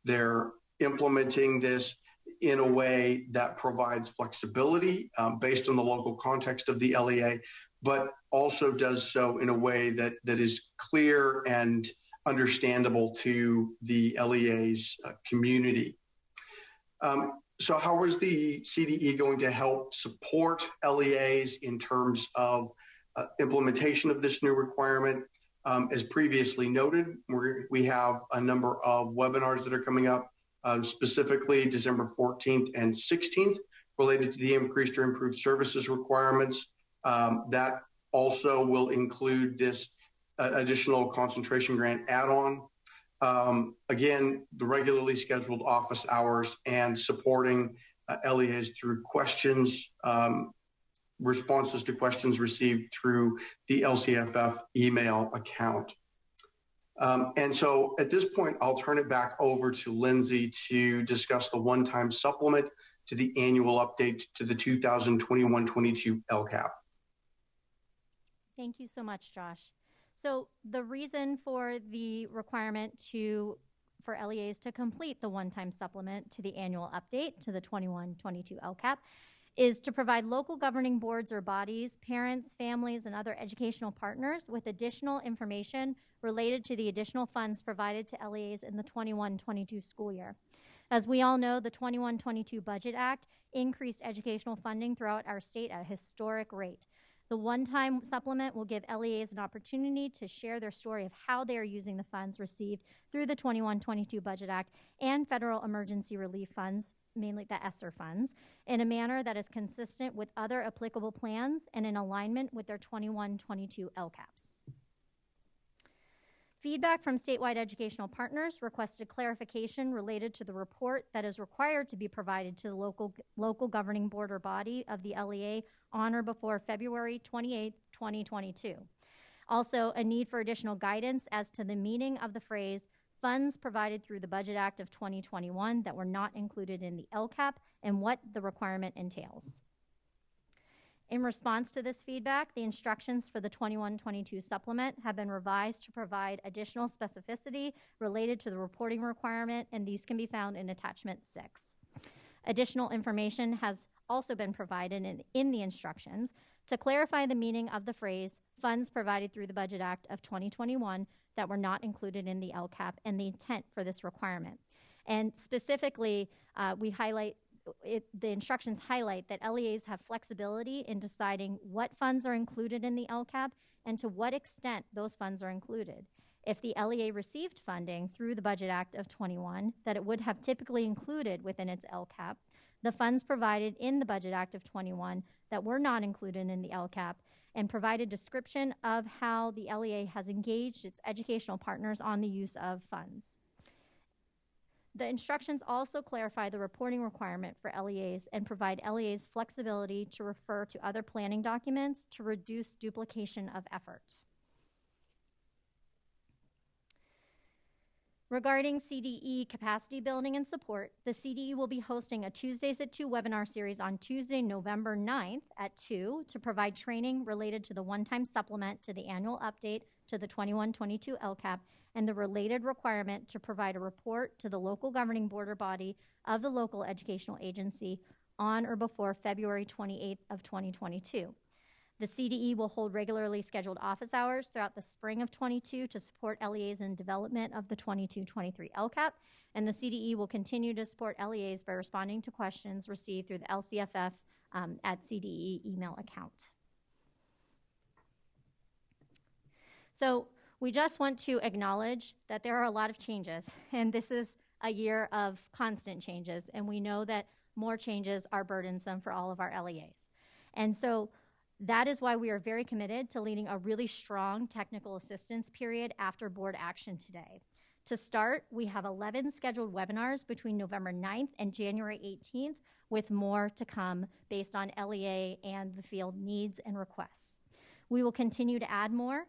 they're implementing this in a way that provides flexibility based on the local context of the LEA, but also does so in a way that is clear and understandable to the LEA's community. So how is the CDE going to help support LEAs in terms of implementation of this new requirement? As previously noted, we have a number of webinars that are coming up, specifically December 14th and 16th, related to the increased or improved services requirements. That also will include this additional concentration grant add-on. Again, the regularly scheduled office hours and supporting LEAs through questions, responses to questions received through the LCFF email account. And so at this point, I'll turn it back over to Lindsay to discuss the one-time supplement to the annual update to the 2021-22 LCAP. Thank you so much, Josh. So the reason for the requirement for LEAs to complete the one-time supplement to the annual update to the 21-22 LCAP is to provide local governing boards or bodies, parents, families, and other educational partners with additional information related to the additional funds provided to LEAs in the 21-22 school year. As we all know, the 21-22 Budget Act increased educational funding throughout our state at a historic rate. The one-time supplement will give LEAs an opportunity to share their story of how they are using the funds received through the 21-22 Budget Act and federal emergency relief funds, mainly the ESSER funds, in a manner that is consistent with other applicable plans and in alignment with their 21-22 LCAPs. Feedback from statewide educational partners requested clarification related to the report that is required to be provided to the local governing board or body of the LEA on or before February 28, 2022. Also, a need for additional guidance as to the meaning of the phrase funds provided through the Budget Act of 2021 that were not included in the LCAP and what the requirement entails. In response to this feedback, the instructions for the 21-22 supplement have been revised to provide additional specificity related to the reporting requirement, and these can be found in attachment 6. Additional information has also been provided in the instructions to clarify the meaning of the phrase funds provided through the Budget Act of 2021 that were not included in the LCAP and the intent for this requirement. And specifically, the instructions highlight that LEAs have flexibility in deciding what funds are included in the LCAP and to what extent those funds are included. If the LEA received funding through the Budget Act of 21 that it would have typically included within its LCAP, the funds provided in the Budget Act of 21 that were not included in the LCAP and provide a description of how the LEA has engaged its educational partners on the use of funds. The instructions also clarify the reporting requirement for LEAs and provide LEAs flexibility to refer to other planning documents to reduce duplication of effort. Regarding CDE capacity building and support, the CDE will be hosting a Tuesdays at 2 webinar series on Tuesday, November 9th at 2 to provide training related to the one-time supplement to the annual update to the 21-22 LCAP and the related requirement to provide a report to the local governing board or body of the local educational agency on or before February 28th of 2022. The CDE will hold regularly scheduled office hours throughout the spring of 22 to support LEAs in development of the 22-23 LCAP, and the CDE will continue to support LEAs by responding to questions received through the LCFF at CDE email account. So we just want to acknowledge that there are a lot of changes, and this is a year of constant changes, and we know that more changes are burdensome for all of our LEAs. And so that is why we are very committed to leading a really strong technical assistance period after board action today. To start, we have 11 scheduled webinars between November 9th and January 18th, with more to come based on LEA and the field needs and requests. We will continue to add more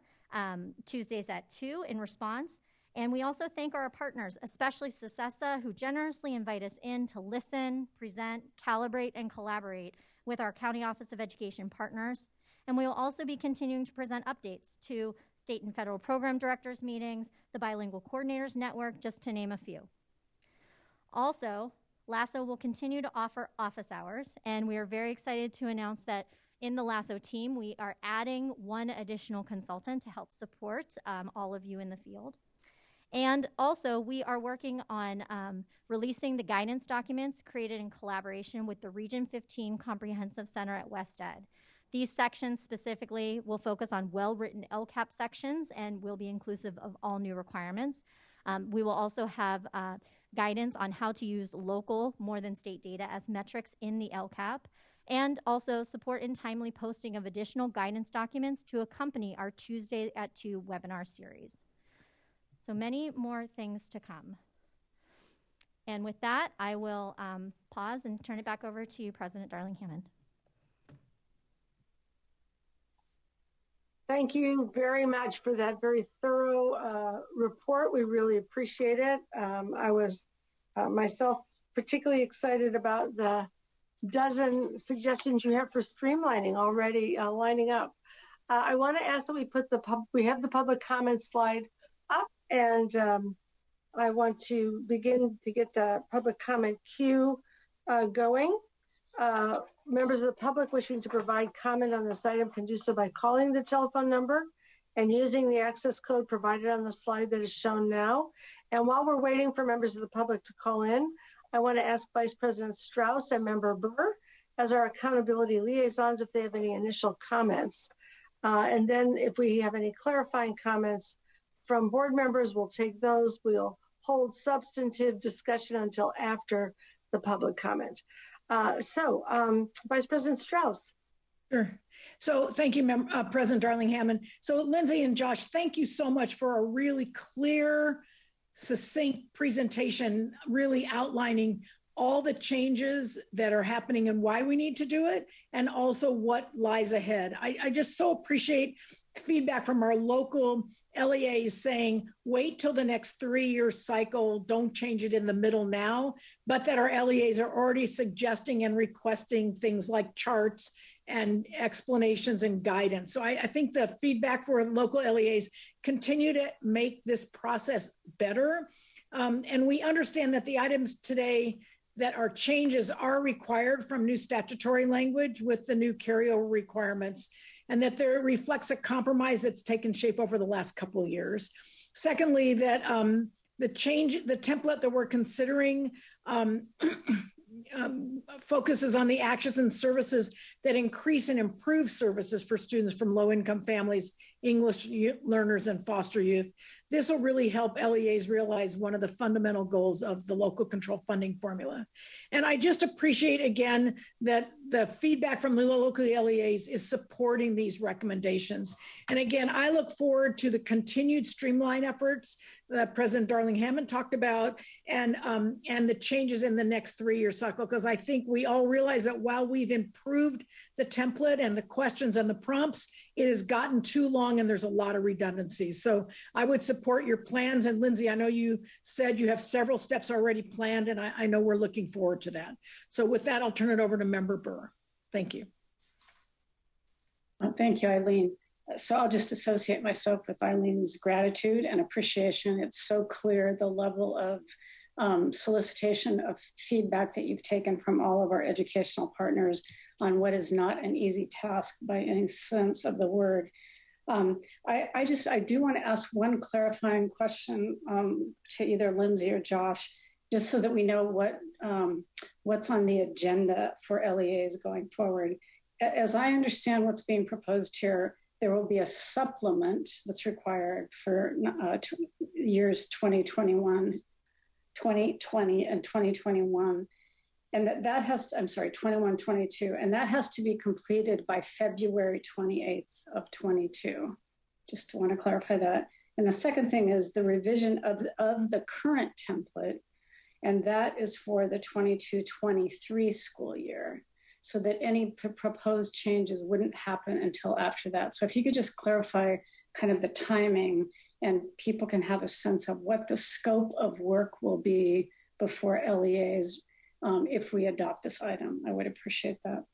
Tuesdays at 2 in response. And we also thank our partners, especially CSESA, who generously invite us in to listen, present, calibrate, and collaborate with our County Office of Education partners. And we will also be continuing to present updates to state and federal program directors meetings, the Bilingual Coordinators Network, just to name a few. Also, LASSO will continue to offer office hours, and we are very excited to announce that in the LASSO team, we are adding one additional consultant to help support all of you in the field. And also, we are working on releasing the guidance documents created in collaboration with the Region 15 Comprehensive Center at WestEd. These sections specifically will focus on well-written LCAP sections and will be inclusive of all new requirements. We will also have guidance on how to use local more than state data as metrics in the LCAP, and also support in timely posting of additional guidance documents to accompany our Tuesday at 2 webinar series. So many more things to come. And with that, I will pause and turn it back over to you, President Darling Hammond. Thank you very much for that very thorough report. We really appreciate it. I was myself particularly excited about the dozen suggestions you have for streamlining already lining up. I want to ask that we have the public comment slide up, and I want to begin to get the public comment queue going. Members of the public wishing to provide comment on this item can do so by calling the telephone number and using the access code provided on the slide that is shown now. And while we're waiting for members of the public to call in, I want to ask Vice President Strauss and Member Burr, as our accountability liaisons, if they have any initial comments. And then if we have any clarifying comments from board members, we'll take those. We'll hold substantive discussion until after the public comment. Vice President Strauss. Sure. So thank you, President Darling Hammond. So Lindsay and Josh, thank you so much for a really clear, succinct presentation, really outlining all the changes that are happening and why we need to do it, and also what lies ahead. I just so appreciate feedback from our local LEAs saying, wait till the next 3-year cycle, don't change it in the middle now, but that our LEAs are already suggesting and requesting things like charts and explanations and guidance. So I think the feedback for local LEAs continue to make this process better. And we understand that the items today that are changes are required from new statutory language with the new carryover requirements, and that there reflects a compromise that's taken shape over the last couple of years. Secondly, that the template that we're considering focuses on the actions and services that increase and improve services for students from low-income families, English learners, and foster youth. This will really help LEAs realize one of the fundamental goals of the local control funding formula. And I just appreciate, again, that the feedback from the local LEAs is supporting these recommendations. And again, I look forward to the continued streamline efforts that President Darling Hammond talked about, and the changes in the next 3-year cycle, because I think we all realize that while we've improved the template and the questions and the prompts, it has gotten too long and there's a lot of redundancies. So I would support your plans. And Lindsay, I know you said you have several steps already planned, and I know we're looking forward to that. So with that, I'll turn it over to Member Burr. Thank you. Thank you, Eileen. So I'll just associate myself with Eileen's gratitude and appreciation. It's so clear the level of solicitation of feedback that you've taken from all of our educational partners on what is not an easy task by any sense of the word. I do want to ask one clarifying question to either Lindsay or Josh, just so that we know what's on the agenda for LEAs going forward. As I understand what's being proposed here, there will be a supplement that's required for years 2020 and 2021. And that has to, I'm sorry, 21, 22. And that has to be completed by February 28th of 22. Just want to clarify that. And the second thing is the revision of the current template. And that is for the 22-23 school year, so that any proposed changes wouldn't happen until after that. So if you could just clarify kind of the timing, and people can have a sense of what the scope of work will be before LEAs if we adopt this item, I would appreciate that.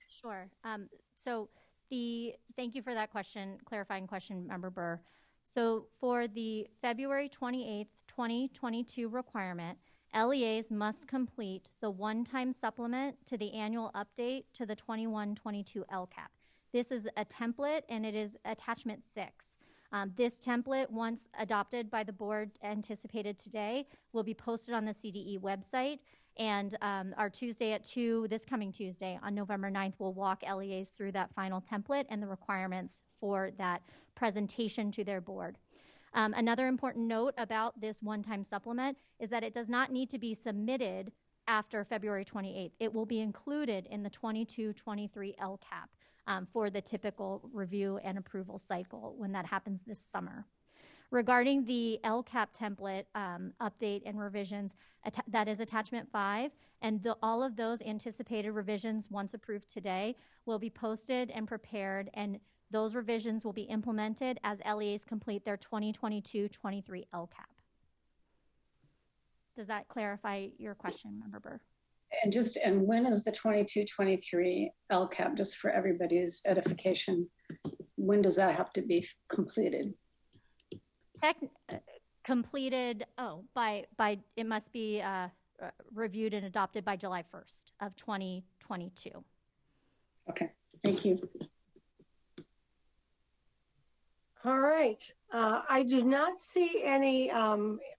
Sure. Thank you for that question, clarifying question, Member Burr. So for the February 28th, 2022 requirement, LEAs must complete the one-time supplement to the annual update to the 21-22 LCAP. This is a template, and it is attachment 6. This template, once adopted by the board, anticipated today, will be posted on the CDE website. And our Tuesday at 2, this coming Tuesday on November 9th, we'll walk LEAs through that final template and the requirements for that presentation to their board. Another important note about this one-time supplement is that it does not need to be submitted after February 28th. It will be included in the 22-23 LCAP for the typical review and approval cycle when that happens this summer. Regarding the LCAP template update and revisions, that is attachment 5, and all of those anticipated revisions, once approved today, will be posted and prepared, and those revisions will be implemented as LEAs complete their 2022-23 LCAP. Does that clarify your question, Member Burr? And when is the 22-23 LCAP, just for everybody's edification? When does that have to be completed? Completed, by it must be reviewed and adopted by July 1st of 2022. Okay, thank you. All right. I do not see any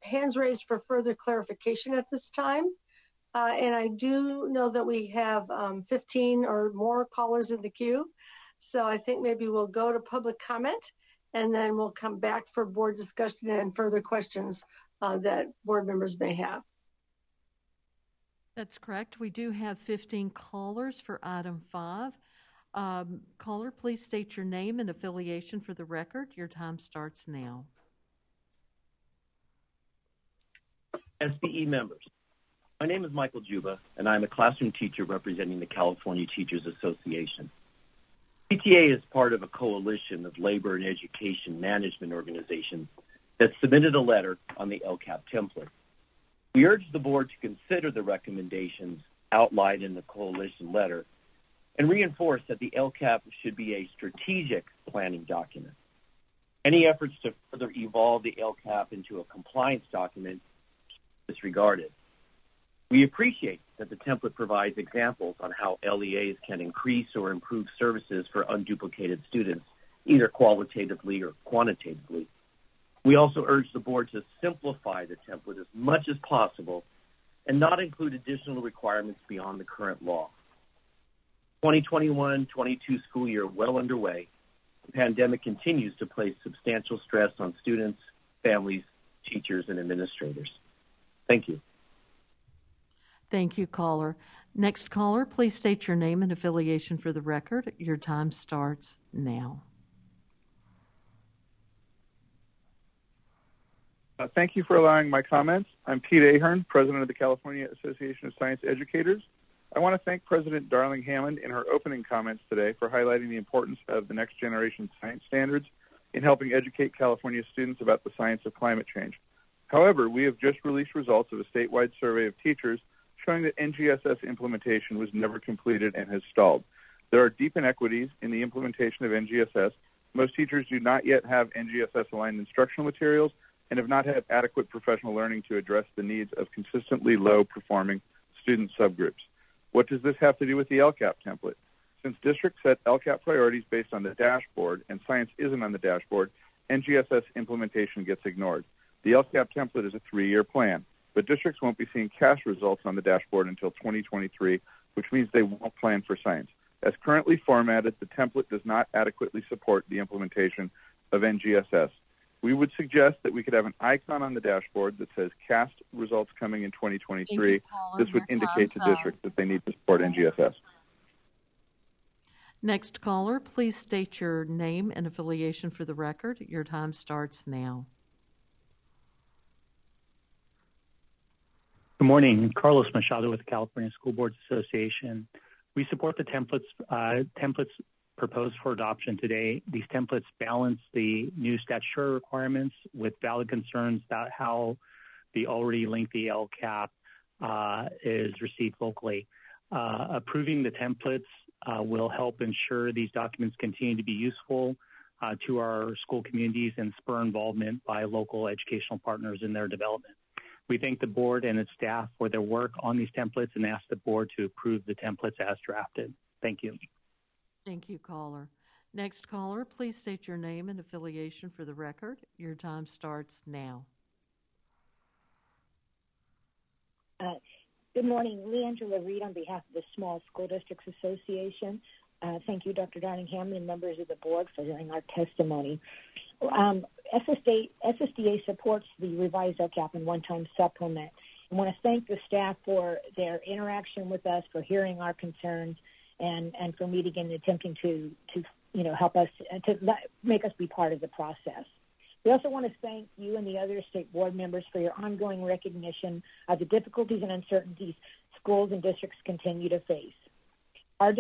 hands raised for further clarification at this time. And I do know that we have 15 or more callers in the queue. So I think maybe we'll go to public comment, and then we'll come back for board discussion and further questions that board members may have. That's correct. We do have 15 callers for item 5. Caller, please state your name and affiliation for the record. Your time starts now. SBE members. My name is Michael Juba, and I'm a classroom teacher representing the California Teachers Association. PTA is part of a coalition of labor and education management organizations that submitted a letter on the LCAP template. We urge the board to consider the recommendations outlined in the coalition letter and reinforce that the LCAP should be a strategic planning document. Any efforts to further evolve the LCAP into a compliance document are disregarded. We appreciate that the template provides examples on how LEAs can increase or improve services for unduplicated students, either qualitatively or quantitatively. We also urge the board to simplify the template as much as possible and not include additional requirements beyond the current law. 2021-22 school year well underway. The pandemic continues to place substantial stress on students, families, teachers, and administrators. Thank you. Thank you, caller. Next caller, please state your name and affiliation for the record. Your time starts now. Thank you for allowing my comments. I'm Pete Ahern, President of the California Association of Science Educators. I want to thank President Darling Hammond in her opening comments today for highlighting the importance of the next generation science standards in helping educate California students about the science of climate change. However, we have just released results of a statewide survey of teachers showing that NGSS implementation was never completed and has stalled. There are deep inequities in the implementation of NGSS. Most teachers do not yet have NGSS-aligned instructional materials and have not had adequate professional learning to address the needs of consistently low-performing student subgroups. What does this have to do with the LCAP template? Since districts set LCAP priorities based on the dashboard and science isn't on the dashboard, NGSS implementation gets ignored. The LCAP template is a 3-year plan, but districts won't be seeing cash results on the dashboard until 2023, which means they won't plan for science. As currently formatted, the template does not adequately support the implementation of NGSS. We would suggest that we could have an icon on the dashboard that says CAST results coming in 2023. This would indicate to districts that they need to support NGSS. Next caller, please state your name and affiliation for the record. Your time starts now. Good morning. Carlos Machado with the California School Boards Association. We support the templates proposed for adoption today. These templates balance the new statutory requirements with valid concerns about how the already lengthy LCAP is received locally. Approving the templates will help ensure these documents continue to be useful to our school communities and spur involvement by local educational partners in their development. We thank the board and its staff for their work on these templates and ask the board to approve the templates as drafted. Thank you. Thank you, caller. Next caller, please state your name and affiliation for the record. Your time starts now. Good morning. Leandra Reed on behalf of the Small School Districts Association. Thank you, Dr. Darling Hammond, and members of the board for hearing our testimony. SSDA supports the revised LCAP and one-time supplement. I want to thank the staff for their interaction with us, for hearing our concerns, and for meeting and attempting to help us, to make us be part of the process. We also want to thank you and the other state board members for your ongoing recognition of the difficulties and uncertainties schools and districts continue to face. Our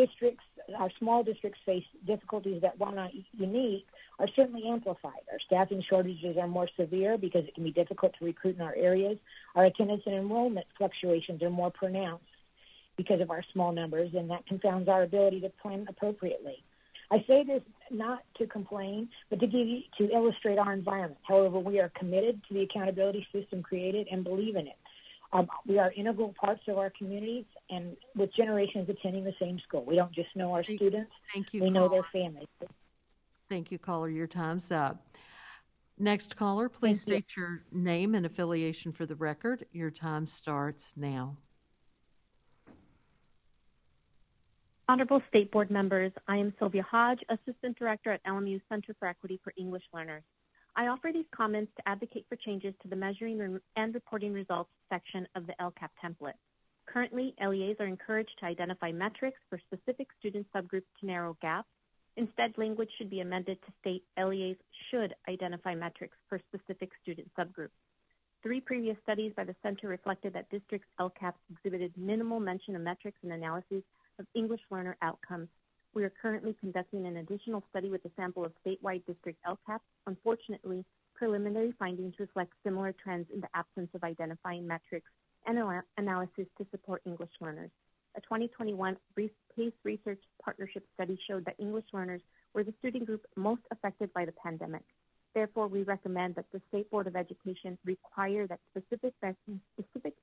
small districts face difficulties that, while not unique, are certainly amplified. Our staffing shortages are more severe because it can be difficult to recruit in our areas. Our attendance and enrollment fluctuations are more pronounced because of our small numbers, and that confounds our ability to plan appropriately. I say this not to complain, but to illustrate our environment. However, we are committed to the accountability system created and believe in it. We are integral parts of our communities, and with generations attending the same school. We don't just know our students, we know their families. Thank you, caller. Your time's up. Next caller, please state your name and affiliation for the record. Your time starts now. Honorable State Board members, I am Sylvia Hodge, Assistant Director at LMU Center for Equity for English Learners. I offer these comments to advocate for changes to the measuring and reporting results section of the LCAP template. Currently, LEAs are encouraged to identify metrics for specific student subgroups to narrow gaps. Instead, language should be amended to state LEAs should identify metrics for specific student subgroups. 3 previous studies by the Center reflected that districts' LCAPs exhibited minimal mention of metrics and analyses of English learner outcomes. We are currently conducting an additional study with a sample of statewide district LCAPs. Unfortunately, preliminary findings reflect similar trends in the absence of identifying metrics and analysis to support English learners. A 2021 PACE Research Partnership study showed that English learners were the student group most affected by the pandemic. Therefore, we recommend that the State Board of Education require that specific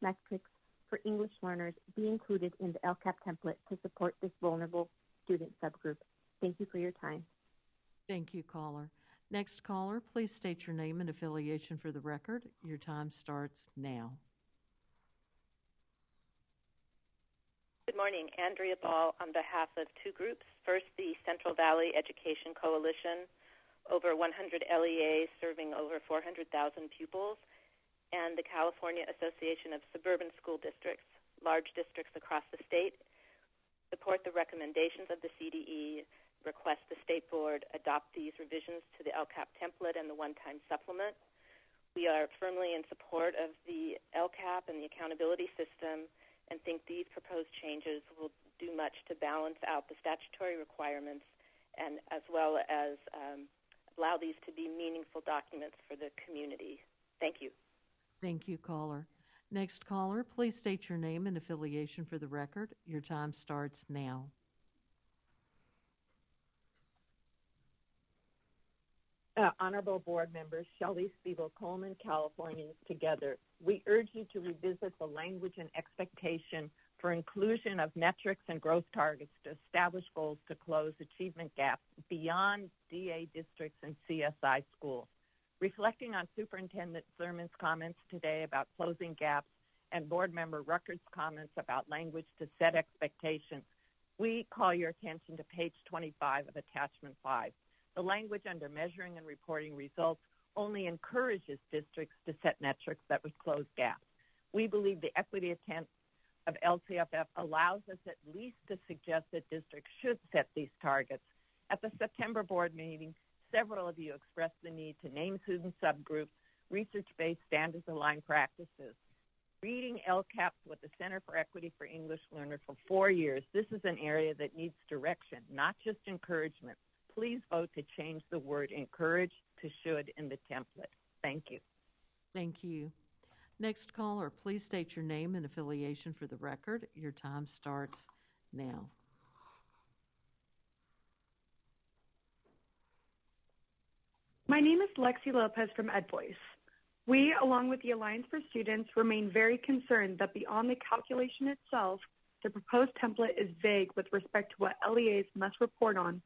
metrics for English learners be included in the LCAP template to support this vulnerable student subgroup. Thank you for your time. Thank you, caller. Next caller, please state your name and affiliation for the record. Your time starts now. Good morning. Andrea Ball on behalf of 2 groups. First, the Central Valley Education Coalition, over 100 LEAs serving over 400,000 pupils, and the California Association of Suburban School Districts, large districts across the state, support the recommendations of the CDE, request the State Board adopt these revisions to the LCAP template and the one-time supplement. We are firmly in support of the LCAP and the accountability system and think these proposed changes will do much to balance out the statutory requirements and as well as allow these to be meaningful documents for the community. Thank you. Thank you, caller. Next caller, please state your name and affiliation for the record. Your time starts now. Honorable board members, Shelley Spiegel-Coleman, Californians Together. We urge you to revisit the language and expectation for inclusion of metrics and growth targets to establish goals to close achievement gaps beyond DA districts and CSI schools. Reflecting on Superintendent Thurman's comments today about closing gaps and board member Rucker's comments about language to set expectations, we call your attention to page 25 of attachment 5. The language under measuring and reporting results only encourages districts to set metrics that would close gaps. We believe the equity intent of LCFF allows us at least to suggest that districts should set these targets. At the September board meeting, several of you expressed the need to name student subgroups, research-based standards-aligned practices. Reading LCAPs with the Center for Equity for English Learners for 4 years, this is an area that needs direction, not just encouragement. Please vote to change the word encourage to should in the template. Thank you. Thank you. Next caller, please state your name and affiliation for the record. Your time starts now. My name is Lexi Lopez from EdVoice. We, along with the Alliance for Students, remain very concerned that beyond the calculation itself, the proposed template is vague with respect to what LEAs must report on,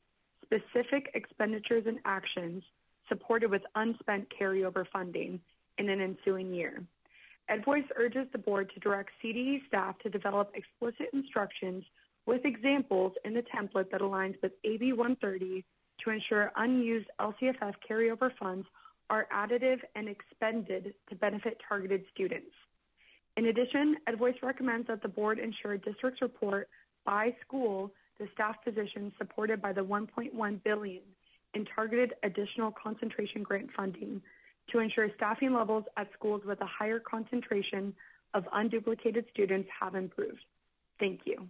specific expenditures and actions supported with unspent carryover funding in an ensuing year. EdVoice urges the board to direct CDE staff to develop explicit instructions with examples in the template that aligns with AB 130 to ensure unused LCFF carryover funds are additive and expended to benefit targeted students. In addition, EdVoice recommends that the board ensure districts report by school the staff positions supported by the $1.1 billion in targeted additional concentration grant funding to ensure staffing levels at schools with a higher concentration of unduplicated students have improved. Thank you.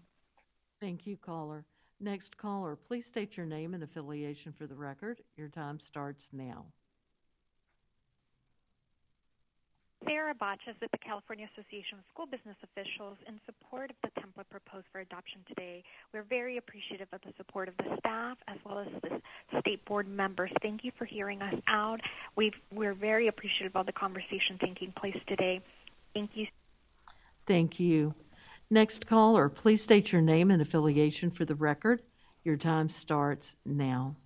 Thank you, caller. Next caller, please state your name and affiliation for the record. Your time starts now. Sarah Botches with the California Association of School Business Officials in support of the template proposed for adoption today. We're very appreciative of the support of the staff as well as the state board members. Thank you for hearing us out. We're very appreciative of the conversation taking place today. Thank you. Thank you. Next caller, please state your name and affiliation for the record. Your time starts now.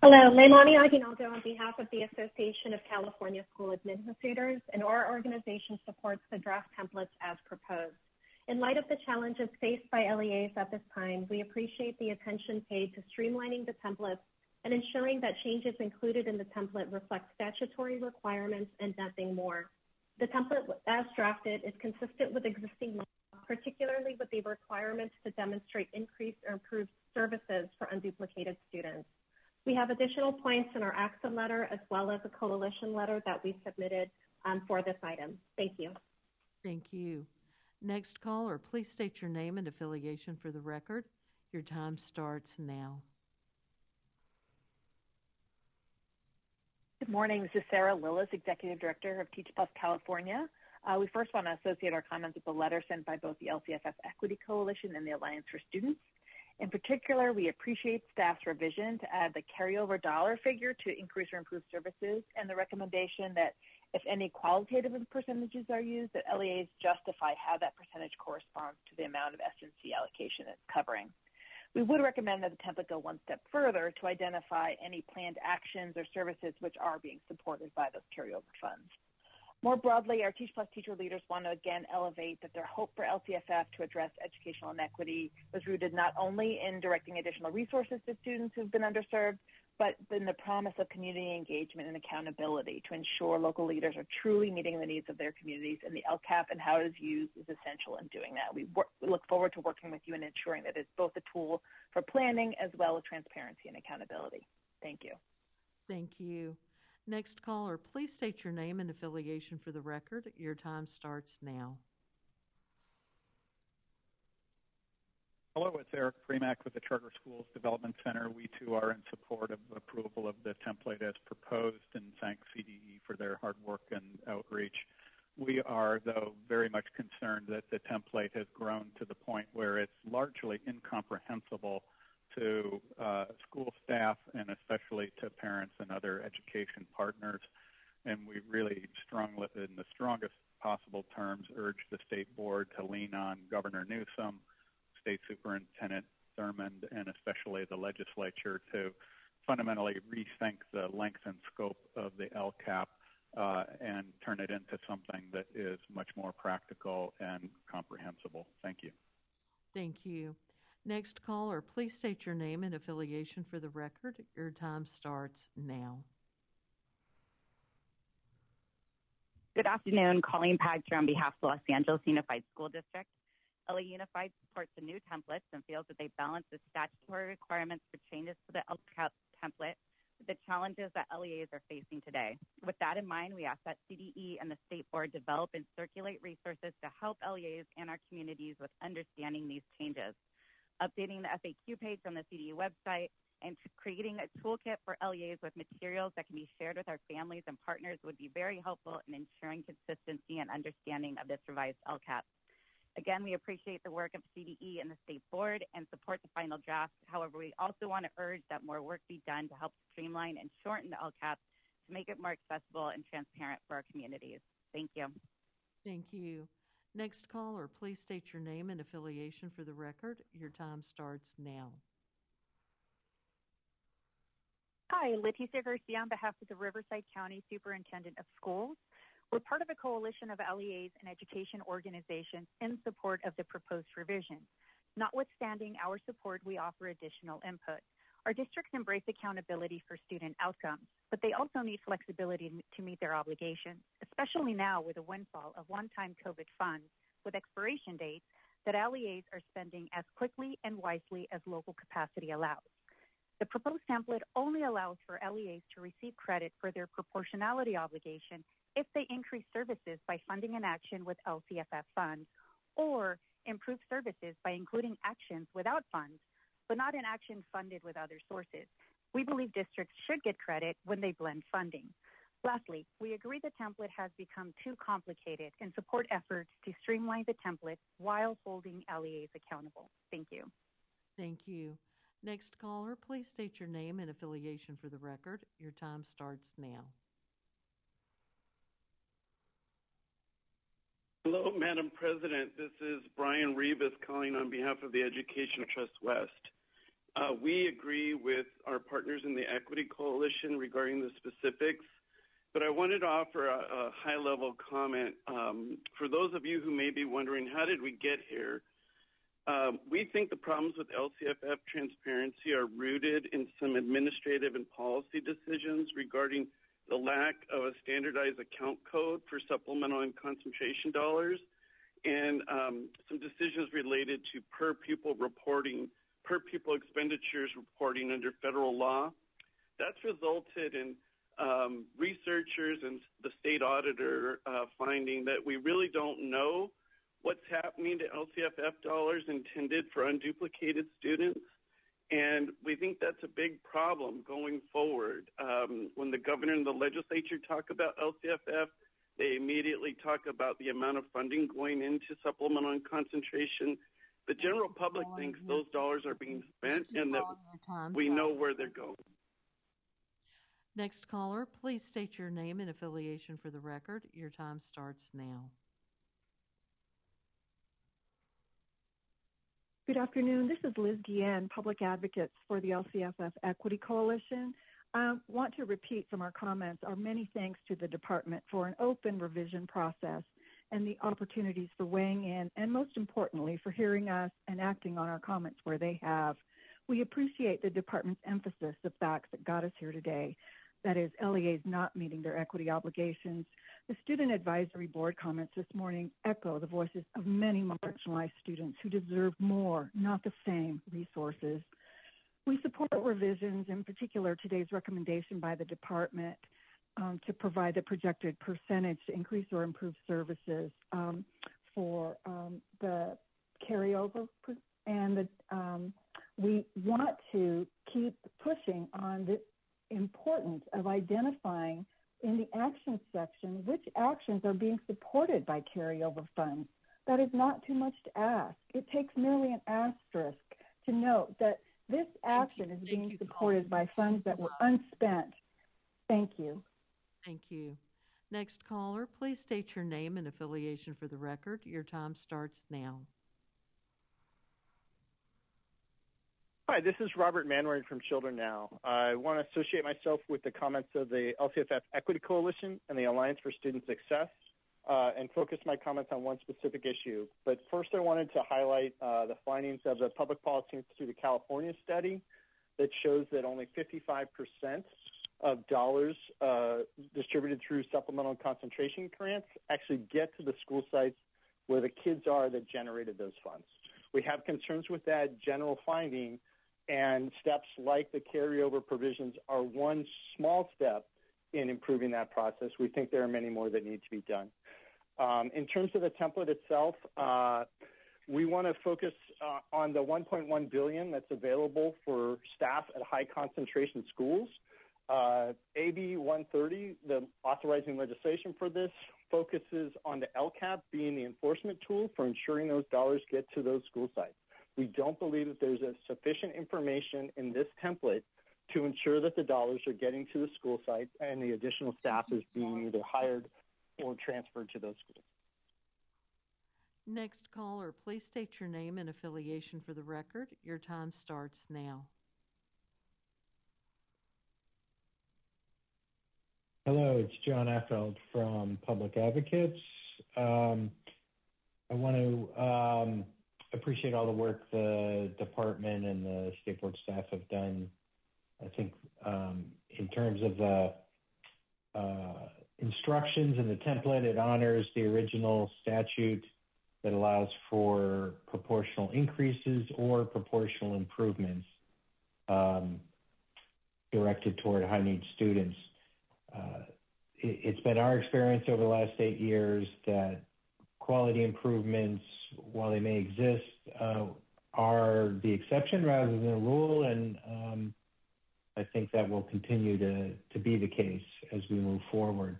Hello, Leilani Aguinaldo on behalf of the Association of California School Administrators, and our organization supports the draft templates as proposed. In light of the challenges faced by LEAs at this time, we appreciate the attention paid to streamlining the templates and ensuring that changes included in the template reflect statutory requirements and nothing more. The template as drafted is consistent with existing law, particularly with the requirements to demonstrate increased or improved services for unduplicated students. We have additional points in our action letter as well as a coalition letter that we submitted for this item. Thank you. Thank you. Next caller, please state your name and affiliation for the record. Your time starts now. Good morning. This is Sarah Lillis, Executive Director of Teach Plus California. We first want to associate our comments with the letter sent by both the LCFF Equity Coalition and the Alliance for Students. In particular, we appreciate staff's revision to add the carryover dollar figure to increase or improve services and the recommendation that if any qualitative percentages are used, that LEAs justify how that percentage corresponds to the amount of S&C allocation it's covering. We would recommend that the template go one step further to identify any planned actions or services which are being supported by those carryover funds. More broadly, our Teach Plus teacher leaders want to again elevate that their hope for LCFF to address educational inequity was rooted not only in directing additional resources to students who've been underserved, but in the promise of community engagement and accountability to ensure local leaders are truly meeting the needs of their communities, and the LCAP and how it is used is essential in doing that. We look forward to working with you and ensuring that it's both a tool for planning as well as transparency and accountability. Thank you. Thank you. Next caller, please state your name and affiliation for the record. Your time starts now. Hello, it's Eric Premack with the Charter Schools Development Center. We too are in support of approval of the template as proposed and thank CDE for their hard work and outreach. We are, though, very much concerned that the template has grown to the point where it's largely incomprehensible to school staff and especially to parents and other education partners. And we really strongly, in the strongest possible terms, urge the state board to lean on Governor Newsom, State Superintendent Thurmond, and especially the legislature to fundamentally rethink the length and scope of the LCAP and turn it into something that is much more practical and comprehensible. Thank you. Thank you. Next caller, please state your name and affiliation for the record. Your time starts now. Good afternoon. Colleen Pagter on behalf of the Los Angeles Unified School District. LA Unified supports the new templates and feels that they balance the statutory requirements for changes to the LCAP template with the challenges that LEAs are facing today. With that in mind, we ask that CDE and the State Board develop and circulate resources to help LEAs and our communities with understanding these changes. Updating the FAQ page on the CDE website and creating a toolkit for LEAs with materials that can be shared with our families and partners would be very helpful in ensuring consistency and understanding of this revised LCAP. Again, we appreciate the work of CDE and the State Board and support the final draft. However, we also want to urge that more work be done to help streamline and shorten the LCAP to make it more accessible and transparent for our communities. Thank you. Thank you. Next caller, please state your name and affiliation for the record. Your time starts now. Hi, Leticia Garcia on behalf of the Riverside County Superintendent of Schools. We're part of a coalition of LEAs and education organizations in support of the proposed revision. Notwithstanding our support, we offer additional input. Our districts embrace accountability for student outcomes, but they also need flexibility to meet their obligations, especially now with a windfall of one-time COVID funds with expiration dates that LEAs are spending as quickly and wisely as local capacity allows. The proposed template only allows for LEAs to receive credit for their proportionality obligation if they increase services by funding an action with LCFF funds or improve services by including actions without funds, but not an action funded with other sources. We believe districts should get credit when they blend funding. Lastly, we agree the template has become too complicated and support efforts to streamline the template while holding LEAs accountable. Thank you. Thank you. Next caller, please state your name and affiliation for the record. Your time starts now. Hello, Madam President. This is Brian Rivas calling on behalf of the Education Trust West. We agree with our partners in the Equity Coalition regarding the specifics, but I wanted to offer a high-level comment. For those of you who may be wondering, how did we get here? We think the problems with LCFF transparency are rooted in some administrative and policy decisions regarding the lack of a standardized account code for supplemental and concentration dollars, and some decisions related to per pupil expenditures reporting under federal law. That's resulted in researchers and the state auditor finding that we really don't know what's happening to LCFF dollars intended for unduplicated students. And we think that's a big problem going forward. When the governor and the legislature talk about LCFF, they immediately talk about the amount of funding going into supplemental and concentration. The general public thinks those dollars are being spent and that we know where they're going. Next caller, please state your name and affiliation for the record. Your time starts now. Good afternoon. This is Liz Guillen, Public Advocates for the LCFF Equity Coalition. I want to repeat from our comments our many thanks to the department for an open revision process and the opportunities for weighing in, and most importantly, for hearing us and acting on our comments where they have. We appreciate the department's emphasis of facts that got us here today. That is, LEAs not meeting their equity obligations. The Student Advisory Board comments this morning echo the voices of many marginalized students who deserve more, not the same, resources. We support revisions, in particular today's recommendation by the department to provide the projected percentage to increase or improve services for the carryover. And we want to keep pushing on the importance of identifying in the action section which actions are being supported by carryover funds. That is not too much to ask. It takes merely an asterisk to note that this action is being supported by funds that were unspent. Thank you. Thank you. Next caller, please state your name and affiliation for the record. Your time starts now. Hi, this is Robert Manwaring from Children Now. I want to associate myself with the comments of the LCFF Equity Coalition and the Alliance for Student Success and focus my comments on one specific issue. But first I wanted to highlight the findings of the Public Policy Institute of California study that shows that only 55% of dollars distributed through supplemental and concentration grants actually get to the school sites where the kids are that generated those funds. We have concerns with that general finding, and steps like the carryover provisions are one small step in improving that process. We think there are many more that need to be done. In terms of the template itself, we want to focus on the $1.1 billion that's available for staff at high concentration schools. AB 130, the authorizing legislation for this, focuses on the LCAP being the enforcement tool for ensuring those dollars get to those school sites. We don't believe that there's a sufficient information in this template to ensure that the dollars are getting to the school sites and the additional staff is being either hired or transferred to those schools. Next caller, please state your name and affiliation for the record. Your time starts now. Hello, it's John Affeld from Public Advocates. I want to appreciate all the work the department and the state board staff have done. I think in terms of the instructions and the template, it honors the original statute that allows for proportional increases or proportional improvements directed toward high-need students. It's been our experience over the last 8 years that quality improvements, while they may exist, are the exception rather than the rule, and I think that will continue to be the case as we move forward.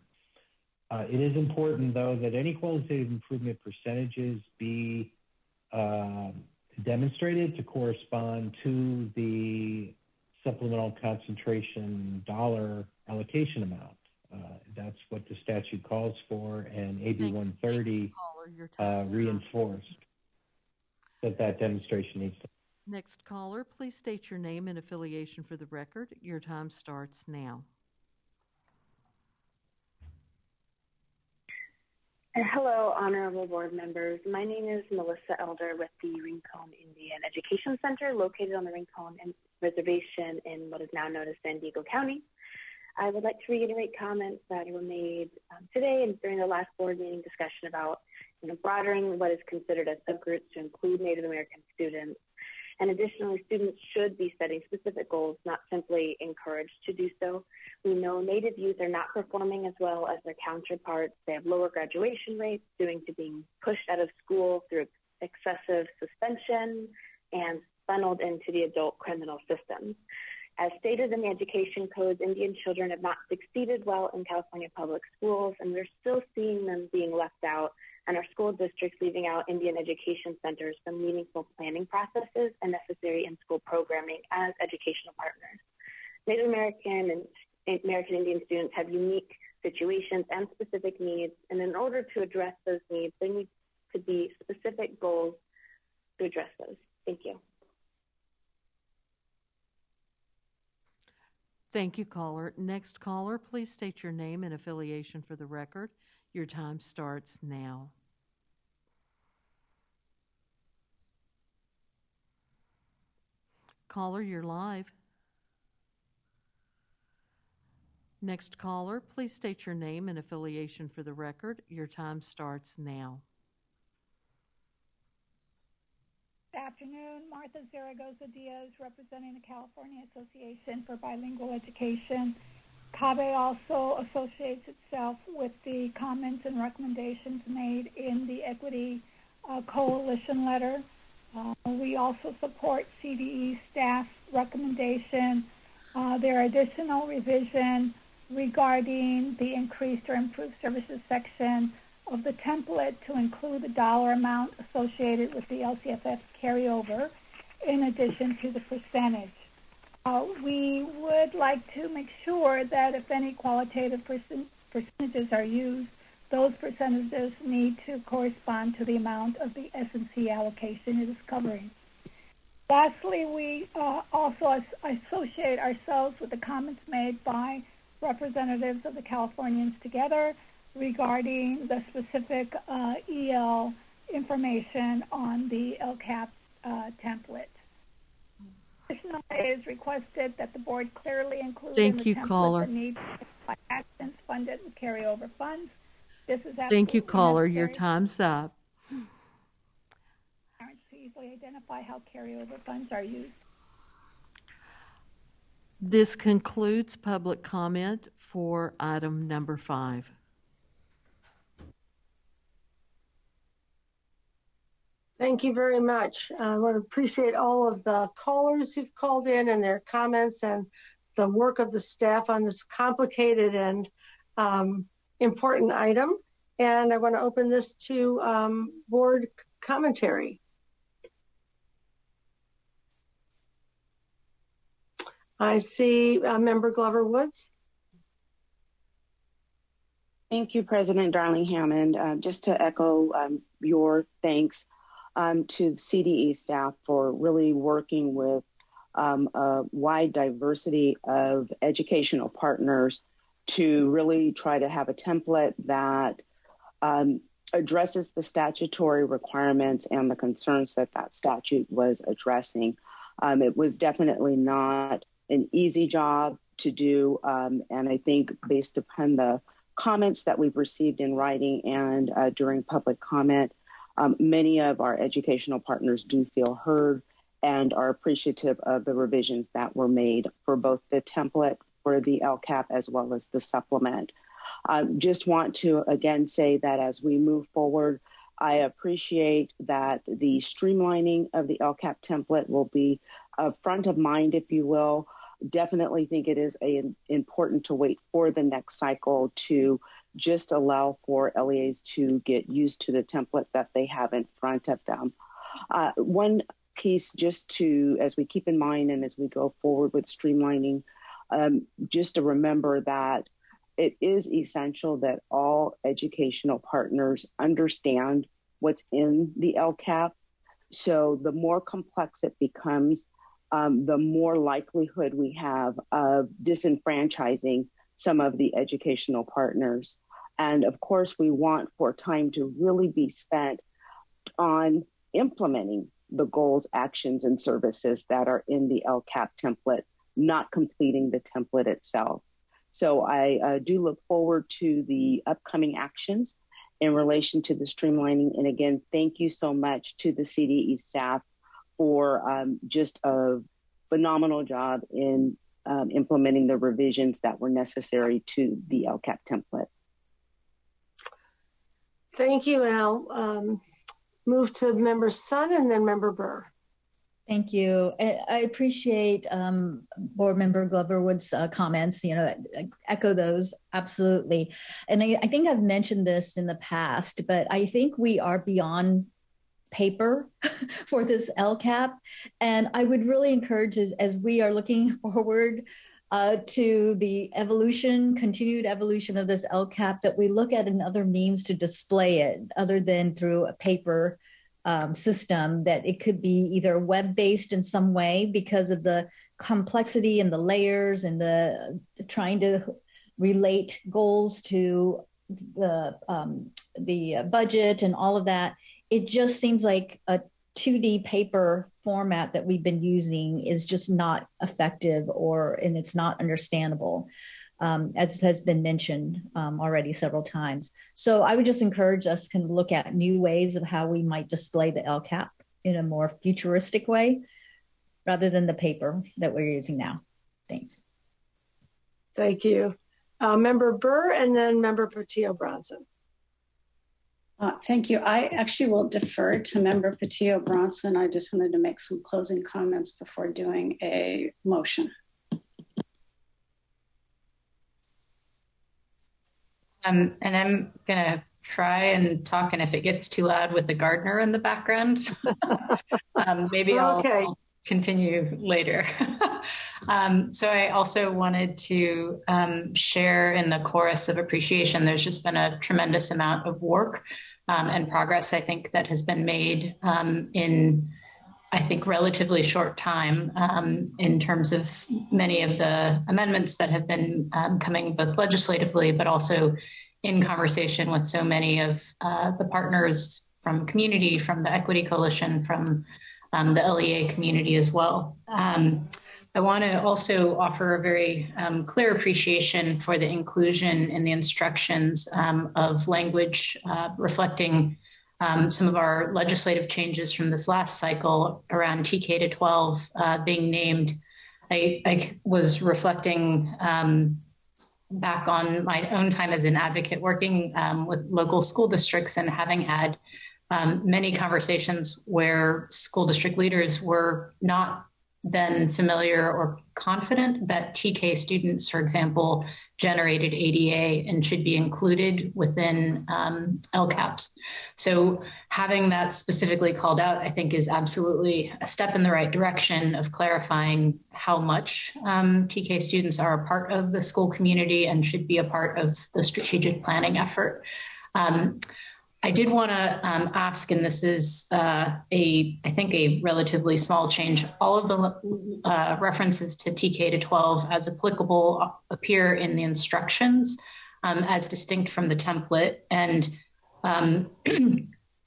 It is important, though, that any qualitative improvement percentages be demonstrated to correspond to the supplemental concentration dollar allocation amount. That's what the statute calls for, and AB 130 reinforced that demonstration needs to. Next caller, please state your name and affiliation for the record. Your time starts now. Hello, honorable board members. My name is Melissa Elder with the Rincon Indian Education Center located on the Rincon Reservation in what is now known as San Diego County. I would like to reiterate comments that were made today and during the last board meeting discussion about broadening what is considered as subgroups to include Native American students And additionally, students should be setting specific goals, not simply encouraged to do so. We know Native youth are not performing as well as their counterparts. They have lower graduation rates due to being pushed out of school through excessive suspension and funneled into the adult criminal systems. As stated in the education codes, Indian children have not succeeded well in California public schools, and we're still seeing them being left out, and our school districts leaving out Indian education centers from meaningful planning processes and necessary in-school programming as educational partners. Native American and American Indian students have unique situations and specific needs, and in order to address those needs, there need to be specific goals to address those. Thank you. Thank you, caller. Next caller, please state your name and affiliation for the record. Your time starts now. Caller, you're live. Next caller, please state your name and affiliation for the record. Your time starts now. Good afternoon. Martha Zaragoza Diaz, representing the California Association for Bilingual Education. CABE also associates itself with the comments and recommendations made in the Equity Coalition letter. We also support CDE staff recommendation. There are additional revision regarding the increased or improved services section of the template to include the dollar amount associated with the LCFF carryover in addition to the percentage. We would like to make sure that if any qualitative percentages are used, those percentages need to correspond to the amount of the S&C allocation it is covering. Lastly, we also associate ourselves with the comments made by representatives of the Californians Together regarding the specific EL information on the LCAP template. Additionally, it is requested that the board clearly include in the template the need for actions funded with carryover funds. This is Thank you, caller. necessary. Your time's up. Parents to easily identify how carryover funds are used. This concludes public comment for item number 5. Thank you very much. I want to appreciate all of the callers who've called in and their comments and the work of the staff on this complicated and important item. And I want to open this to board commentary. I see Member Glover Woods. Thank you, President Darling Hammond. Just to echo your thanks to the CDE staff for really working with a wide diversity of educational partners to really try to have a template that addresses the statutory requirements and the concerns that that statute was addressing. It was definitely not an easy job to do, and I think based upon the comments that we've received in writing and during public comment, many of our educational partners do feel heard and are appreciative of the revisions that were made for both the template for the LCAP as well as the supplement. Just want to again say that as we move forward, I appreciate that the streamlining of the LCAP template will be front of mind, if you will. Definitely think it is important to wait for the next cycle to just allow for LEAs to get used to the template that they have in front of them. One piece just to, as we keep in mind and as we go forward with streamlining, just to remember that it is essential that all educational partners understand what's in the LCAP. So the more complex it becomes, the more likelihood we have of disenfranchising some of the educational partners. And of course, we want for time to really be spent on implementing the goals, actions, and services that are in the LCAP template, not completing the template itself. So I do look forward to the upcoming actions in relation to the streamlining. And again, thank you so much to the CDE staff for just a phenomenal job in implementing the revisions that were necessary to the LCAP template. Thank you, and I'll move to Member Sun and then Member Burr. Thank you. I appreciate Board Member Gloverwood's comments. I echo those absolutely. And I think I've mentioned this in the past, but I think we are beyond paper for this LCAP. And I would really encourage, as we are looking forward to the continued evolution of this LCAP, that we look at another means to display it other than through a paper system, that it could be either web-based in some way because of the complexity and the layers and the trying to relate goals to the budget and all of that. It just seems like a 2D paper format that we've been using is just not effective, and it's not understandable. As has been mentioned already several times. So I would just encourage us to look at new ways of how we might display the LCAP in a more futuristic way, rather than the paper that we're using now. Thanks. Thank you. Member Burr and then Member Portillo-Bronson. Thank you. I actually will defer to Member Portillo-Bronson. I just wanted to make some closing comments before doing a motion. And I'm going to try and talk, and if it gets too loud with the gardener in the background, maybe I'll continue later. So I also wanted to share in the chorus of appreciation. There's just been a tremendous amount of work and progress, I think, that has been made in, I think, relatively short time in terms of many of the amendments that have been coming both legislatively, but also in conversation with so many of the partners from community, from the Equity Coalition, from the LEA community as well. I want to also offer a very clear appreciation for the inclusion in the instructions of language reflecting some of our legislative changes from this last cycle around TK to 12 being named. I was reflecting back on my own time as an advocate working with local school districts and having had many conversations where school district leaders were not then familiar or confident that TK students, for example, generated ADA and should be included within LCAPs. So having that specifically called out, I think, is absolutely a step in the right direction of clarifying how much TK students are a part of the school community and should be a part of the strategic planning effort. I did want to ask, and this is I think a relatively small change, all of the references to TK to 12 as applicable appear in the instructions as distinct from the template. And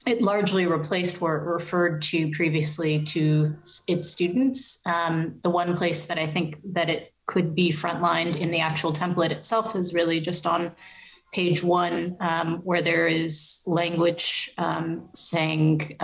it largely replaced where it referred to previously to its students. The one place that I think that it could be frontlined in the actual template itself is really just on page 1, where there is language saying,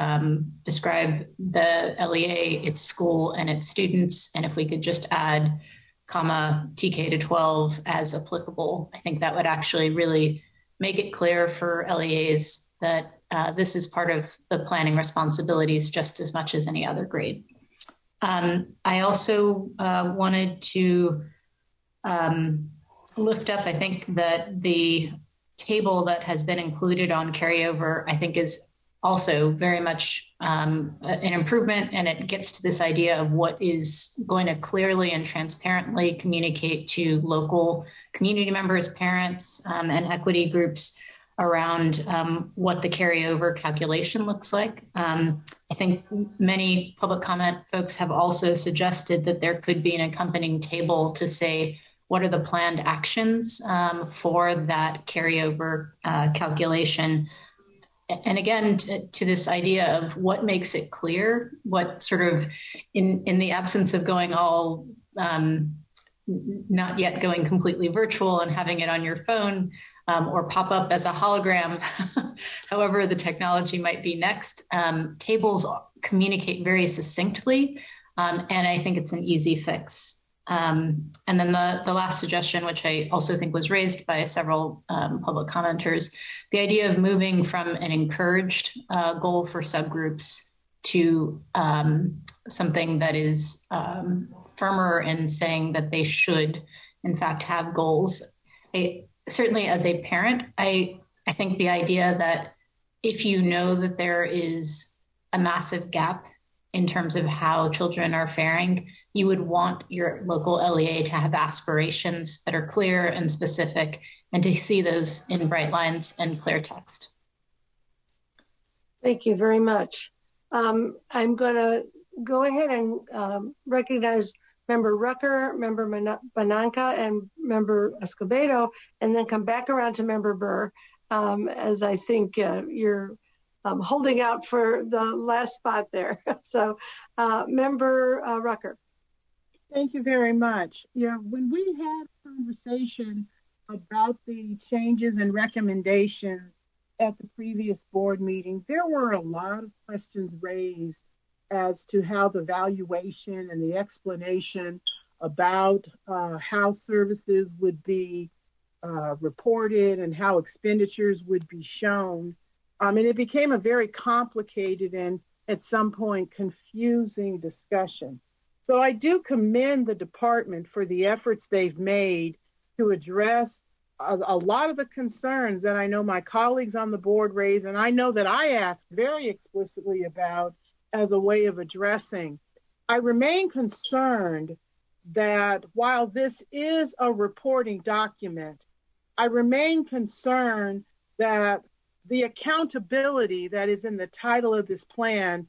describe the LEA, its school, and its students. And if we could just add, TK to 12 as applicable, I think that would actually really make it clear for LEAs that this is part of the planning responsibilities just as much as any other grade. I also wanted to lift up, I think, that the table that has been included on carryover, I think, is also very much an improvement, and it gets to this idea of what is going to clearly and transparently communicate to local community members, parents, and equity groups around what the carryover calculation looks like. I think many public comment folks have also suggested that there could be an accompanying table to say, what are the planned actions for that carryover calculation? And again, to this idea of what makes it clear, what sort of, in the absence of going all, not yet going completely virtual and having it on your phone or pop up as a hologram, however the technology might be next, tables communicate very succinctly, and I think it's an easy fix. And then the last suggestion, which I also think was raised by several public commenters, the idea of moving from an encouraged goal for subgroups to something that is firmer in saying that they should, in fact, have goals. Certainly as a parent, I think the idea that if you know that there is a massive gap in terms of how children are faring, you would want your local LEA to have aspirations that are clear and specific, and to see those in bright lines and clear text. Thank you very much. I'm going to go ahead and recognize Member Rucker, Member Bananca, and Member Escobedo, and then come back around to Member Burr, as I think you're holding out for the last spot there. So, Member Rucker. Thank you very much. Yeah, when we had a conversation about the changes and recommendations at the previous board meeting, there were a lot of questions raised as to how the valuation and the explanation about how services would be reported and how expenditures would be shown. And it became a very complicated and at some point confusing discussion. So I do commend the department for the efforts they've made to address a lot of the concerns that I know my colleagues on the board raised, and I know that I asked very explicitly about as a way of addressing. I remain concerned that while this is a reporting document, I remain concerned that the accountability that is in the title of this plan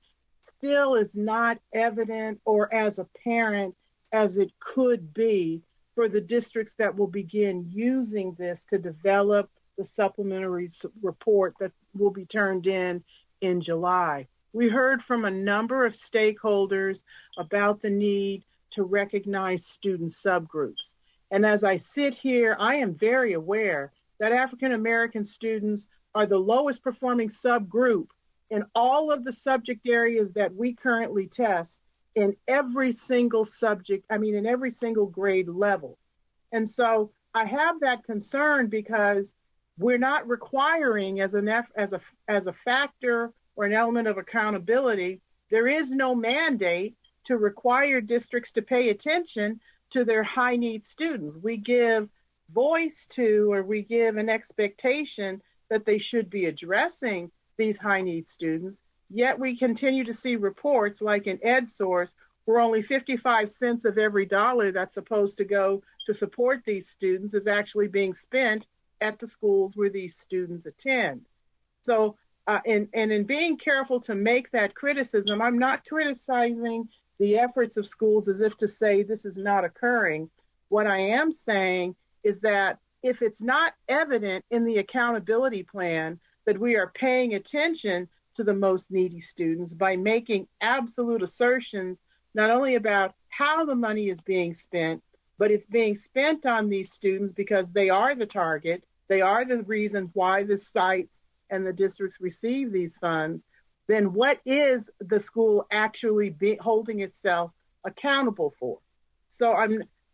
still is not evident or as apparent as it could be for the districts that will begin using this to develop the supplementary report that will be turned in July. We heard from a number of stakeholders about the need to recognize student subgroups. And as I sit here, I am very aware that African American students are the lowest performing subgroup in all of the subject areas that we currently test in every single subject, in every single grade level. And so I have that concern because we're not requiring as a factor or an element of accountability, there is no mandate to require districts to pay attention to their high need students. We give voice to, or we give an expectation that they should be addressing these high need students, yet we continue to see reports like in EdSource where only 55 cents of every dollar that's supposed to go to support these students is actually being spent at the schools where these students attend. So, in being careful to make that criticism, I'm not criticizing the efforts of schools as if to say this is not occurring. What I am saying is that if it's not evident in the accountability plan that we are paying attention to the most needy students by making absolute assertions, not only about how the money is being spent, but it's being spent on these students because they are the target, they are the reason why the sites and the districts receive these funds, then what is the school actually holding itself accountable for? So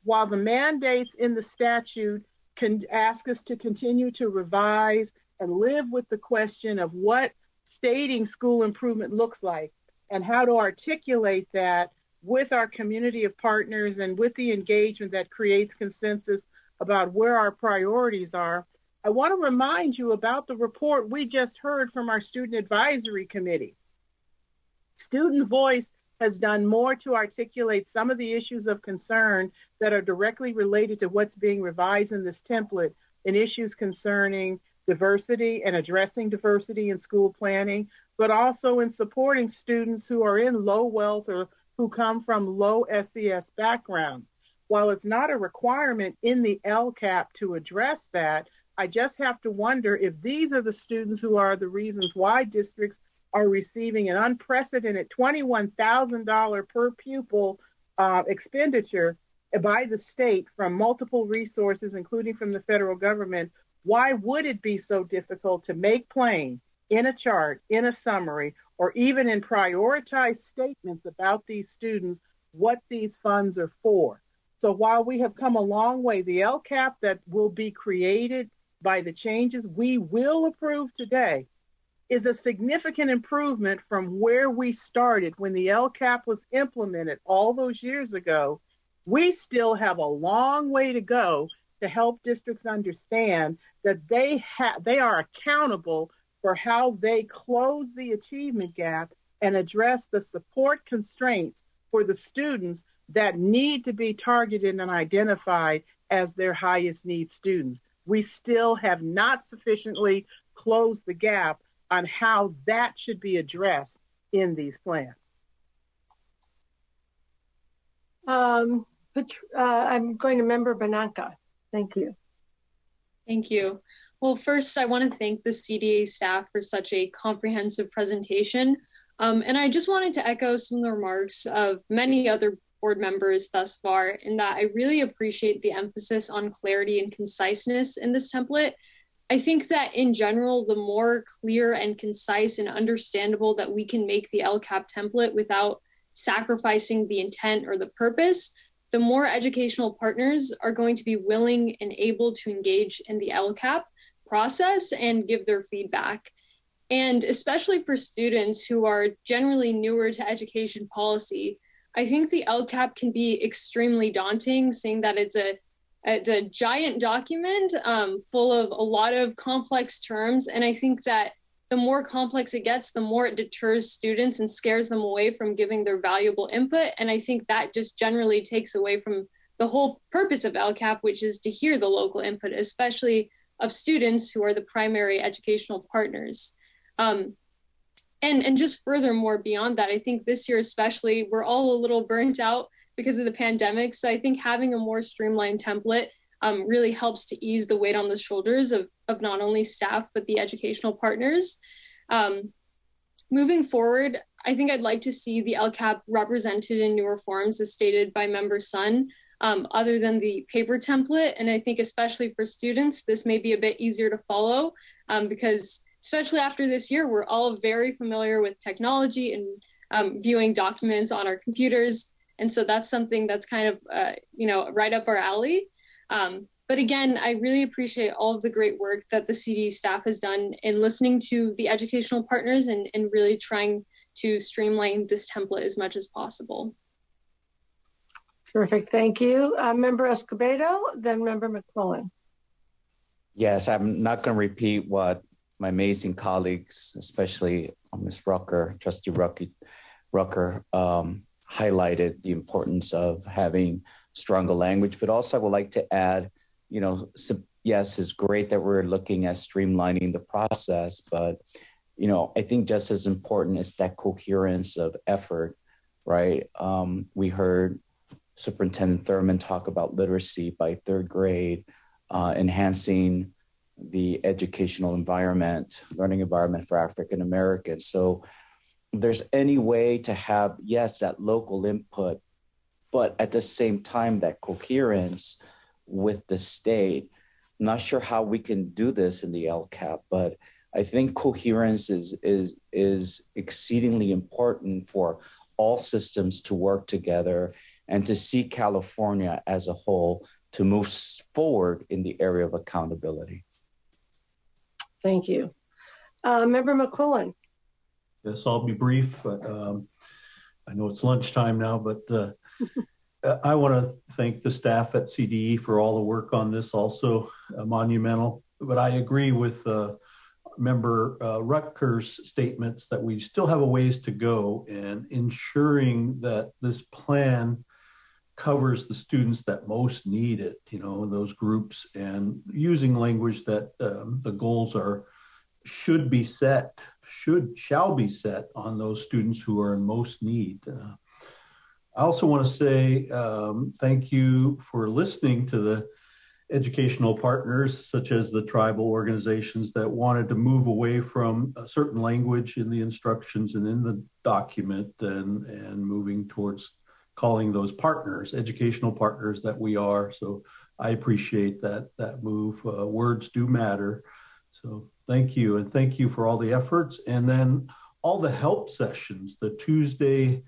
while the mandates in the statute can ask us to continue to revise and live with the question of what stating school improvement looks like and how to articulate that with our community of partners and with the engagement that creates consensus about where our priorities are, I want to remind you about the report we just heard from our Student Advisory Committee. Student Voice has done more to articulate some of the issues of concern that are directly related to what's being revised in this template in issues concerning diversity and addressing diversity in school planning, but also in supporting students who are in low wealth or who come from low SES backgrounds. While it's not a requirement in the LCAP to address that, I just have to wonder if these are the students who are the reasons why districts are receiving an unprecedented $21,000 per pupil expenditure by the state from multiple resources, including from the federal government. Why would it be so difficult to make plain in a chart, in a summary, or even in prioritized statements about these students what these funds are for. So while we have come a long way, the LCAP that will be created by the changes we will approve today is a significant improvement from where we started when the LCAP was implemented all those years ago. We still have a long way to go to help districts understand that they are accountable for how they close the achievement gap and address the support constraints for the students that need to be targeted and identified as their highest need students. We still have not sufficiently closed the gap on how that should be addressed in these plans. I'm going to Member Bananka. Thank you. Thank you. Well, first, I want to thank the CDA staff for such a comprehensive presentation. And I just wanted to echo some of the remarks of many other board members thus far, in that I really appreciate the emphasis on clarity and conciseness in this template. I think that in general, the more clear and concise and understandable that we can make the LCAP template without sacrificing the intent or the purpose, the more educational partners are going to be willing and able to engage in the LCAP process and give their feedback. And especially for students who are generally newer to education policy, I think the LCAP can be extremely daunting, seeing that it's a giant document full of a lot of complex terms. And I think that the more complex it gets, the more it deters students and scares them away from giving their valuable input. And I think that just generally takes away from the whole purpose of LCAP, which is to hear the local input, especially of students who are the primary educational partners. And just furthermore, beyond that, I think this year especially, we're all a little burnt out because of the pandemic. So I think having a more streamlined template really helps to ease the weight on the shoulders of not only staff, but the educational partners. Moving forward, I think I'd like to see the LCAP represented in newer forms as stated by Member Sun, other than the paper template. And I think especially for students, this may be a bit easier to follow because especially after this year, we're all very familiar with technology and viewing documents on our computers. And so that's something that's kind of, right up our alley. But again, I really appreciate all of the great work that the CD staff has done in listening to the educational partners and really trying to streamline this template as much as possible. Terrific, thank you. Member Escobedo, then Member McQuillan. Yes, I'm not going to repeat what my amazing colleagues, especially Ms. Rucker, Trustee Rucker, highlighted the importance of having stronger language, but also I would like to add, yes, it's great that we're looking at streamlining the process, but, I think just as important is that coherence of effort, right? We heard Superintendent Thurman talk about literacy by third grade, enhancing the educational environment, learning environment for African Americans. So if there's any way to have, yes, that local input, but at the same time, that coherence with the state. I'm not sure how we can do this in the LCAP, but I think coherence is exceedingly important for all systems to work together and to see California as a whole to move forward in the area of accountability. Thank you. Member McQuillan. Yes, I'll be brief, but I know it's lunchtime now, but I want to thank the staff at CDE for all the work on this, also monumental. But I agree with Member Rutgers' statements that we still have a ways to go in ensuring that this plan covers the students that most need it, those groups, and using language that the goals shall be set on those students who are in most need. I also want to say thank you for listening to the educational partners, such as the tribal organizations that wanted to move away from a certain language in the instructions and in the document and moving towards calling those partners, educational partners that we are. So I appreciate that move. Words do matter. So thank you. And thank you for all the efforts. And then all the help sessions, the Tuesday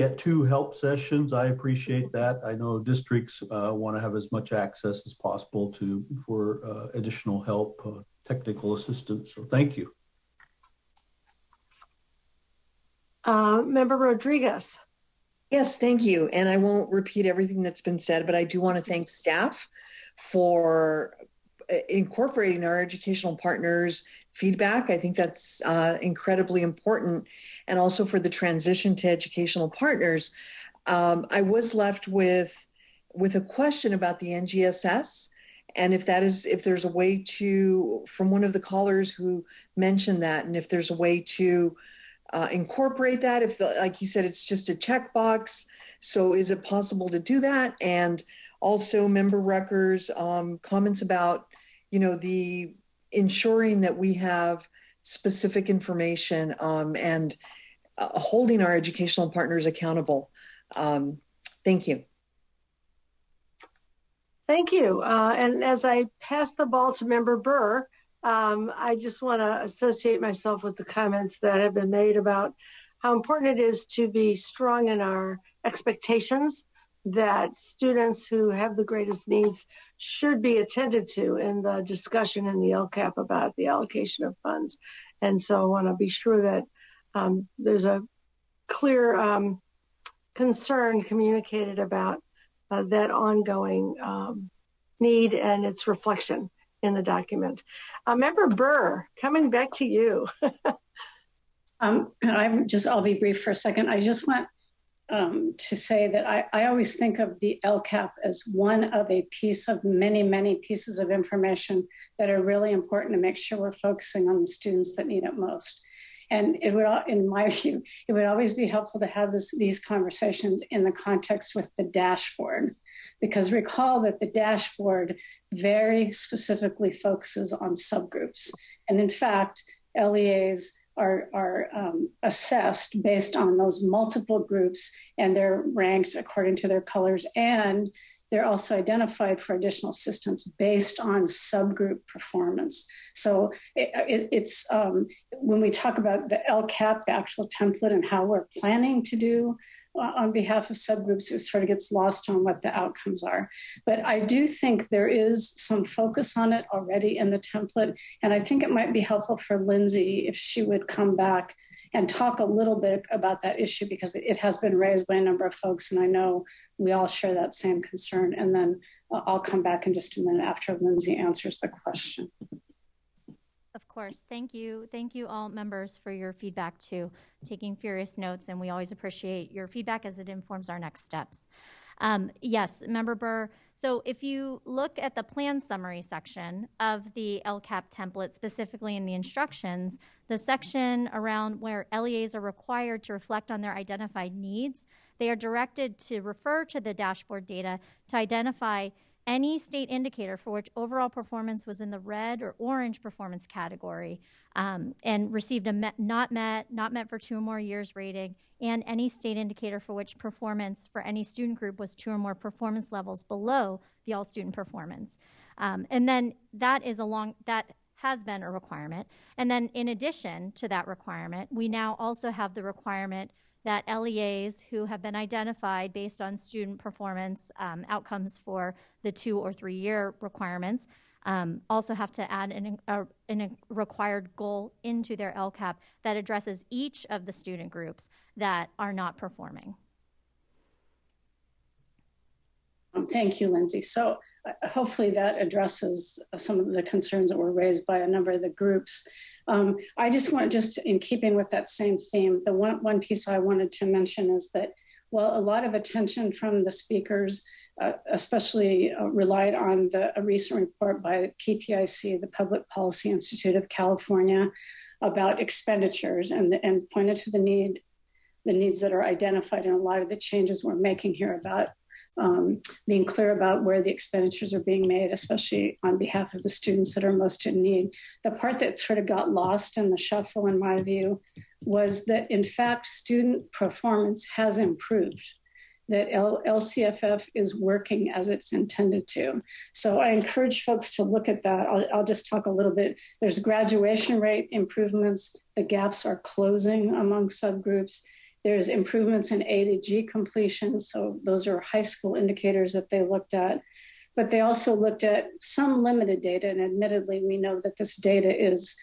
at 2 help sessions. I appreciate that. I know districts want to have as much access as possible for additional help, technical assistance. So thank you. Member Rodriguez. Yes, thank you. And I won't repeat everything that's been said, but I do want to thank staff for incorporating our educational partners' feedback. I think that's incredibly important, and also for the transition to educational partners. I was left with a question about the NGSS, and if there's a way to, from one of the callers who mentioned that, and if there's a way to incorporate that, if like he said, it's just a checkbox. So is it possible to do that? And also Member Rucker's comments about, the ensuring that we have specific information and holding our educational partners accountable. Thank you. Thank you. And as I pass the ball to Member Burr, I just want to associate myself with the comments that have been made about how important it is to be strong in our expectations that students who have the greatest needs should be attended to in the discussion in the LCAP about the allocation of funds. And so I want to be sure that there's a clear concern communicated about that ongoing need and its reflection in the document. Member Burr, coming back to you. I'll be brief for a second. I just want to say that I always think of the LCAP as one of a piece of many, many pieces of information that are really important to make sure we're focusing on the students that need it most. And it would, in my view, it would always be helpful to have these conversations in the context with the dashboard, because recall that the dashboard very specifically focuses on subgroups. And in fact, LEAs are assessed based on those multiple groups, and they're ranked according to their colors, and they're also identified for additional assistance based on subgroup performance. So it's when we talk about the LCAP, the actual template, and how we're planning to do on behalf of subgroups, it sort of gets lost on what the outcomes are. But I do think there is some focus on it already in the template. And I think it might be helpful for Lindsay if she would come back and talk a little bit about that issue, because it has been raised by a number of folks, and I know we all share that same concern. And then I'll come back in just a minute after Lindsay answers the question. Of course. Thank you. Thank you all members for your feedback too, taking furious notes, and we always appreciate your feedback as it informs our next steps. Yes, Member Burr. So if you look at the plan summary section of the LCAP template, specifically in the instructions, the section around where LEAs are required to reflect on their identified needs, they are directed to refer to the dashboard data to identify any state indicator for which overall performance was in the red or orange performance category and received a not met for 2 or more years rating, and any state indicator for which performance for any student group was 2 or more performance levels below the all student performance. And then that has been a requirement. And then in addition to that requirement, we now also have the requirement that LEAs who have been identified based on student performance outcomes for the 2 or 3 year requirements also have to add a required goal into their LCAP that addresses each of the student groups that are not performing. Thank you, Lindsay. So hopefully that addresses some of the concerns that were raised by a number of the groups. I just want, in keeping with that same theme, the one piece I wanted to mention is that while a lot of attention from the speakers, especially relied on a recent report by PPIC, the Public Policy Institute of California, about expenditures and pointed to the needs that are identified in a lot of the changes we're making here about being clear about where the expenditures are being made, especially on behalf of the students that are most in need. The part that sort of got lost in the shuffle, in my view, was that in fact, student performance has improved. that LCFF is working as it's intended to. So I encourage folks to look at that. I'll just talk a little bit. There's graduation rate improvements. The gaps are closing among subgroups. There's improvements in A to G completion. So those are high school indicators that they looked at. But they also looked at some limited data. And admittedly, we know that this data is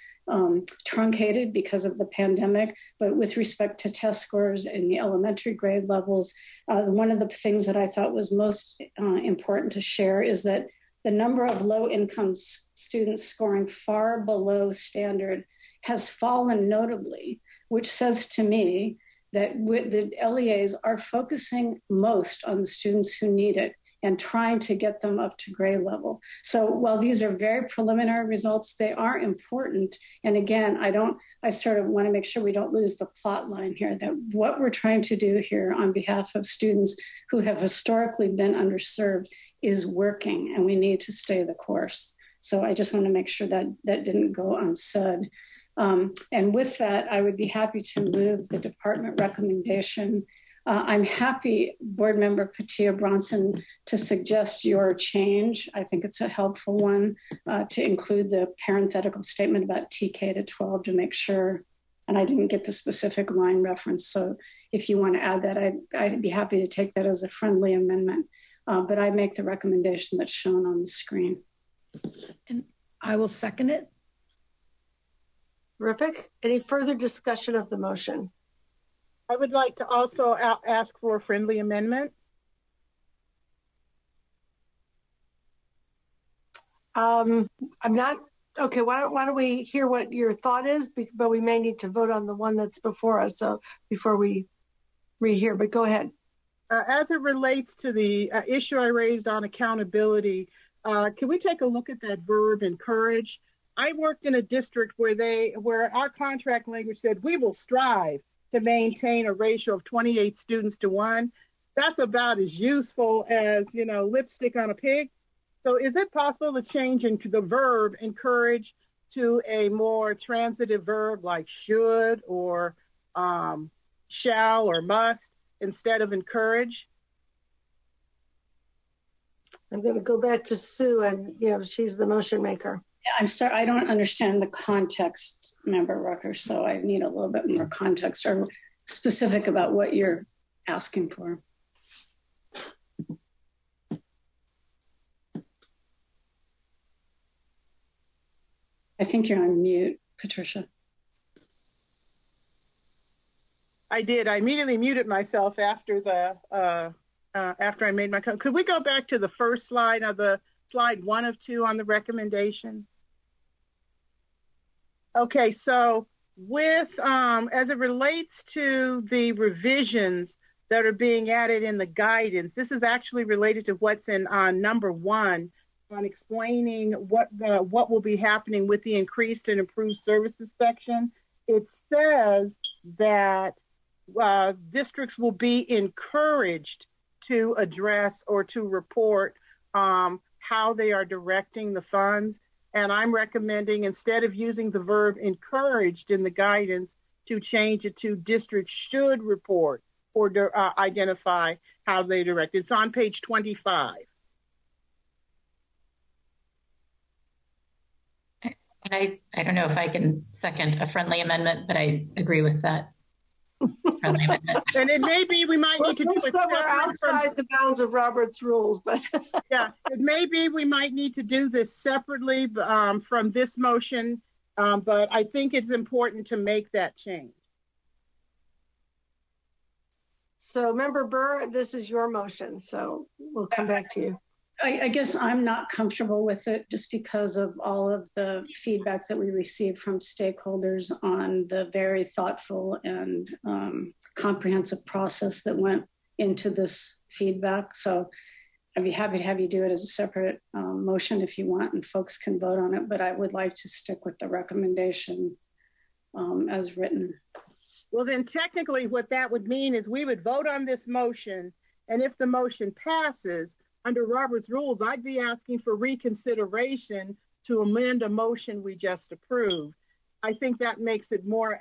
truncated because of the pandemic, but with respect to test scores in the elementary grade levels, one of the things that I thought was most important to share is that the number of low-income students scoring far below standard has fallen notably, which says to me that the LEAs are focusing most on the students who need it and trying to get them up to grade level. So while these are very preliminary results, they are important. And again, I sort of want to make sure we don't lose the plot line here, that what we're trying to do here on behalf of students who have historically been underserved is working, and we need to stay the course. So I just want to make sure that that didn't go unsaid. And with that, I would be happy to move the department recommendation. I'm happy, Board Member Patia Bronson, to suggest your change. I think it's a helpful one to include the parenthetical statement about TK to 12 to make sure, and I didn't get the specific line reference. So if you want to add that, I'd be happy to take that as a friendly amendment. But I make the recommendation that's shown on the screen. And I will second it. Terrific. Any further discussion of the motion? I would like to also ask for a friendly amendment. I'm not, okay, why don't we hear what your thought is, but we may need to vote on the one that's before us, so before we rehear, but go ahead. As it relates to the issue I raised on accountability, can we take a look at that verb encourage? I worked in a district where our contract language said we will strive to maintain a ratio of 28 students to 1. That's about as useful as, lipstick on a pig. So is it possible to change into the verb encourage to a more transitive verb like should or shall or must instead of encourage? I'm going to go back to Sue, and she's the motion maker. I'm sorry, I don't understand the context, Member Rucker, so I need a little bit more context or specific about what you're asking for. I think you're on mute, Patricia. I did. I immediately muted myself after after I made my comment. Could we go back to the first slide of the slide 1 of 2 on the recommendation? Okay, so with as it relates to the revisions that are being added in the guidance, this is actually related to what's in number 1 on explaining what will be happening with the increased and improved services section. It says that districts will be encouraged to address or to report how they are directing the funds. And I'm recommending, instead of using the verb encouraged in the guidance, to change it to districts should report or identify how they direct. It's on page 25. And I don't know if I can second a friendly amendment, but I agree with that. Friendly amendment. And it may be we might need to do it outside the bounds of Robert's rules, but yeah, it may be we might need to do this separately from this motion, but I think it's important to make that change. So, Member Burr, this is your motion, so we'll come back to you. I guess I'm not comfortable with it just because of all of the feedback that we received from stakeholders on the very thoughtful and comprehensive process that went into this feedback. So I'd be happy to have you do it as a separate motion if you want, and folks can vote on it, but I would like to stick with the recommendation as written. Well, then technically what that would mean is we would vote on this motion, and if the motion passes, under Robert's rules, I'd be asking for reconsideration to amend a motion we just approved. I think that makes it more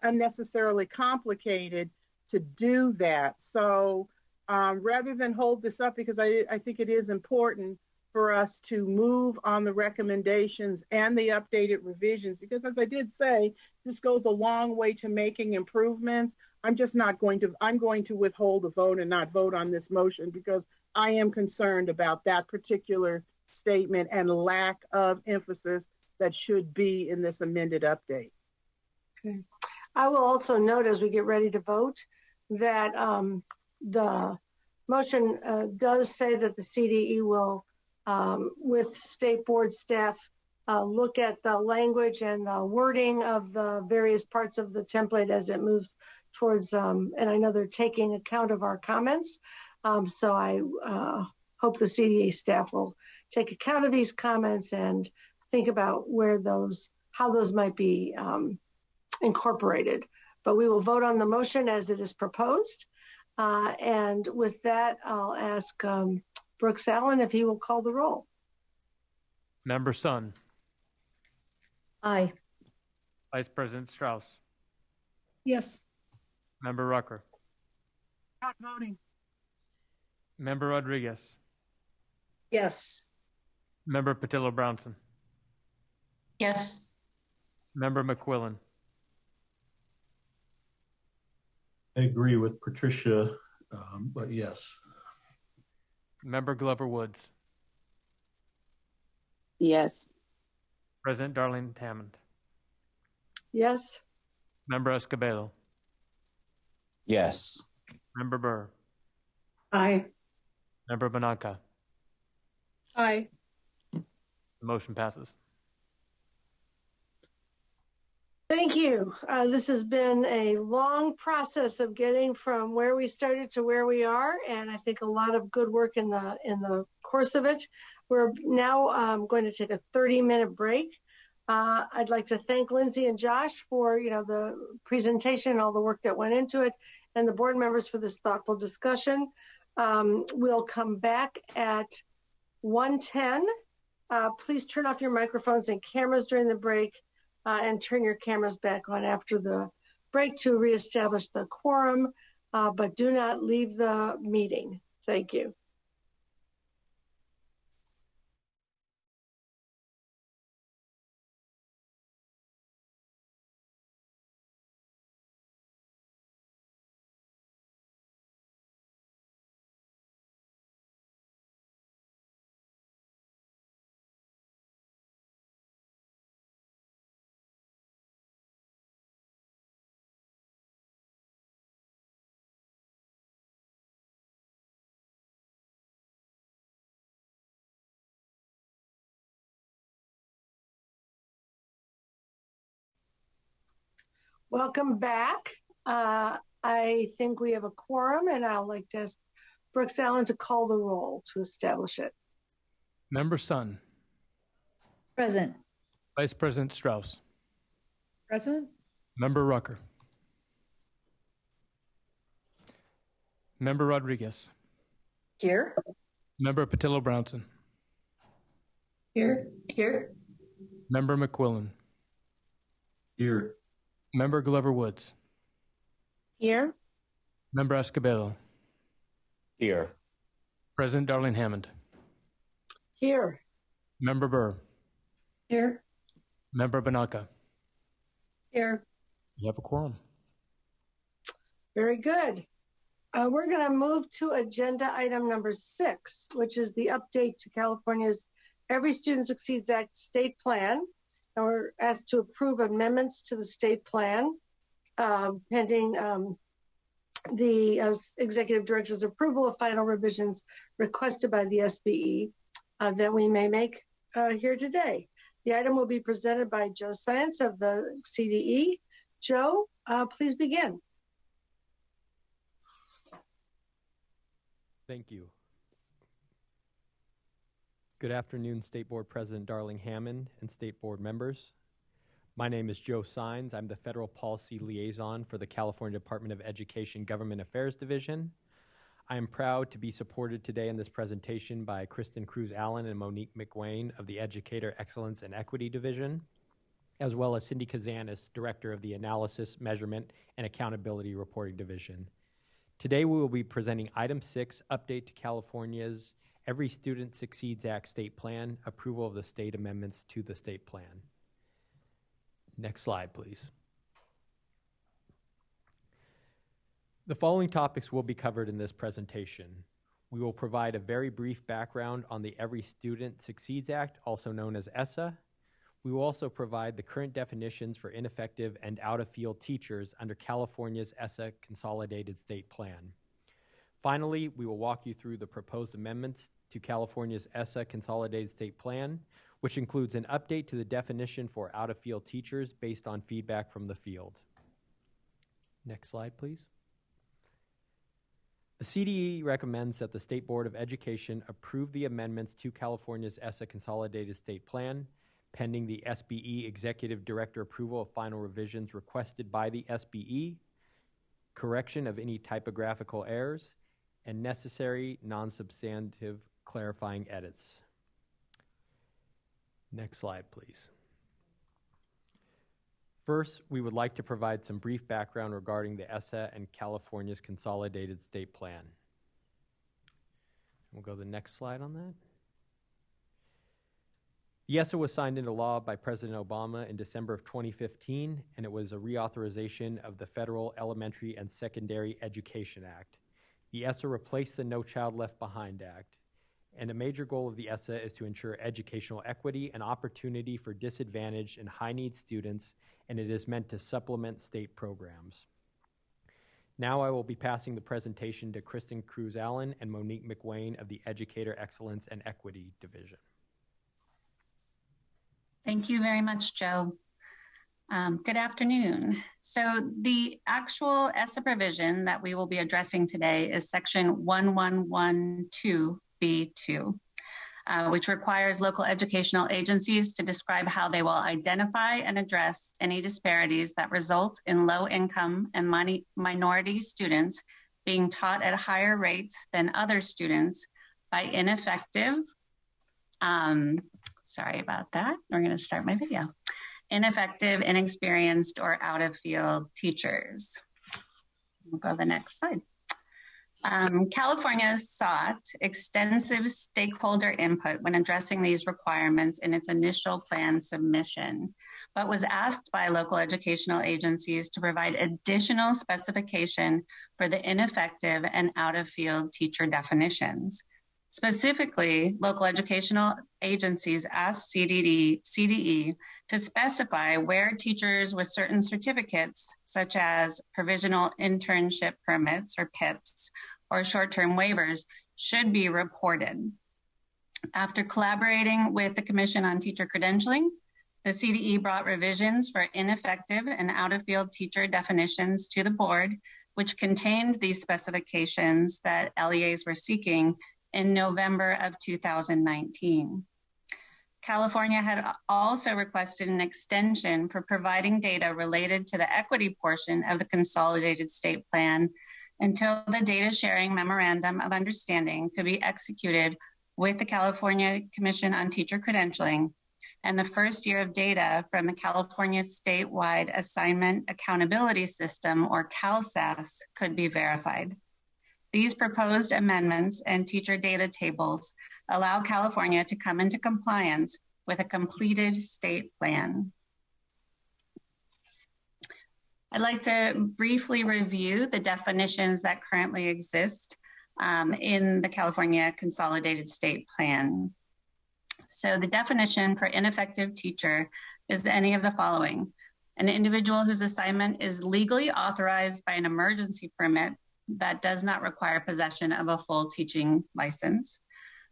unnecessarily complicated to do that. So rather than hold this up, because I think it is important for us to move on the recommendations and the updated revisions, because as I did say, this goes a long way to making improvements. I'm going to withhold a vote and not vote on this motion because I am concerned about that particular statement and lack of emphasis that should be in this amended update. Okay. I will also note as we get ready to vote that the motion does say that the CDE will, with state board staff, look at the language and the wording of the various parts of the template as it moves towards, and I know they're taking account of our comments. So I hope the CDE staff will take account of these comments and think about how those might be incorporated. But we will vote on the motion as it is proposed. And with that, I'll ask Brooks Allen if he will call the roll. Member Sun. Aye. Vice President Strauss. Yes. Member Rucker. Not voting. Member Rodriguez. Yes. Member Patillo-Brownson. Yes. Member McQuillan. I agree with Patricia, but yes. Member Glover Woods. Yes. President Darlene Hammond. Yes. Member Escobedo. Yes. Member Burr. Aye. Member Banaka. Aye. The motion passes. Thank you. This has been a long process of getting from where we started to where we are, and I think a lot of good work in the course of it. We're now going to take a 30-minute break. I'd like to thank Lindsay and Josh for the presentation and all the work that went into it, and the board members for this thoughtful discussion. We'll come back at 1:10. Please turn off your microphones and cameras during the break. And turn your cameras back on after the break to reestablish the quorum, but do not leave the meeting. Thank you. Welcome back. I think we have a quorum, and I'd like to ask Brooks Allen to call the roll to establish it. Member Sun. Present. Vice President Strauss. Present. Member Rucker. Member Rodriguez. Here. Member Patillo-Brownson. Here. Member McQuillan. Here. Member Glover Woods. Here. Member Escobedo. Here. President Darlene Hammond. Here. Member Burr. Here. Member Banaka. Here. You have a quorum. Very good. We're going to move to agenda item number 6, which is the update to California's Every Student Succeeds Act state plan. And we're asked to approve amendments to the state plan pending the executive director's approval of final revisions requested by the SBE that we may make here today. The item will be presented by Joe Science of the CDE. Joe, please begin. Thank you. Good afternoon, State Board President Darlene Hammond and State Board members. My name is Joe Sines. I'm the Federal Policy Liaison for the California Department of Education Government Affairs Division. I am proud to be supported today in this presentation by Kristen Cruz-Allen and Monique McWayne of the Educator Excellence and Equity Division, as well as Cindy Kazanis, Director of the Analysis, Measurement, and Accountability Reporting Division. Today we will be presenting Item 6, Update to California's Every Student Succeeds Act State Plan, approval of the state amendments to the state plan. Next slide, please. The following topics will be covered in this presentation. We will provide a very brief background on the Every Student Succeeds Act, also known as ESSA. We will also provide the current definitions for ineffective and out-of-field teachers under California's ESSA Consolidated State Plan. Finally, we will walk you through the proposed amendments to California's ESSA Consolidated State Plan, which includes an update to the definition for out-of-field teachers based on feedback from the field. Next slide, please. The CDE recommends that the State Board of Education approve the amendments to California's ESSA Consolidated State Plan, pending the SBE Executive Director approval of final revisions requested by the SBE, correction of any typographical errors, and necessary non-substantive clarifying edits. Next slide, please. First, we would like to provide some brief background regarding the ESSA and California's Consolidated State Plan. We'll go to the next slide on that. The ESSA was signed into law by President Obama in December of 2015, and it was a reauthorization of the Federal Elementary and Secondary Education Act. The ESSA replaced the No Child Left Behind Act, and a major goal of the ESSA is to ensure educational equity and opportunity for disadvantaged and high-need students, and it is meant to supplement state programs. Now I will be passing the presentation to Kristen Cruz-Allen and Monique McWayne of the Educator Excellence and Equity Division. Thank you very much, Joe. Good afternoon. So the actual ESSA provision that we will be addressing today is Section 1112B2, which requires local educational agencies to describe how they will identify and address any disparities that result in low-income and minority students being taught at higher rates than other students by ineffective, sorry about that. We're going to start my video. Ineffective, inexperienced, or out-of-field teachers. We'll go to the next slide. California sought extensive stakeholder input when addressing these requirements in its initial plan submission, but was asked by local educational agencies to provide additional specification for the ineffective and out-of-field teacher definitions. Specifically, local educational agencies asked CDE to specify where teachers with certain certificates, such as provisional internship permits or PIPs, or short-term waivers, should be reported. After collaborating with the Commission on Teacher Credentialing, the CDE brought revisions for ineffective and out-of-field teacher definitions to the board, which contained these specifications that LEAs were seeking in November of 2019. California had also requested an extension for providing data related to the equity portion of the Consolidated State Plan until the data sharing memorandum of understanding could be executed with the California Commission on Teacher Credentialing and the first year of data from the California Statewide Assignment Accountability System, or CalSAS, could be verified. These proposed amendments and teacher data tables allow California to come into compliance with a completed state plan. I'd like to briefly review the definitions that currently exist in the California Consolidated State Plan. So the definition for ineffective teacher is any of the following: an individual whose assignment is legally authorized by an emergency permit that does not require possession of a full teaching license,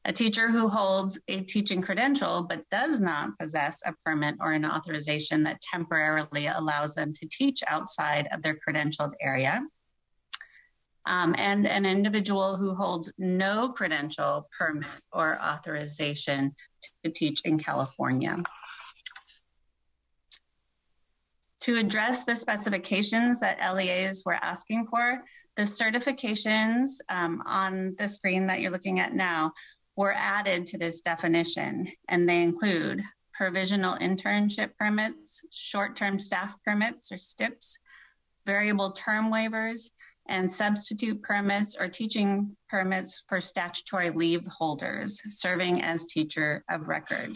a teacher who holds a teaching credential but does not possess a permit or an authorization that temporarily allows them to teach outside of their credentialed area, and an individual who holds no credential, permit, or authorization to teach in California. To address the specifications that LEAs were asking for, the certifications on the screen that you're looking at now were added to this definition, and they include provisional internship permits, short-term staff permits or STIPs, variable term waivers, and substitute permits or teaching permits for statutory leave holders serving as teacher of record.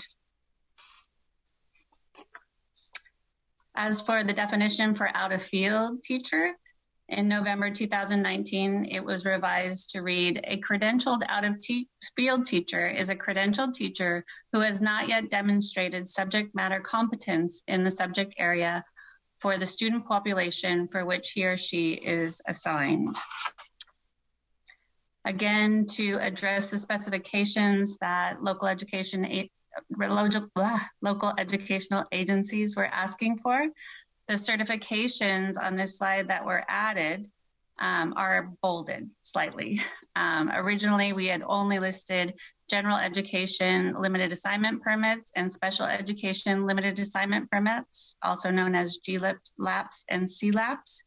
As for the definition for out-of-field teacher, in November 2019, it was revised to read, a credentialed out-of-field teacher is a credentialed teacher who has not yet demonstrated subject matter competence in the subject area for the student population for which he or she is assigned. Again, to address the specifications that local educational agencies were asking for, the certifications on this slide that were added are bolded slightly. Originally, we had only listed general education limited assignment permits and special education limited assignment permits, also known as GLAPS and CLAPS,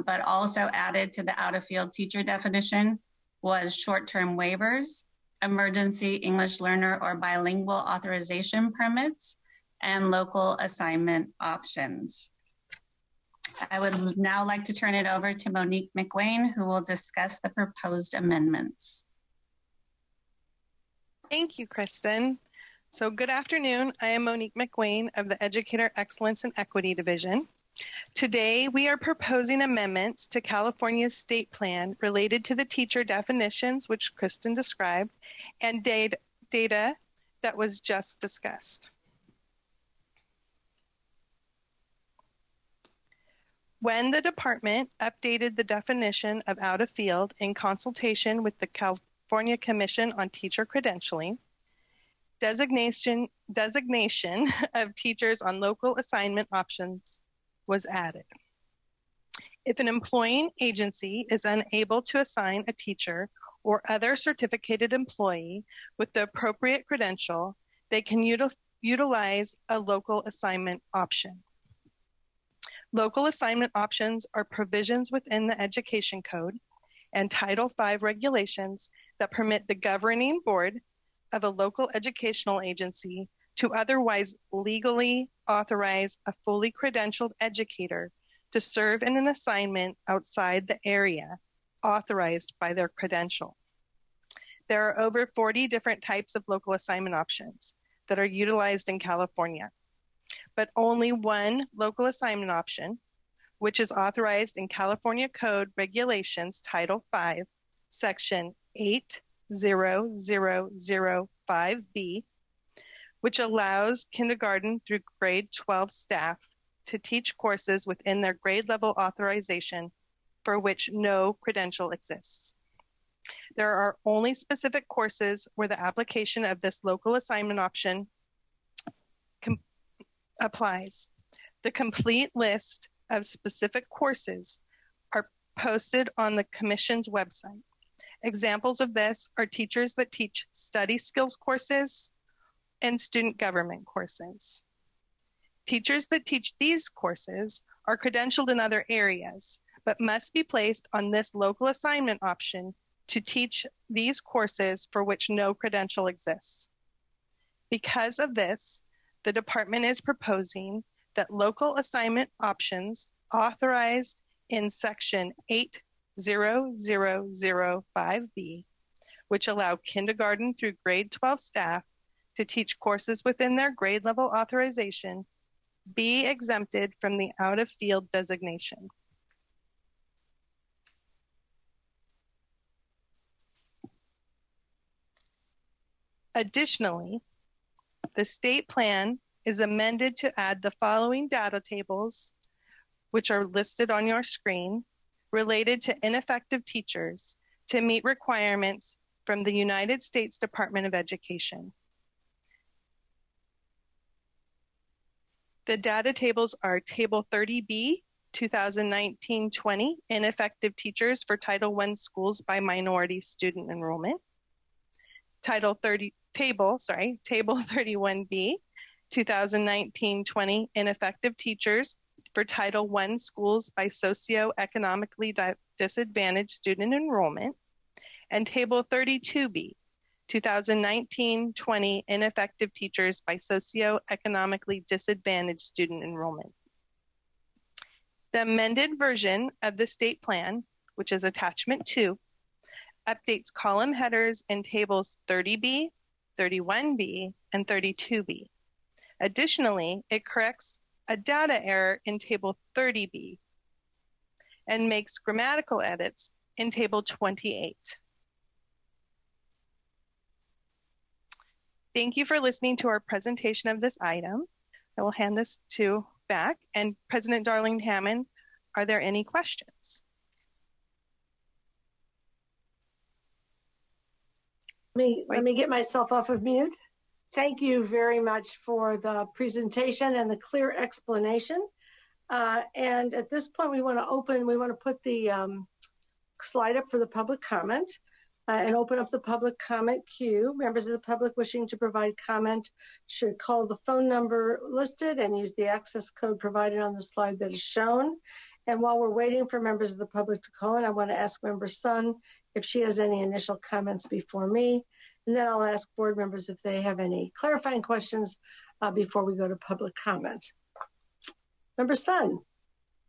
but also added to the out-of-field teacher definition was short-term waivers, emergency English learner or bilingual authorization permits, and local assignment options. I would now like to turn it over to Monique McWayne, who will discuss the proposed amendments. Thank you, Kristen. So good afternoon. I am Monique McWayne of the Educator Excellence and Equity Division. Today, we are proposing amendments to California's state plan related to the teacher definitions, which Kristen described, and data that was just discussed. When the department updated the definition of out of field in consultation with the California Commission on Teacher Credentialing, designation of teachers on local assignment options was added. If an employing agency is unable to assign a teacher or other certificated employee with the appropriate credential, they can utilize a local assignment option. Local assignment options are provisions within the Education Code and Title V regulations that permit the governing board of a local educational agency to otherwise legally authorize a fully credentialed educator to serve in an assignment outside the area authorized by their credential. There are over 40 different types of local assignment options that are utilized in California, but only one local assignment option, which is authorized in California Code Regulations Title V, Section 80005B, which allows kindergarten through grade 12 staff to teach courses within their grade level authorization for which no credential exists. There are only specific courses where the application of this local assignment option applies. The complete list of specific courses are posted on the Commission's website. Examples of this are teachers that teach study skills courses and student government courses. Teachers that teach these courses are credentialed in other areas, but must be placed on this local assignment option to teach these courses for which no credential exists. Because of this, the department is proposing that local assignment options authorized in Section 80005B, which allow kindergarten through grade 12 staff to teach courses within their grade level authorization, be exempted from the out-of-field designation. Additionally, the state plan is amended to add the following data tables, which are listed on your screen, related to ineffective teachers to meet requirements from the United States Department of Education. The data tables are Table 30B, 2019-20, ineffective teachers for Title I schools by minority student enrollment. Table 31B, 2019-20, ineffective teachers for Title I schools by socioeconomically disadvantaged student enrollment. And Table 32B, 2019-20, ineffective teachers by socioeconomically disadvantaged student enrollment. The amended version of the state plan which is attachment 2, updates column headers in tables 30B, 31B, and 32B. Additionally, it corrects a data error in table 30B and makes grammatical edits in table 28. Thank you for listening to our presentation of this item. I will hand this back. And President Darlene Hammond, are there any questions? Let me get myself off of mute. Thank you very much for the presentation and the clear explanation. And at this point, we want to put the slide up for the public comment and open up the public comment queue. Members of the public wishing to provide comment should call the phone number listed and use the access code provided on the slide that is shown. And while we're waiting for members of the public to call in, I want to ask Member Sun if she has any initial comments before me. And then I'll ask board members if they have any clarifying questions before we go to public comment. Member Sun.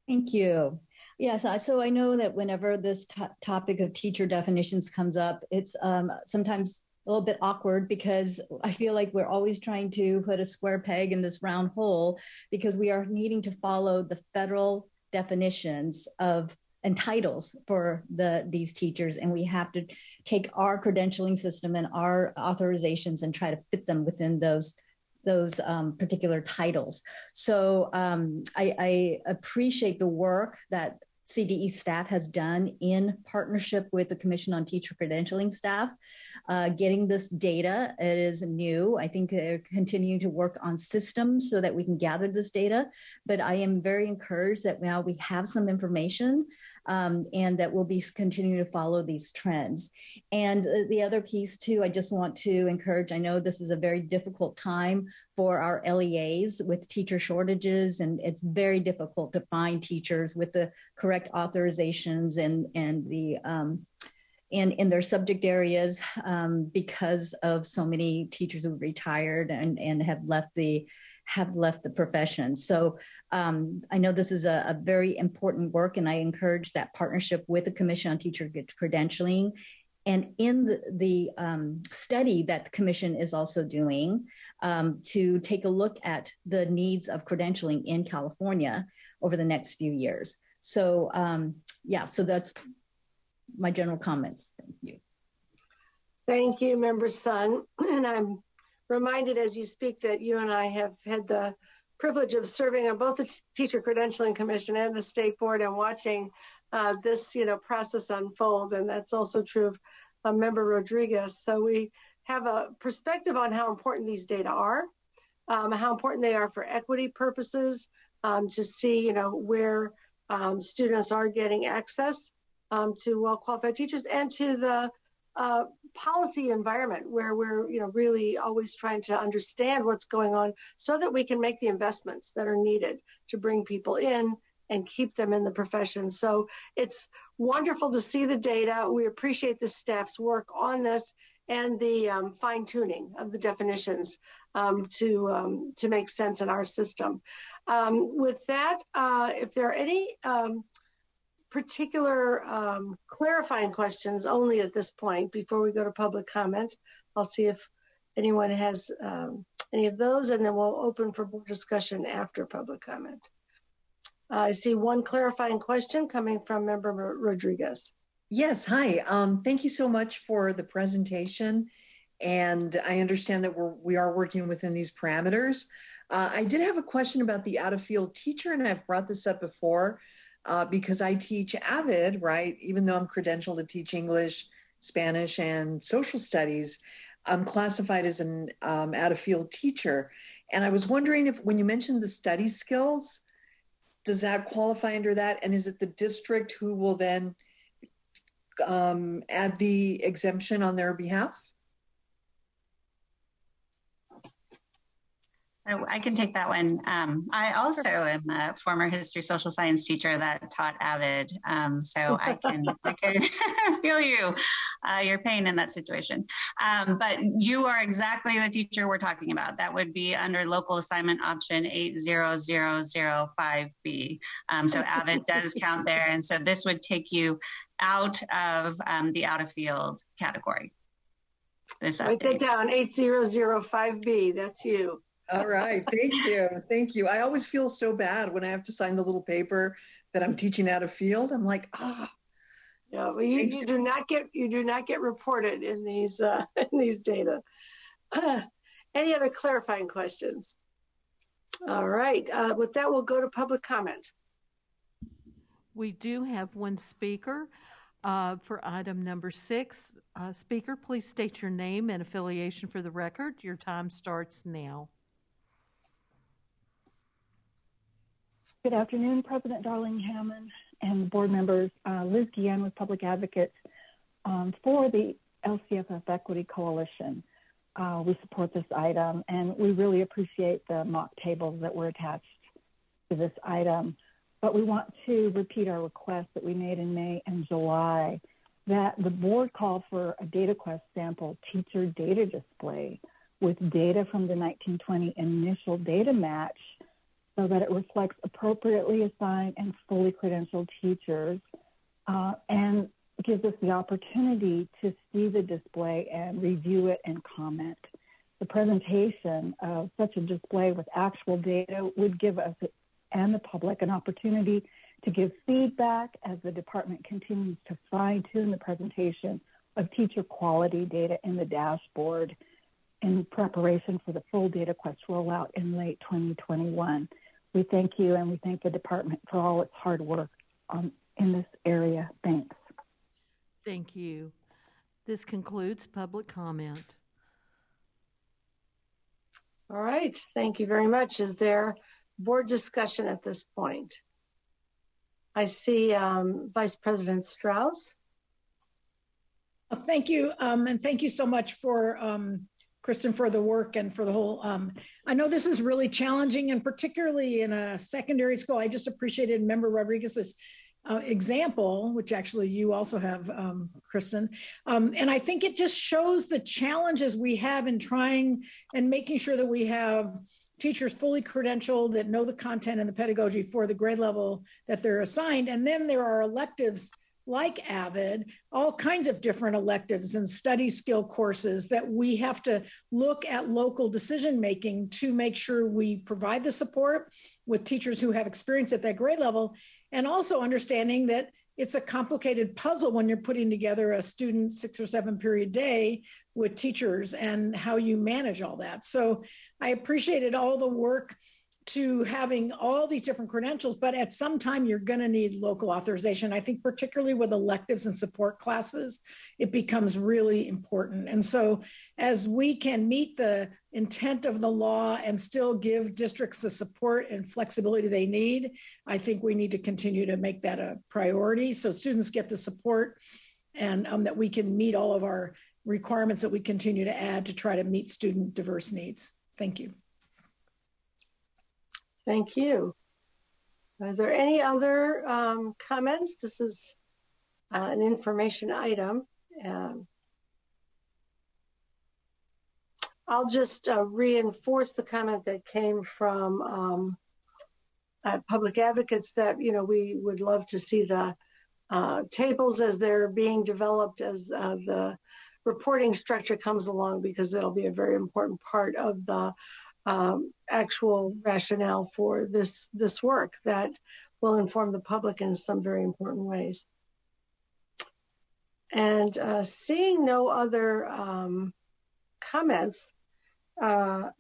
Thank you. Yes, so I know that whenever this topic of teacher definitions comes up, it's sometimes a little bit awkward because I feel like we're always trying to put a square peg in this round hole because we are needing to follow the federal definitions of and titles for these teachers, and we have to take our credentialing system and our authorizations and try to fit them within those particular titles. So I appreciate the work that CDE staff has done in partnership with the Commission on Teacher Credentialing staff, getting this data. It is new. I think they're continuing to work on systems so that we can gather this data, but I am very encouraged that now we have some information and that we'll be continuing to follow these trends. And the other piece too, I just want to encourage, I know this is a very difficult time for our LEAs with teacher shortages, and it's very difficult to find teachers with the correct authorizations and in their subject areas because of so many teachers who retired and have left the profession. So I know this is a very important work, and I encourage that partnership with the Commission on Teacher Credentialing. And in the study that the Commission is also doing to take a look at the needs of credentialing in California over the next few years. So so that's my general comments. Thank you. Thank you, Member Sun. And I'm reminded as you speak that you and I have had the privilege of serving on both the Teacher Credentialing Commission and the State Board and watching this process unfold. And that's also true of Member Rodriguez. So we have a perspective on how important these data are, how important they are for equity purposes, to see where students are getting access to well-qualified teachers, and to the policy environment where we're really always trying to understand what's going on so that we can make the investments that are needed to bring people in and keep them in the profession. So it's wonderful to see the data. We appreciate the staff's work on this and the fine-tuning of the definitions to make sense in our system. With that, if there are any particular clarifying questions only at this point before we go to public comment, I'll see if anyone has any of those, and then we'll open for more discussion after public comment. I see one clarifying question coming from Member Rodriguez. Yes, hi. Thank you so much for the presentation. And I understand that we are working within these parameters. I did have a question about the out-of-field teacher, and I've brought this up before because I teach AVID, right? Even though I'm credentialed to teach English, Spanish, and social studies, I'm classified as an out-of-field teacher. And I was wondering if, when you mentioned the study skills, does that qualify under that? And is it the district who will then add the exemption on their behalf? I can take that one. I also am a former history social science teacher that taught AVID, so I can feel your pain in that situation. But you are exactly the teacher we're talking about. That would be under local assignment option 80005B. So AVID does count there, and so this would take you out of the out of field category. Write that down, 8005B. That's you. All right. Thank you. Thank you. I always feel so bad when I have to sign the little paper that I'm teaching out of field. I'm like, No, well, you do not get reported in these data. Any other clarifying questions? All right. With that, we'll go to public comment. We do have one speaker for item number 6. Speaker, please state your name and affiliation for the record. Your time starts now. Good afternoon, President Darling Hammond and board members. Liz Guillen with Public Advocates for the LCFF Equity Coalition. We support this item, and we really appreciate the mock tables that were attached to this item. But we want to repeat our request that we made in May and July, that the board call for a data quest sample teacher data display with data from the 1920 initial data match, so that it reflects appropriately assigned and fully credentialed teachers, and gives us the opportunity to see the display and review it and comment. The presentation of such a display with actual data would give us and the public an opportunity to give feedback as the department continues to fine-tune the presentation of teacher quality data in the dashboard in preparation for the full data quest rollout in late 2021. We thank you, and we thank the department for all its hard work in this area. Thanks. Thank you. This concludes public comment. All right. Thank you very much. Is there board discussion at this point? I see Vice President Strauss. Thank you, and thank you so much for Kristen, for the work and for the whole, I know this is really challenging, and particularly in a secondary school. I just appreciated Member Rodriguez's example, which actually you also have, Kristen. And I think it just shows the challenges we have in trying and making sure that we have teachers fully credentialed that know the content and the pedagogy for the grade level that they're assigned. And then there are electives like AVID, all kinds of different electives and study skill courses that we have to look at local decision-making to make sure we provide the support with teachers who have experience at that grade level, and also understanding that it's a complicated puzzle when you're putting together a student 6 or 7 period day with teachers and how you manage all that. So I appreciated all the work to having all these different credentials, but at some time you're going to need local authorization. I think particularly with electives and support classes, it becomes really important. And so as we can meet the intent of the law and still give districts the support and flexibility they need, I think we need to continue to make that a priority so students get the support and that we can meet all of our requirements that we continue to add to try to meet student diverse needs. Thank you. Thank you. Are there any other comments? This is an information item. I'll just reinforce the comment that came from Public Advocates that, we would love to see the tables as they're being developed as the reporting structure comes along, because it'll be a very important part of the actual rationale for this work that will inform the public in some very important ways. And seeing no other comments, I'm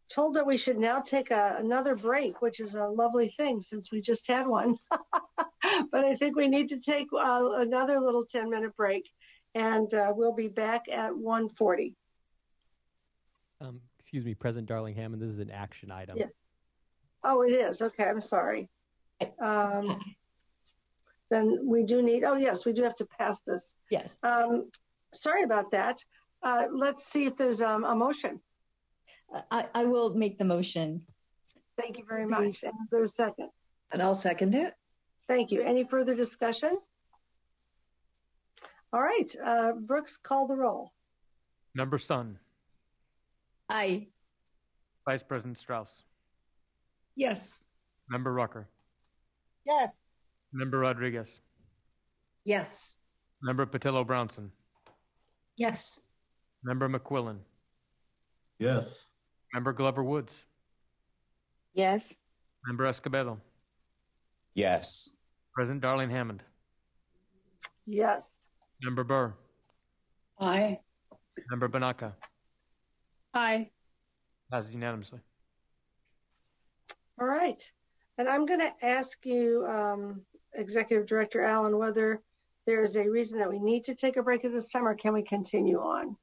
told that we should now take another break, which is a lovely thing since we just had one. But I think we need to take another little 10-minute break, and we'll be back at 1:40. Excuse me, President Darling Hammond, this is an action item. Yeah. Oh, it is. Okay, I'm sorry. Then we do need, yes, we do have to pass this. Yes. Sorry about that. Let's see if there's a motion. I will make the motion. Thank you very much. And is there a second? And I'll second it. Thank you. Any further discussion? All right, Brooks, call the roll. Member Sun. Aye. Vice President Strauss. Yes. Member Rucker. Yes. Member Rodriguez. Yes. Member Patillo-Brownson. Yes. Member McQuillan. Yes. Member Glover-Woods. Yes. Member Escobedo. Yes. President Darling-Hammond. Yes. Member Burr. Aye. Member Banaka. Aye. Passes unanimously. All right. And I'm going to ask you, Executive Director Allen, whether there is a reason that we need to take a break at this time, or can we continue on?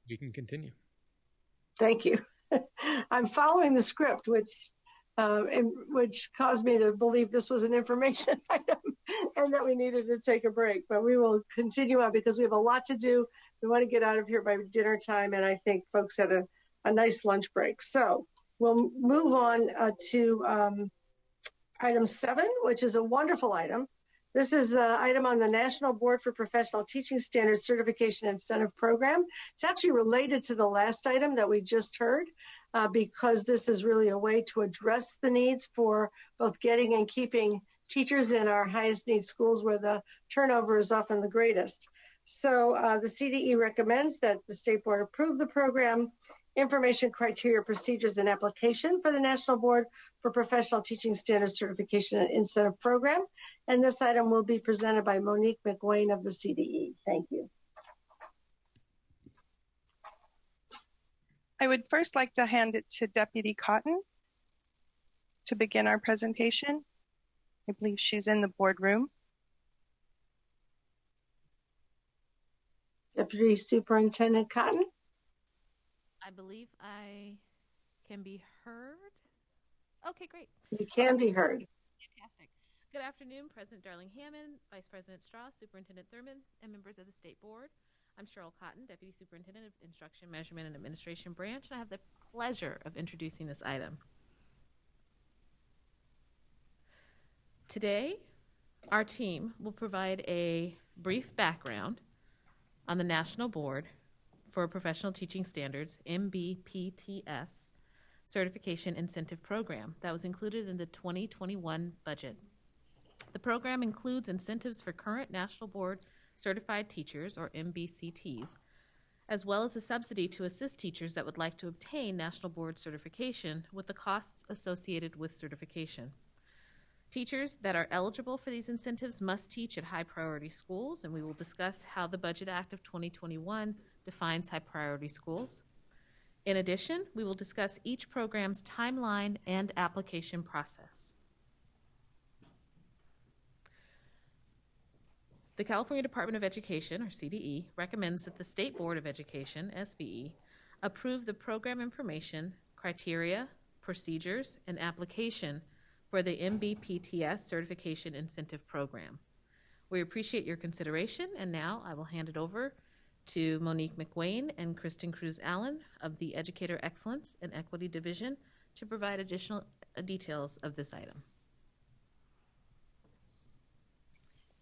We can continue. Thank you. I'm following the script, which caused me to believe this was an information item and that we needed to take a break. But we will continue on because we have a lot to do. We want to get out of here by dinner time, and I think folks had a nice lunch break. So we'll move on to item 7, which is a wonderful item. This is the item on the National Board for Professional Teaching Standards Certification Incentive Program. It's actually related to the last item that we just heard because this is really a way to address the needs for both getting and keeping teachers in our highest need schools where the turnover is often the greatest. So the CDE recommends that the State Board approve the program, information, criteria, procedures, and application for the National Board for Professional Teaching Standards Certification and Incentive Program. And this item will be presented by Monique McWayne of the CDE. Thank you. I would first like to hand it to Deputy Cotton to begin our presentation. I believe she's in the boardroom. Deputy Superintendent Cotton. I believe I can be heard. Okay, great. You can be heard. Fantastic. Good afternoon, President Darling-Hammond, Vice President Strauss, Superintendent Thurman, and members of the State Board. I'm Cheryl Cotton, Deputy Superintendent of Instruction, Measurement, and Administration Branch, and I have the pleasure of introducing this item. Today, our team will provide a brief background on the National Board for Professional Teaching Standards, MBPTS, Certification Incentive Program that was included in the 2021 budget. The program includes incentives for current National Board Certified Teachers, or MBCTs, as well as a subsidy to assist teachers that would like to obtain National Board certification with the costs associated with certification. Teachers that are eligible for these incentives must teach at high priority schools, and we will discuss how the Budget Act of 2021 defines high priority schools. In addition, we will discuss each program's timeline and application process. The California Department of Education, or CDE, recommends that the State Board of Education, SBE, approve the program information, criteria, procedures, and application for the MBPTS Certification Incentive Program. We appreciate your consideration, and now I will hand it over to Monique McWayne and Kristen Cruz-Allen of the Educator Excellence and Equity Division to provide additional details of this item.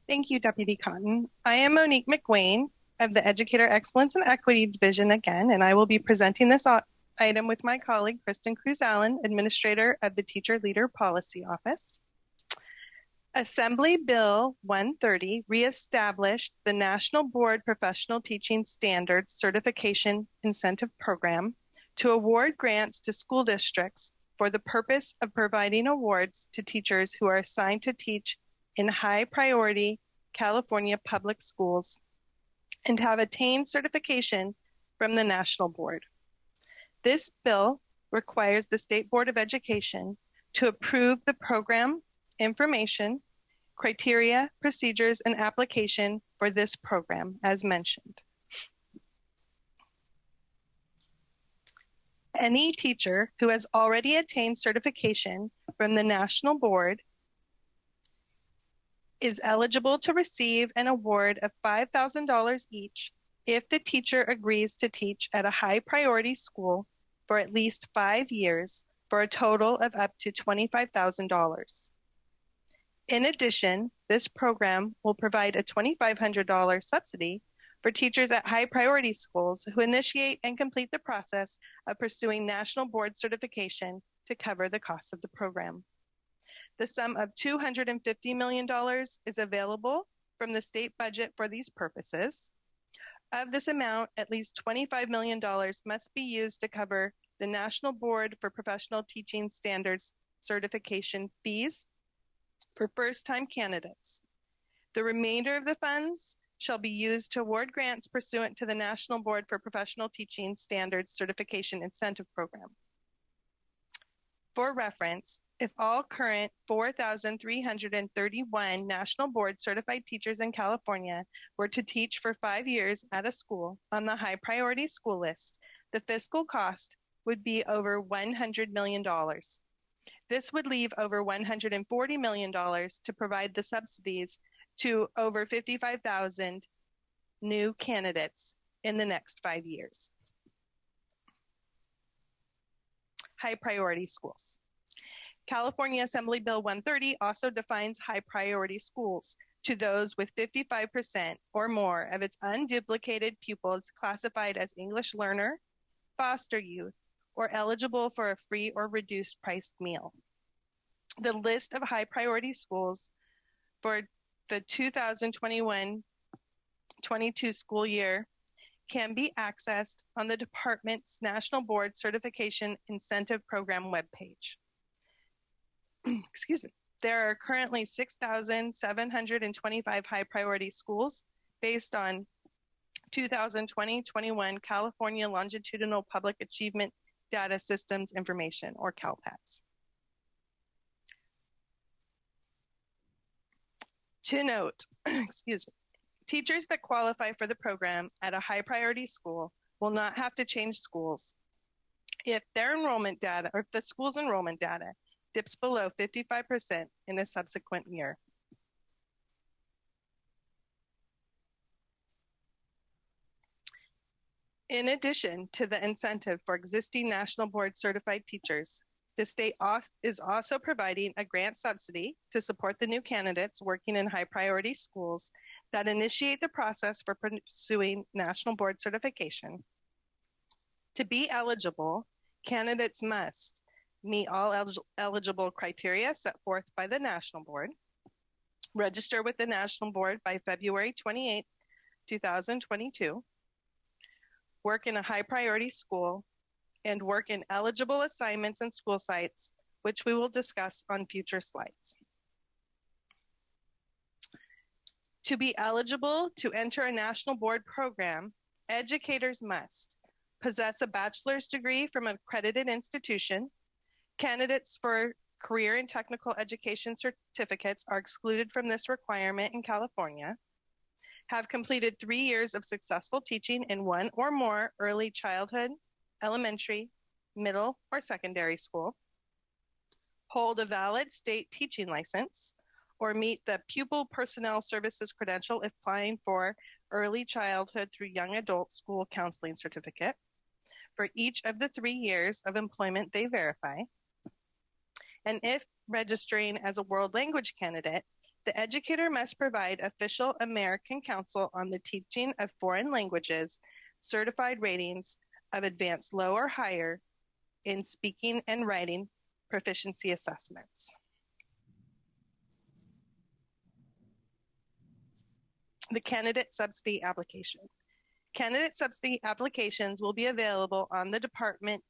Thank you, Deputy Cotton. I am Monique McWayne of the Educator Excellence and Equity Division again, and I will be presenting this item with my colleague, Kristen Cruz-Allen, Administrator of the Teacher Leader Policy Office. Assembly Bill 130 reestablished the National Board Professional Teaching Standards Certification Incentive Program to award grants to school districts for the purpose of providing awards to teachers who are assigned to teach in high priority California public schools and have attained certification from the National Board. This bill requires the State Board of Education to approve the program information, criteria, procedures, and application for this program, as mentioned. Any teacher who has already attained certification from the National Board is eligible to receive an award of $5,000 each if the teacher agrees to teach at a high priority school for at least 5 years for a total of up to $25,000. In addition, this program will provide a $2,500 subsidy for teachers at high priority schools who initiate and complete the process of pursuing national board certification to cover the cost of the program. The sum of $250 million is available from the state budget for these purposes. Of this amount, at least $25 million must be used to cover the National Board for Professional Teaching Standards certification fees for first-time candidates. The remainder of the funds shall be used to award grants pursuant to the National Board for Professional Teaching Standards Certification Incentive Program. For reference, if all current 4,331 National Board certified teachers in California were to teach for 5 years at a school on the high priority school list, the fiscal cost would be over $100 million. This would leave over $140 million to provide the subsidies to over 55,000 new candidates in the next 5 years. High priority schools. California Assembly Bill 130 also defines high priority schools to those with 55% or more of its unduplicated pupils classified as English learner, foster youth, or eligible for a free or reduced priced meal. The list of high priority schools for the 2021-22 school year can be accessed on the department's National Board Certification Incentive Program webpage. Excuse me. There are currently 6,725 high priority schools based on 2020-21 California Longitudinal Public Achievement Data Systems Information, or CALPATS. To note, excuse me, teachers that qualify for the program at a high priority school will not have to change schools if their enrollment data, or if the school's enrollment data dips below 55% in a subsequent year. In addition to the incentive for existing National Board certified teachers, the state is also providing a grant subsidy to support the new candidates working in high priority schools that initiate the process for pursuing National Board certification. To be eligible, candidates must meet all eligible criteria set forth by the National Board, register with the National Board by February 28, 2022, work in a high priority school, and work in eligible assignments and school sites, which we will discuss on future slides. To be eligible to enter a National Board program, educators must possess a bachelor's degree from an accredited institution. Candidates for career and technical education certificates are excluded from this requirement in California. Have completed 3 years of successful teaching in one or more early childhood, elementary, middle, or secondary school. Hold a valid state teaching license, or meet the Pupil Personnel Services credential if applying for early childhood through young adult school counseling certificate for each of the 3 years of employment they verify. And if registering as a world language candidate, the educator must provide official American Council on the Teaching of Foreign Languages certified ratings of advanced low or higher in speaking and writing proficiency assessments. The candidate subsidy application. Candidate subsidy applications will be available on the department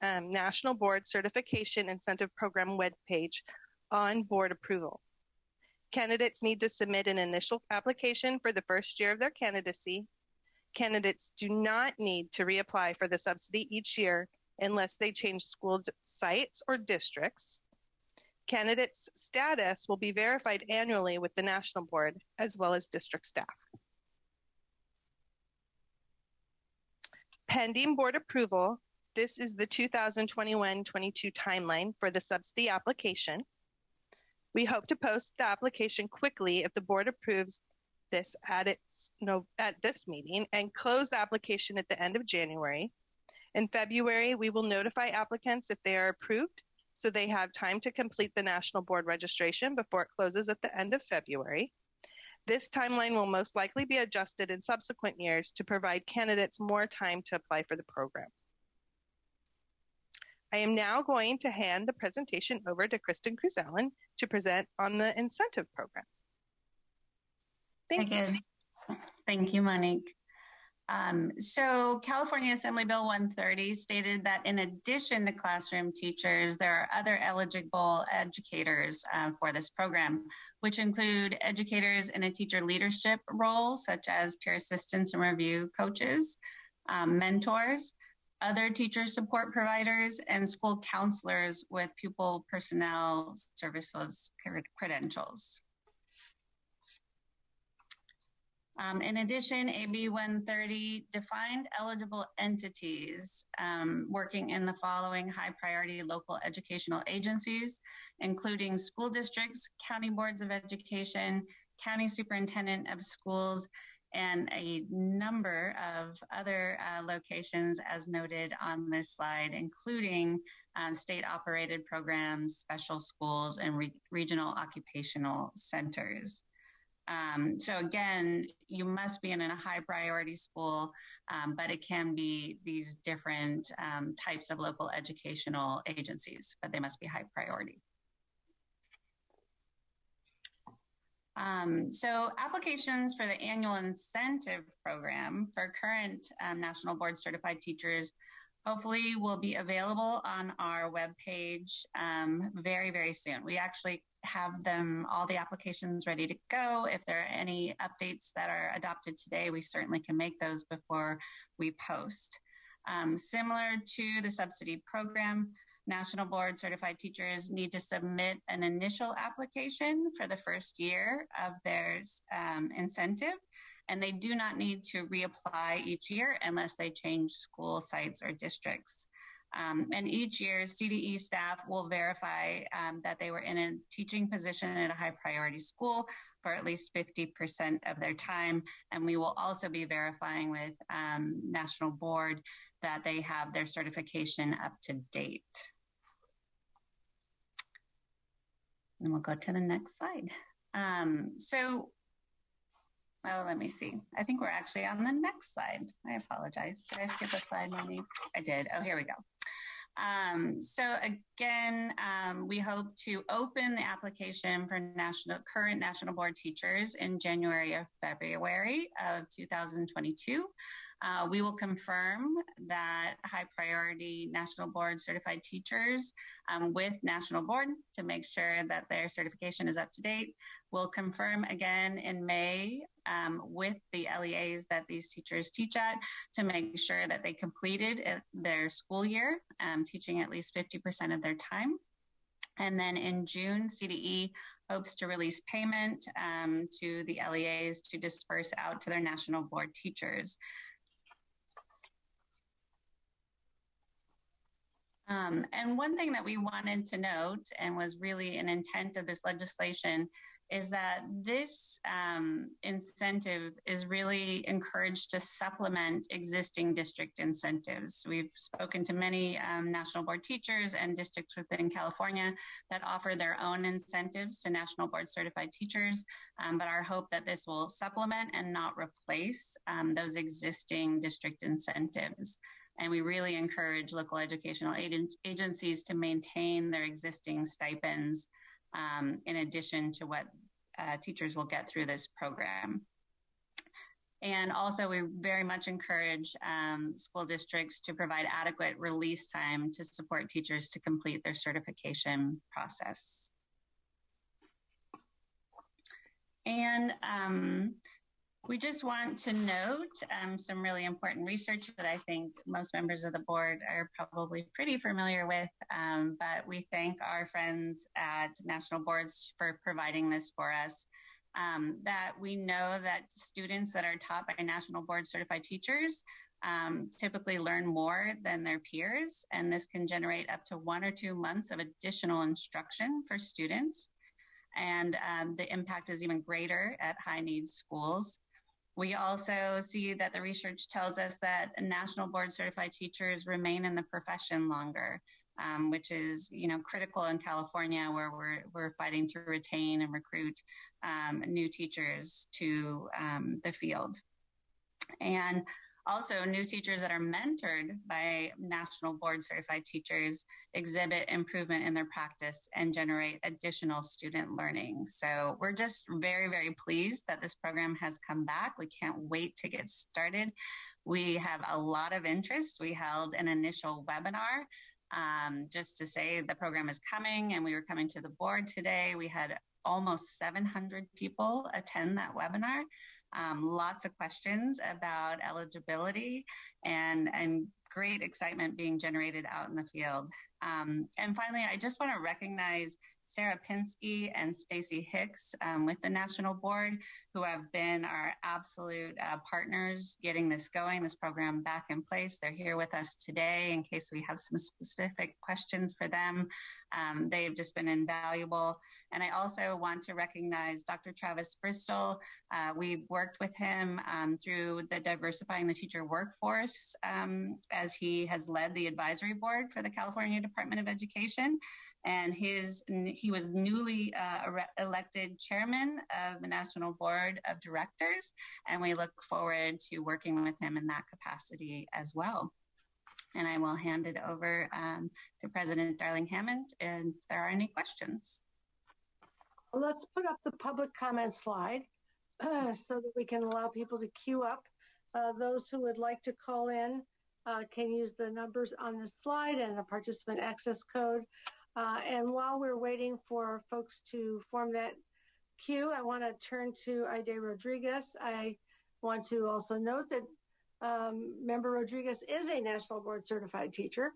National Board Certification Incentive Program webpage on board approval. Candidates need to submit an initial application for the first year of their candidacy. Candidates do not need to reapply for the subsidy each year unless they change school sites or districts. Candidates' status will be verified annually with the National Board as well as district staff. Pending board approval, this is the 2021-22 timeline for the subsidy application. We hope to post the application quickly if the board approves this at this meeting and close the application at the end of January. In February, we will notify applicants if they are approved, so they have time to complete the National Board registration before it closes at the end of February. This timeline will most likely be adjusted in subsequent years to provide candidates more time to apply for the program. I am now going to hand the presentation over to Kristen Cruz-Allen to present on the incentive program. Thank you. Thank you, Monique. So California Assembly Bill 130 stated that in addition to classroom teachers, there are other eligible educators for this program, which include educators in a teacher leadership role, such as peer assistants and review coaches, mentors, other teacher support providers, and school counselors with pupil personnel services credentials. In addition, AB 130 defined eligible entities working in the following high priority local educational agencies, including school districts, county boards of education, county superintendent of schools, and a number of other locations as noted on this slide, including state operated programs, special schools, and regional occupational centers. So again, you must be in a high priority school, but it can be these different types of local educational agencies, but they must be high priority. So applications for the annual incentive program for current National Board Certified Teachers hopefully will be available on our webpage very, very soon. We actually have all the applications ready to go. If there are any updates that are adopted today, we certainly can make those before we post. Similar to the subsidy program, National Board Certified Teachers need to submit an initial application for the first year of their incentive, and they do not need to reapply each year unless they change school sites or districts. And each year, CDE staff will verify that they were in a teaching position at a high priority school for at least 50% of their time. And we will also be verifying with National Board that they have their certification up to date. And we'll go to the next slide. Well, let me see. I think we're actually on the next slide. I apologize. Did I skip a slide, Monique? I did. Oh, here we go. So again, we hope to open the application for current National Board teachers in January or February of 2022. We will confirm that high priority National Board certified teachers with National Board to make sure that their certification is up to date. We'll confirm again in May with the LEAs that these teachers teach at to make sure that they completed their school year, teaching at least 50% of their time. And then in June, CDE hopes to release payment to the LEAs to disperse out to their National Board teachers. And one thing that we wanted to note and was really an intent of this legislation is that this incentive is really encouraged to supplement existing district incentives. We've spoken to many National Board teachers and districts within California that offer their own incentives to National Board certified teachers, but our hope that this will supplement and not replace those existing district incentives. And we really encourage local educational agencies to maintain their existing stipends in addition to what teachers will get through this program. And also, we very much encourage school districts to provide adequate release time to support teachers to complete their certification process. And we just want to note some really important research that I think most members of the board are probably pretty familiar with, but we thank our friends at National Boards for providing this for us. That we know that students that are taught by National Board certified teachers typically learn more than their peers, and this can generate up to 1 or 2 months of additional instruction for students. And the impact is even greater at high needs schools. We also see that the research tells us that national board certified teachers remain in the profession longer, which is, critical in California, where we're fighting to retain and recruit new teachers to the field. And also, new teachers that are mentored by national board certified teachers exhibit improvement in their practice and generate additional student learning. So we're just very, very pleased that this program has come back. We can't wait to get started. We have a lot of interest. We held an initial webinar just to say the program is coming, and we were coming to the board today. We had almost 700 people attend that webinar. Lots of questions about eligibility and great excitement being generated out in the field. And finally, I just want to recognize Sarah Pinsky and Stacy Hicks with the National Board, who have been our absolute partners getting this going, this program back in place. They're here with us today in case we have some specific questions for them. They've just been invaluable. And I also want to recognize Dr. Travis Bristol. We've worked with him through the Diversifying the Teacher Workforce as he has led the advisory board for the California Department of Education. And he was newly elected chairman of the National Board of Directors, and we look forward to working with him in that capacity as well. And I will hand it over to President Darling Hammond if there are any questions. Let's put up the public comment slide so that we can allow people to queue up. Those who would like to call in can use the numbers on the slide and the participant access code. And while we're waiting for folks to form that queue, I want to turn to Aide Rodriguez. I want to also note that Member Rodriguez is a National Board Certified teacher,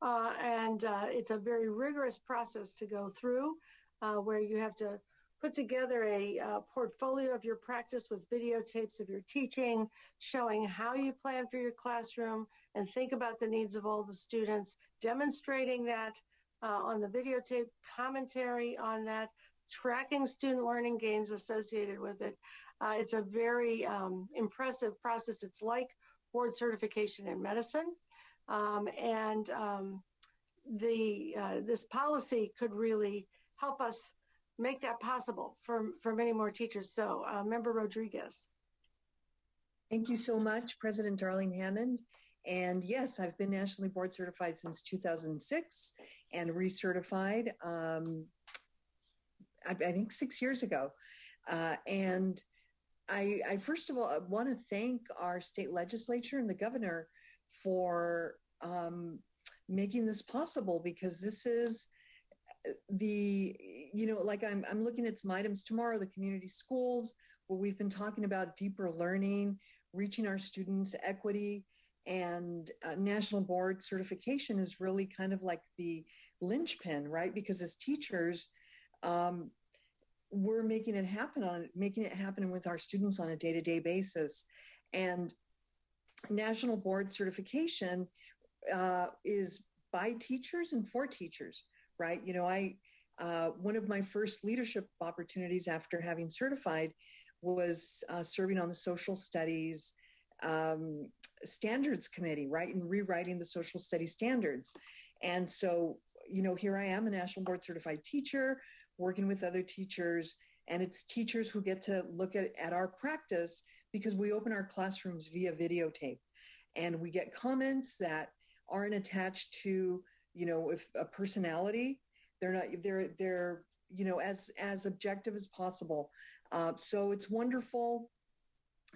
and it's a very rigorous process to go through where you have to put together a portfolio of your practice with videotapes of your teaching, showing how you plan for your classroom and think about the needs of all the students, demonstrating that on the videotape, commentary on that, tracking student learning gains associated with it. It's a very impressive process. It's like board certification in medicine. This policy could really help us make that possible for many more teachers. So, Member Rodriguez. Thank you so much, President Darling Hammond. And yes, I've been nationally board certified since 2006 and recertified, I think 6 years ago. And I first of all want to thank our state legislature and the governor for making this possible, because this is like I'm looking at some items tomorrow, the community schools, where we've been talking about deeper learning, reaching our students, equity, and national board certification is really kind of like the linchpin, right? Because as teachers, we're making it happen with our students on a day-to-day basis. And national board certification is by teachers and for teachers, right? One of my first leadership opportunities after having certified was serving on the social studies standards committee, right? And rewriting the social studies standards. And so, here I am, a national board certified teacher, working with other teachers, and it's teachers who get to look at our practice because we open our classrooms via videotape, and we get comments that aren't attached to, if a personality, they're as objective as possible. So it's wonderful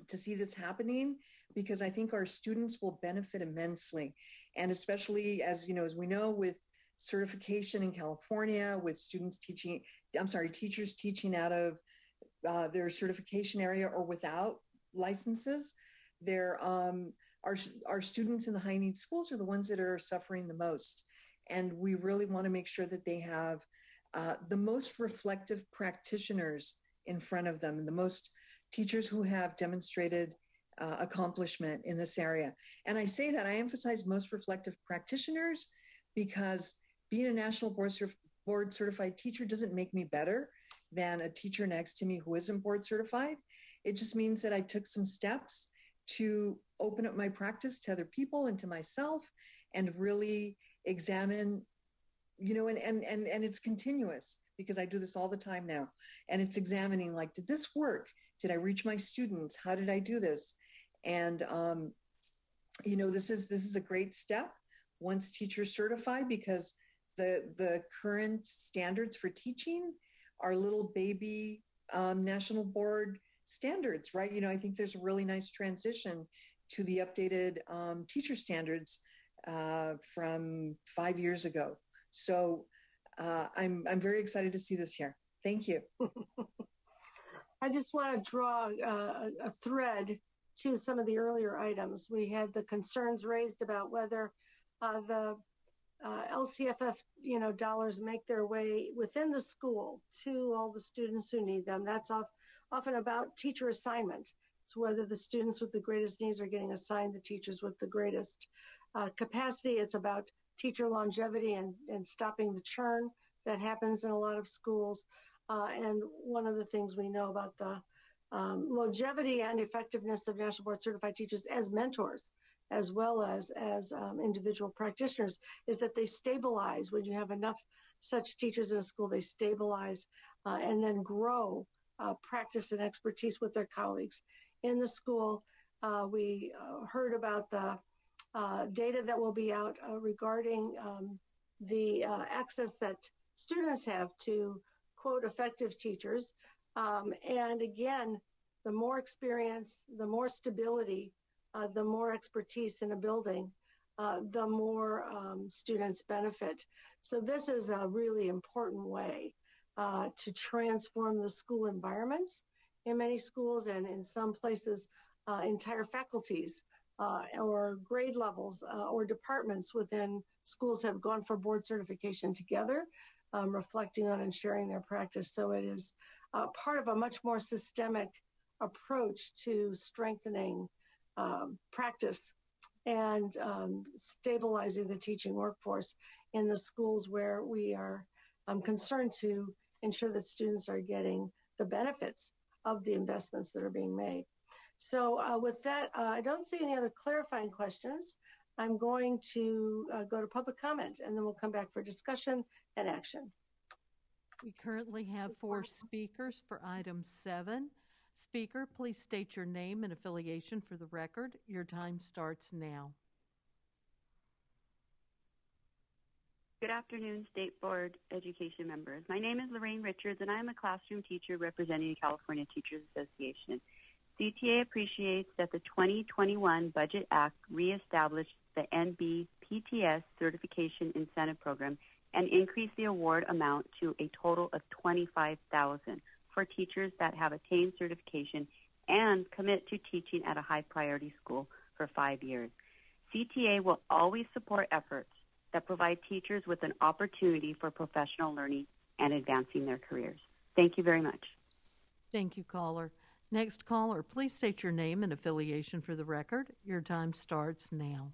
to see this happening, because I think our students will benefit immensely. And especially as we know, with certification in California, with teachers teaching out of their certification area or without licenses, our students in the high needs schools are the ones that are suffering the most. And we really want to make sure that they have the most reflective practitioners in front of them, and the most teachers who have demonstrated accomplishment in this area. And I say that, I emphasize most reflective practitioners, because being a national board certified teacher doesn't make me better than a teacher next to me who isn't board certified. It just means that I took some steps to open up my practice to other people and to myself and really examine, you know, and it's continuous because I do this all the time now. And it's examining, like, did this work? Did I reach my students? How did I do this? And, you know, this is a great step once teachers certify, because the current standards for teaching are little baby national board standards, right? You know, I think there's a really nice transition to the updated teacher standards from 5 years ago. So I'm very excited to see this here. Thank you. I just want to draw a thread to some of the earlier items. We had the concerns raised about whether the LCFF, you know, dollars make their way within the school to all the students who need them. That's often about teacher assignment. It's whether the students with the greatest needs are getting assigned the teachers with the greatest capacity. It's about teacher longevity and stopping the churn that happens in a lot of schools. And one of the things we know about the longevity and effectiveness of National Board Certified Teachers as mentors, as well as individual practitioners, is that they stabilize. When you have enough such teachers in a school, they stabilize and then grow practice and expertise with their colleagues in the school. We heard about the data that will be out regarding the access that students have to, quote, effective teachers. And again, the more experience, the more stability, the more expertise in a building, the more students benefit. So this is a really important way to transform the school environments in many schools, and in some places, entire faculties or grade levels or departments within schools have gone for board certification together, reflecting on and sharing their practice. So it is part of a much more systemic approach to strengthening practice and stabilizing the teaching workforce in the schools where we are concerned to ensure that students are getting the benefits of the investments that are being made. So with that, I don't see any other clarifying questions. I'm going to go to public comment, and then we'll come back for discussion and action. We currently have 4 speakers for item 7. Speaker, please state your name and affiliation for the record. Your time starts now. Good afternoon, State Board Education members. My name is Lorraine Richards, and I am a classroom teacher representing the California Teachers Association. CTA appreciates that the 2021 Budget Act reestablished the NBPTS Certification Incentive Program and increased the award amount to a total of $25,000 for teachers that have attained certification and commit to teaching at a high priority school for 5 years. CTA will always support efforts that provide teachers with an opportunity for professional learning and advancing their careers. Thank you very much. Thank you, caller. Next caller, please state your name and affiliation for the record. Your time starts now.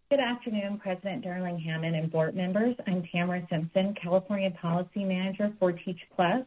Good afternoon, President Darling Hammond and board members. I'm Tamara Simpson, California Policy Manager for Teach Plus.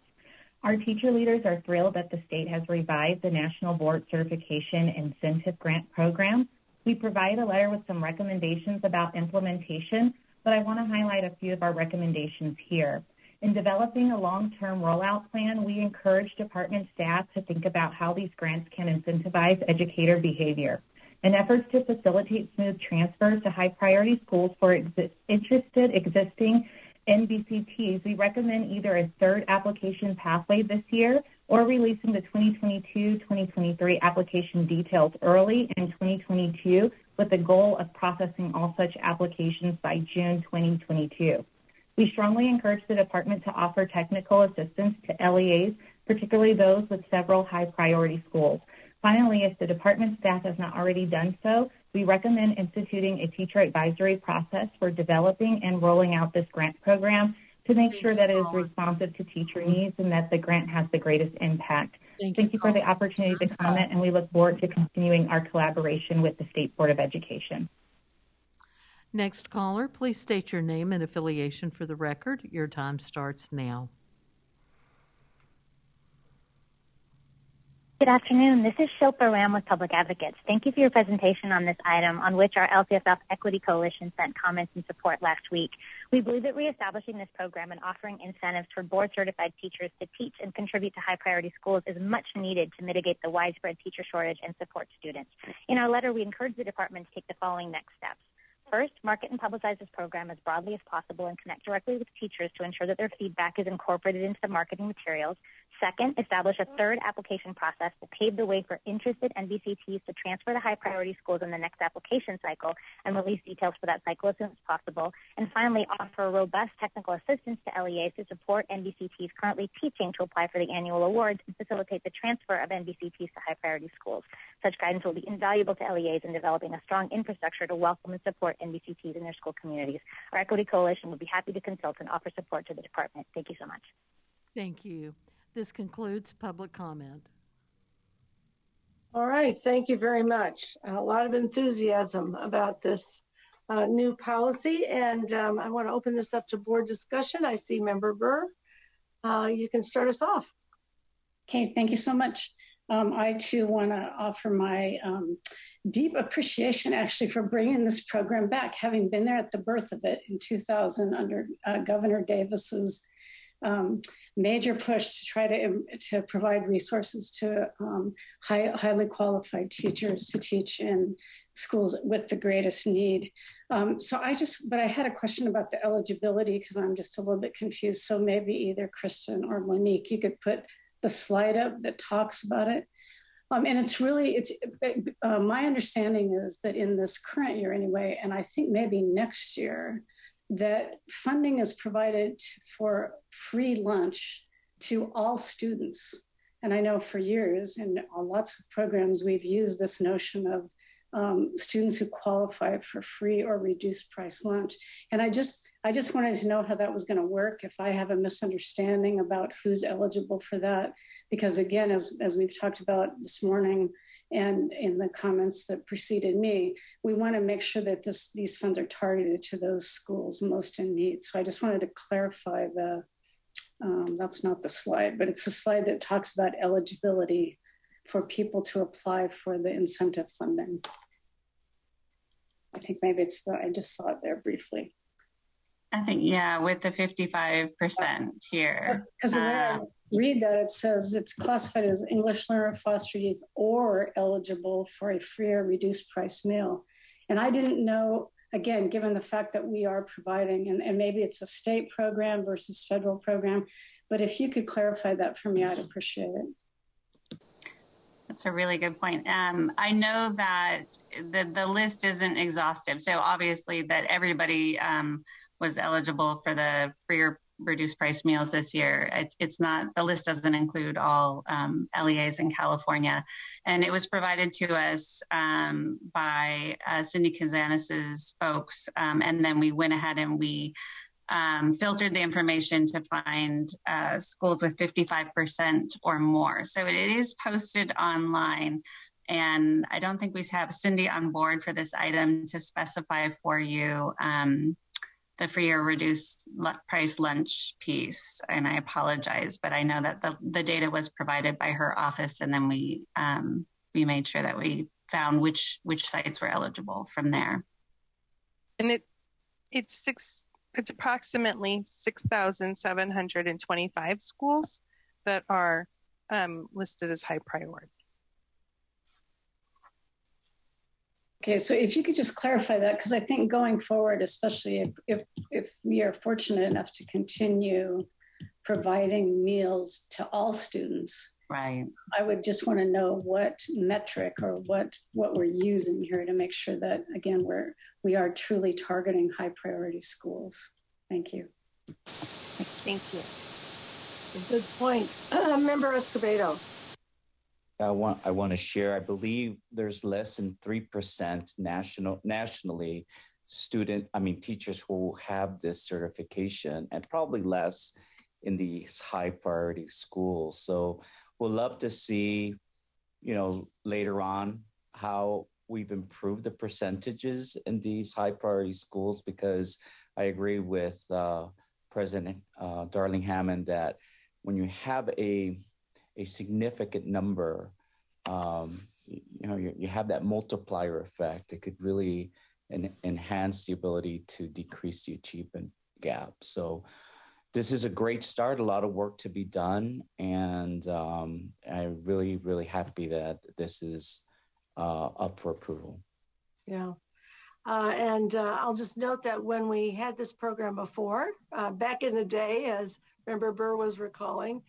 Our teacher leaders are thrilled that the state has revised the National Board Certification Incentive Grant Program. We provide a letter with some recommendations about implementation, but I want to highlight a few of our recommendations here. In developing a long-term rollout plan, we encourage department staff to think about how these grants can incentivize educator behavior. In efforts to facilitate smooth transfers to high-priority schools for interested existing NBCTs, we recommend either a third application pathway this year or releasing the 2022-2023 application details early in 2022 with the goal of processing all such applications by June 2022. We strongly encourage the department to offer technical assistance to LEAs, particularly those with several high-priority schools. Finally, if the department staff has not already done so, we recommend instituting a teacher advisory process for developing and rolling out this grant program to make sure that it is responsive to teacher needs and that the grant has the greatest impact. Thank you for the opportunity to comment, and we look forward to continuing our collaboration with the State Board of Education. Next caller, please state your name and affiliation for the record. Your time starts now. Good afternoon. This is Shilpa Ram with Public Advocates. Thank you for your presentation on this item on which our LCFF Equity Coalition sent comments and support last week. We believe that reestablishing this program and offering incentives for board-certified teachers to teach and contribute to high-priority schools is much needed to mitigate the widespread teacher shortage and support students. In our letter, we encourage the department to take the following next steps. First, market and publicize this program as broadly as possible and connect directly with teachers to ensure that their feedback is incorporated into the marketing materials. Second, establish a third application process to pave the way for interested NBCTs to transfer to high-priority schools in the next application cycle and release details for that cycle as soon as possible. And finally, offer robust technical assistance to LEAs to support NBCTs currently teaching to apply for the annual awards and facilitate the transfer of NBCTs to high-priority schools. Such guidance will be invaluable to LEAs in developing a strong infrastructure to welcome and support NBCTs in their school communities. Our Equity Coalition will be happy to consult and offer support to the department. Thank you so much. Thank you. This concludes public comment. All right, thank you very much. A lot of enthusiasm about this new policy, and I want to open this up to board discussion. I see Member Burr. You can start us off. Okay, thank you so much. I too want to offer my deep appreciation actually for bringing this program back, having been there at the birth of it in 2000 under Governor Davis's major push to try to provide resources to highly qualified teachers to teach in schools with the greatest need. But I had a question about the eligibility because I'm just a little bit confused. So maybe either Kristen or Monique, you could put the slide up that talks about it. And my understanding is that in this current year anyway, and I think maybe next year, that funding is provided for free lunch to all students. And I know for years in lots of programs, we've used this notion of students who qualify for free or reduced price lunch. And I just wanted to know how that was going to work, if I have a misunderstanding about who's eligible for that. Because again, as we've talked about this morning and in the comments that preceded me, we want to make sure that these funds are targeted to those schools most in need. So I just wanted to clarify that's not the slide, but it's a slide that talks about eligibility for people to apply for the incentive funding. I think maybe I just saw it there briefly. I think, yeah, with the 55% here. Because when I read that, it says it's classified as English learner, foster youth, or eligible for a free or reduced price meal. And I didn't know, again, given the fact that we are providing, and maybe it's a state program versus federal program, but if you could clarify that for me, I'd appreciate it. That's a really good point. I know that the list isn't exhaustive. So obviously that everybody was eligible for the free or reduced price meals this year. It's not, the list doesn't include all LEAs in California. And it was provided to us by Cindy Kazanis's folks. And then we went ahead and we filtered the information to find schools with 55% or more. So it is posted online. And I don't think we have Cindy on board for this item to specify for you the free or reduced price lunch piece. And I apologize, but I know that the data was provided by her office, and then we made sure that we found which sites were eligible from there. And it's approximately 6,725 schools that are listed as high priority. Okay, so if you could just clarify that, because I think going forward, especially if we are fortunate enough to continue providing meals to all students, right? I would just want to know what metric or what we're using here to make sure that, again, we are truly targeting high priority schools. Thank you. Thank you. Good point. Member Escobedo. I want to share, I believe there's less than 3% nationally teachers who have this certification, and probably less in these high priority schools. So we'll love to see, later on how we've improved the percentages in these high priority schools, because I agree with President Darling Hammond that when you have a significant number you have that multiplier effect. It could really enhance the ability to decrease the achievement gap. So this is a great start, a lot of work to be done. And I'm really, really happy that this is up for approval. Yeah. And I'll just note that when we had this program before, back in the day, as Member Burr was recalling,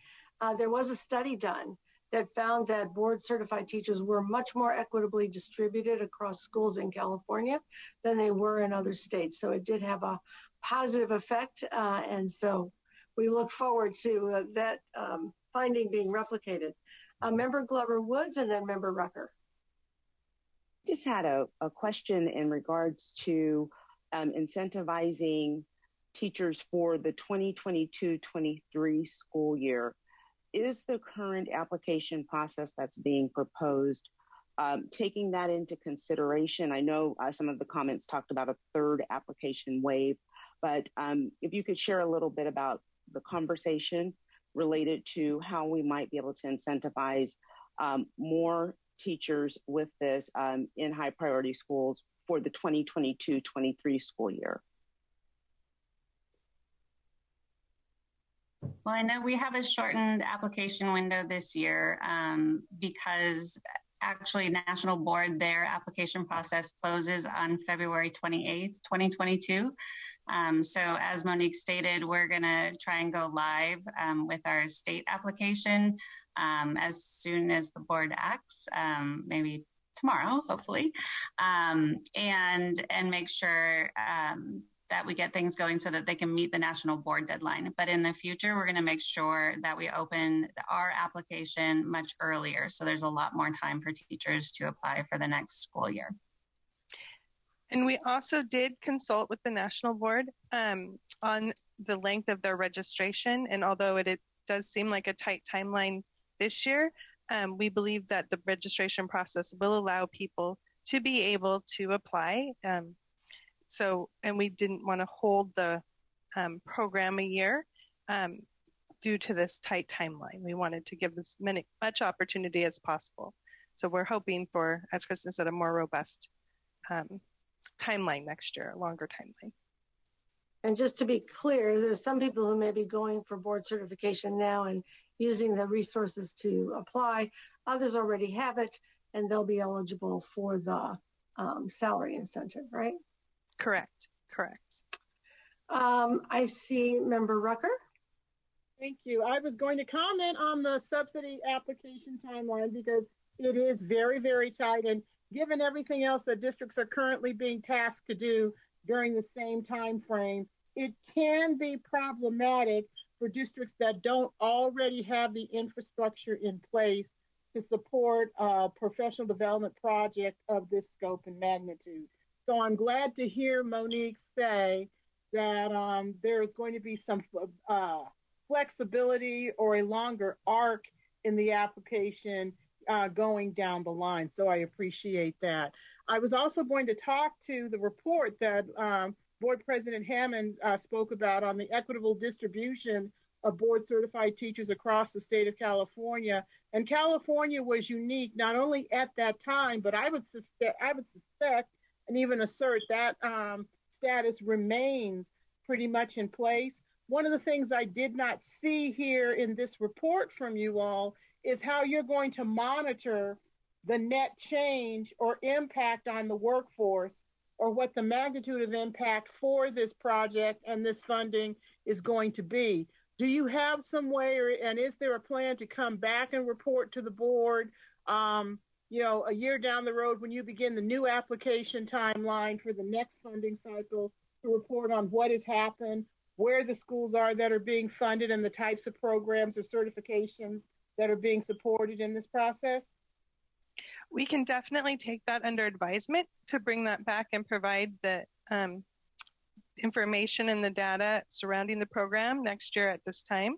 there was a study done that found that board certified teachers were much more equitably distributed across schools in California than they were in other states. So it did have a positive effect. And so we look forward to that finding being replicated. Member Glover Woods and then Member Rucker. Just had a question in regards to incentivizing teachers for the 2022-23 school year. Is the current application process that's being proposed taking that into consideration? I know some of the comments talked about a third application wave, but if you could share a little bit about the conversation related to how we might be able to incentivize more teachers with this in high priority schools for the 2022-23 school year. Well, I know we have a shortened application window this year because actually National Board, their application process closes on February 28th, 2022. So as Monique stated, we're going to try and go live with our state application as soon as the board acts, maybe tomorrow, hopefully, and make sure that we get things going so that they can meet the national board deadline. But in the future, we're going to make sure that we open our application much earlier. So there's a lot more time for teachers to apply for the next school year. And we also did consult with the national board on the length of their registration. And although it does seem like a tight timeline this year, we believe that the registration process will allow people to be able to apply. And we didn't want to hold the program a year due to this tight timeline. We wanted to give as much opportunity as possible. So we're hoping for, as Kristen said, a more robust timeline next year, a longer timeline. And just to be clear, there's some people who may be going for board certification now and using the resources to apply. Others already have it, and they'll be eligible for the salary incentive, right? Correct. I see Member Rucker. Thank you. I was going to comment on the subsidy application timeline because it is very, very tight. And given everything else that districts are currently being tasked to do during the same time frame, it can be problematic for districts that don't already have the infrastructure in place to support a professional development project of this scope and magnitude. So I'm glad to hear Monique say that there is going to be some flexibility or a longer arc in the application going down the line. So I appreciate that. I was also going to talk to the report that Board President Hammond spoke about on the equitable distribution of board certified teachers across the state of California. And California was unique, not only at that time, but I would suspect and even assert that status remains pretty much in place. One of the things I did not see here in this report from you all is how you're going to monitor the net change or impact on the workforce, or what the magnitude of impact for this project and this funding is going to be. Do you have some way, and is there a plan to come back and report to the board a year down the road when you begin the new application timeline for the next funding cycle, to report on what has happened, where the schools are that are being funded, and the types of programs or certifications that are being supported in this process? We can definitely take that under advisement to bring that back and provide the information and the data surrounding the program next year at this time.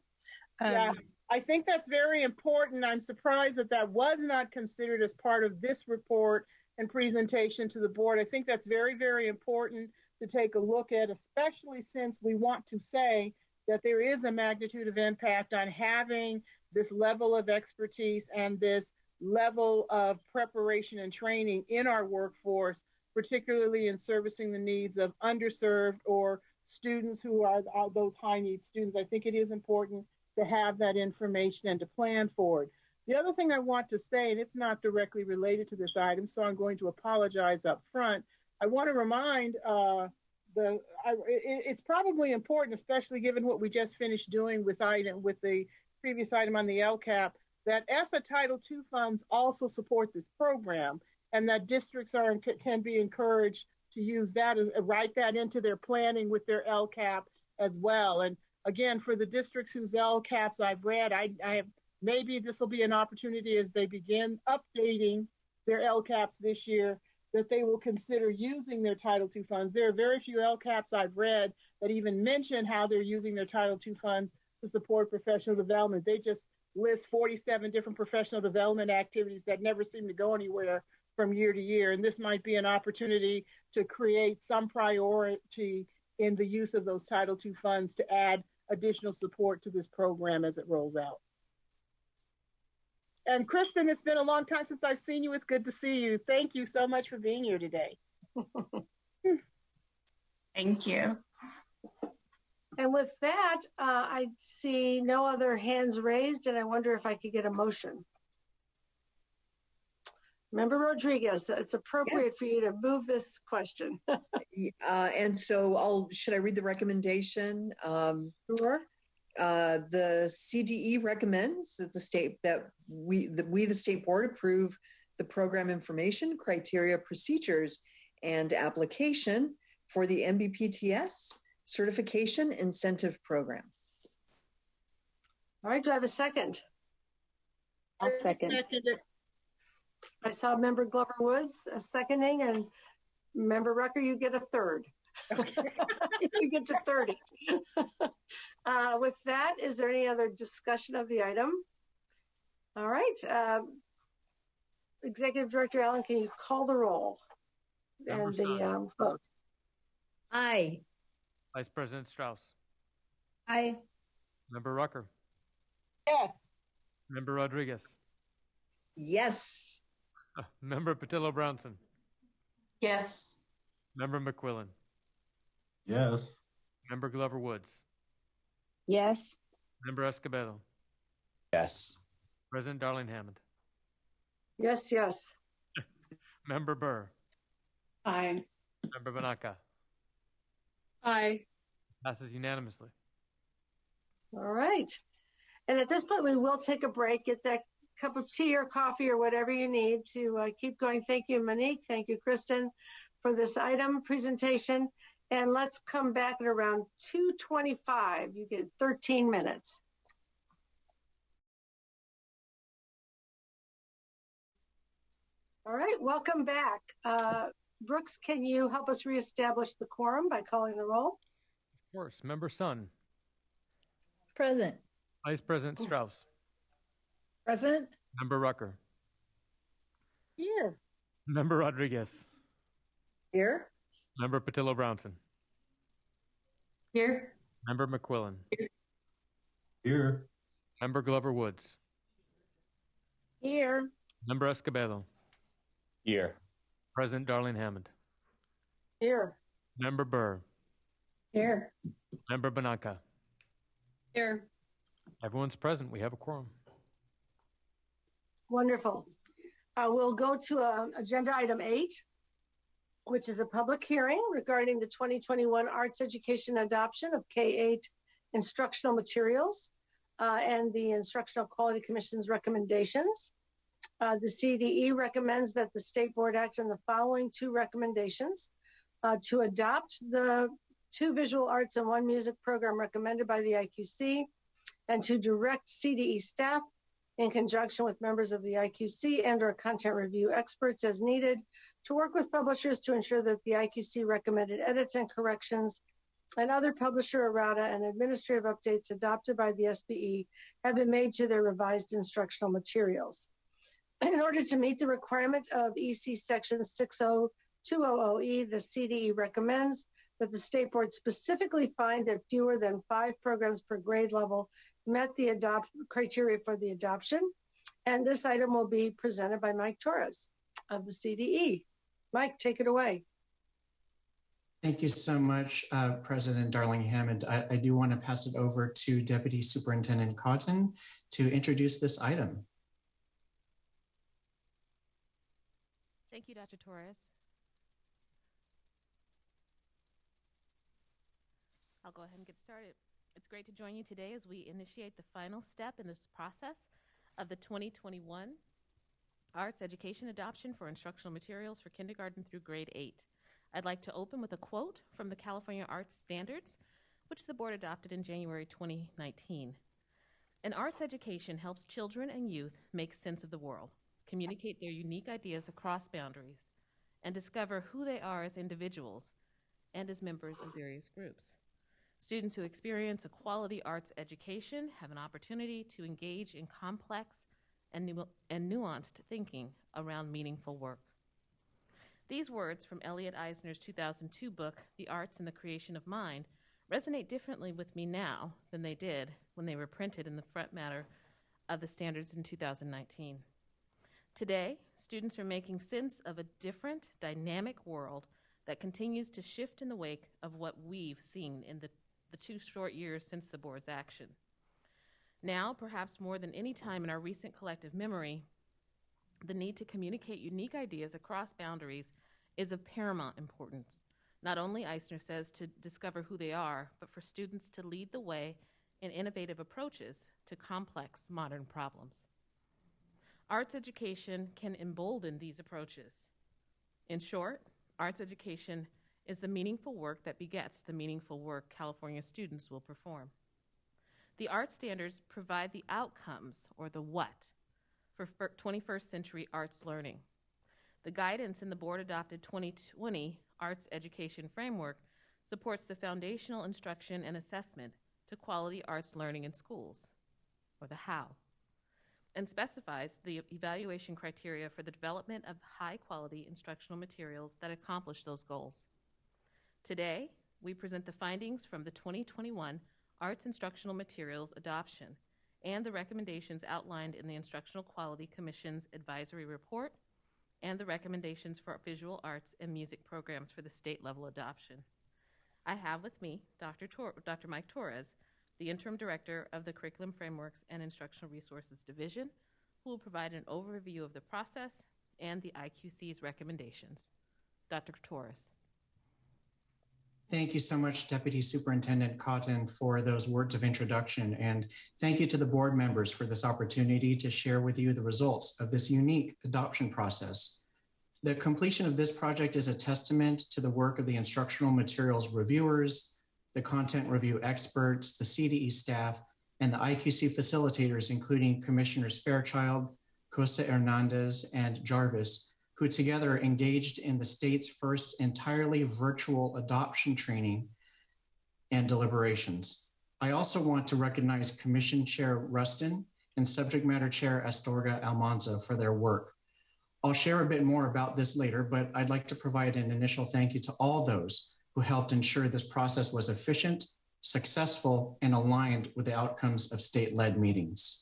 Yeah, I think that's very important. I'm surprised that that was not considered as part of this report and presentation to the board. I think that's very, very important to take a look at, especially since we want to say that there is a magnitude of impact on having this level of expertise and this level of preparation and training in our workforce, particularly in servicing the needs of underserved or students who are those high need students. I think it is important to have that information and to plan for it. The other thing I want to say, and it's not directly related to this item, so I'm going to apologize up front. I want to remind it's probably important, especially given what we just finished doing with the previous item on the LCAP, that ESSA Title II funds also support this program, and that districts can be encouraged to use that, write that into their planning with their LCAP as well. And again, for the districts whose LCAPs I've read, I have, maybe this will be an opportunity as they begin updating their LCAPs this year, that they will consider using their Title II funds. There are very few LCAPs I've read that even mention how they're using their Title II funds to support professional development. They just list 47 different professional development activities that never seem to go anywhere from year to year. And this might be an opportunity to create some priority in the use of those Title II funds to add additional support to this program as it rolls out. And Kristen, it's been a long time since I've seen you. It's good to see you. Thank you so much for being here today. Thank you. And with that, I see no other hands raised, and I wonder if I could get a motion. Member Rodriguez, it's appropriate for you to move this question. And so should I read the recommendation? Sure. The CDE recommends that the state board approve the program information, criteria, procedures, and application for the MBPTS Certification Incentive Program. All right, do I have a second? I'll second it. I saw Member Glover Woods seconding, and Member Rucker, you get a third. Okay. You get to 30. With that, is there any other discussion of the item? All right. Executive Director Allen, can you call the roll? And the vote. Aye. Vice President Strauss. Aye. Member Rucker. Yes. Member Rodriguez. Yes. Member Patillo-Brownson. Yes. Member McQuillan. Yes. Member Glover Woods. Yes. Member Escobedo. Yes. President Darling Hammond. Yes, yes. Member Burr. Aye. Member Banaka. Aye. Passes unanimously. All right. And at this point, we will take a break, get that cup of tea or coffee or whatever you need to keep going. Thank you, Monique. Thank you, Kristen, for this item presentation. And let's come back at around 2:25. You get 13 minutes. All right, welcome back. Brooks, can you help us reestablish the quorum by calling the roll? Of course. Member Sun. Present. Vice President Strauss. Present. Member Rucker. Here. Member Rodriguez. Here. Member Patillo-Brownson. Here. Member McQuillan. Here. Member Glover Woods. Here. Member Escobedo. Here. President Darling Hammond. Here. Member Burr. Here. Member Banaka. Here. Everyone's present. We have a quorum. Wonderful. We'll go to agenda item 8, which is a public hearing regarding the 2021 arts education adoption of K-8 instructional materials and the Instructional Quality Commission's recommendations. The CDE recommends that the state board act on the following 2 recommendations: to adopt the 2 visual arts and 1 music program recommended by the IQC, and to direct CDE staff in conjunction with members of the IQC and or content review experts as needed to work with publishers to ensure that the IQC recommended edits and corrections and other publisher errata and administrative updates adopted by the SBE have been made to their revised instructional materials. In order to meet the requirement of EC section 60200E, the CDE recommends that the state board specifically find that fewer than 5 programs per grade level met the criteria for the adoption, And this item will be presented by Mike Torres of the CDE. Mike, take it away. Thank you so much, President Darling Hammond. I do want to pass it over to Deputy Superintendent Cotton to introduce this item. Thank you, Dr. Torres. I'll go ahead and get started. It's great to join you today as we initiate the final step in this process of the 2021 Arts Education Adoption for Instructional Materials for Kindergarten through Grade 8. I'd like to open with a quote from the California Arts Standards, which the board adopted in January 2019. An arts education helps children and youth make sense of the world, communicate their unique ideas across boundaries, and discover who they are as individuals and as members of various groups. Students who experience a quality arts education have an opportunity to engage in complex and nuanced thinking around meaningful work. These words from Elliot Eisner's 2002 book, The Arts and the Creation of Mind, resonate differently with me now than they did when they were printed in the front matter of the standards in 2019. Today, students are making sense of a different, dynamic world that continues to shift in the wake of what we've seen in the 2 short years since the board's action. Now, perhaps more than any time in our recent collective memory, the need to communicate unique ideas across boundaries is of paramount importance. Not only, Eisner says, to discover who they are, but for students to lead the way in innovative approaches to complex modern problems. Arts education can embolden these approaches. In short, arts education is the meaningful work that begets the meaningful work California students will perform. The art standards provide the outcomes, or the what, for 21st century arts learning. The guidance in the board-adopted 2020 Arts Education Framework supports the foundational instruction and assessment to quality arts learning in schools, or the how, and specifies the evaluation criteria for the development of high-quality instructional materials that accomplish those goals. Today, we present the findings from the 2021 Arts Instructional Materials Adoption and the recommendations outlined in the Instructional Quality Commission's advisory report and the recommendations for visual arts and music programs for the state-level adoption. I have with me Dr. Mike Torres, the Interim Director of the Curriculum Frameworks and Instructional Resources Division, who will provide an overview of the process and the IQC's recommendations. Dr. Torres. Thank you so much, Deputy Superintendent Cotton, for those words of introduction, and thank you to the board members for this opportunity to share with you the results of this unique adoption process. The completion of this project is a testament to the work of the instructional materials reviewers, the content review experts, the CDE staff, and the IQC facilitators, including Commissioners Fairchild, Costa Hernandez, and Jarvis, who together engaged in the state's first entirely virtual adoption training and deliberations. I also want to recognize Commission Chair Rustin and Subject Matter Chair Astorga Almanza for their work. I'll share a bit more about this later, but I'd like to provide an initial thank you to all those who helped ensure this process was efficient, successful, and aligned with the outcomes of state-led meetings.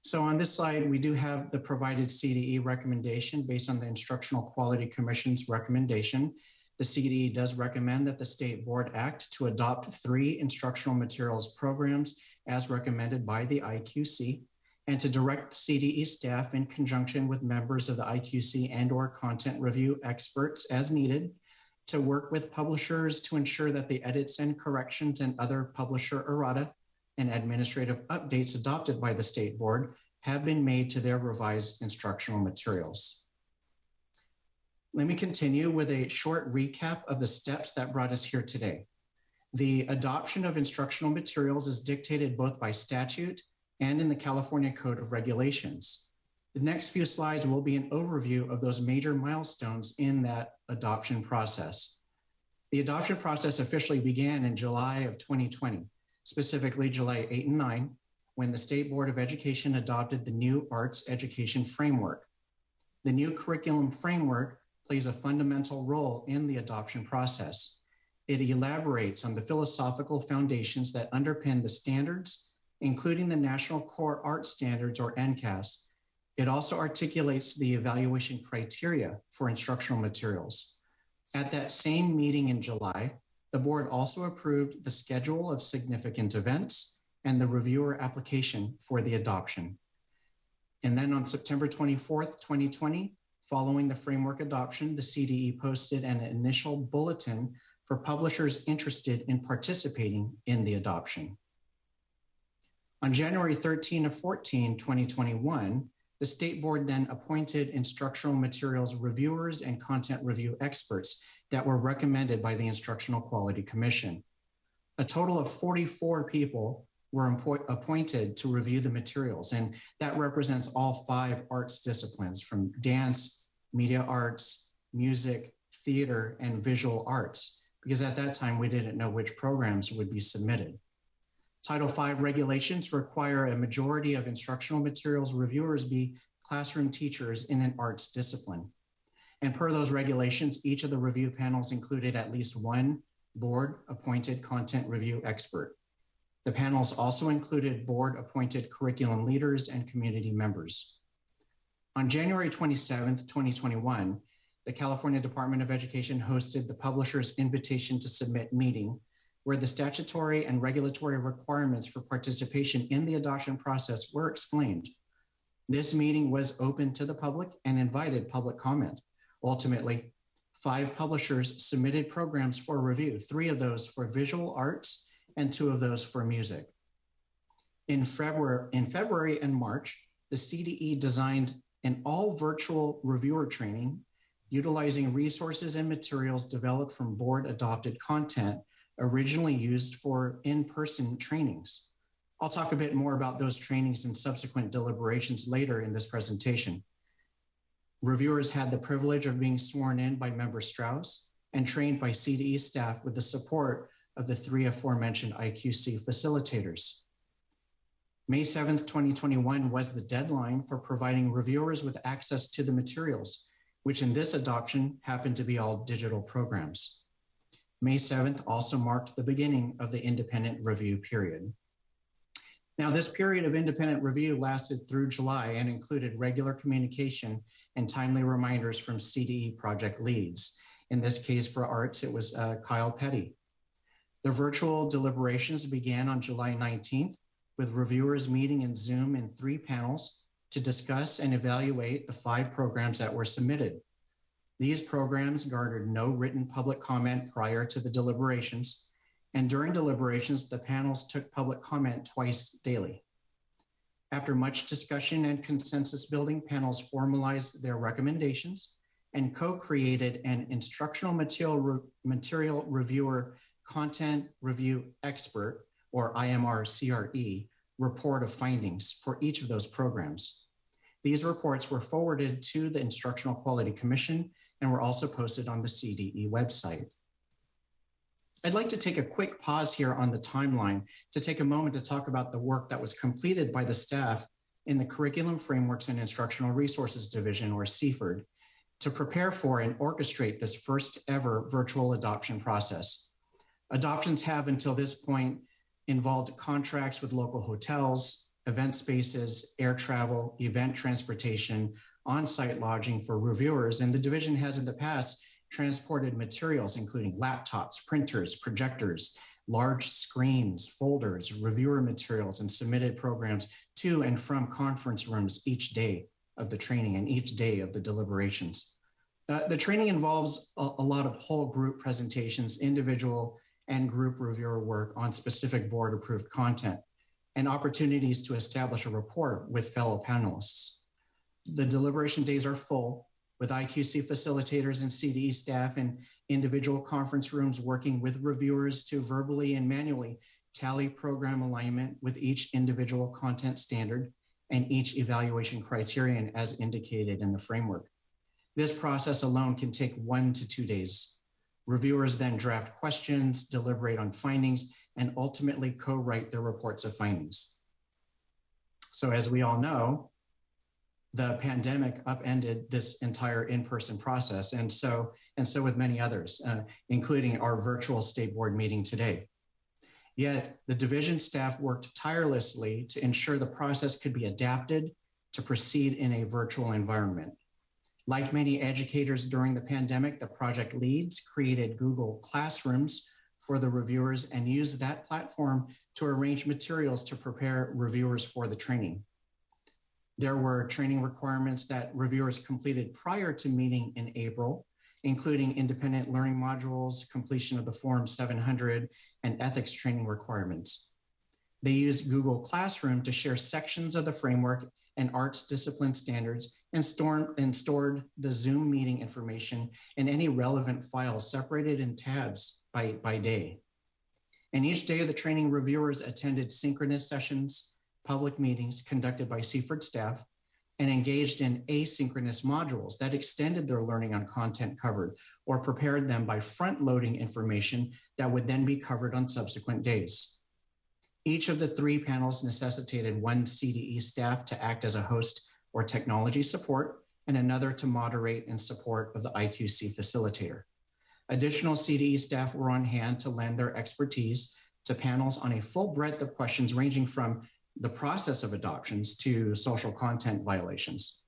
So on this slide, we do have the provided CDE recommendation based on the Instructional Quality Commission's recommendation. The CDE does recommend that the State Board act to adopt 3 instructional materials programs as recommended by the IQC, and to direct CDE staff in conjunction with members of the IQC and/or content review experts as needed to work with publishers to ensure that the edits and corrections and other publisher errata and administrative updates adopted by the State Board have been made to their revised instructional materials. Let me continue with a short recap of the steps that brought us here today. The adoption of instructional materials is dictated both by statute and in the California Code of Regulations. The next few slides will be an overview of those major milestones in that adoption process. The adoption process officially began in July of 2020, specifically July 8 and 9, when the State Board of Education adopted the new Arts Education Framework. The new curriculum framework plays a fundamental role in the adoption process. It elaborates on the philosophical foundations that underpin the standards, including the National Core Art Standards, or NCAS. It also articulates the evaluation criteria for instructional materials. At that same meeting in July, the board also approved the schedule of significant events and the reviewer application for the adoption. And then on September 24th, 2020, following the framework adoption, the CDE posted an initial bulletin for publishers interested in participating in the adoption. On January 13 to 14, 2021, the state board then appointed instructional materials reviewers and content review experts that were recommended by the Instructional Quality Commission. A total of 44 people were appointed to review the materials, and that represents all 5 arts disciplines, from dance, media arts, music, theater, and visual arts, because at that time we didn't know which programs would be submitted. Title V regulations require a majority of instructional materials reviewers be classroom teachers in an arts discipline. And per those regulations, each of the review panels included at least one board-appointed content review expert. The panels also included board-appointed curriculum leaders and community members. On January 27th, 2021, the California Department of Education hosted the publisher's invitation to submit meeting, where the statutory and regulatory requirements for participation in the adoption process were explained. This meeting was open to the public and invited public comment. Ultimately, 5 publishers submitted programs for review, 3 of those for visual arts and 2 of those for music. In February and March, the CDE designed an all-virtual reviewer training utilizing resources and materials developed from board-adopted content originally used for in-person trainings. I'll talk a bit more about those trainings and subsequent deliberations later in this presentation. Reviewers had the privilege of being sworn in by Member Strauss and trained by CDE staff with the support of the 3 aforementioned IQC facilitators. May 7th, 2021 was the deadline for providing reviewers with access to the materials, which in this adoption happened to be all digital programs. May 7th also marked the beginning of the independent review period. Now, this period of independent review lasted through July and included regular communication and timely reminders from CDE project leads. In this case for arts, it was Kyle Petty. The virtual deliberations began on July 19th, with reviewers meeting in Zoom in 3 panels to discuss and evaluate the 5 programs that were submitted. These programs garnered no written public comment prior to the deliberations, and during deliberations, the panels took public comment twice daily. After much discussion and consensus building, panels formalized their recommendations and co-created an instructional material reviewer content review expert, or IMR-CRE, report of findings for each of those programs. These reports were forwarded to the Instructional Quality Commission and were also posted on the CDE website. I'd like to take a quick pause here on the timeline to take a moment to talk about the work that was completed by the staff in the Curriculum Frameworks and Instructional Resources Division, or CFIRD, to prepare for and orchestrate this first ever virtual adoption process. Adoptions have until this point involved contracts with local hotels, event spaces, air travel, event transportation, on-site lodging for reviewers, and the division has in the past transported materials including laptops, printers, projectors, large screens, folders, reviewer materials, and submitted programs to and from conference rooms each day of the training and each day of the deliberations. The training involves a lot of whole group presentations, individual and group reviewer work on specific board-approved content, and opportunities to establish a rapport with fellow panelists. The deliberation days are full, with IQC facilitators and CDE staff in individual conference rooms working with reviewers to verbally and manually tally program alignment with each individual content standard and each evaluation criterion as indicated in the framework. This process alone can take 1 to 2 days. Reviewers then draft questions, deliberate on findings, and ultimately co-write their reports of findings. So as we all know, the pandemic upended this entire in-person process, and so with many others, including our virtual state board meeting today. Yet the division staff worked tirelessly to ensure the process could be adapted to proceed in a virtual environment. Like many educators during the pandemic, the project leads created Google Classrooms for the reviewers and used that platform to arrange materials to prepare reviewers for the training. There were training requirements that reviewers completed prior to meeting in April, including independent learning modules, completion of the Form 700, and ethics training requirements. They used Google Classroom to share sections of the framework and arts discipline standards and stored the Zoom meeting information and any relevant files separated in tabs by day. And each day of the training, reviewers attended synchronous sessions, public meetings conducted by CFERD staff, and engaged in asynchronous modules that extended their learning on content covered or prepared them by front-loading information that would then be covered on subsequent days. Each of the 3 panels necessitated one CDE staff to act as a host or technology support and another to moderate and support of the IQC facilitator. Additional CDE staff were on hand to lend their expertise to panels on a full breadth of questions ranging from the process of adoptions to social content violations.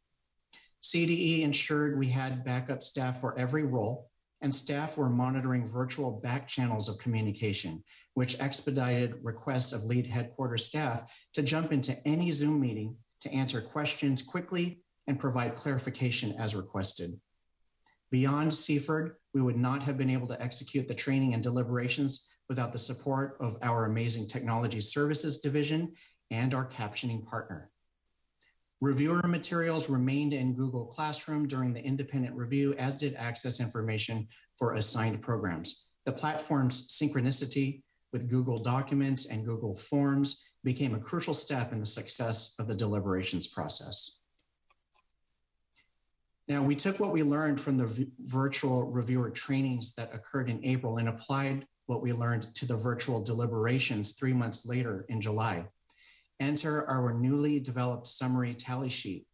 CDE ensured we had backup staff for every role, and staff were monitoring virtual back channels of communication, which expedited requests of lead headquarters staff to jump into any Zoom meeting to answer questions quickly and provide clarification as requested. Beyond CFERD, we would not have been able to execute the training and deliberations without the support of our amazing technology services division and our captioning partner. Reviewer materials remained in Google Classroom during the independent review, as did access information for assigned programs. The platform's synchronicity with Google Documents and Google Forms became a crucial step in the success of the deliberations process. Now, we took what we learned from the virtual reviewer trainings that occurred in April and applied what we learned to the virtual deliberations 3 months later in July. Enter our newly developed summary tally sheet.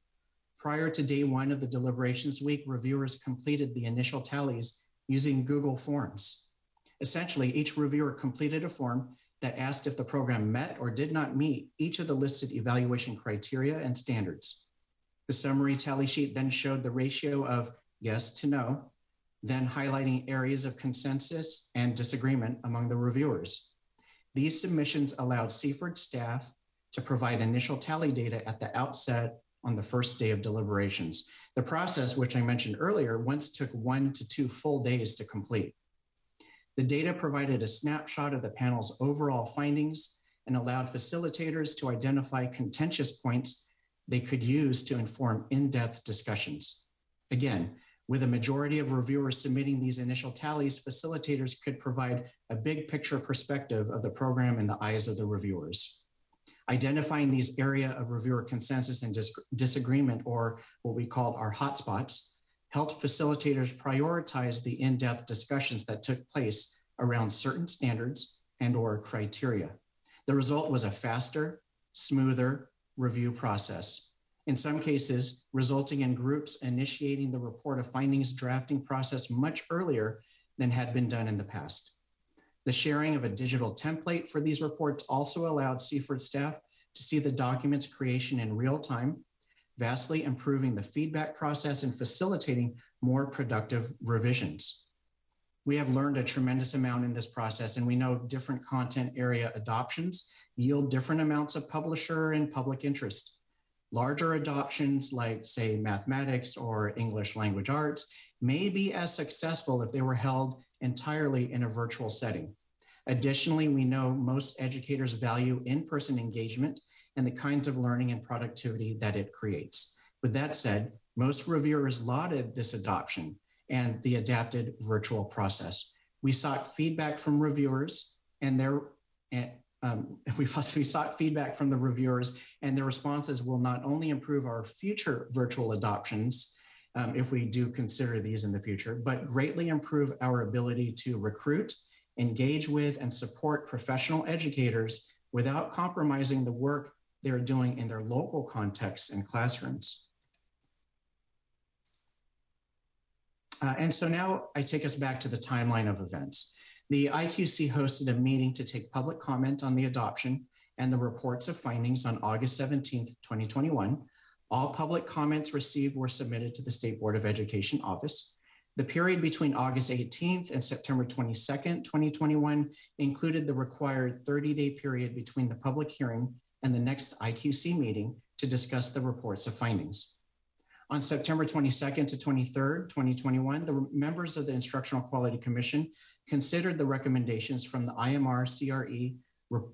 Prior to day 1 of the deliberations week, reviewers completed the initial tallies using Google Forms. Essentially, each reviewer completed a form that asked if the program met or did not meet each of the listed evaluation criteria and standards. The summary tally sheet then showed the ratio of yes to no, then highlighting areas of consensus and disagreement among the reviewers. These submissions allowed CFERD staff to provide initial tally data at the outset on the first day of deliberations. The process, which I mentioned earlier, once took 1 to 2 full days to complete. The data provided a snapshot of the panel's overall findings and allowed facilitators to identify contentious points they could use to inform in-depth discussions. Again, with a majority of reviewers submitting these initial tallies, facilitators could provide a big picture perspective of the program in the eyes of the reviewers. Identifying these area of reviewer consensus and disagreement, or what we called our hotspots, helped facilitators prioritize the in-depth discussions that took place around certain standards and or criteria. The result was a faster, smoother review process. In some cases, resulting in groups initiating the report of findings drafting process much earlier than had been done in the past. The sharing of a digital template for these reports also allowed CFERD staff to see the document's creation in real time, vastly improving the feedback process and facilitating more productive revisions. We have learned a tremendous amount in this process, and we know different content area adoptions yield different amounts of publisher and public interest. Larger adoptions like, say, mathematics or English language arts may be as successful if they were held entirely in a virtual setting. Additionally, we know most educators value in-person engagement and the kinds of learning and productivity that it creates. With that said, most reviewers lauded this adoption and the adapted virtual process. We sought feedback from reviewers and their responses will not only improve our future virtual adoptions, if we do consider these in the future, but greatly improve our ability to recruit, engage with, and support professional educators without compromising the work they're doing in their local contexts and classrooms. And so now I take us back to the timeline of events. The IQC hosted a meeting to take public comment on the adoption and the reports of findings on August 17th, 2021. All public comments received were submitted to the State Board of Education office. The period between August 18th and September 22nd, 2021 included the required 30-day period between the public hearing and the next IQC meeting to discuss the reports of findings. On September 22nd to 23rd, 2021, the members of the Instructional Quality Commission considered the recommendations from the IMR CRE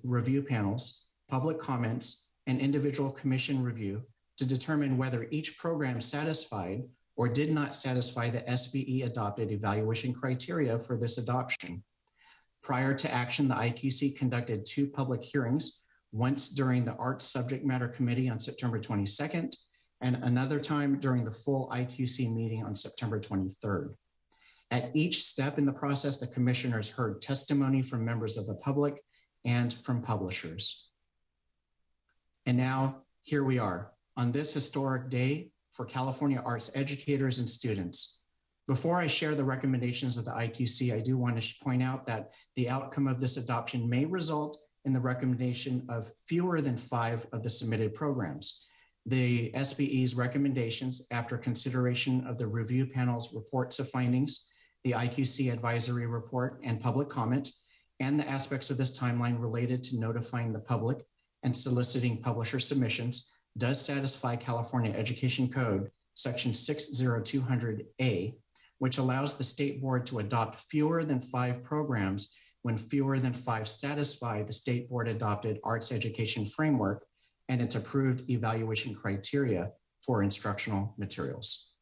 review panels, public comments, and individual commission review to determine whether each program satisfied or did not satisfy the SBE adopted evaluation criteria for this adoption. Prior to action, the IQC conducted 2 public hearings, once during the Arts Subject Matter Committee on September 22nd, and another time during the full IQC meeting on September 23rd. At each step in the process, the commissioners heard testimony from members of the public and from publishers. And now, here we are, on this historic day for California arts educators and students. Before I share the recommendations of the IQC, I do want to point out that the outcome of this adoption may result in the recommendation of fewer than 5 of the submitted programs. The SBE's recommendations, after consideration of the review panel's reports of findings, the IQC advisory report and public comment, and the aspects of this timeline related to notifying the public and soliciting publisher submissions, does satisfy California Education Code Section 60200A, which allows the State Board to adopt fewer than 5 programs when fewer than 5 satisfy the State Board adopted arts education framework and its approved evaluation criteria for instructional materials.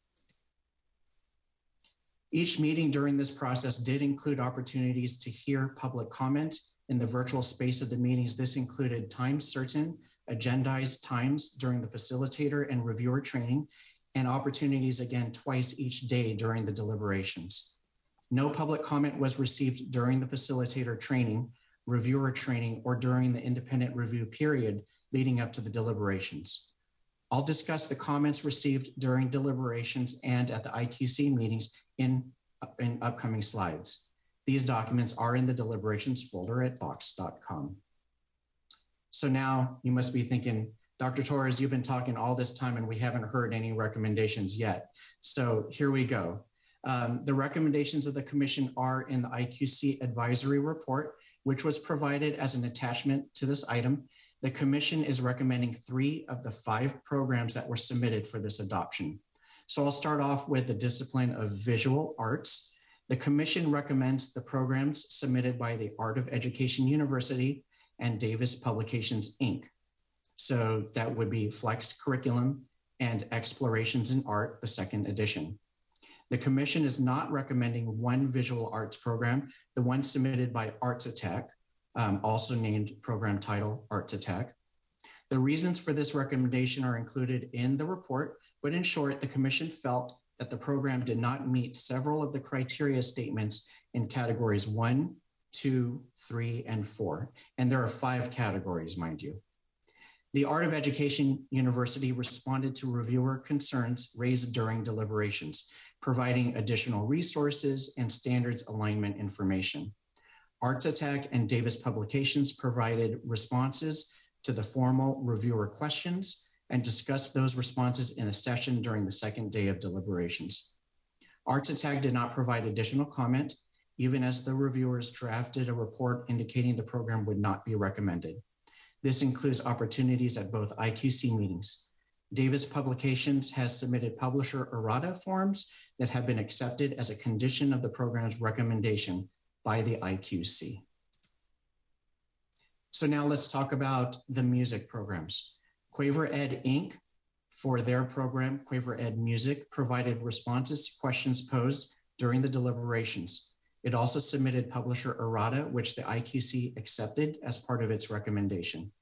Each meeting during this process did include opportunities to hear public comment in the virtual space of the meetings. This included time certain, agendized times during the facilitator and reviewer training, and opportunities again twice each day during the deliberations. No public comment was received during the facilitator training, reviewer training, or during the independent review period leading up to the deliberations. I'll discuss the comments received during deliberations and at the IQC meetings in upcoming slides. These documents are in the deliberations folder at box.com. So now you must be thinking, Dr. Torres, you've been talking all this time and we haven't heard any recommendations yet. So here we go. The recommendations of the commission are in the IQC advisory report, which was provided as an attachment to this item. The commission is recommending 3 of the 5 programs that were submitted for this adoption. So I'll start off with the discipline of visual arts. The commission recommends the programs submitted by the Art of Education University and Davis Publications, Inc. So that would be Flex Curriculum and Explorations in Art, the 2nd edition. The commission is not recommending one visual arts program, the one submitted by Arts Attack, also named program title Arts Attack. The reasons for this recommendation are included in the report, but in short, the commission felt that the program did not meet several of the criteria statements in categories 1, 2, 3, and 4. And there are 5 categories, mind you. The Art of Education University responded to reviewer concerns raised during deliberations, providing additional resources and standards alignment information. Arts Attack and Davis Publications provided responses to the formal reviewer questions and discussed those responses in a session during the 2nd day of deliberations. Arts Attack did not provide additional comment, even as the reviewers drafted a report indicating the program would not be recommended. This includes opportunities at both IQC meetings. Davis Publications has submitted publisher errata forms that have been accepted as a condition of the program's recommendation by the IQC. So now let's talk about the music programs. Quaver Ed Inc., for their program, Quaver Ed Music, provided responses to questions posed during the deliberations. It also submitted publisher errata, which the IQC accepted as part of its recommendation.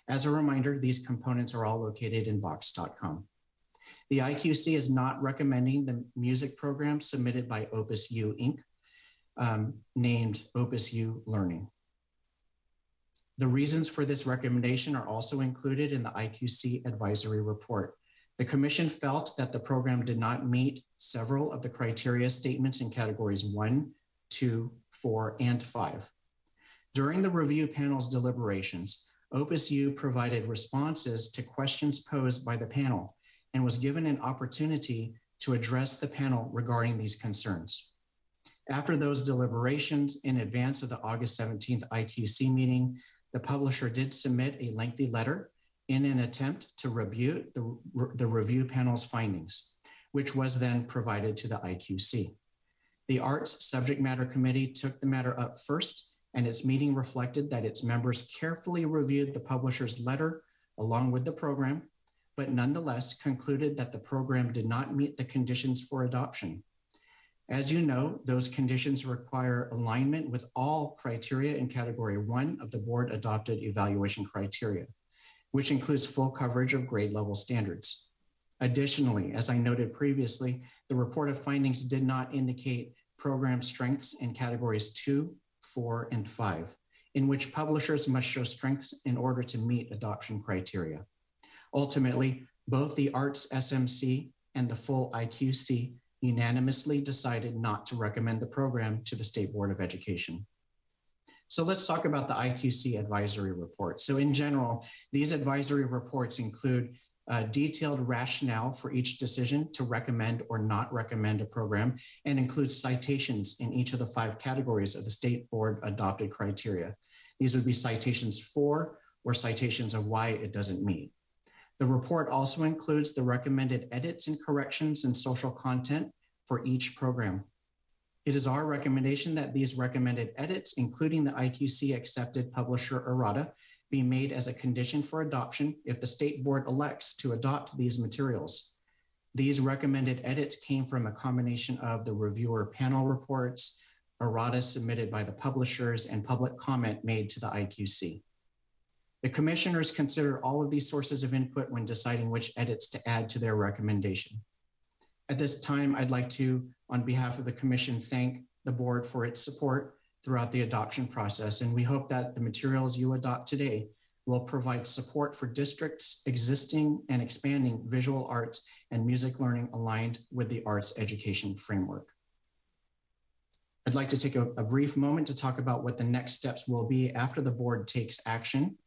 As a reminder, these components are all located in box.com. The IQC is not recommending the music program submitted by Opus U Inc., named Opus U Learning. The reasons for this recommendation are also included in the IQC advisory report. The commission felt that the program did not meet several of the criteria statements in categories 1, 2, 4, and 5. During the review panel's deliberations, Opus U provided responses to questions posed by the panel and was given an opportunity to address the panel regarding these concerns. After those deliberations, in advance of the August 17th IQC meeting, the publisher did submit a lengthy letter in an attempt to rebut the review panel's findings, which was then provided to the IQC. The Arts Subject Matter Committee took the matter up first, and its meeting reflected that its members carefully reviewed the publisher's letter along with the program, but nonetheless concluded that the program did not meet the conditions for adoption. As you know, those conditions require alignment with all criteria in Category 1 of the board adopted evaluation criteria, which includes full coverage of grade level standards. Additionally, as I noted previously, the report of findings did not indicate program strengths in Categories 2, 4, and 5, in which publishers must show strengths in order to meet adoption criteria. Ultimately, both the Arts SMC and the full IQC unanimously decided not to recommend the program to the State Board of Education. So let's talk about the IQC advisory report. So in general, these advisory reports include a detailed rationale for each decision to recommend or not recommend a program, and includes citations in each of the 5 categories of the State Board adopted criteria. These would be citations for or citations of why it doesn't meet. The report also includes the recommended edits and corrections in social content for each program. It is our recommendation that these recommended edits, including the IQC accepted publisher errata, be made as a condition for adoption if the State Board elects to adopt these materials. These recommended edits came from a combination of the reviewer panel reports, errata submitted by the publishers, and public comment made to the IQC. The commissioners consider all of these sources of input when deciding which edits to add to their recommendation. At this time, I'd like to, on behalf of the commission, thank the board for its support throughout the adoption process, and we hope that the materials you adopt today will provide support for districts existing and expanding visual arts and music learning aligned with the arts education framework. I'd like to take a brief moment to talk about what the next steps will be after the board takes action.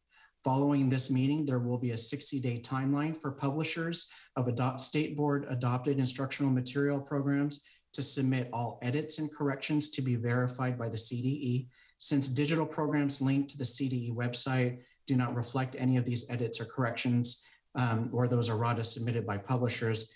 Following this meeting, there will be a 60-day timeline for publishers of State Board adopted instructional material programs to submit all edits and corrections to be verified by the CDE. Since digital programs linked to the CDE website do not reflect any of these edits or corrections or those errata submitted by publishers,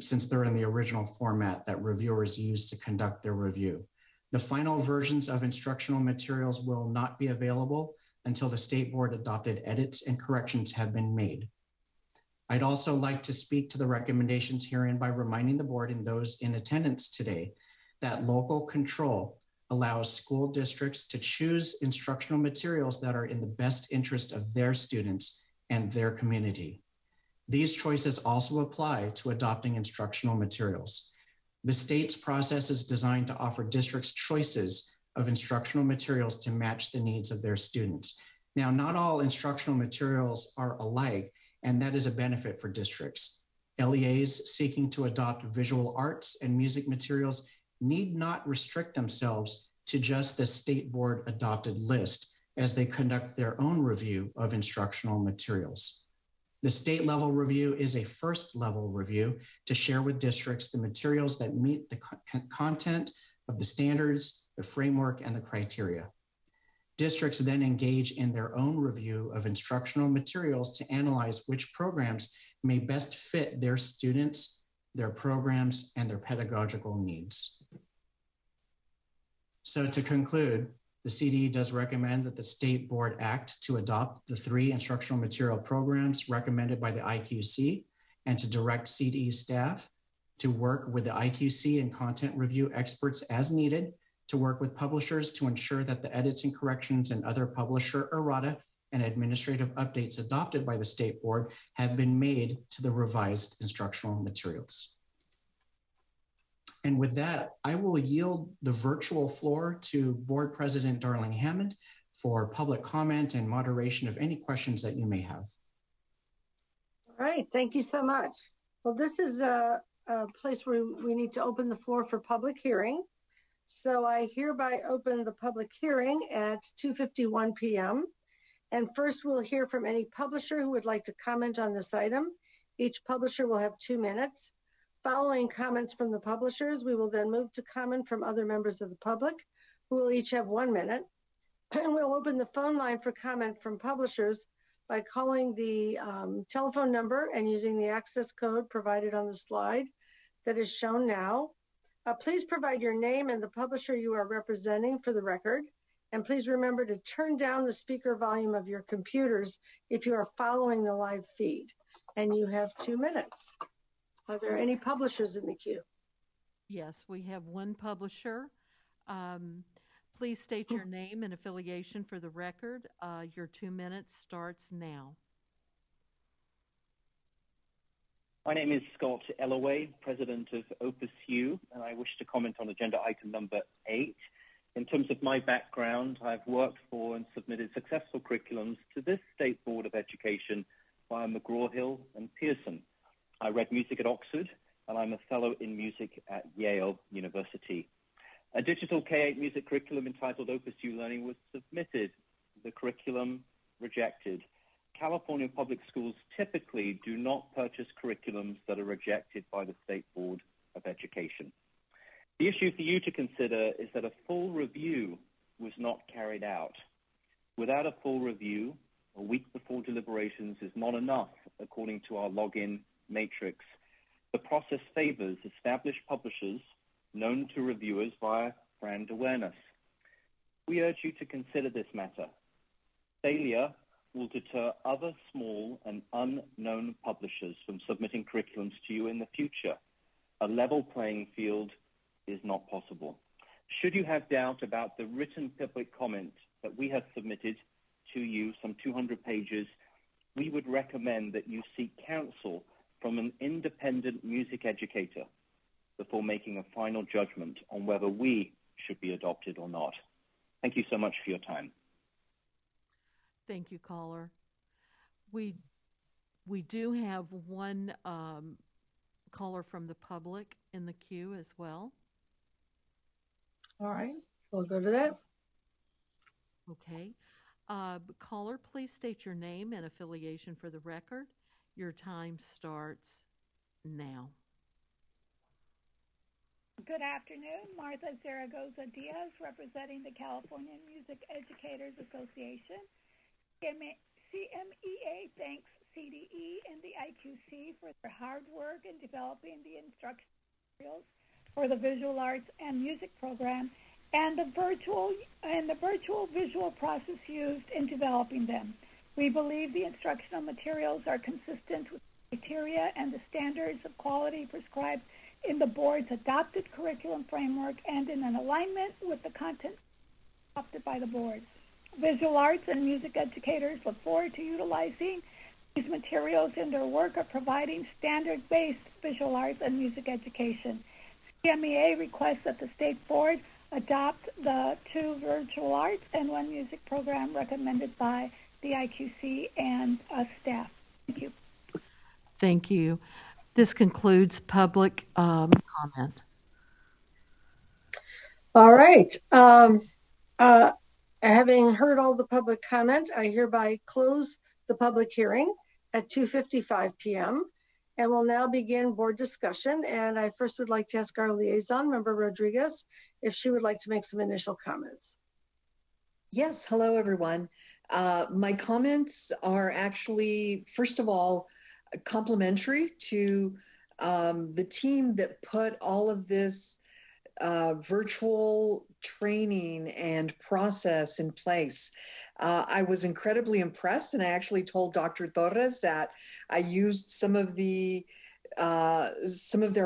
since they're in the original format that reviewers use to conduct their review. The final versions of instructional materials will not be available until the State Board adopted edits and corrections have been made. I'd also like to speak to the recommendations herein by reminding the board and those in attendance today that local control allows school districts to choose instructional materials that are in the best interest of their students and their community. These choices also apply to adopting instructional materials. The state's process is designed to offer districts choices of instructional materials to match the needs of their students. Now, not all instructional materials are alike, and that is a benefit for districts. LEAs seeking to adopt visual arts and music materials need not restrict themselves to just the State Board adopted list as they conduct their own review of instructional materials. The state level review is a first level review to share with districts the materials that meet the content of the standards, the framework, and the criteria. Districts then engage in their own review of instructional materials to analyze which programs may best fit their students, their programs, and their pedagogical needs. So to conclude, the CDE does recommend that the State Board act to adopt the 3 instructional material programs recommended by the IQC and to direct CDE staff to work with the IQC and content review experts as needed to work with publishers to ensure that the edits and corrections and other publisher errata and administrative updates adopted by the State Board have been made to the revised instructional materials. And with that, I will yield the virtual floor to Board President Darling Hammond for public comment and moderation of any questions that you may have. All right, thank you so much. Well, this is a place where we need to open the floor for public hearing. So I hereby open the public hearing at 2:51 p.m. And first we'll hear from any publisher who would like to comment on this item. Each publisher will have 2 minutes. Following comments from the publishers, we will then move to comment from other members of the public, who will each have 1 minute. And we'll open the phone line for comment from publishers by calling the telephone number and using the access code provided on the slide that is shown now. Please provide your name and the publisher you are representing for the record. And please remember to turn down the speaker volume of your computers if you are following the live feed. And you have 2 minutes. Are there any publishers in the queue? Yes, we have one publisher. Please state your name and affiliation for the record. Your 2 minutes starts now. My name is Scott Ellaway, President of Opus U, and I wish to comment on agenda item number 8. In terms of my background, I've worked for and submitted successful curriculums to this State Board of Education via McGraw-Hill and Pearson. I read music at Oxford, and I'm a fellow in music at Yale University. A digital K-8 music curriculum entitled Opus U Learning was submitted. The curriculum rejected. California public schools typically do not purchase curriculums that are rejected by the State Board of Education. The issue for you to consider is that a full review was not carried out. Without a full review, a week before deliberations is not enough, according to our login matrix. The process favors established publishers known to reviewers via brand awareness. We urge you to consider this matter. Failure will deter other small and unknown publishers from submitting curriculums to you in the future. A level playing field is not possible. Should you have doubt about the written public comment that we have submitted to you, some 200 pages, we would recommend that you seek counsel from an independent music educator before making a final judgment on whether we should be adopted or not. Thank you so much for your time. Thank you, caller. We do have one caller from the public in the queue as well. All right, we'll go to that. Okay. Caller, please state your name and affiliation for the record. Your time starts now. Good afternoon. Martha Zaragoza Diaz, representing the California Music Educators Association. CMEA thanks CDE and the IQC for their hard work in developing the instruction materials for the visual arts and music program and the virtual visual process used in developing them. We believe the instructional materials are consistent with the criteria and the standards of quality prescribed in the board's adopted curriculum framework and in an alignment with the content adopted by the board. Visual arts and music educators look forward to utilizing these materials in their work of providing standard-based visual arts and music education. CMEA requests that the state board adopt the 2 virtual arts and 1 music program recommended by the IQC and staff. Thank you. Thank you. This concludes public comment. All right. Having heard all the public comment, I hereby close the public hearing at 2:55 p.m. and we'll now begin board discussion. And I first would like to ask our liaison, Member Rodriguez, if she would like to make some initial comments. Yes, hello everyone. My comments are actually, first of all, complimentary to the team that put all of this virtual training and process in place. I was incredibly impressed, and I actually told Dr. Torres that I used some of their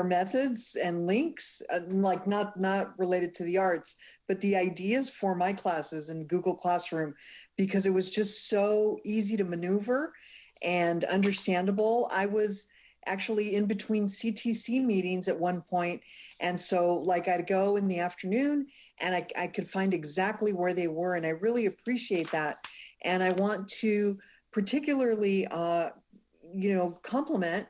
methods and links, like not related to the arts, but the ideas for my classes in Google Classroom, because it was just so easy to maneuver and understandable. I was actually in between CTC meetings at one point, and so like I'd go in the afternoon and I could find exactly where they were, and I really appreciate that. And I want to particularly compliment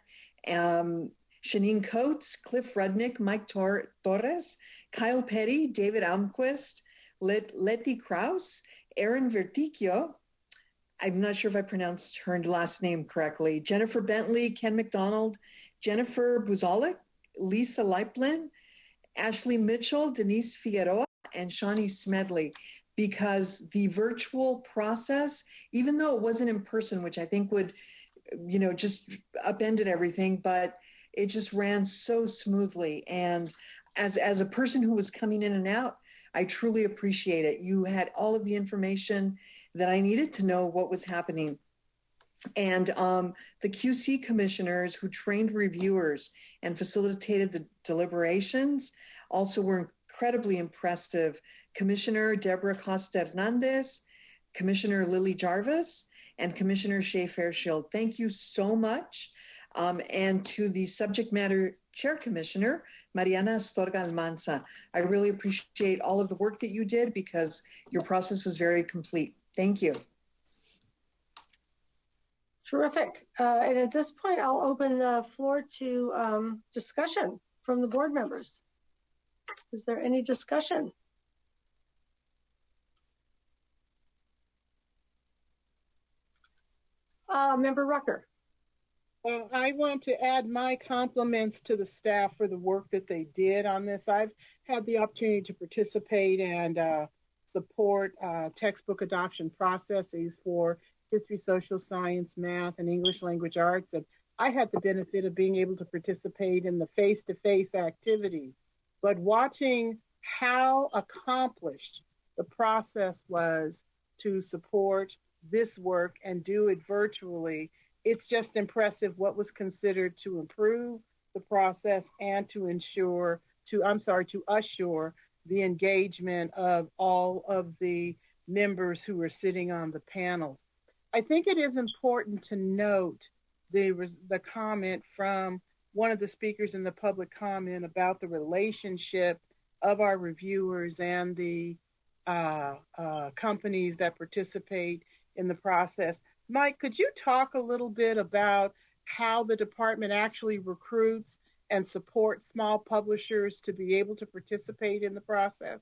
Shanine Coates, Cliff Rudnick, Mike Torres, Kyle Petty, David Almquist, Letty Kraus, Erin Verticchio, I'm not sure if I pronounced her last name correctly, Jennifer Bentley, Ken McDonald, Jennifer Buzalik, Lisa Leiplin, Ashley Mitchell, Denise Figueroa, and Shawnee Smedley, because the virtual process, even though it wasn't in person, which I think would, just upended everything, but it just ran so smoothly. And as a person who was coming in and out, I truly appreciate it. You had all of the information that I needed to know what was happening. And the QC commissioners who trained reviewers and facilitated the deliberations also were incredibly impressive. Commissioner Deborah Costa Hernandez, Commissioner Lily Jarvis, and Commissioner Shea Fairchild. Thank you so much. And to the subject matter chair commissioner, Mariana Astorga Almanza. I really appreciate all of the work that you did because your process was very complete. Thank you. Terrific. And at this point, I'll open the floor to discussion from the board members. Is there any discussion? Member Rucker. I want to add my compliments to the staff for the work that they did on this. I've had the opportunity to participate and support textbook adoption processes for history, social science, math, and English language arts. And I had the benefit of being able to participate in the face-to-face activities. But watching how accomplished the process was to support this work and do it virtually, it's just impressive what was considered to improve the process and to assure the engagement of all of the members who were sitting on the panels. I think it is important to note the comment from one of the speakers in the public comment about the relationship of our reviewers and the companies that participate in the process. Mike, could you talk a little bit about how the department actually recruits and supports small publishers to be able to participate in the process?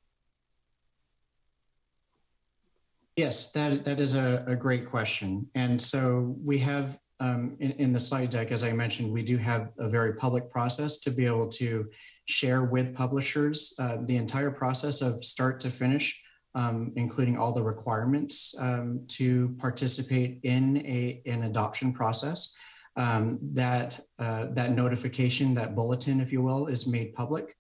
Yes, that is a great question. And so we have in the slide deck, as I mentioned, we do have a very public process to be able to share with publishers the entire process of start to finish, including all the requirements to participate in an adoption process. That notification, that bulletin, if you will, is made public.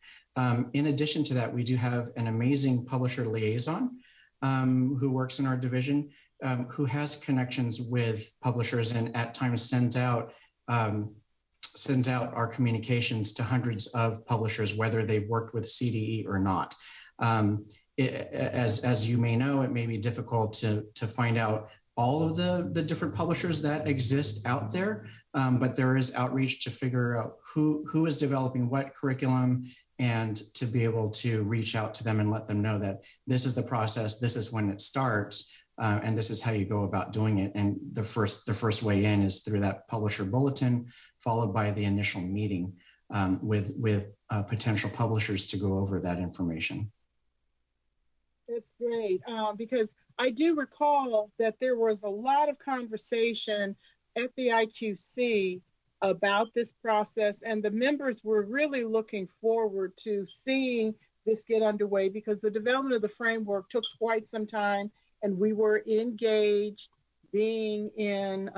In addition to that, we do have an amazing publisher liaison who works in our division, who has connections with publishers and at times sends out our communications to hundreds of publishers, whether they've worked with CDE or not. As you may know, it may be difficult to find out all of the different publishers that exist out there, but there is outreach to figure out who is developing what curriculum and to be able to reach out to them and let them know that this is the process, this is when it starts, and this is how you go about doing it. And the first way in is through that publisher bulletin, followed by the initial meeting with potential publishers to go over that information. That's great, because I do recall that there was a lot of conversation at the IQC about this process, and the members were really looking forward to seeing this get underway because the development of the framework took quite some time, and we were engaged being in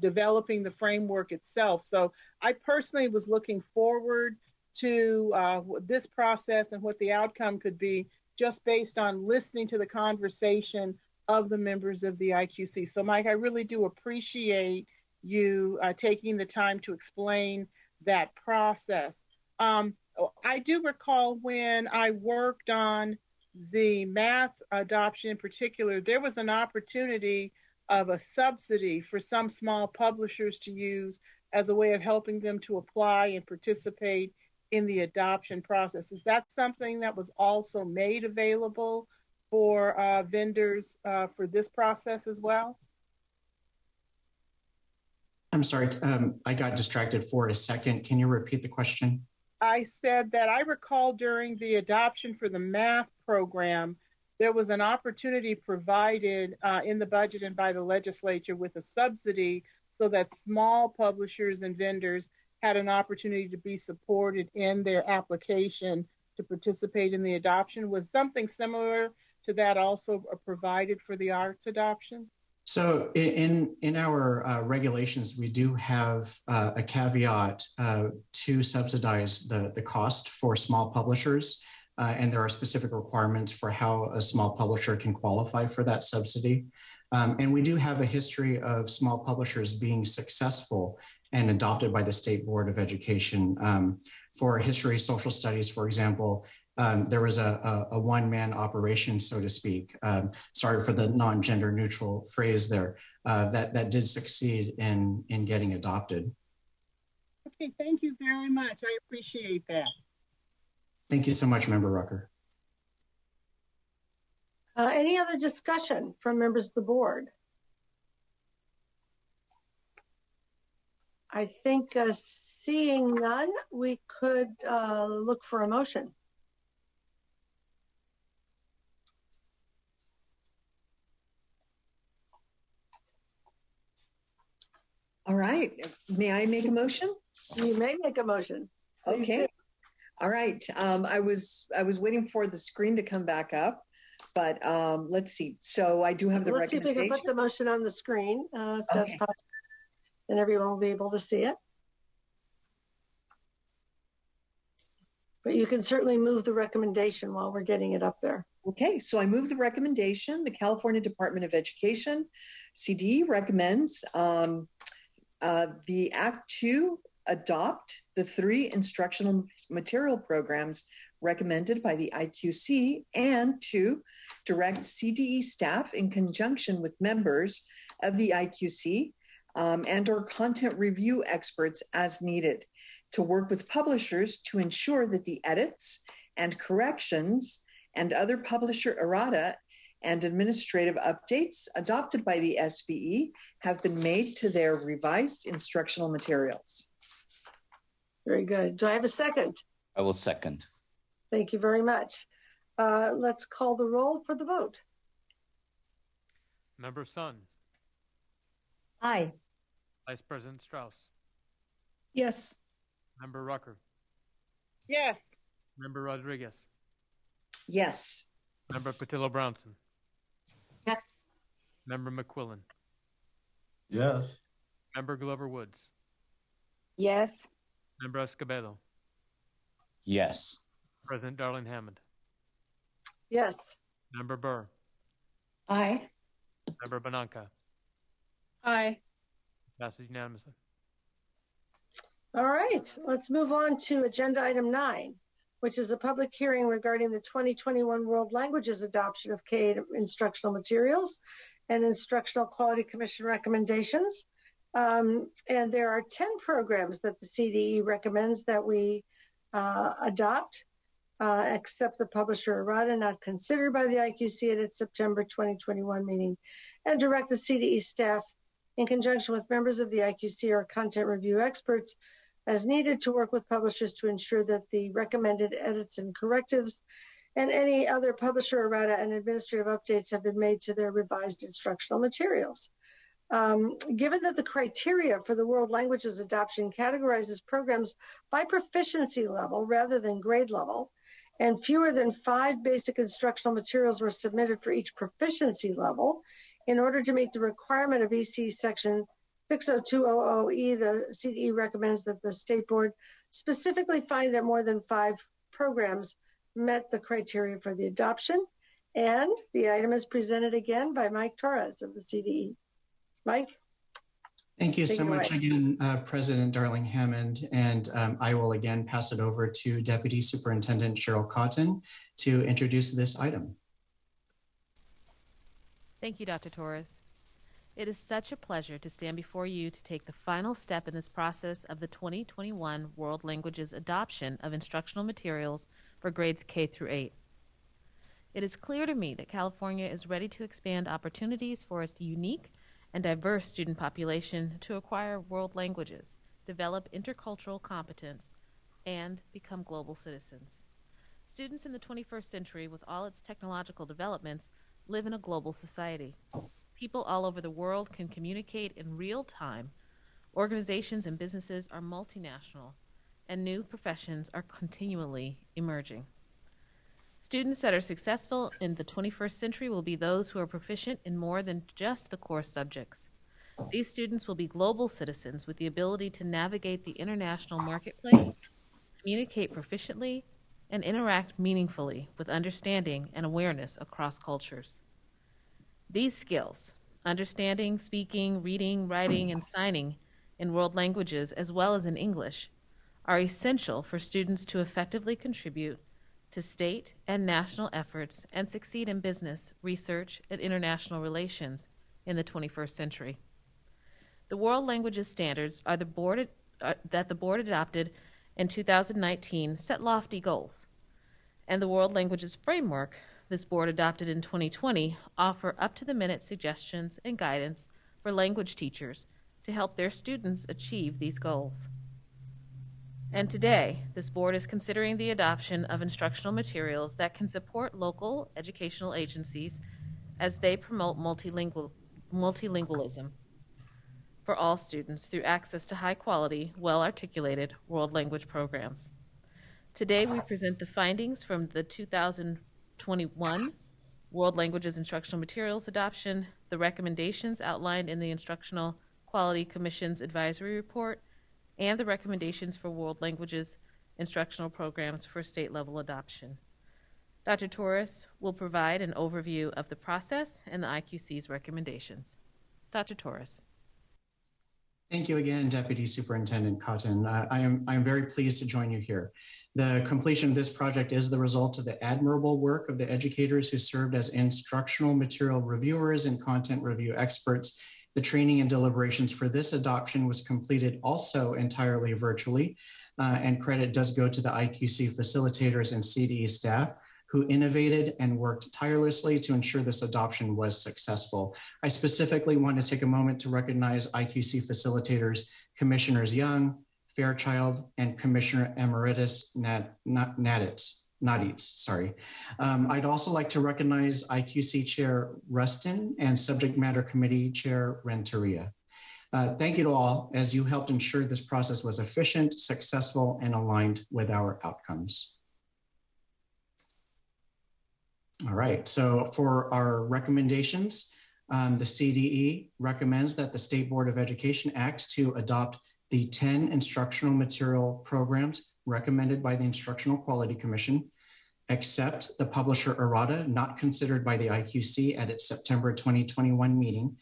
developing the framework itself. So I personally was looking forward to this process and what the outcome could be just based on listening to the conversation of the members of the IQC. So Mike, I really do appreciate you taking the time to explain that process. I do recall when I worked on the math adoption in particular, there was an opportunity of a subsidy for some small publishers to use as a way of helping them to apply and participate in the adoption process. Is that something that was also made available for vendors for this process as well? I'm sorry, I got distracted for a second. Can you repeat the question? I said that I recall during the adoption for the math program, there was an opportunity provided in the budget and by the legislature with a subsidy so that small publishers and vendors had an opportunity to be supported in their application to participate in the adoption. Was something similar to that also provided for the arts adoption? So in our regulations, we do have a caveat to subsidize the cost for small publishers. And there are specific requirements for how a small publisher can qualify for that subsidy. And we do have a history of small publishers being successful and adopted by the State Board of Education. For history, social studies, for example, there was a one-man operation, so to speak. Sorry for the non-gender neutral phrase there, that did succeed in getting adopted. Okay, thank you very much. I appreciate that. Thank you so much, Member Rucker. Any other discussion from members of the board? I think seeing none, we could look for a motion. All right. May I make a motion? You may make a motion. Okay. All right. I was waiting for the screen to come back up, but let's see. So I do have the Let's see if we recommendation. can put the motion on the screen, if that's Okay. possible, and everyone will be able to see it. But you can certainly move the recommendation while we're getting it up there. Okay, so I move the recommendation. The California Department of Education, CDE, recommends the Act 2 adopt the 3 instructional material programs recommended by the IQC, and 2, direct CDE staff in conjunction with members of the IQC and or content review experts as needed to work with publishers to ensure that the edits and corrections and other publisher errata and administrative updates adopted by the SBE have been made to their revised instructional materials. Very good. Do I have a second? I will second. Thank you very much. Let's call the roll for the vote. Member Sun. Aye. Vice President Strauss. Yes. Member Rucker. Yes. Member Rodriguez. Yes. Member Patillo Brownson. Yes. Member McQuillan. Yes. Member Glover Woods. Yes. Member Escobedo. Yes. President Darling Hammond. Yes. Member Burr. Aye. Member Bananca. Aye. Passes unanimously. All right, let's move on to agenda item 9, which is a public hearing regarding the 2021 World Languages adoption of K instructional materials and Instructional Quality Commission recommendations. And there are 10 programs that the CDE recommends that we adopt, except the publisher errata not considered by the IQC at its September 2021 meeting, and direct the CDE staff in conjunction with members of the IQC or content review experts as needed to work with publishers to ensure that the recommended edits and correctives and any other publisher errata and administrative updates have been made to their revised instructional materials. Given that the criteria for the World Languages adoption categorizes programs by proficiency level rather than grade level, and fewer than 5 basic instructional materials were submitted for each proficiency level, in order to meet the requirement of EC section 60200E, the CDE recommends that the State Board specifically find that more than 5 programs met the criteria for the adoption. And the item is presented again by Mike Torres of the CDE. Mike? Thank you so much again, President Darling Hammond. And I will again pass it over to Deputy Superintendent Cheryl Cotton to introduce this item. Thank you, Dr. Torres. It is such a pleasure to stand before you to take the final step in this process of the 2021 World Languages adoption of instructional materials for grades K through 8. It is clear to me that California is ready to expand opportunities for its unique and diverse student population to acquire world languages, develop intercultural competence, and become global citizens. Students in the 21st century, with all its technological developments, live in a global society. People all over the world can communicate in real time. Organizations and businesses are multinational, and new professions are continually emerging. Students that are successful in the 21st century will be those who are proficient in more than just the core subjects. These students will be global citizens with the ability to navigate the international marketplace, communicate proficiently, and interact meaningfully with understanding and awareness across cultures. These skills, understanding, speaking, reading, writing, and signing in world languages as well as in English, are essential for students to effectively contribute to state and national efforts and succeed in business, research, and international relations in the 21st century. The World Languages Standards that the board adopted in 2019 set lofty goals, and the World Languages Framework this board adopted in 2020 offer up-to-the-minute suggestions and guidance for language teachers to help their students achieve these goals. And today, this board is considering the adoption of instructional materials that can support local educational agencies as they promote multilingualism for all students through access to high-quality, well-articulated world language programs. Today, we present the findings from the 2021 World Languages Instructional Materials Adoption, the recommendations outlined in the Instructional Quality Commission's Advisory Report, and the recommendations for world languages instructional programs for state-level adoption. Dr. Torres will provide an overview of the process and the IQC's recommendations. Dr. Torres. Thank you again, Deputy Superintendent Cotton. I am very pleased to join you here. The completion of this project is the result of the admirable work of the educators who served as instructional material reviewers and content review experts. The training and deliberations for this adoption was completed also entirely virtually, and credit does go to the IQC facilitators and CDE staff who innovated and worked tirelessly to ensure this adoption was successful. I specifically want to take a moment to recognize IQC facilitators, Commissioners Young, Fairchild, and Commissioner Emeritus Naditz. I'd also like to recognize IQC Chair Rustin and Subject Matter Committee Chair Renteria. Thank you to all, as you helped ensure this process was efficient, successful, and aligned with our outcomes. All right, so for our recommendations, the CDE recommends that the State Board of Education act to adopt the 10 instructional material programs recommended by the Instructional Quality Commission, accept the publisher errata not considered by the IQC at its September 2021 meeting,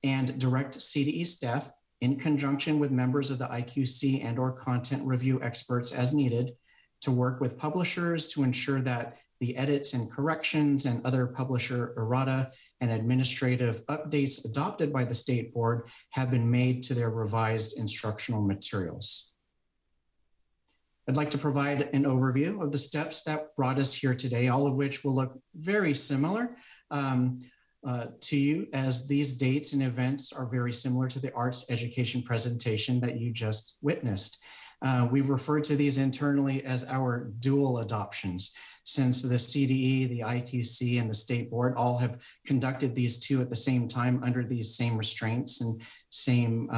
and direct CDE staff in conjunction with members of the IQC and/or content review experts as needed to work with publishers to ensure that the edits and corrections and other publisher errata and administrative updates adopted by the State Board have been made to their revised instructional materials. I'd like to provide an overview of the steps that brought us here today, all of which will look very similar to you, as these dates and events are very similar to the arts education presentation that you just witnessed. We've referred to these internally as our dual adoptions, since the CDE, the IQC, and the State Board all have conducted these two at the same time under these same restraints and same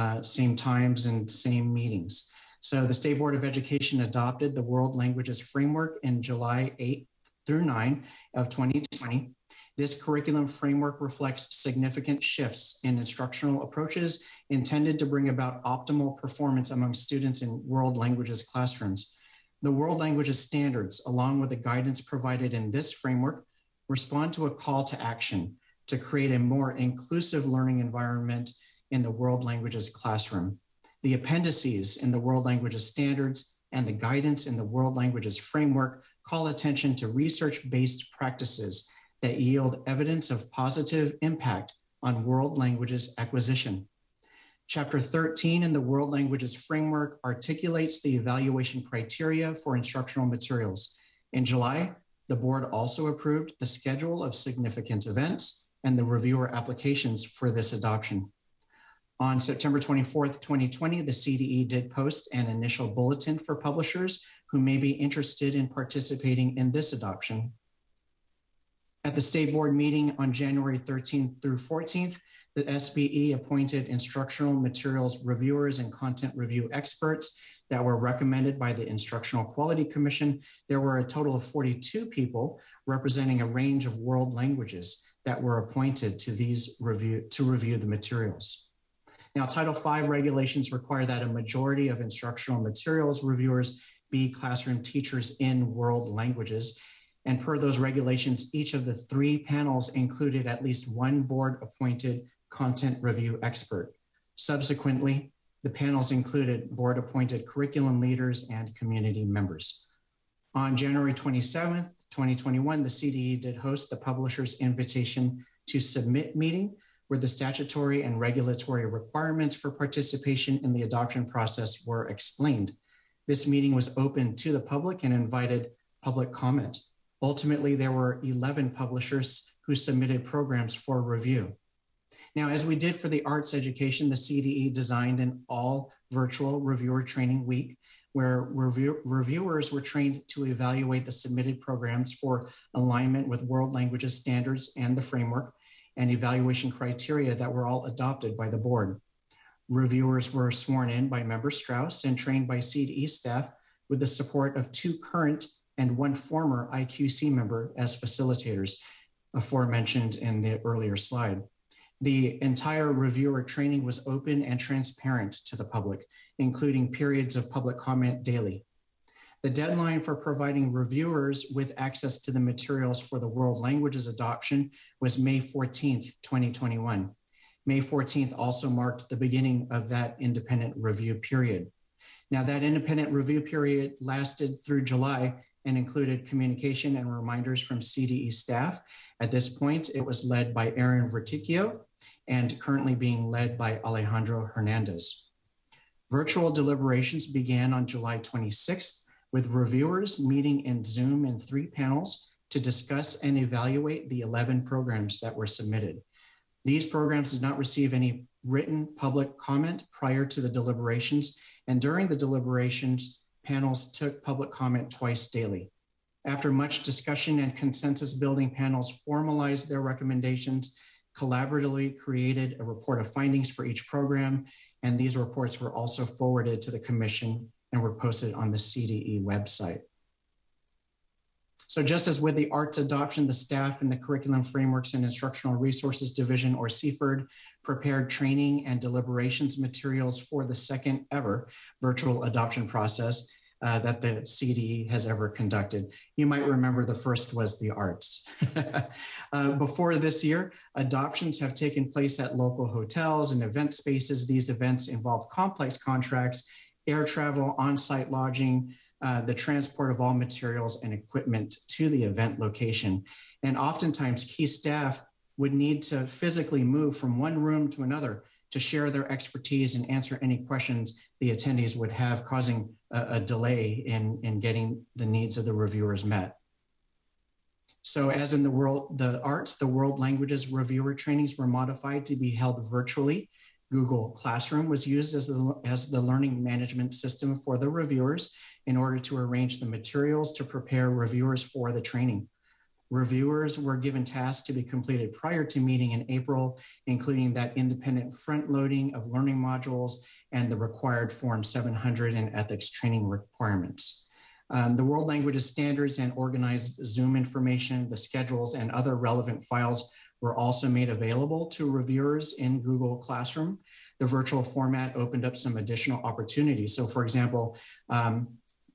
times and same meetings. So the State Board of Education adopted the World Languages Framework in July 8 through 9 of 2020. This curriculum framework reflects significant shifts in instructional approaches intended to bring about optimal performance among students in world languages classrooms. The World Languages Standards, along with the guidance provided in this framework, respond to a call to action to create a more inclusive learning environment in the world languages classroom. The appendices in the World Languages Standards and the guidance in the World Languages Framework call attention to research-based practices that yield evidence of positive impact on world languages acquisition. Chapter 13 in the World Languages Framework articulates the evaluation criteria for instructional materials. In July, the board also approved the schedule of significant events and the reviewer applications for this adoption. On September 24th, 2020, the CDE did post an initial bulletin for publishers who may be interested in participating in this adoption. At the state board meeting on January 13th through 14th, the SBE appointed instructional materials reviewers and content review experts that were recommended by the Instructional Quality Commission. There were a total of 42 people representing a range of world languages that were appointed to review the materials. Now, Title V regulations require that a majority of instructional materials reviewers be classroom teachers in world languages. And per those regulations, each of the 3 panels included at least one board-appointed content review expert. Subsequently, the panels included board-appointed curriculum leaders and community members. On January 27th, 2021, the CDE did host the publisher's invitation to submit meeting, where the statutory and regulatory requirements for participation in the adoption process were explained. This meeting was open to the public and invited public comment. Ultimately, there were 11 publishers who submitted programs for review. Now, as we did for the arts education, the CDE designed an all virtual reviewer training week where reviewers were trained to evaluate the submitted programs for alignment with world languages standards and the framework and evaluation criteria that were all adopted by the board. Reviewers were sworn in by Member Strauss and trained by CDE staff with the support of 2 current and 1 former IQC member as facilitators, aforementioned in the earlier slide. The entire reviewer training was open and transparent to the public, including periods of public comment daily. The deadline for providing reviewers with access to the materials for the world languages adoption was May 14th, 2021. May 14th also marked the beginning of that independent review period. Now, that independent review period lasted through July and included communication and reminders from CDE staff. At this point, it was led by Aaron Verticchio and currently being led by Alejandro Hernandez. Virtual deliberations began on July 26th, with reviewers meeting in Zoom in 3 panels to discuss and evaluate the 11 programs that were submitted. These programs did not receive any written public comment prior to the deliberations, and during the deliberations, panels took public comment twice daily. After much discussion and consensus building, panels formalized their recommendations, collaboratively created a report of findings for each program, and these reports were also forwarded to the commission and were posted on the CDE website. So just as with the arts adoption, the staff in the Curriculum Frameworks and Instructional Resources Division, or CFIRD, prepared training and deliberations materials for the second ever virtual adoption process that the CDE has ever conducted. You might remember the first was the arts. Before this year, adoptions have taken place at local hotels and event spaces. These events involve complex contracts, air travel, on-site lodging, the transport of all materials and equipment to the event location. And oftentimes key staff would need to physically move from one room to another to share their expertise and answer any questions the attendees would have, causing a delay in getting the needs of the reviewers met. So as in the arts, the world languages reviewer trainings were modified to be held virtually. Google Classroom was used as the learning management system for the reviewers in order to arrange the materials to prepare reviewers for the training. Reviewers were given tasks to be completed prior to meeting in April, including that independent front loading of learning modules and the required Form 700 and ethics training requirements. The world languages standards and organized Zoom information, the schedules, and other relevant files were also made available to reviewers in Google Classroom. The virtual format opened up some additional opportunities. So for example,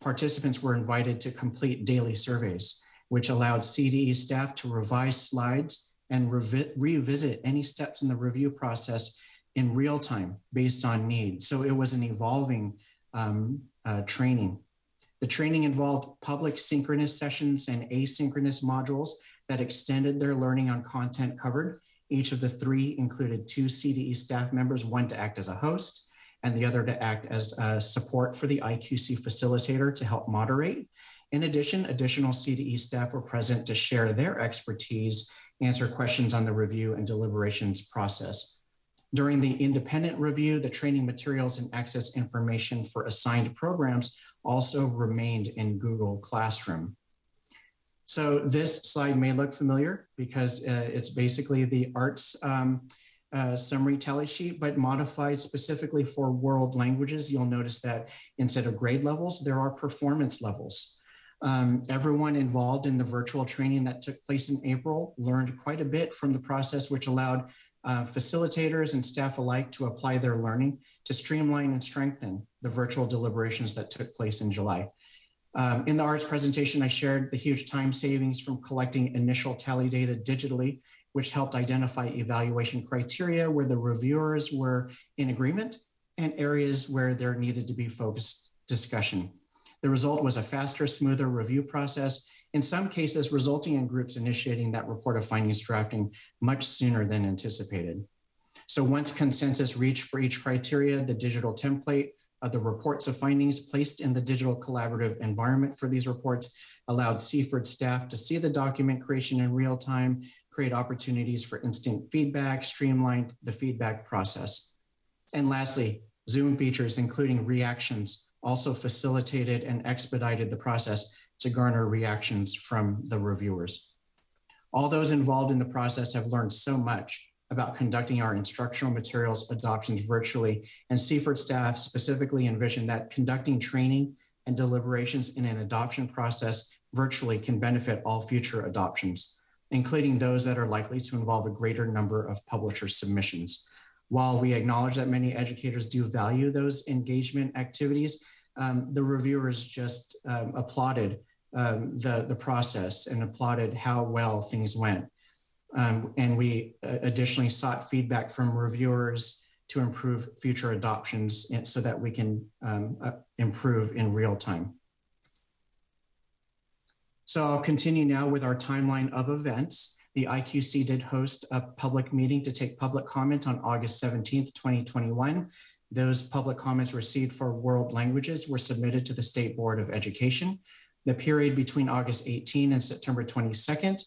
participants were invited to complete daily surveys, which allowed CDE staff to revise slides and revisit any steps in the review process in real time based on need. So it was an evolving training. The training involved public synchronous sessions and asynchronous modules that extended their learning on content covered. Each of the 3 included 2 CDE staff members, one to act as a host and the other to act as support for the IQC facilitator to help moderate. In addition, additional CDE staff were present to share their expertise, answer questions on the review and deliberations process. During the independent review, the training materials and access information for assigned programs also remained in Google Classroom. So this slide may look familiar because it's basically the arts summary tally sheet, but modified specifically for world languages. You'll notice that instead of grade levels, there are performance levels. Everyone involved in the virtual training that took place in April learned quite a bit from the process, which allowed facilitators and staff alike to apply their learning to streamline and strengthen the virtual deliberations that took place in July. In the arts presentation, I shared the huge time savings from collecting initial tally data digitally, which helped identify evaluation criteria where the reviewers were in agreement and areas where there needed to be focused discussion. The result was a faster, smoother review process, in some cases resulting in groups initiating that report of findings drafting much sooner than anticipated. So once consensus reached for each criteria, the digital template of the reports of findings placed in the digital collaborative environment for these reports allowed CFERD staff to see the document creation in real time, create opportunities for instant feedback, streamlined the feedback process. And lastly, Zoom features, including reactions, also facilitated and expedited the process to garner reactions from the reviewers. All those involved in the process have learned so much about conducting our instructional materials adoptions virtually, and CFERD staff specifically envisioned that conducting training and deliberations in an adoption process virtually can benefit all future adoptions, including those that are likely to involve a greater number of publisher submissions. While we acknowledge that many educators do value those engagement activities, the reviewers just applauded the process and applauded how well things went. And we additionally sought feedback from reviewers to improve future adoptions so that we can improve in real time. So I'll continue now with our timeline of events. The IQC did host a public meeting to take public comment on August 17th, 2021. Those public comments received for world languages were submitted to the State Board of Education. The period between August 18 and September 22nd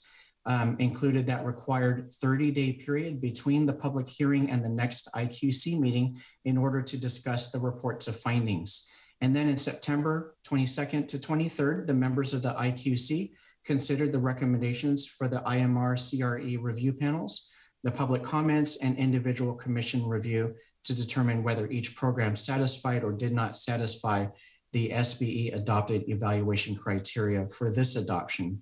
included that required 30-day period between the public hearing and the next IQC meeting in order to discuss the reports of findings. And then in September 22nd to 23rd, the members of the IQC considered the recommendations for the IMR CRE review panels, the public comments, and individual commission review to determine whether each program satisfied or did not satisfy the SBE adopted evaluation criteria for this adoption.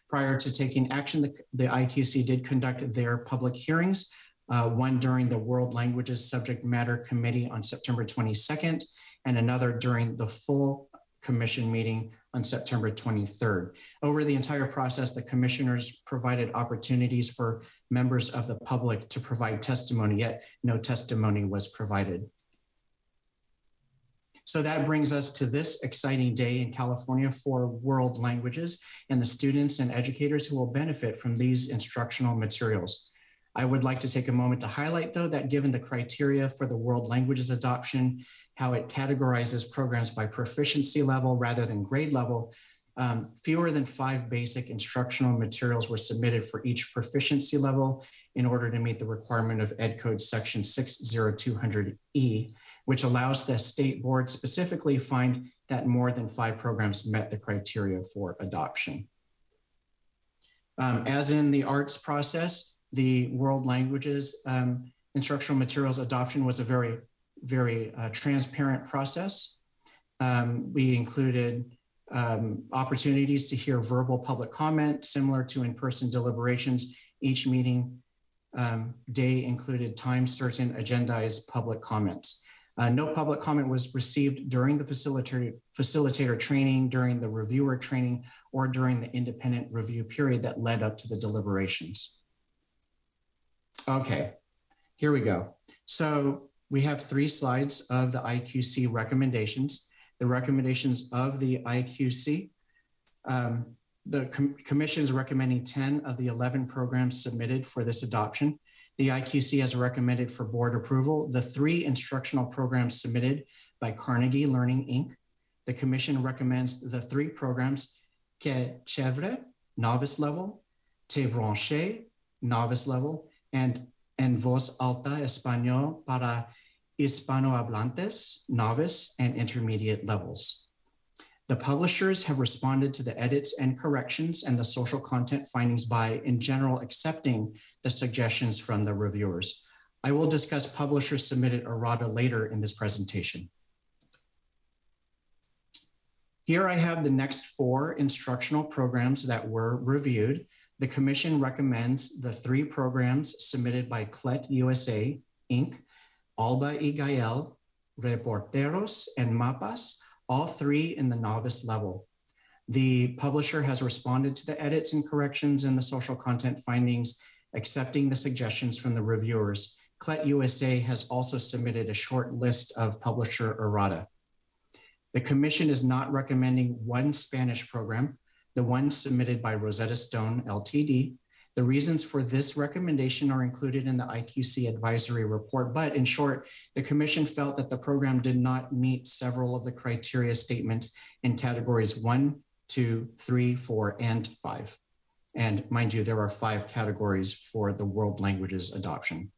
Prior to taking action, the IQC did conduct their public hearings, one during the World Languages Subject Matter Committee on September 22nd, and another during the full commission meeting on September 23rd. Over the entire process, the commissioners provided opportunities for members of the public to provide testimony, yet no testimony was provided. So that brings us to this exciting day in California for world languages and the students and educators who will benefit from these instructional materials. I would like to take a moment to highlight, though, that given the criteria for the world languages adoption, how it categorizes programs by proficiency level rather than grade level, fewer than 5 basic instructional materials were submitted for each proficiency level in order to meet the requirement of Ed Code Section 60200E, which allows the state board specifically find that more than 5 programs met the criteria for adoption. As in the arts process, the world languages instructional materials adoption was a very transparent process. We included opportunities to hear verbal public comment similar to in-person deliberations. Each meeting day included time certain agendized public comments. No public comment was received during the facilitator training, during the reviewer training, or during the independent review period that led up to the deliberations. Okay, here we go. So we have 3 slides of the IQC recommendations. The recommendations of the IQC, the commission is recommending 10 of the 11 programs submitted for this adoption. The IQC has recommended for board approval the 3 instructional programs submitted by Carnegie Learning, Inc. The commission recommends the 3 programs, Que Chèvre, novice level, Te Branché, novice level, and en voz alta español para hispanohablantes, novice, and intermediate levels. The publishers have responded to the edits and corrections and the social content findings by, in general, accepting the suggestions from the reviewers. I will discuss publishers submitted errata later in this presentation. Here I have the next 4 instructional programs that were reviewed. The Commission recommends the 3 programs submitted by CLET USA, Inc., Alba y Gael, Reporteros, and Mapas, all 3 in the novice level. The publisher has responded to the edits and corrections in the social content findings, accepting the suggestions from the reviewers. CLET USA has also submitted a short list of publisher errata. The Commission is not recommending one Spanish program, the one submitted by Rosetta Stone Ltd. The reasons for this recommendation are included in the IQC advisory report, but in short, the Commission felt that the program did not meet several of the criteria statements in categories 1, 2, 3, 4, and 5. And mind you, there are 5 categories for the world languages adoption.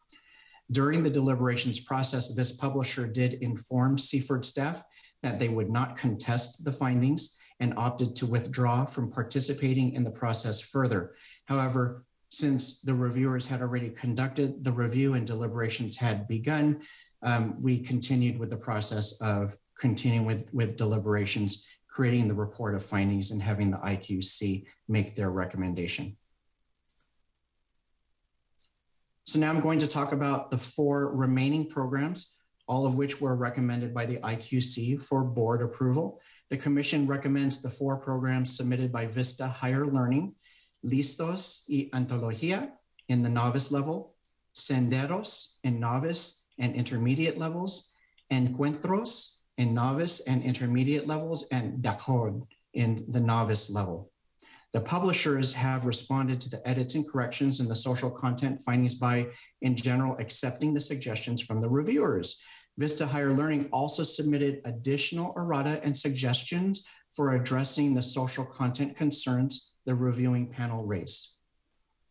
During the deliberations process, this publisher did inform CFERD staff that they would not contest the findings and opted to withdraw from participating in the process further. However, since the reviewers had already conducted the review and deliberations had begun, we continued with the process of continuing with deliberations, creating the report of findings and having the IQC make their recommendation. So now I'm going to talk about the 4 remaining programs, all of which were recommended by the IQC for board approval. The Commission recommends the 4 programs submitted by Vista Higher Learning, Listos y Antología in the novice level, Senderos in novice and intermediate levels, Encuentros in novice and intermediate levels, and D'accord in the novice level. The publishers have responded to the edits and corrections in the social content findings by, in general, accepting the suggestions from the reviewers. Vista Higher Learning also submitted additional errata and suggestions for addressing the social content concerns the reviewing panel raised.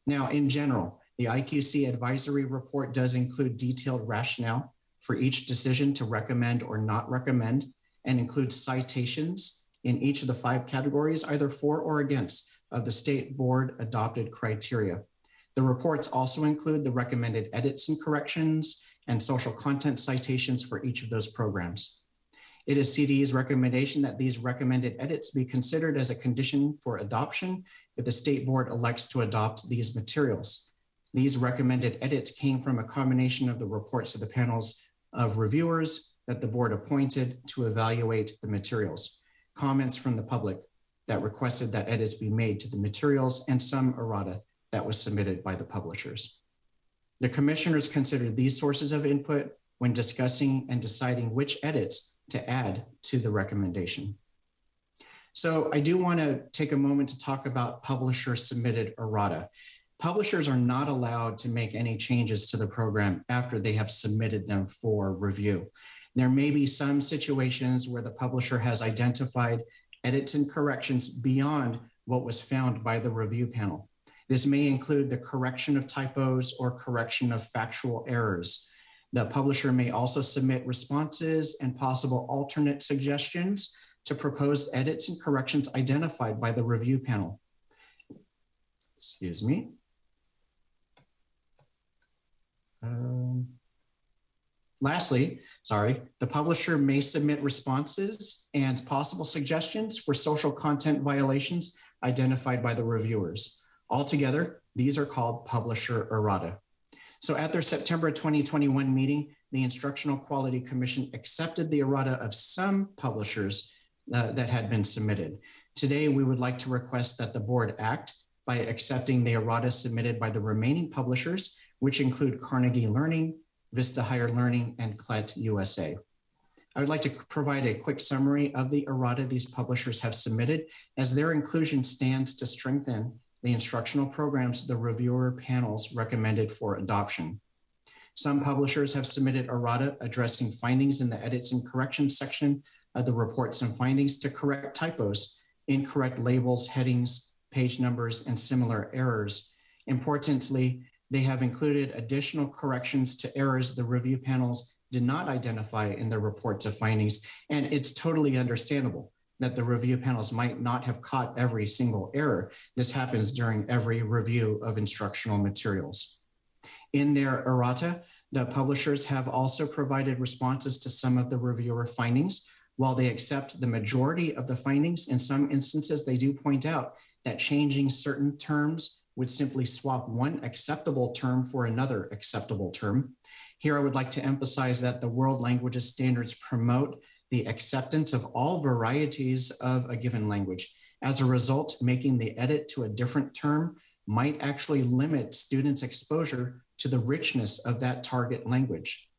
Now, in general, the IQC advisory report does include detailed rationale for each decision to recommend or not recommend, and includes citations in each of the 5 categories, either for or against of the state board adopted criteria. The reports also include the recommended edits and corrections and social content citations for each of those programs. It is CDE's recommendation that these recommended edits be considered as a condition for adoption if the state board elects to adopt these materials. These recommended edits came from a combination of the reports of the panels of reviewers that the board appointed to evaluate the materials, comments from the public that requested that edits be made to the materials, and some errata that was submitted by the publishers. The commissioners considered these sources of input when discussing and deciding which edits to add to the recommendation. So I do want to take a moment to talk about publisher submitted errata. Publishers are not allowed to make any changes to the program after they have submitted them for review. There may be some situations where the publisher has identified edits and corrections beyond what was found by the review panel. This may include the correction of typos or correction of factual errors. The publisher may also submit responses and possible alternate suggestions to proposed edits and corrections identified by the review panel. Excuse me. Lastly, the publisher may submit responses and possible suggestions for social content violations identified by the reviewers. Altogether, these are called publisher errata. So at their September 2021 meeting, the Instructional Quality Commission accepted the errata of some publishers that had been submitted. Today, we would like to request that the board act by accepting the errata submitted by the remaining publishers, which include Carnegie Learning, Vista Higher Learning, and CLET USA. I would like to provide a quick summary of the errata these publishers have submitted, as their inclusion stands to strengthen the instructional programs the reviewer panels recommended for adoption. Some publishers have submitted errata addressing findings in the edits and corrections section of the reports and findings to correct typos, incorrect labels, headings, page numbers, and similar errors. Importantly, they have included additional corrections to errors the review panels did not identify in their reports of findings. And it's totally understandable that the review panels might not have caught every single error. This happens during every review of instructional materials. In their errata, the publishers have also provided responses to some of the reviewer findings. While they accept the majority of the findings, in some instances, they do point out that changing certain terms would simply swap one acceptable term for another acceptable term. Here, I would like to emphasize that the World Languages Standards promote the acceptance of all varieties of a given language. As a result, making the edit to a different term might actually limit students' exposure to the richness of that target language.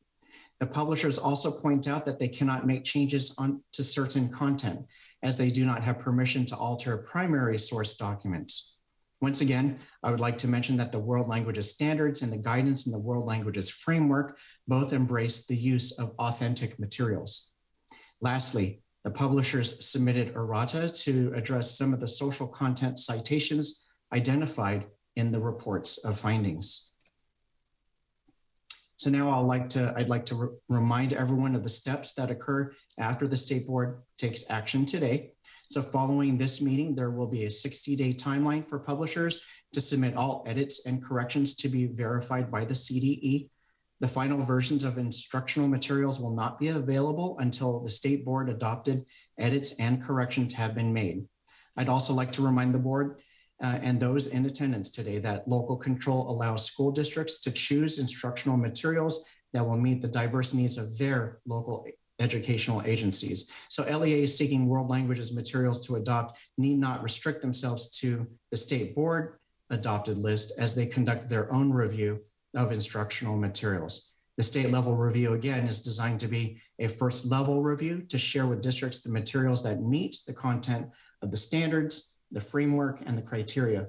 The publishers also point out that they cannot make changes to certain content, as they do not have permission to alter primary source documents. Once again, I would like to mention that the World Languages Standards and the guidance in the World Languages Framework both embrace the use of authentic materials. Lastly, the publishers submitted errata to address some of the social content citations identified in the reports of findings. So now I'd like to remind everyone of the steps that occur after the State Board takes action today. So following this meeting, there will be a 60-day timeline for publishers to submit all edits and corrections to be verified by the CDE. The final versions of instructional materials will not be available until the State Board adopted edits and corrections have been made. I'd also like to remind the board and those in attendance today that local control allows school districts to choose instructional materials that will meet the diverse needs of their local educational agencies. So LEAs seeking world languages materials to adopt need not restrict themselves to the State Board adopted list as they conduct their own review of instructional materials. The state level review, again, is designed to be a first level review to share with districts the materials that meet the content of the standards, the framework, and the criteria.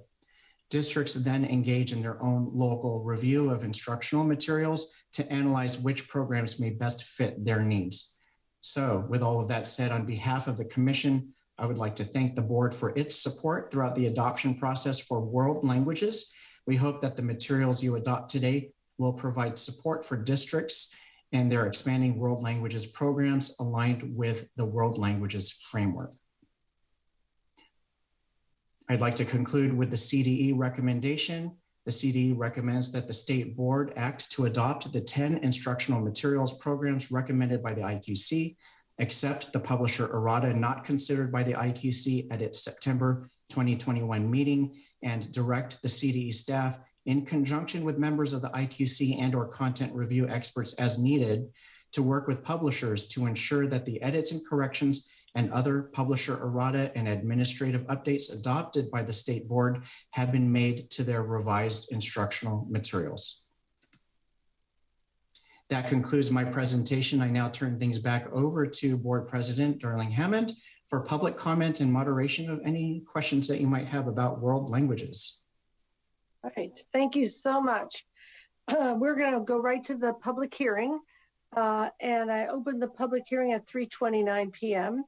Districts then engage in their own local review of instructional materials to analyze which programs may best fit their needs. So with all of that said, on behalf of the Commission, I would like to thank the board for its support throughout the adoption process for world languages. We hope that the materials you adopt today will provide support for districts and their expanding world languages programs aligned with the World Languages Framework. I'd like to conclude with the CDE recommendation. The CDE recommends that the State Board act to adopt the 10 instructional materials programs recommended by the IQC, accept the publisher errata not considered by the IQC at its September 2021 meeting, and direct the CDE staff in conjunction with members of the IQC and/or content review experts as needed to work with publishers to ensure that the edits and corrections and other publisher errata and administrative updates adopted by the State Board have been made to their revised instructional materials. That concludes my presentation. I now turn things back over to Board President Darling Hammond for public comment and moderation of any questions that you might have about world languages. All right, thank you so much. We're going to go right to the public hearing, and I opened the public hearing at 3:29 p.m.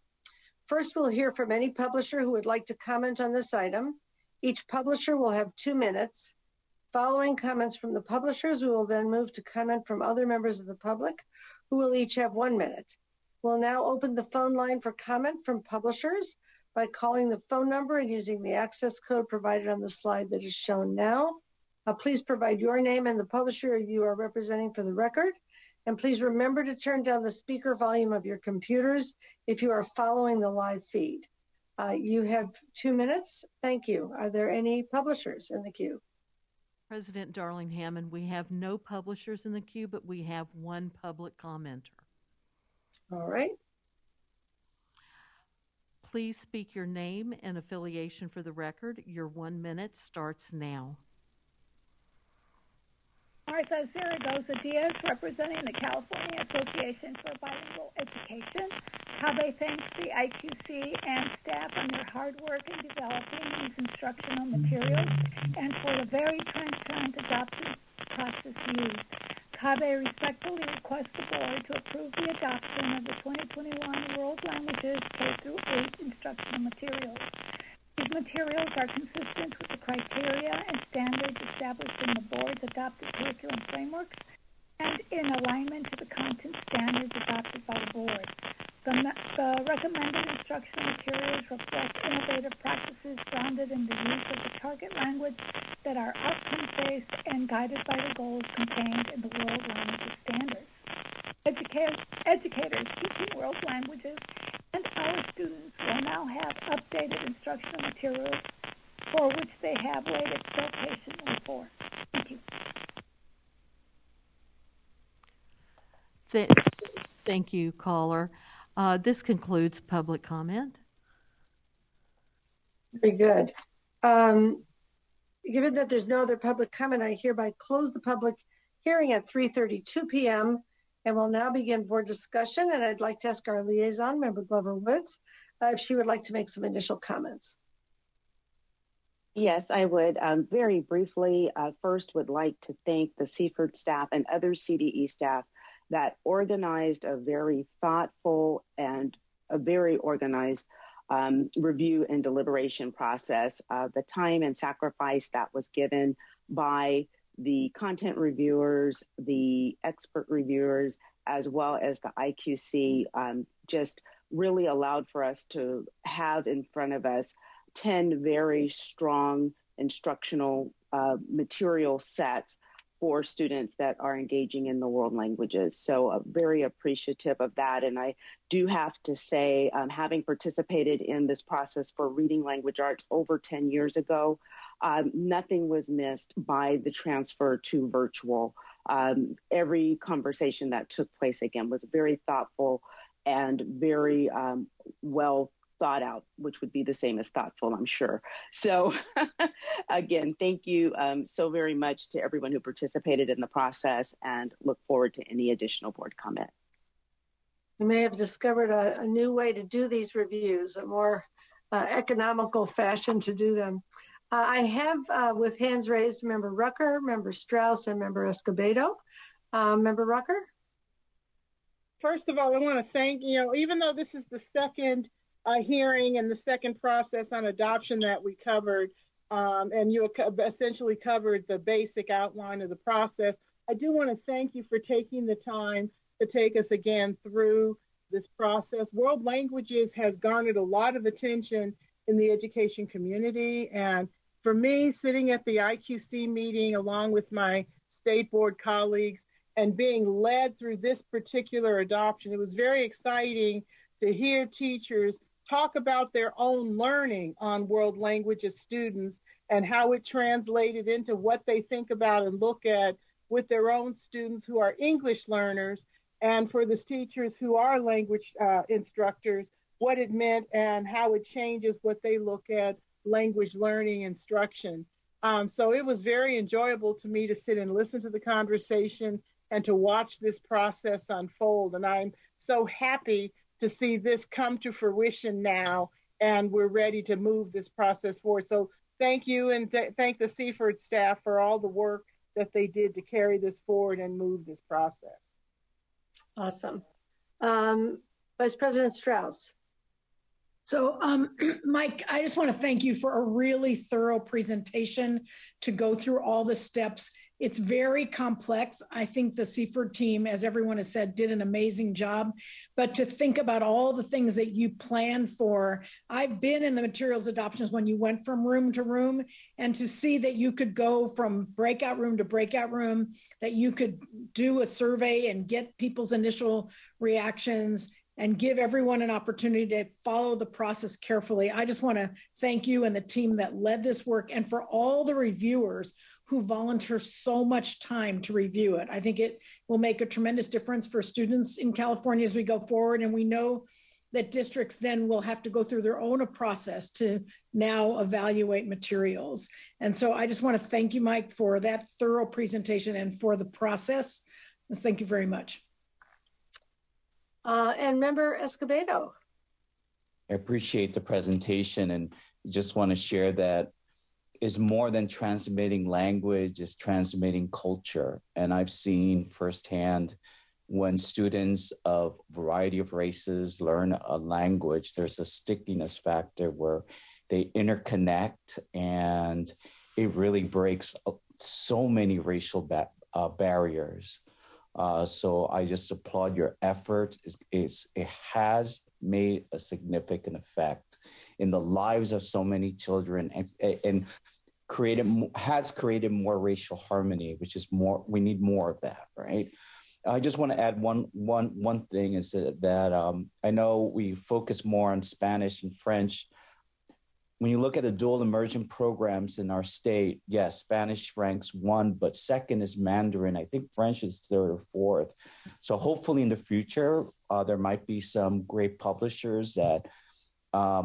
First, we'll hear from any publisher who would like to comment on this item. Each publisher will have 2 minutes. Following comments from the publishers, we will then move to comment from other members of the public, who will each have 1 minute. We'll now open the phone line for comment from publishers by calling the phone number and using the access code provided on the slide that is shown now. Please provide your name and the publisher you are representing for the record. And please remember to turn down the speaker volume of your computers if you are following the live feed. You have 2 minutes. Thank you. Are there any publishers in the queue? President Darling Hammond, we have no publishers in the queue, but we have 1 public commenter. All right. Please speak your name and affiliation for the record. Your 1 minute starts now. Martha Zaragoza Diaz, representing the California Association for Bilingual Education. CABE thanks the IQC and staff on their hard work in developing these instructional materials and for the very transparent adoption process used. CABE respectfully requests the board to approve the adoption of the 2021 World Languages K-8 instructional materials. These materials are consistent with the criteria and standards established in the board's adopted curriculum frameworks and in alignment to the content standards adopted by the board. The recommended instructional materials reflect innovative practices grounded in the use of the target language that are outcome-based and guided by the goals contained in the World Languages Standards. Educators teaching world languages and our students will now have updated instructional materials for which they have waited so patiently for. Thank you. Thank you, caller. This concludes public comment. Very good. Given that there's no other public comment, I hereby close the public hearing at 3:32 p.m. and we'll now begin board discussion. And I'd like to ask our liaison, Member Glover Woods, if she would like to make some initial comments. Yes, I would. Very briefly, first would like to thank the Seaford staff and other CDE staff that organized a very thoughtful and a very organized review and deliberation process. The time and sacrifice that was given by the content reviewers, the expert reviewers, as well as the IQC, just really allowed for us to have in front of us 10 very strong instructional material sets for students that are engaging in the world languages. So very appreciative of that. And I do have to say, having participated in this process for reading language arts over 10 years ago, nothing was missed by the transfer to virtual. Every conversation that took place, again, was very thoughtful and very well thought out, which would be the same as thoughtful, I'm sure. So again, thank you so very much to everyone who participated in the process, and look forward to any additional board comment. You may have discovered a new way to do these reviews, a more economical fashion to do them. I have with hands raised Member Rucker, Member Strauss, and Member Escobedo. Member Rucker? First of all, I want to thank, even though this is the second hearing and the second process on adoption that we covered, and you essentially covered the basic outline of the process, I do want to thank you for taking the time to take us again through this process. World languages has garnered a lot of attention in the education community, and for me, sitting at the IQC meeting along with my state board colleagues and being led through this particular adoption, it was very exciting to hear teachers talk about their own learning on world languages students and how it translated into what they think about and look at with their own students who are English learners, and for the teachers who are language instructors, what it meant and how it changes what they look at language learning instruction. So it was very enjoyable to me to sit and listen to the conversation and to watch this process unfold. And I'm so happy to see this come to fruition now, and we're ready to move this process forward. So thank you, and thank the Seaford staff for all the work that they did to carry this forward and move this process. Awesome. Vice President Strauss. So, Mike, I just want to thank you for a really thorough presentation to go through all the steps. It's very complex. I think the Seaford team, as everyone has said, did an amazing job. But to think about all the things that you planned for, I've been in the materials adoptions when you went from room to room, and to see that you could go from breakout room to breakout room, that you could do a survey and get people's initial reactions and give everyone an opportunity to follow the process carefully. I just want to thank you and the team that led this work, and for all the reviewers who volunteer so much time to review it. I think it will make a tremendous difference for students in California as we go forward. And we know that districts then will have to go through their own process to now evaluate materials. And so I just want to thank you, Mike, for that thorough presentation and for the process. Thank you very much. And Member Escobedo. I appreciate the presentation, and just want to share that is more than transmitting language, is transmitting culture. And I've seen firsthand when students of a variety of races learn a language, there's a stickiness factor where they interconnect, and it really breaks so many racial barriers. So I just applaud your efforts. It has made a significant effect in the lives of so many children, and has created more racial harmony, which is more. We need more of that, right? I just want to add one thing is that I know we focus more on Spanish and French. When you look at the dual immersion programs in our state, yes, Spanish ranks 1, but 2nd is Mandarin. I think French is 3rd or 4th. So hopefully in the future, there might be some great publishers that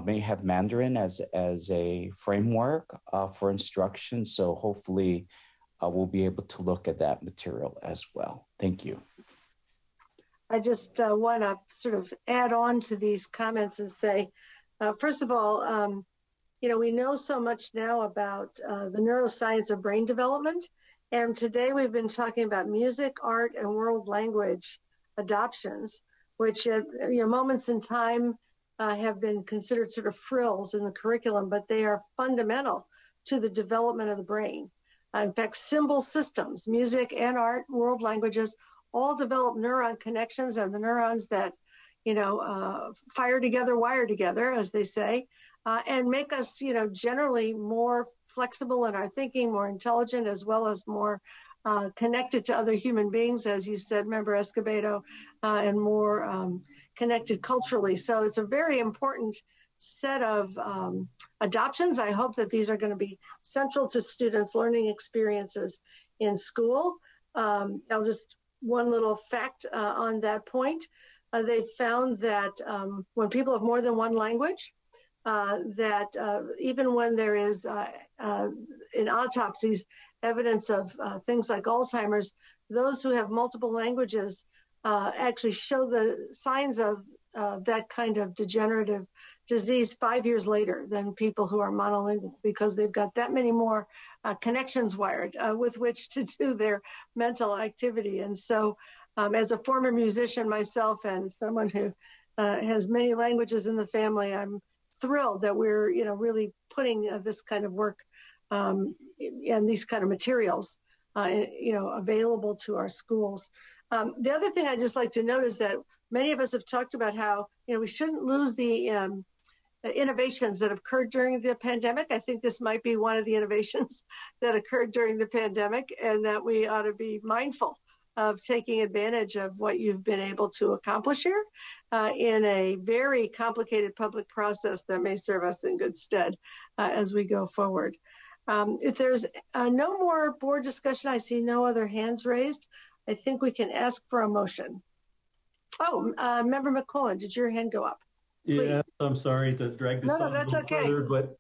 may have Mandarin as a framework for instruction. So hopefully we'll be able to look at that material as well. Thank you. I just want to sort of add on to these comments and say, first of all, we know so much now about the neuroscience of brain development. And today we've been talking about music, art, and world language adoptions, which at moments in time have been considered sort of frills in the curriculum, but they are fundamental to the development of the brain. In fact, symbol systems, music and art, world languages, all develop neuron connections, and the neurons that, fire together, wire together, as they say, and make us, generally more flexible in our thinking, more intelligent, as well as more connected to other human beings, as you said, Member Escobedo, and more connected culturally. So it's a very important set of adoptions. I hope that these are going to be central to students' learning experiences in school. I'll just one little fact on that point. They found that when people have more than one language, that even when there is in autopsies evidence of things like Alzheimer's, those who have multiple languages actually show the signs of that kind of degenerative disease 5 years later than people who are monolingual, because they've got that many more connections wired with which to do their mental activity. And so as a former musician myself and someone who has many languages in the family, I'm thrilled that we're really putting this kind of work and these kind of materials available to our schools. The other thing I'd just like to note is that many of us have talked about how we shouldn't lose the innovations that occurred during the pandemic. I think this might be one of the innovations that occurred during the pandemic, and that we ought to be mindful of taking advantage of what you've been able to accomplish here in a very complicated public process that may serve us in good stead as we go forward. If there's no more board discussion, I see no other hands raised. I think we can ask for a motion. Oh, Member McCullen, did your hand go up? Please. Yeah, I'm sorry to drag this on a little further, but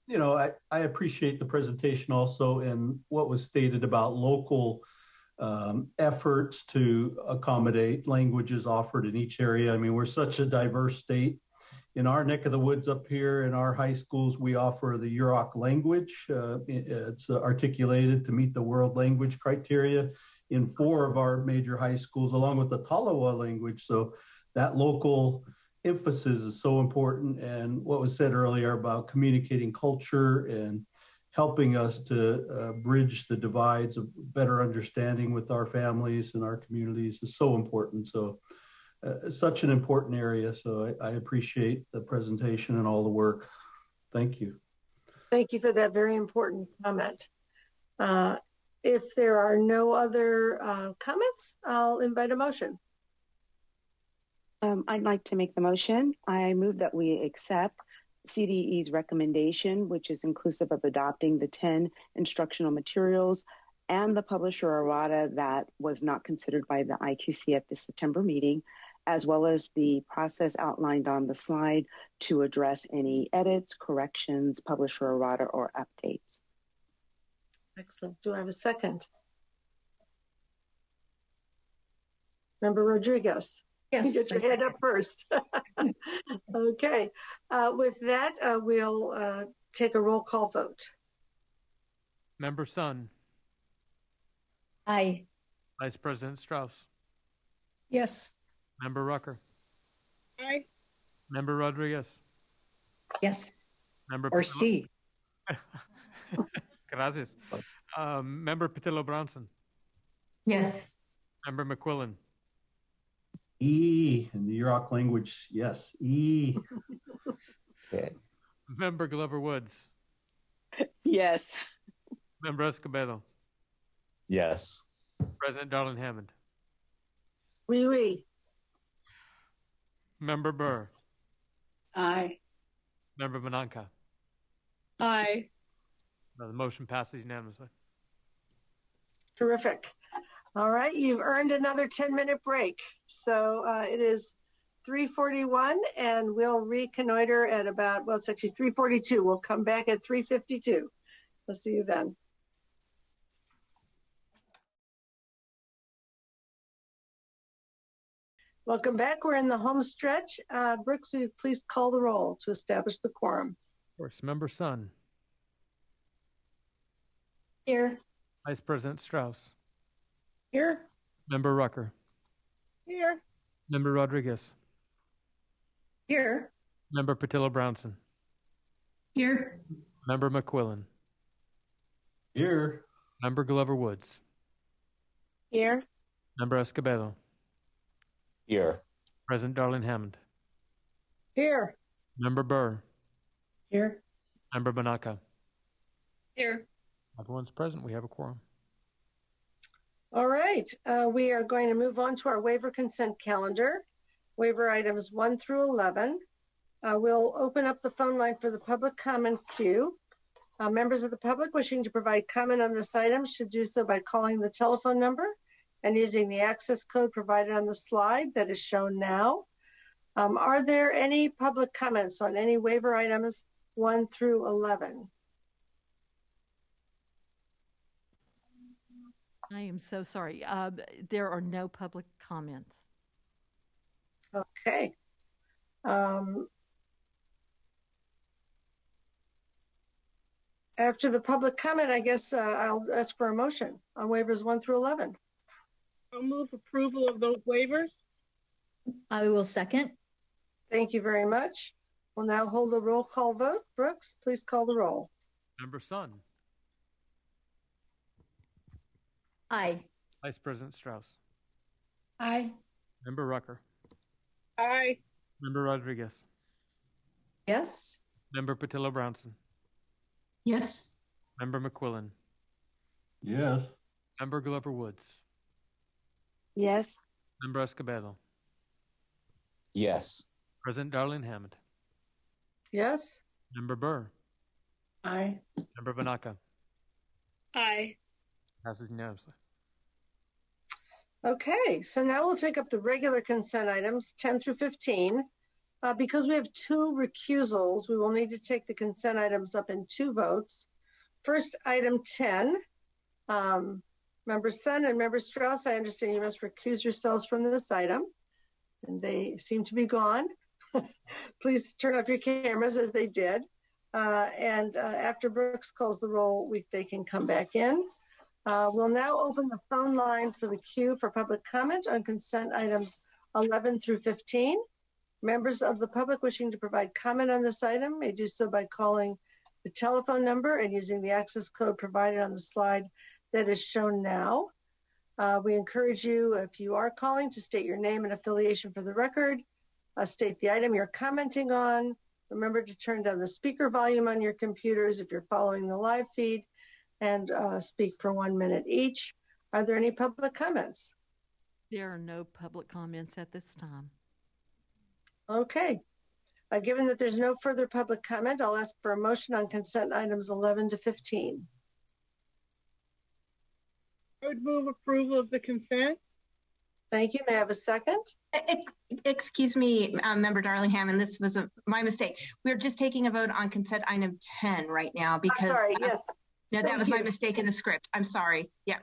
I appreciate the presentation also and what was stated about local efforts to accommodate languages offered in each area. I mean, we're such a diverse state. In our neck of the woods up here in our high schools, we offer the Yurok language. It's articulated to meet the world language criteria in 4 of our major high schools, along with the Talawa language. So that local emphasis is so important. And what was said earlier about communicating culture and helping us to bridge the divides of better understanding with our families and our communities is so important. So such an important area. So I appreciate the presentation and all the work. Thank you. Thank you for that very important comment. If there are no other comments, I'll invite a motion. I'd like to make the motion. I move that we accept CDE's recommendation, which is inclusive of adopting the 10 instructional materials and the publisher errata that was not considered by the IQC at the September meeting, as well as the process outlined on the slide to address any edits, corrections, publisher errata, or updates. Excellent. Do I have a second? Member Rodriguez. Yes. Get your hand up first. Okay. With that, we'll take a roll call vote. Member Sun. Aye. Vice President Strauss. Yes. Member Rucker. Aye. Member Rodriguez. Yes. Member or C. Gracias. Member Patillo Brownson. Yes. Member McQuillan. E in the Yurok language, yes. E. Member Glover Woods. Yes. Member Escobedo. Yes. President Darlene Hammond. Oui, oui. Member Burr. Aye. Member Mananka. Aye. The motion passes unanimously. Terrific. All right, you've earned another 10-minute break. So it is 3:41, and we'll reconnoiter at about, well, it's actually 3:42. We'll come back at 3:52. We'll see you then. Welcome back. We're in the home stretch. Brooks, will you please call the roll to establish the quorum? Of course. Member Sun. Here. Vice President Strauss. Here. Member Rucker. Here. Member Rodriguez. Here. Member Patillo Brownson. Here. Member McQuillan. Here. Member Glover Woods. Here. Member Escobedo. Here. President Darlene Hammond. Here. Member Burr. Here. Member Banaka. Here. Everyone's present. We have a quorum. All right. We are going to move on to our waiver consent calendar. Waiver items 1 through 11. We'll open up the phone line for the public comment queue. Members of the public wishing to provide comment on this item should do so by calling the telephone number and using the access code provided on the slide that is shown now. Are there any public comments on any waiver items 1 through 11? I am so sorry. There are no public comments. Okay. After the public comment, I guess I'll ask for a motion on waivers 1 through 11. I'll move approval of those waivers. I will second. Thank you very much. We'll now hold a roll call vote. Brooks, please call the roll. Member Sun. Aye. Vice President Strauss. Aye. Member Rucker. Aye. Member Rodriguez. Yes. Member Patillo Brownson. Yes. Member McQuillan. Yes. Member Glover Woods. Yes. Member Escobedo. Yes. President Darlene Hammond. Yes. Member Burr. Aye. Member Banaka. Aye. Passes unanimously. Okay, so now we'll take up the regular consent items 10 through 15. Because we have 2 recusals, we will need to take the consent items up in 2 votes. First, item 10. Member Sun and Member Strauss, I understand you must recuse yourselves from this item. And they seem to be gone. Please turn off your cameras as they did. After Brooks calls the roll, they can come back in. We'll now open the phone line for the queue for public comment on consent items 11 through 15. Members of the public wishing to provide comment on this item may do so by calling the telephone number and using the access code provided on the slide that is shown now. We encourage you, if you are calling, to state your name and affiliation for the record, state the item you're commenting on. Remember to turn down the speaker volume on your computers if you're following the live feed, and speak for 1 minute each. Are there any public comments? There are no public comments at this time. Okay. Given that there's no further public comment, I'll ask for a motion on consent items 11 to 15. I would move approval of the consent. Thank you. May I have a second? Excuse me, Member Darlene Hammond, this was my mistake. We're just taking a vote on consent item 10 right now because— I'm sorry, yes. No, that was my mistake in the script. I'm sorry. Yeah.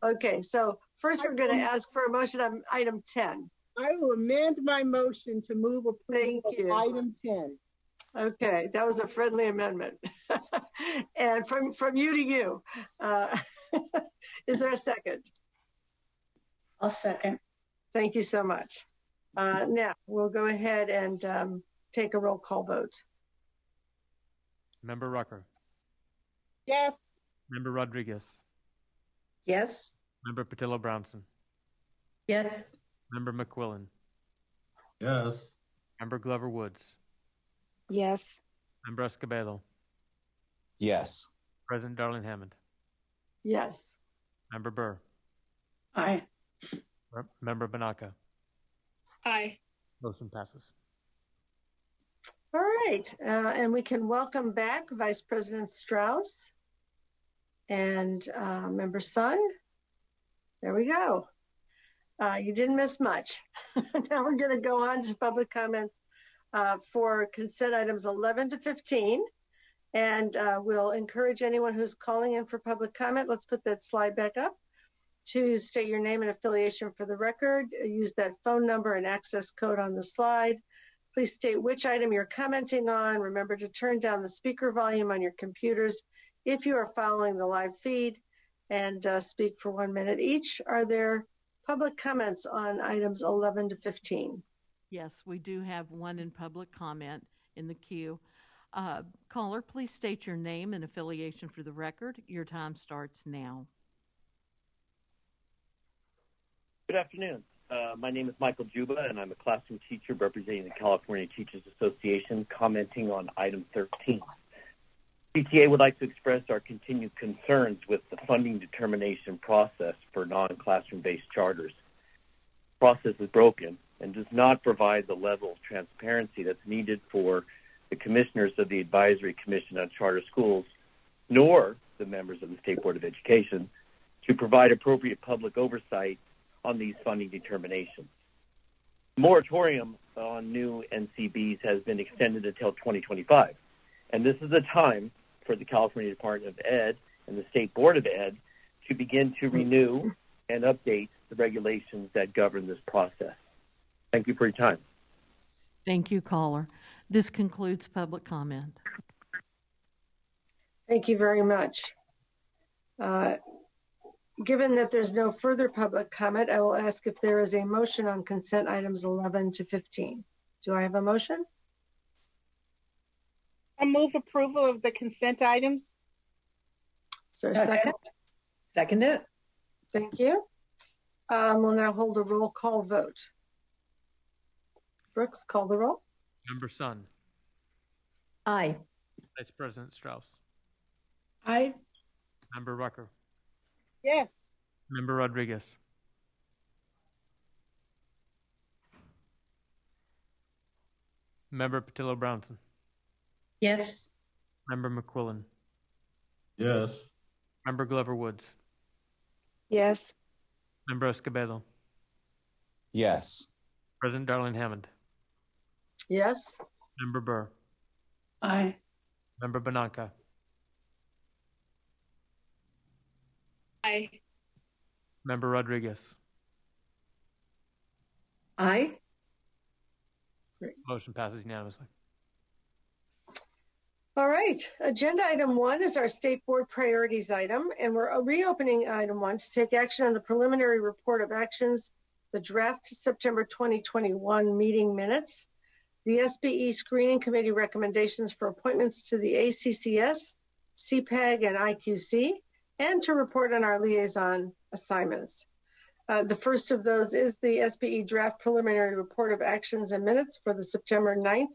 Okay, so first we're going to ask for a motion on item 10. I will amend my motion to move approval of item 10. Okay, that was a friendly amendment. And from you to you. Is there a second? I'll second. Thank you so much. Now we'll go ahead and take a roll call vote. Member Rucker. Yes. Member Rodriguez. Yes. Member Patillo-Brownson. Yes. Member McQuillan. Yes. Member Glover-Woods. Yes. Member Escobedo. Yes. President Darling Hammond. Yes. Member Burr. Aye. Member Banaka. Aye. Motion passes. All right, and we can welcome back Vice President Strauss and Member Sun. There we go. You didn't miss much. Now we're going to go on to public comments for consent items 11 to 15. And we'll encourage anyone who's calling in for public comment. Let's put that slide back up to state your name and affiliation for the record. Use that phone number and access code on the slide. Please state which item you're commenting on. Remember to turn down the speaker volume on your computers if you are following the live feed, and speak for 1 minute each. Are there public comments on items 11 to 15? Yes, we do have one in public comment in the queue. Caller, please state your name and affiliation for the record. Your time starts now. Good afternoon. My name is Michael Juba, and I'm a classroom teacher representing the California Teachers Association, commenting on item 13. PTA would like to express our continued concerns with the funding determination process for non-classroom-based charters. The process is broken and does not provide the level of transparency that's needed for the commissioners of the Advisory Commission on Charter Schools, nor the members of the State Board of Education, to provide appropriate public oversight on these funding determinations. The moratorium on new NCBs has been extended until 2025, and this is a time for the California Department of Ed and the State Board of Ed to begin to renew and update the regulations that govern this process. Thank you for your time. Thank you, caller. This concludes public comment. Thank you very much. Given that there's no further public comment, I will ask if there is a motion on consent items 11 to 15. Do I have a motion? I move approval of the consent items. Is there a second? Second it. Thank you. We'll now hold a roll call vote. Brooks, call the roll. Member Sun. Aye. Vice President Strauss. Aye. Member Rucker. Yes. Member Rodriguez. Member Patillo-Brownson. Yes. Member McQuillan. Yes. Member Glover-Woods. Yes. Member Escobedo. Yes. President Darling Hammond. Yes. Member Burr. Aye. Member Banaka. Aye. Member Rodriguez. Aye. Motion passes unanimously. All right. Agenda item 1 is our State Board priorities item, and we're reopening item 1 to take action on the preliminary report of actions, the draft September 2021 meeting minutes, the SBE Screening Committee recommendations for appointments to the ACCS, CPAG, and IQC, and to report on our liaison assignments. The first of those is the SBE draft preliminary report of actions and minutes for the September 9th,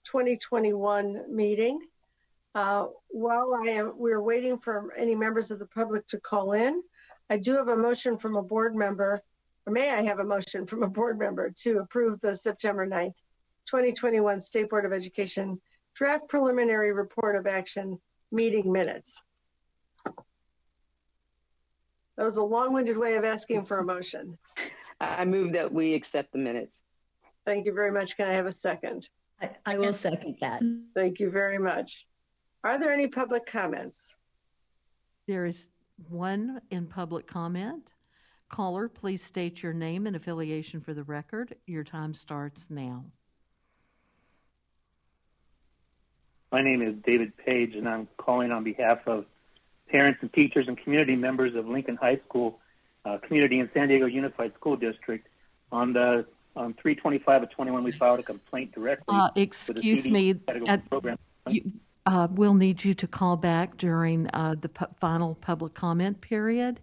2021 meeting. While we're waiting for any members of the public to call in, I do have a motion from a board member, or may I have a motion from a board member to approve the September 9th, 2021 State Board of Education draft preliminary report of action meeting minutes. That was a long-winded way of asking for a motion. I move that we accept the minutes. Thank you very much. Can I have a second? I will second that. Thank you very much. Are there any public comments? There is one in public comment. Caller, please state your name and affiliation for the record. Your time starts now. My name is David Page, and I'm calling on behalf of parents and teachers and community members of Lincoln High School community in San Diego Unified School District. On 3/25 of 21, we filed a complaint directly. Excuse me. We'll need you to call back during the final public comment period.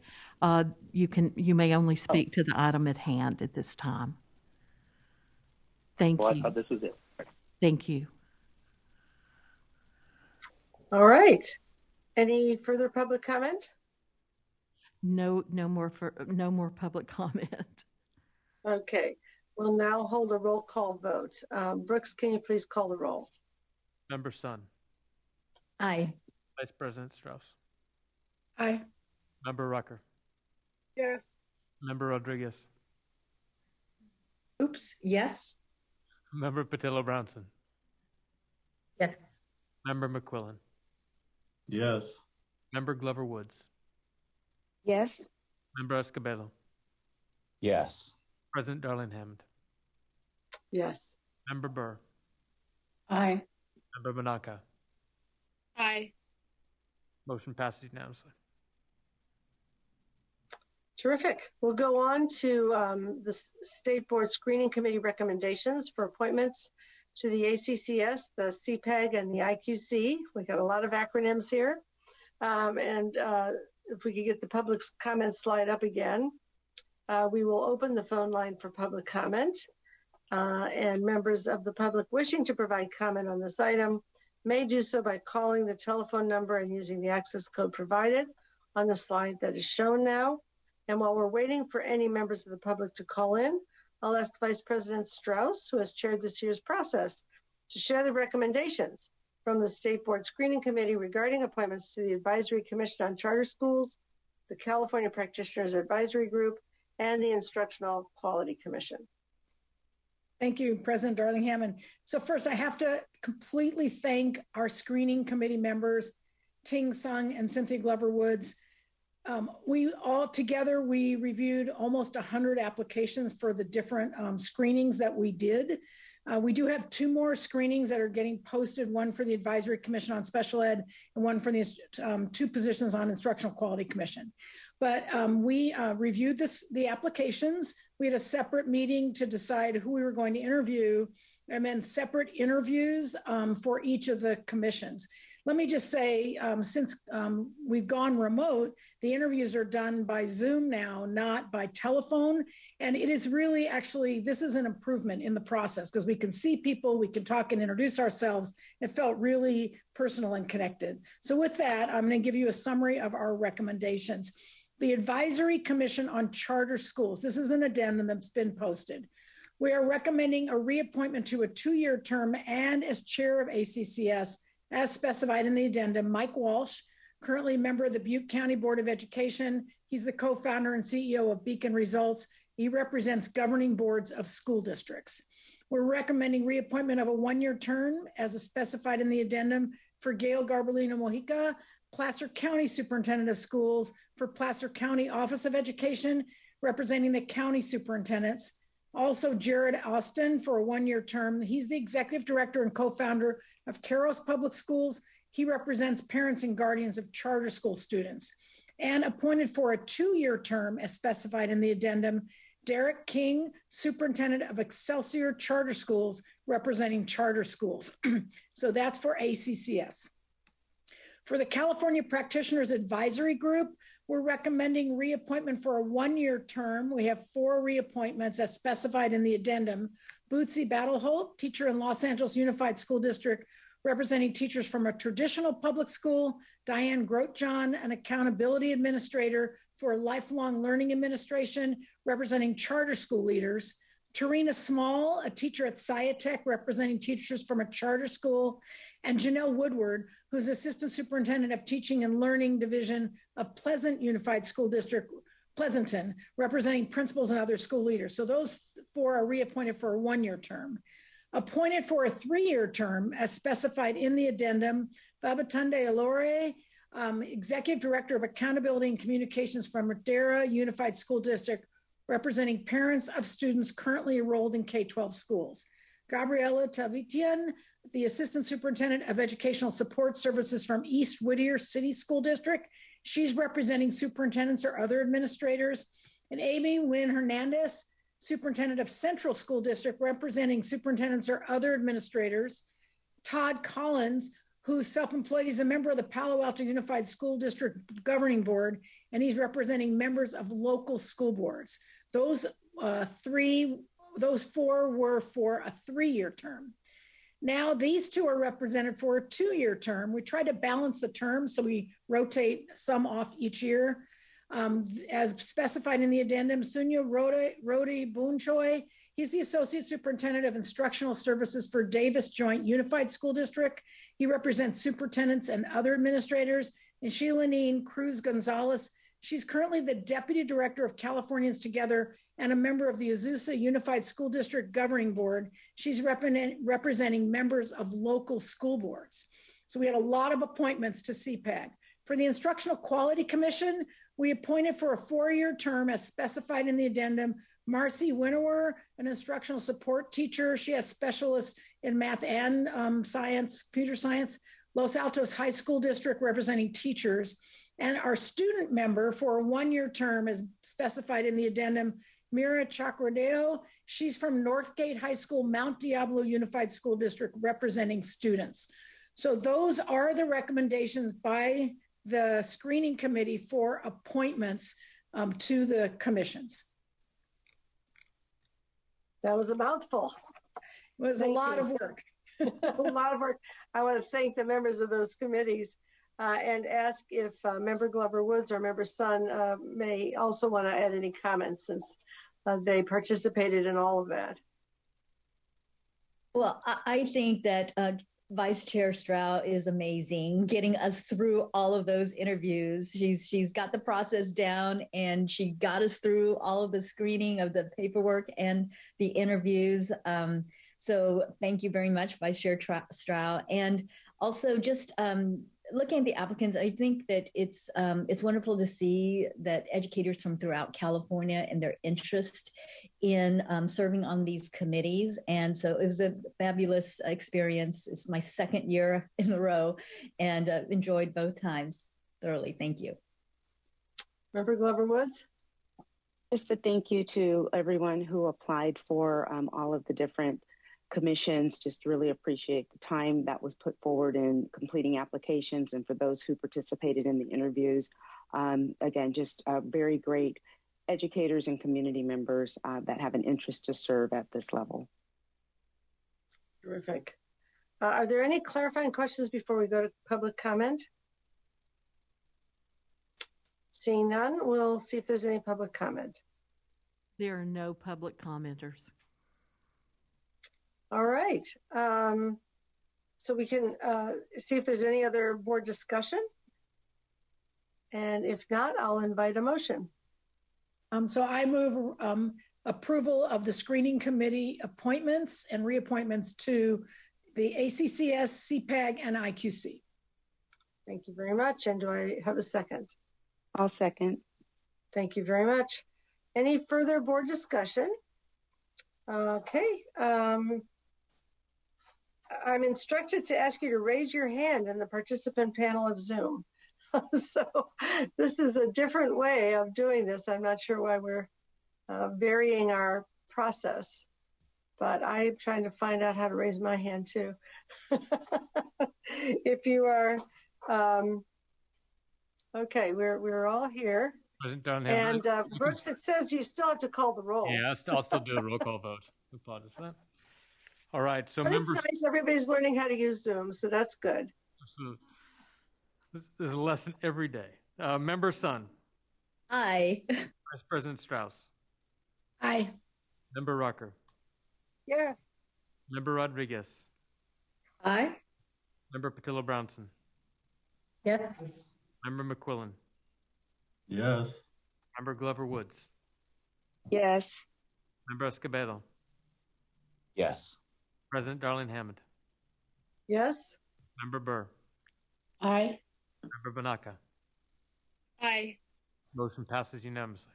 You may only speak to the item at hand at this time. Thank you. I thought this was it. Thank you. All right. Any further public comment? No more public comment. Okay. We'll now hold a roll call vote. Brooks, can you please call the roll? Member Sun. Aye. Vice President Strauss. Aye. Member Rucker. Yes. Member Rodriguez. Oops, yes. Member Patillo-Brownson. Yes. Member McQuillan. Yes. Member Glover Woods. Yes. Member Escobedo. Yes. President Darling Hammond. Yes. Member Burr. Aye. Member Banaka. Aye. Motion passes unanimously. Terrific. We'll go on to the State Board Screening Committee recommendations for appointments to the ACCS, the CPEG, and the IQC. We got a lot of acronyms here. If we could get the public comment slide up again, we will open the phone line for public comment. And members of the public wishing to provide comment on this item may do so by calling the telephone number and using the access code provided on the slide that is shown now. And while we're waiting for any members of the public to call in, I'll ask Vice President Strauss, who has chaired this year's process, to share the recommendations from the State Board Screening Committee regarding appointments to the Advisory Commission on Charter Schools, the California Practitioners Advisory Group, and the Instructional Quality Commission. Thank you, President Darling Hammond. So first, I have to completely thank our screening committee members, Ting Sung and Cynthia Glover Woods. We reviewed almost 100 applications for the different screenings that we did. We do have 2 more screenings that are getting posted, one for the Advisory Commission on Special Ed and one for the 2 positions on Instructional Quality Commission. But we reviewed the applications. We had a separate meeting to decide who we were going to interview, and then separate interviews for each of the commissions. Let me just say, since we've gone remote, the interviews are done by Zoom now, not by telephone. And it is really, actually, this is an improvement in the process because we can see people, we can talk and introduce ourselves. It felt really personal and connected. So with that, I'm going to give you a summary of our recommendations. The Advisory Commission on Charter Schools. This is an addendum that's been posted. We are recommending a reappointment to a 2-year term and as chair of ACCS, as specified in the addendum, Mike Walsh, currently member of the Butte County Board of Education. He's the co-founder and CEO of Beacon Results. He represents governing boards of school districts. We're recommending reappointment of a 1-year term as specified in the addendum for Gail Garbolino Mojica, Placer County Superintendent of Schools for Placer County Office of Education, representing the county superintendents. Also, Jared Austin for a 1-year term. He's the executive director and co-founder of Caros Public Schools. He represents parents and guardians of charter school students. And appointed for a 2-year term, as specified in the addendum, Derek King, superintendent of Excelsior Charter Schools, representing charter schools. So that's for ACCS. For the California Practitioners Advisory Group, we're recommending reappointment for a 1-year term. We have 4 reappointments as specified in the addendum. Bootsy Battleholt, teacher in Los Angeles Unified School District, representing teachers from a traditional public school. Diane Grotjohn, an accountability administrator for lifelong learning administration, representing charter school leaders. Tarina Small, a teacher at Sciatech, representing teachers from a charter school. And Janelle Woodward, who's Assistant Superintendent of Teaching and Learning Division of Pleasant Unified School District, Pleasanton, representing principals and other school leaders. So those 4 are reappointed for a 1-year term. Appointed for a 3-year term, as specified in the addendum, Babatunde Alore, Executive Director of Accountability and Communications from Madera Unified School District, representing parents of students currently enrolled in K-12 schools. Gabriela Tavitian, the Assistant Superintendent of Educational Support Services from East Whittier City School District. She's representing superintendents or other administrators. And Amy Wynn Hernandez, Superintendent of Central School District, representing superintendents or other administrators. Todd Collins, who's self-employed. He's a member of the Palo Alto Unified School District Governing Board, and he's representing members of local school boards. Those four were for a 3-year term. Now these two are represented for a 2-year term. We try to balance the terms, so we rotate some off each year. As specified in the addendum, Sunya Rodi Boonchoi, he's the Associate Superintendent of Instructional Services for Davis Joint Unified School District. He represents superintendents and other administrators. And Sheilanine Cruz Gonzalez, she's currently the Deputy Director of Californians Together and a member of the Azusa Unified School District Governing Board. She's representing members of local school boards. So we had a lot of appointments to CPAG. For the Instructional Quality Commission, we appointed for a 4-year term as specified in the addendum, Marcy Winnower, an instructional support teacher. She has specialists in math and science, computer science. Los Altos High School District representing teachers. And our student member for a 1-year term is specified in the addendum, Mira Chacradeo. She's from Northgate High School, Mount Diablo Unified School District representing students. So those are the recommendations by the screening committee for appointments to the commissions. That was a mouthful. It was a lot of work. A lot of work. I want to thank the members of those committees and ask if Member Glover Woods or Member Sun may also want to add any comments since they participated in all of that. Well, I think that Vice Chair Strauss is amazing, getting us through all of those interviews. She's got the process down, and she got us through all of the screening of the paperwork and the interviews. So thank you very much, Vice Chair Strauss. And also just looking at the applicants, I think that it's wonderful to see that educators from throughout California and their interest in serving on these committees. And so it was a fabulous experience. It's my 2nd year in a row, and enjoyed both times thoroughly. Thank you. Member Glover Woods? Just a thank you to everyone who applied for all of the different commissions. Just really appreciate the time that was put forward in completing applications, and for those who participated in the interviews. Again, just very great educators and community members that have an interest to serve at this level. Terrific. Are there any clarifying questions before we go to public comment? Seeing none, we'll see if there's any public comment. There are no public commenters. All right. So we can see if there's any other board discussion. And if not, I'll invite a motion. So I move approval of the screening committee appointments and reappointments to the ACCS, CPAG, and IQC. Thank you very much. And do I have a second? I'll second. Thank you very much. Any further board discussion? Okay. I'm instructed to ask you to raise your hand in the participant panel of Zoom. So this is a different way of doing this. I'm not sure why we're varying our process, but I'm trying to find out how to raise my hand too. If you are, okay, we're all here. And Brooks, it says you still have to call the roll. Yeah, I'll still do a roll call vote. Apologize for that. All right, so but members, it's nice. Everybody's learning how to use Zoom, so that's good. Absolutely. This is a lesson every day. Member Sun. Aye. Vice President Strauss. Aye. Member Rucker. Yes. Member Rodriguez. Aye. Member Patillo Brownson. Yes. Member McQuillan. Yes. Member Glover Woods. Yes. Member Escobedo. Yes. President Darlene Hammond. Yes. Member Burr. Aye. Member Banaka. Aye. Motion passes unanimously.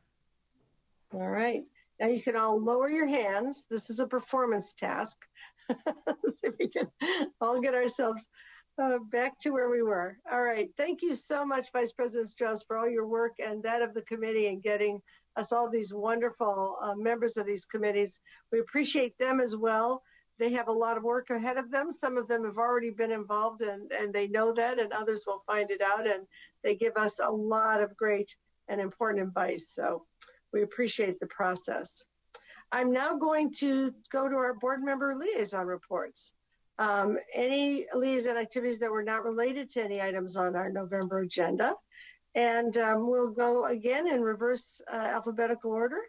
All right. Now you can all lower your hands. This is a performance task. So we can all get ourselves back to where we were. All right. Thank you so much, Vice President Strauss, for all your work and that of the committee and getting us all these wonderful members of these committees. We appreciate them as well. they have a lot of work ahead of them. Some of them have already been involved and they know that, and others will find it out, and they give us a lot of great and important advice. So we appreciate the process. I'm now going to go to our board member liaison reports. Any liaison activities that were not related to any items on our November agenda. And we'll go again in reverse alphabetical order.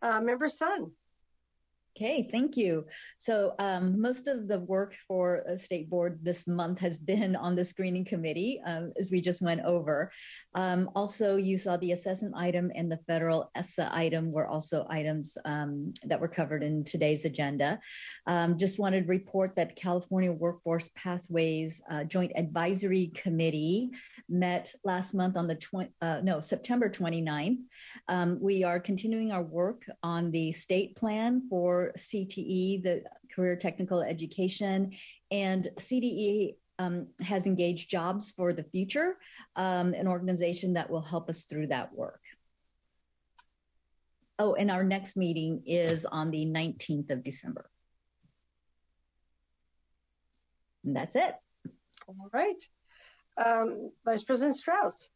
Member Sun. Okay, thank you. So most of the work for a state board this month has been on the screening committee, as we just went over. Also, you saw the assessment item and the federal ESSA item were also items that were covered in today's agenda. Just wanted to report that California Workforce Pathways Joint Advisory Committee met last month on the September 29th. We are continuing our work on the state plan for CTE, the Career Technical Education, and CDE has engaged Jobs for the Future, an organization that will help us through that work. Oh, and our next meeting is on the 19th of December. And that's it. All right. Vice President Strauss.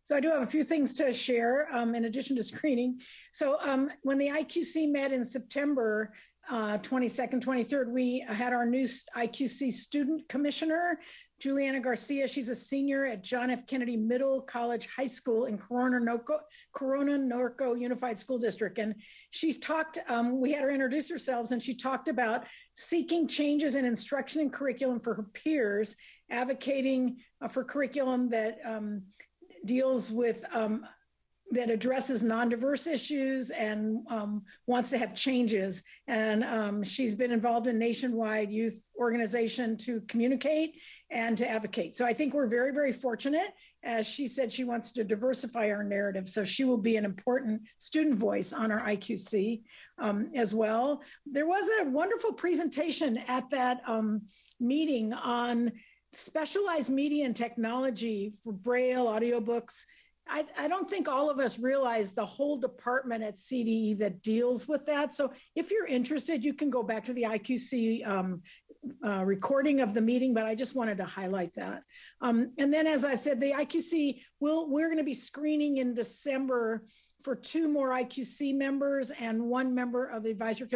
So I do have a few things to share in addition to screening. So when the IQC met in September 22nd, 23rd, we had our new IQC student commissioner, Juliana Garcia. She's a senior at John F. Kennedy Middle College High School in Corona Norco Unified School District. And she's talked, we had her introduce herself, and she talked about seeking changes in instruction and curriculum for her peers, advocating for curriculum that deals with, that addresses non-diverse issues and wants to have changes. And she's been involved in nationwide youth organization to communicate and to advocate. So I think we're very, very fortunate. As she said, she wants to diversify our narrative. So she will be an important student voice on our IQC as well. There was a wonderful presentation at that meeting on specialized media and technology for Braille, audiobooks. I don't think all of us realize the whole department at CDE that deals with that. So if you're interested, you can go back to the IQC recording of the meeting, but I just wanted to highlight that. And then, as I said, the IQC, we're going to be screening in December for 2 more IQC members and 1 member of the Advisory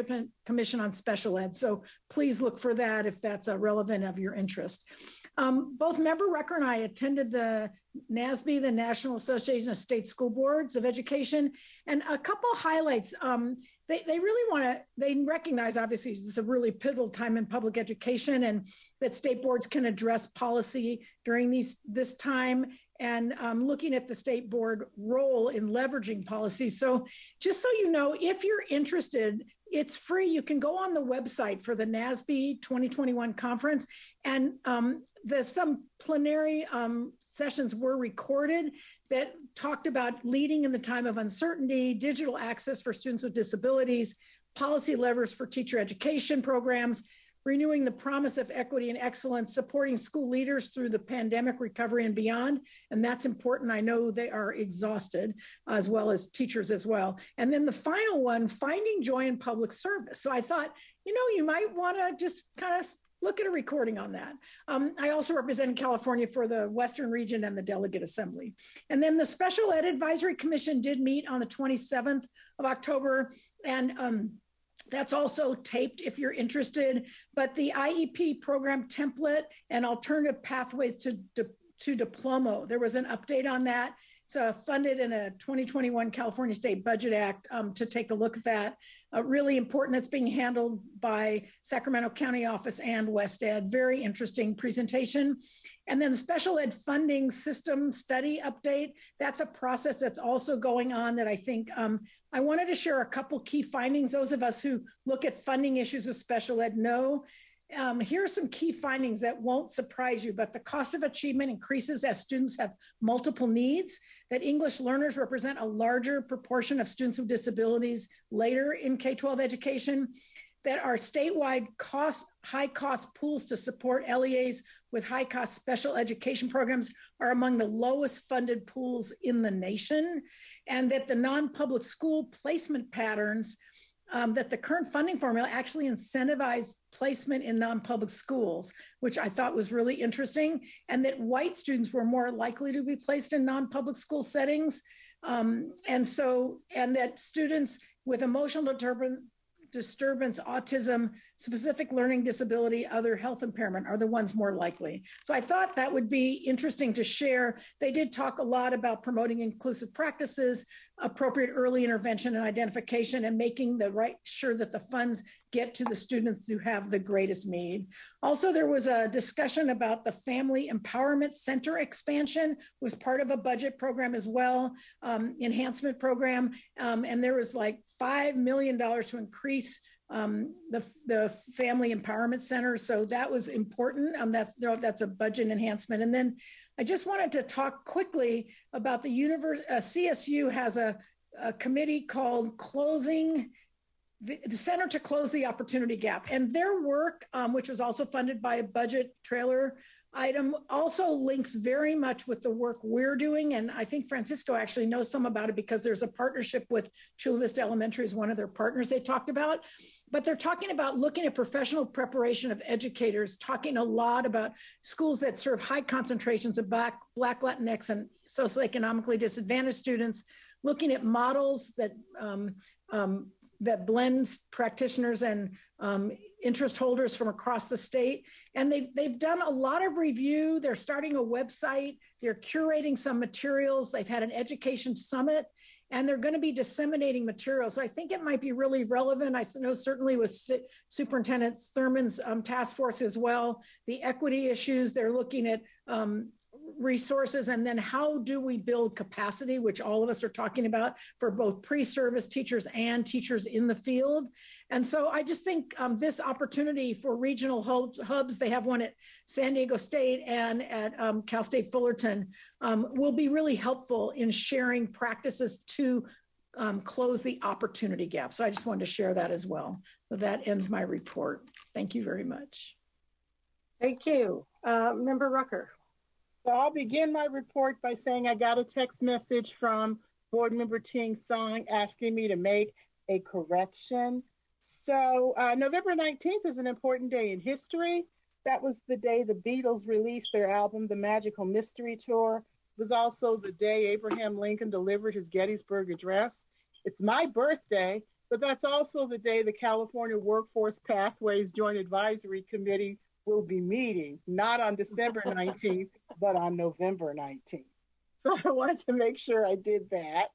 Commission on Special Ed. So please look for that if that's relevant of your interest. Both Member Rucker and I attended the NASB, the National Association of State School Boards of Education, and a couple highlights. They really want to, they recognize, obviously, it's a really pivotal time in public education and that state boards can address policy during this time, and looking at the state board role in leveraging policy. So just so you know, if you're interested, it's free. You can go on the website for the NASB 2021 conference, and some plenary sessions were recorded that talked about leading in the time of uncertainty, digital access for students with disabilities, policy levers for teacher education programs, renewing the promise of equity and excellence, supporting school leaders through the pandemic recovery and beyond. And that's important. I know they are exhausted, as well as teachers as well. And then the final one, finding joy in public service. So I thought, you might want to just kind of look at a recording on that. I also represent California for the Western region and the Delegate Assembly. And then the Special Ed Advisory Commission did meet on the 27th of October. And that's also taped if you're interested. But the IEP program template and alternative pathways to diploma, there was an update on that. It's funded in a 2021 California State Budget Act to take a look at that. Really important. That's being handled by Sacramento County Office and West Ed. Very interesting presentation. And then the special ed funding system study update. That's a process that's also going on that I think I wanted to share a couple key findings. Those of us who look at funding issues with special ed know. Here are some key findings that won't surprise you, but the cost of achievement increases as students have multiple needs, that English learners represent a larger proportion of students with disabilities later in K-12 education, that our statewide high-cost pools to support LEAs with high-cost special education programs are among the lowest funded pools in the nation, and that the non-public school placement patterns that the current funding formula actually incentivized placement in non-public schools, which I thought was really interesting, and that white students were more likely to be placed in non-public school settings. And that students with emotional disturbance, autism, specific learning disability, other health impairment are the ones more likely. So I thought that would be interesting to share. They did talk a lot about promoting inclusive practices, appropriate early intervention and identification, and making sure that the funds get to the students who have the greatest need. Also, there was a discussion about the Family Empowerment Center expansion, was part of a budget program as well, enhancement program, and there was like $5 million to increase the Family Empowerment Center. So that was important. That's a budget enhancement. And then I just wanted to talk quickly about the CSU has a committee called the Center to Close the Opportunity Gap. And their work, which was also funded by a budget trailer item, also links very much with the work we're doing. And I think Francisco actually knows some about it because there's a partnership with Chula Vista Elementary as one of their partners they talked about. But they're talking about looking at professional preparation of educators, talking a lot about schools that serve high concentrations of Black, Latinx, and socioeconomically disadvantaged students, looking at models that blends practitioners and interest holders from across the state. And they've done a lot of review. They're starting a website. They're curating some materials. They've had an education summit, and they're going to be disseminating materials. So I think it might be really relevant. I know certainly with Superintendent Thurman's task force as well, the equity issues, they're looking at resources, and then how do we build capacity, which all of us are talking about for both pre-service teachers and teachers in the field. And so I just think this opportunity for regional hubs, they have one at San Diego State and at Cal State Fullerton, will be really helpful in sharing practices to close the opportunity gap. So I just wanted to share that as well. So that ends my report. Thank you very much. Thank you. Member Rucker. So I'll begin my report by saying I got a text message from Board Member Ting Song asking me to make a correction. So November 19th is an important day in history. That was the day the Beatles released their album, The Magical Mystery Tour. It was also the day Abraham Lincoln delivered his Gettysburg Address. It's my birthday, but that's also the day the California Workforce Pathways Joint Advisory Committee will be meeting, not on December 19th, but on November 19th. So I wanted to make sure I did that.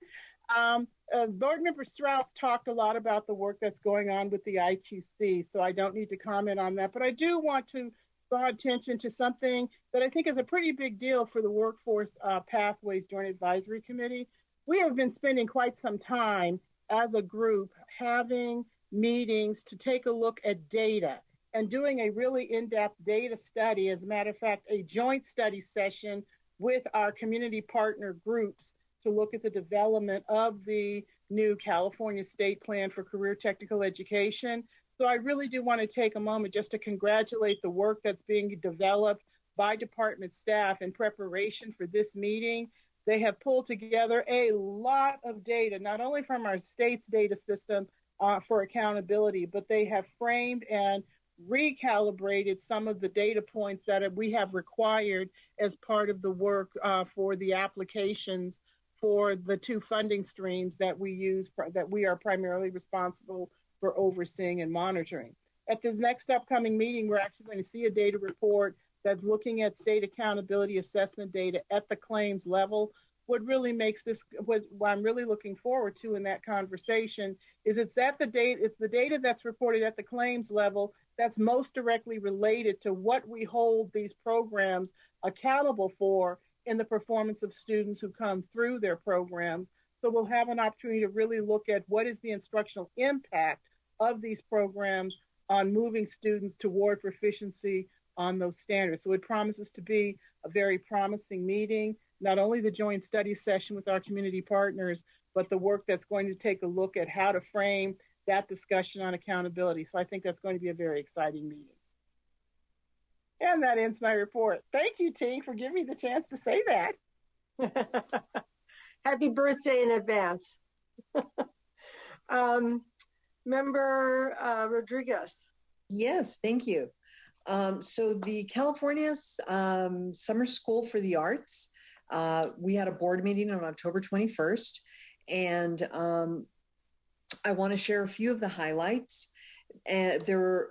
Board Member Strauss talked a lot about the work that's going on with the IQC, so I don't need to comment on that. But I do want to draw attention to something that I think is a pretty big deal for the Workforce Pathways Joint Advisory Committee. We have been spending quite some time as a group having meetings to take a look at data and doing a really in-depth data study. As a matter of fact, a joint study session with our community partner groups to look at the development of the new California State Plan for Career Technical Education. So I really do want to take a moment just to congratulate the work that's being developed by department staff in preparation for this meeting. They have pulled together a lot of data, not only from our state's data system for accountability, but they have framed and recalibrated some of the data points that we have required as part of the work for the applications for the two funding streams that we use, that we are primarily responsible for overseeing and monitoring. At this next upcoming meeting, we're actually going to see a data report that's looking at state accountability assessment data at the claims level. What really makes this, what I'm really looking forward to in that conversation is it's the data that's reported at the claims level that's most directly related to what we hold these programs accountable for in the performance of students who come through their programs. So we'll have an opportunity to really look at what is the instructional impact of these programs on moving students toward proficiency on those standards. So it promises to be a very promising meeting, not only the joint study session with our community partners, but the work that's going to take a look at how to frame that discussion on accountability. So I think that's going to be a very exciting meeting. And that ends my report. Thank you, Ting, for giving me the chance to say that. Happy birthday in advance. Member Rodriguez. Yes, thank you. So the California Summer School for the Arts, we had a board meeting on October 21st, and I want to share a few of the highlights. The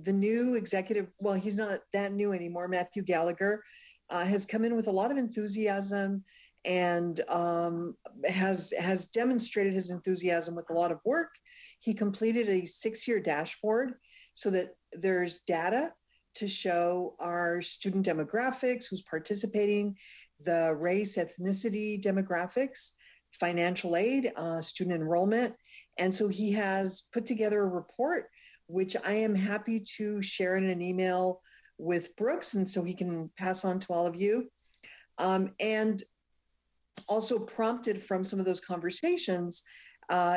new executive, well, he's not that new anymore, Matthew Gallagher, has come in with a lot of enthusiasm and has demonstrated his enthusiasm with a lot of work. He completed a 6-year dashboard so that there's data to show our student demographics, who's participating, the race, ethnicity demographics, financial aid, student enrollment. And so he has put together a report, which I am happy to share in an email with Brooks, and so he can pass on to all of you. And also prompted from some of those conversations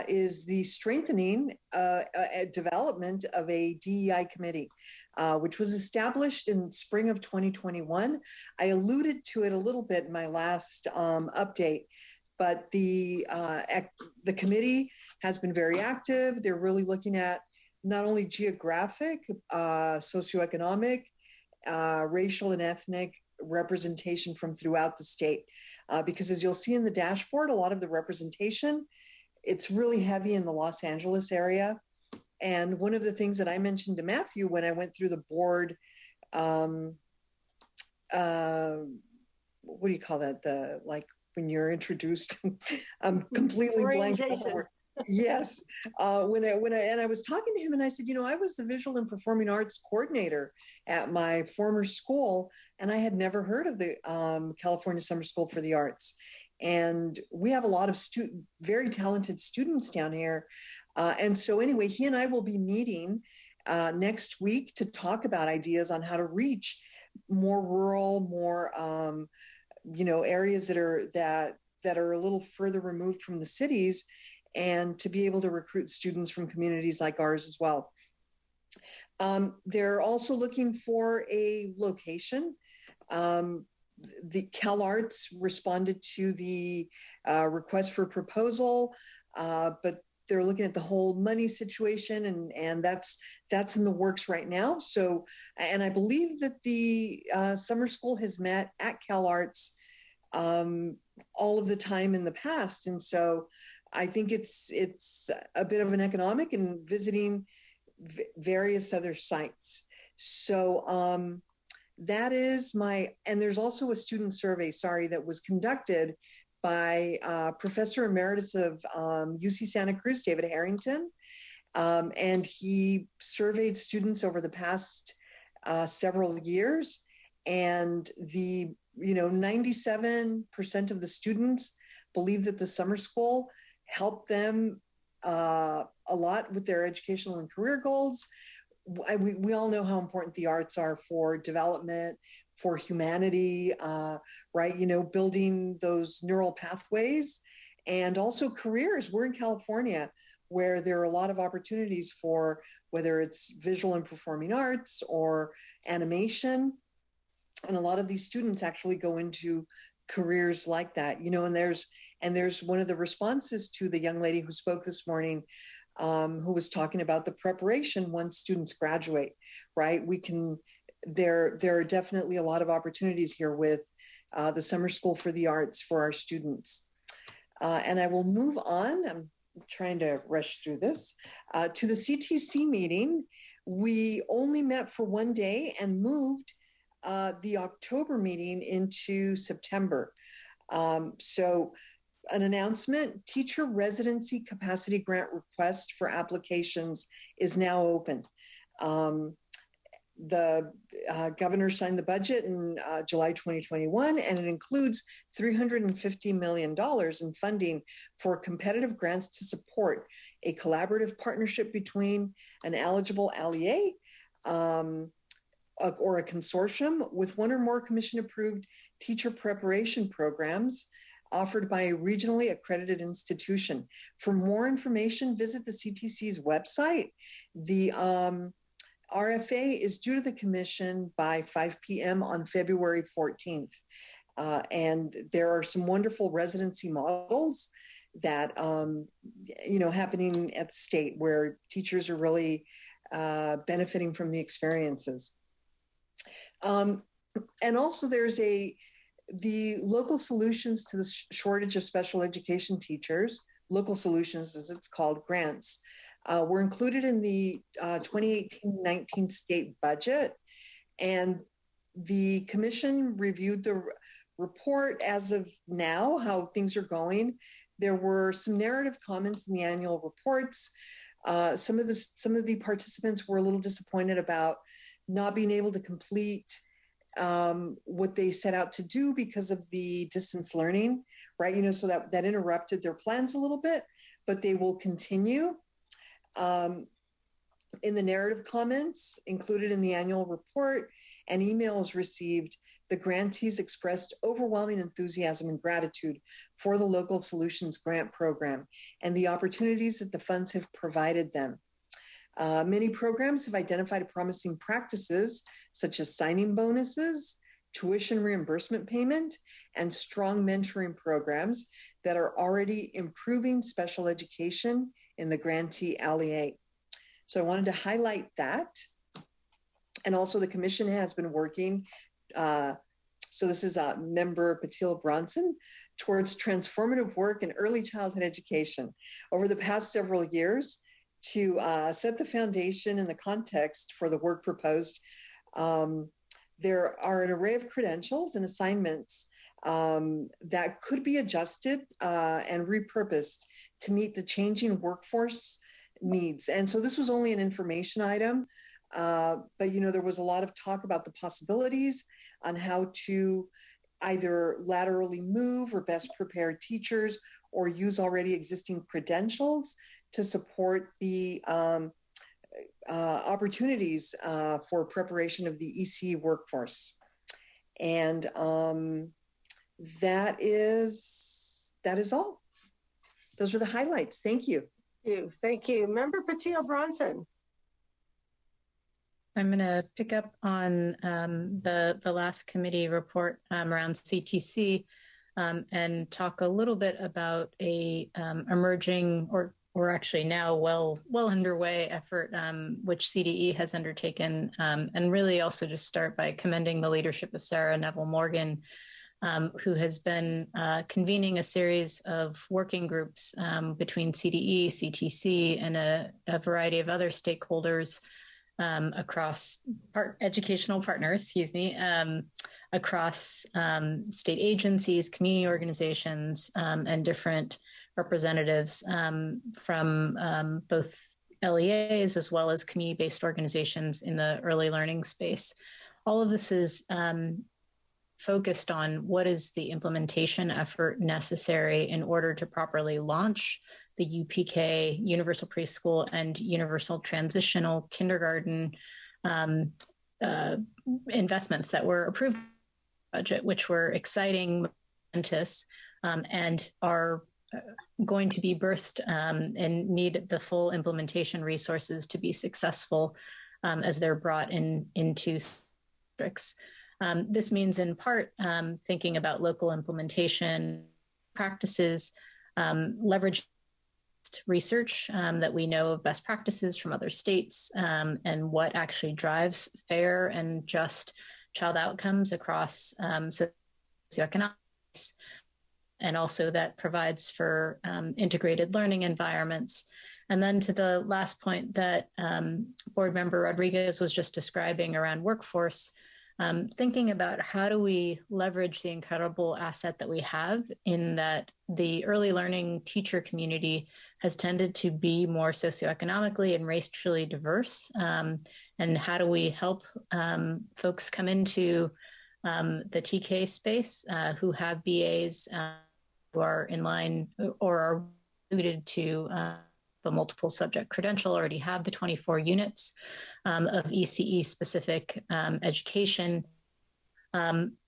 is the strengthening development of a DEI committee, which was established in spring of 2021. I alluded to it a little bit in my last update, but the committee has been very active. They're really looking at not only geographic, socioeconomic, racial and ethnic representation from throughout the state. Because as you'll see in the dashboard, a lot of the representation, it's really heavy in the Los Angeles area. And one of the things that I mentioned to Matthew when I went through the board, what do you call that? When you're introduced, I'm completely blank. Yes. When I was talking to him and I said, I was the visual and performing arts coordinator at my former school, and I had never heard of the California Summer School for the Arts. And we have a lot of very talented students down here. And so anyway, he and I will be meeting next week to talk about ideas on how to reach more rural, more, areas that are a little further removed from the cities, and to be able to recruit students from communities like ours as well. They're also looking for a location. The CalArts responded to the request for proposal, but they're looking at the whole money situation, and that's in the works right now. So, and I believe that the summer school has met at CalArts all of the time in the past, and so I think it's a bit of an economic and visiting various other sites. So that is and there's also a student survey, that was conducted by Professor Emeritus of UC Santa Cruz, David Harrington. And he surveyed students over the past several years. And 97% of the students believe that the summer school helped them a lot with their educational and career goals. We all know how important the arts are for development, for humanity, right? Building those neural pathways and also careers. We're in California, where there are a lot of opportunities for whether it's visual and performing arts or animation. And a lot of these students actually go into careers like that, and there's one of the responses to the young lady who spoke this morning, who was talking about the preparation once students graduate, right? There are definitely a lot of opportunities here with the Summer School for the Arts for our students. And I will move on. I'm trying to rush through this. To the CTC meeting, we only met for one day and moved the October meeting into September. So an announcement, teacher residency capacity grant request for applications is now open. The governor signed the budget in July 2021, and it includes $350 million in funding for competitive grants to support a collaborative partnership between an eligible allié or a consortium with one or more commission-approved teacher preparation programs offered by a regionally accredited institution. For more information, visit the CTC's website. The RFA is due to the commission by 5 p.m. on February 14th. And there are some wonderful residency models that, happening at the state where teachers are really benefiting from the experiences. And also there's the local solutions to the shortage of special education teachers, local solutions as it's called, grants, were included in the 2018-19 state budget. And the commission reviewed the report as of now, how things are going. There were some narrative comments in the annual reports. Some of the participants were a little disappointed about not being able to complete what they set out to do because of the distance learning, right? So that interrupted their plans a little bit, but they will continue. In the narrative comments included in the annual report and emails received, the grantees expressed overwhelming enthusiasm and gratitude for the Local Solutions Grant Program and the opportunities that the funds have provided them. Many programs have identified promising practices such as signing bonuses, tuition reimbursement payment, and strong mentoring programs that are already improving special education in the grantee LEA. So I wanted to highlight that. And also the commission has been working, so this is Member Patil Bronson, towards transformative work in early childhood education over the past several years to set the foundation and the context for the work proposed. There are an array of credentials and assignments that could be adjusted and repurposed to meet the changing workforce needs. And so this was only an information item, but there was a lot of talk about the possibilities on how to either laterally move or best prepare teachers or use already existing credentials to support the opportunities for preparation of the EC workforce. And that is all. Those are the highlights. Thank you. Thank you. Member Patil Bronson. I'm going to pick up on the last committee report around CTC and talk a little bit about a emerging or actually now well underway effort which CDE has undertaken, and really also just start by commending the leadership of Sarah Neville Morgan, who has been convening a series of working groups between CDE, CTC, and a variety of other stakeholders across educational partners, across state agencies, community organizations, and different representatives from both LEAs as well as community-based organizations in the early learning space. All of this is focused on what is the implementation effort necessary in order to properly launch the UPK, Universal Preschool, and Universal Transitional Kindergarten investments that were approved in the budget, which were exciting, momentous, and are going to be birthed and need the full implementation resources to be successful as they're brought into districts. This means in part thinking about local implementation practices, leverage research that we know of best practices from other states, and what actually drives fair and just child outcomes across socioeconomic, and also that provides for integrated learning environments. And then to the last point that Board Member Rodriguez was just describing around workforce, thinking about how do we leverage the incredible asset that we have in that the early learning teacher community has tended to be more socioeconomically and racially diverse, and how do we help folks come into the TK space who have BAs who are in line or are suited to the multiple subject credential, already have the 24 units of ECE specific education.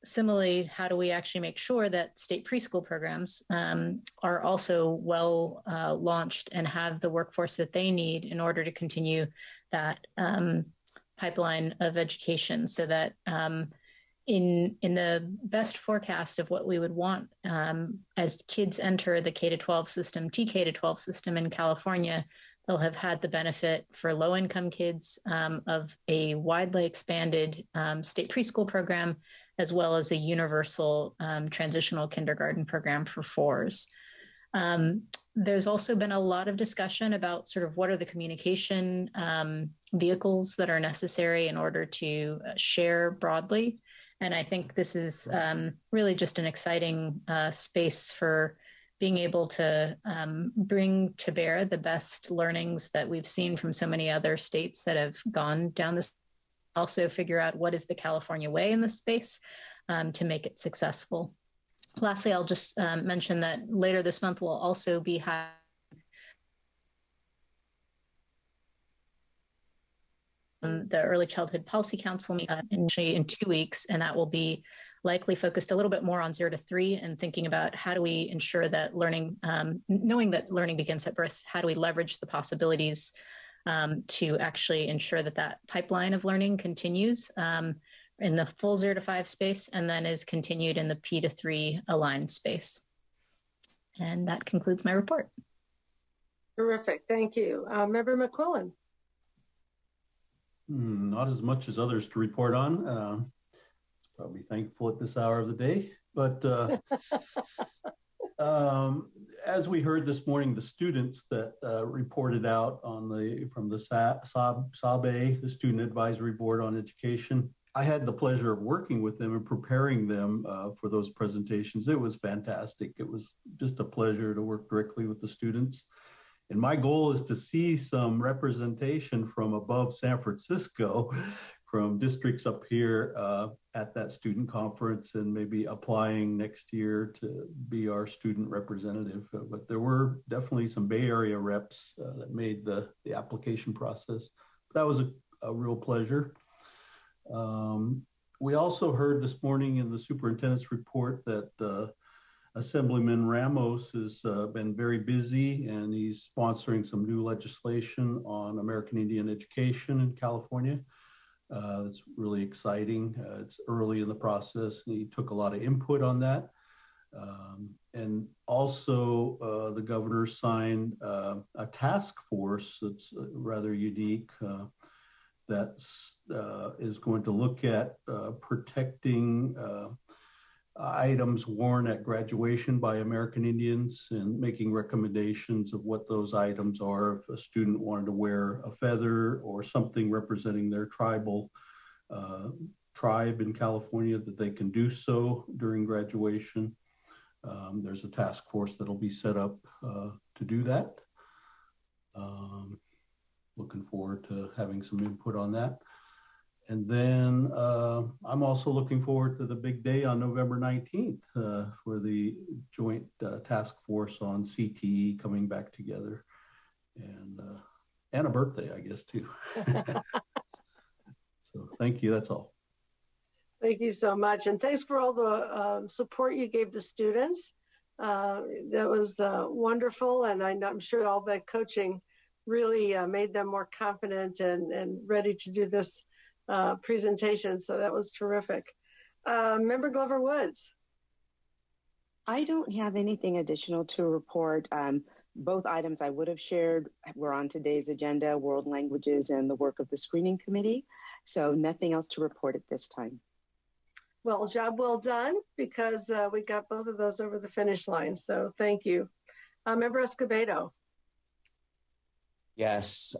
Similarly, how do we actually make sure that state preschool programs are also well launched and have the workforce that they need in order to continue that pipeline of education, so that in the best forecast of what we would want as kids enter the K-12 system, TK-12 system in California, they'll have had the benefit for low-income kids of a widely expanded state preschool program, as well as a universal transitional kindergarten program for fours. There's also been a lot of discussion about sort of what are the communication vehicles that are necessary in order to share broadly. And I think this is really just an exciting space for being able to bring to bear the best learnings that we've seen from so many other states that have gone down this. Also figure out what is the California way in this space to make it successful. Lastly, I'll just mention that later this month we'll also be having the Early Childhood Policy Council meeting in 2 weeks, and that will be likely focused a little bit more on 0 to 3 and thinking about how do we ensure that learning, knowing that learning begins at birth, how do we leverage the possibilities to actually ensure that that pipeline of learning continues in the full 0 to 5 space and then is continued in the P to 3 aligned space. And that concludes my report. Terrific, thank you. Member McQuillan. Not as much as others to report on. Probably thankful at this hour of the day, but as we heard this morning, the students that reported out on from the SABE, the Student Advisory Board on Education, I had the pleasure of working with them and preparing them for those presentations. It was fantastic. It was just a pleasure to work directly with the students. And my goal is to see some representation from above San Francisco, from districts up here at that student conference, and maybe applying next year to be our student representative. But there were definitely some Bay Area reps that made the application process. That was a real pleasure. We also heard this morning in the superintendent's report that Assemblyman Ramos has been very busy, and he's sponsoring some new legislation on American Indian education in California. It's really exciting. It's early in the process, and he took a lot of input on that. And also, the governor signed a task force that's rather unique that is going to look at protecting items worn at graduation by American Indians and making recommendations of what those items are. If a student wanted to wear a feather or something representing their tribal tribe in California, that they can do so during graduation. There's a task force that'll be set up to do that. Looking forward to having some input on that. And then I'm also looking forward to the big day on November 19th for the joint task force on CTE coming back together, and a birthday, I guess, too. So thank you. That's all. Thank you so much. And thanks for all the support you gave the students. That was wonderful. And I'm sure all that coaching really made them more confident and ready to do this presentation. So that was terrific. Member Glover Woods. I don't have anything additional to report. Both items I would have shared were on today's agenda, world languages and the work of the screening committee. So nothing else to report at this time. Well, job well done, because we got both of those over the finish line. So thank you. Member Escobedo. Yes.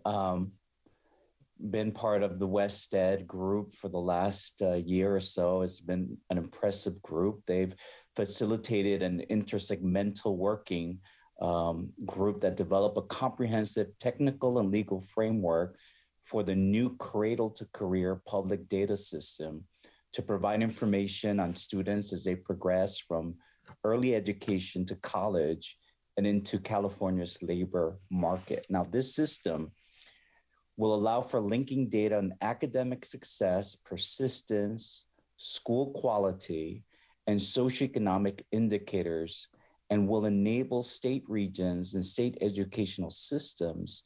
Been part of the West Ed group for the last year or so. It's been an impressive group. They've facilitated an intersegmental working group that developed a comprehensive technical and legal framework for the new cradle to career public data system to provide information on students as they progress from early education to college and into California's labor market. Now, this system will allow for linking data on academic success, persistence, school quality, and socioeconomic indicators, and will enable state regions and state educational systems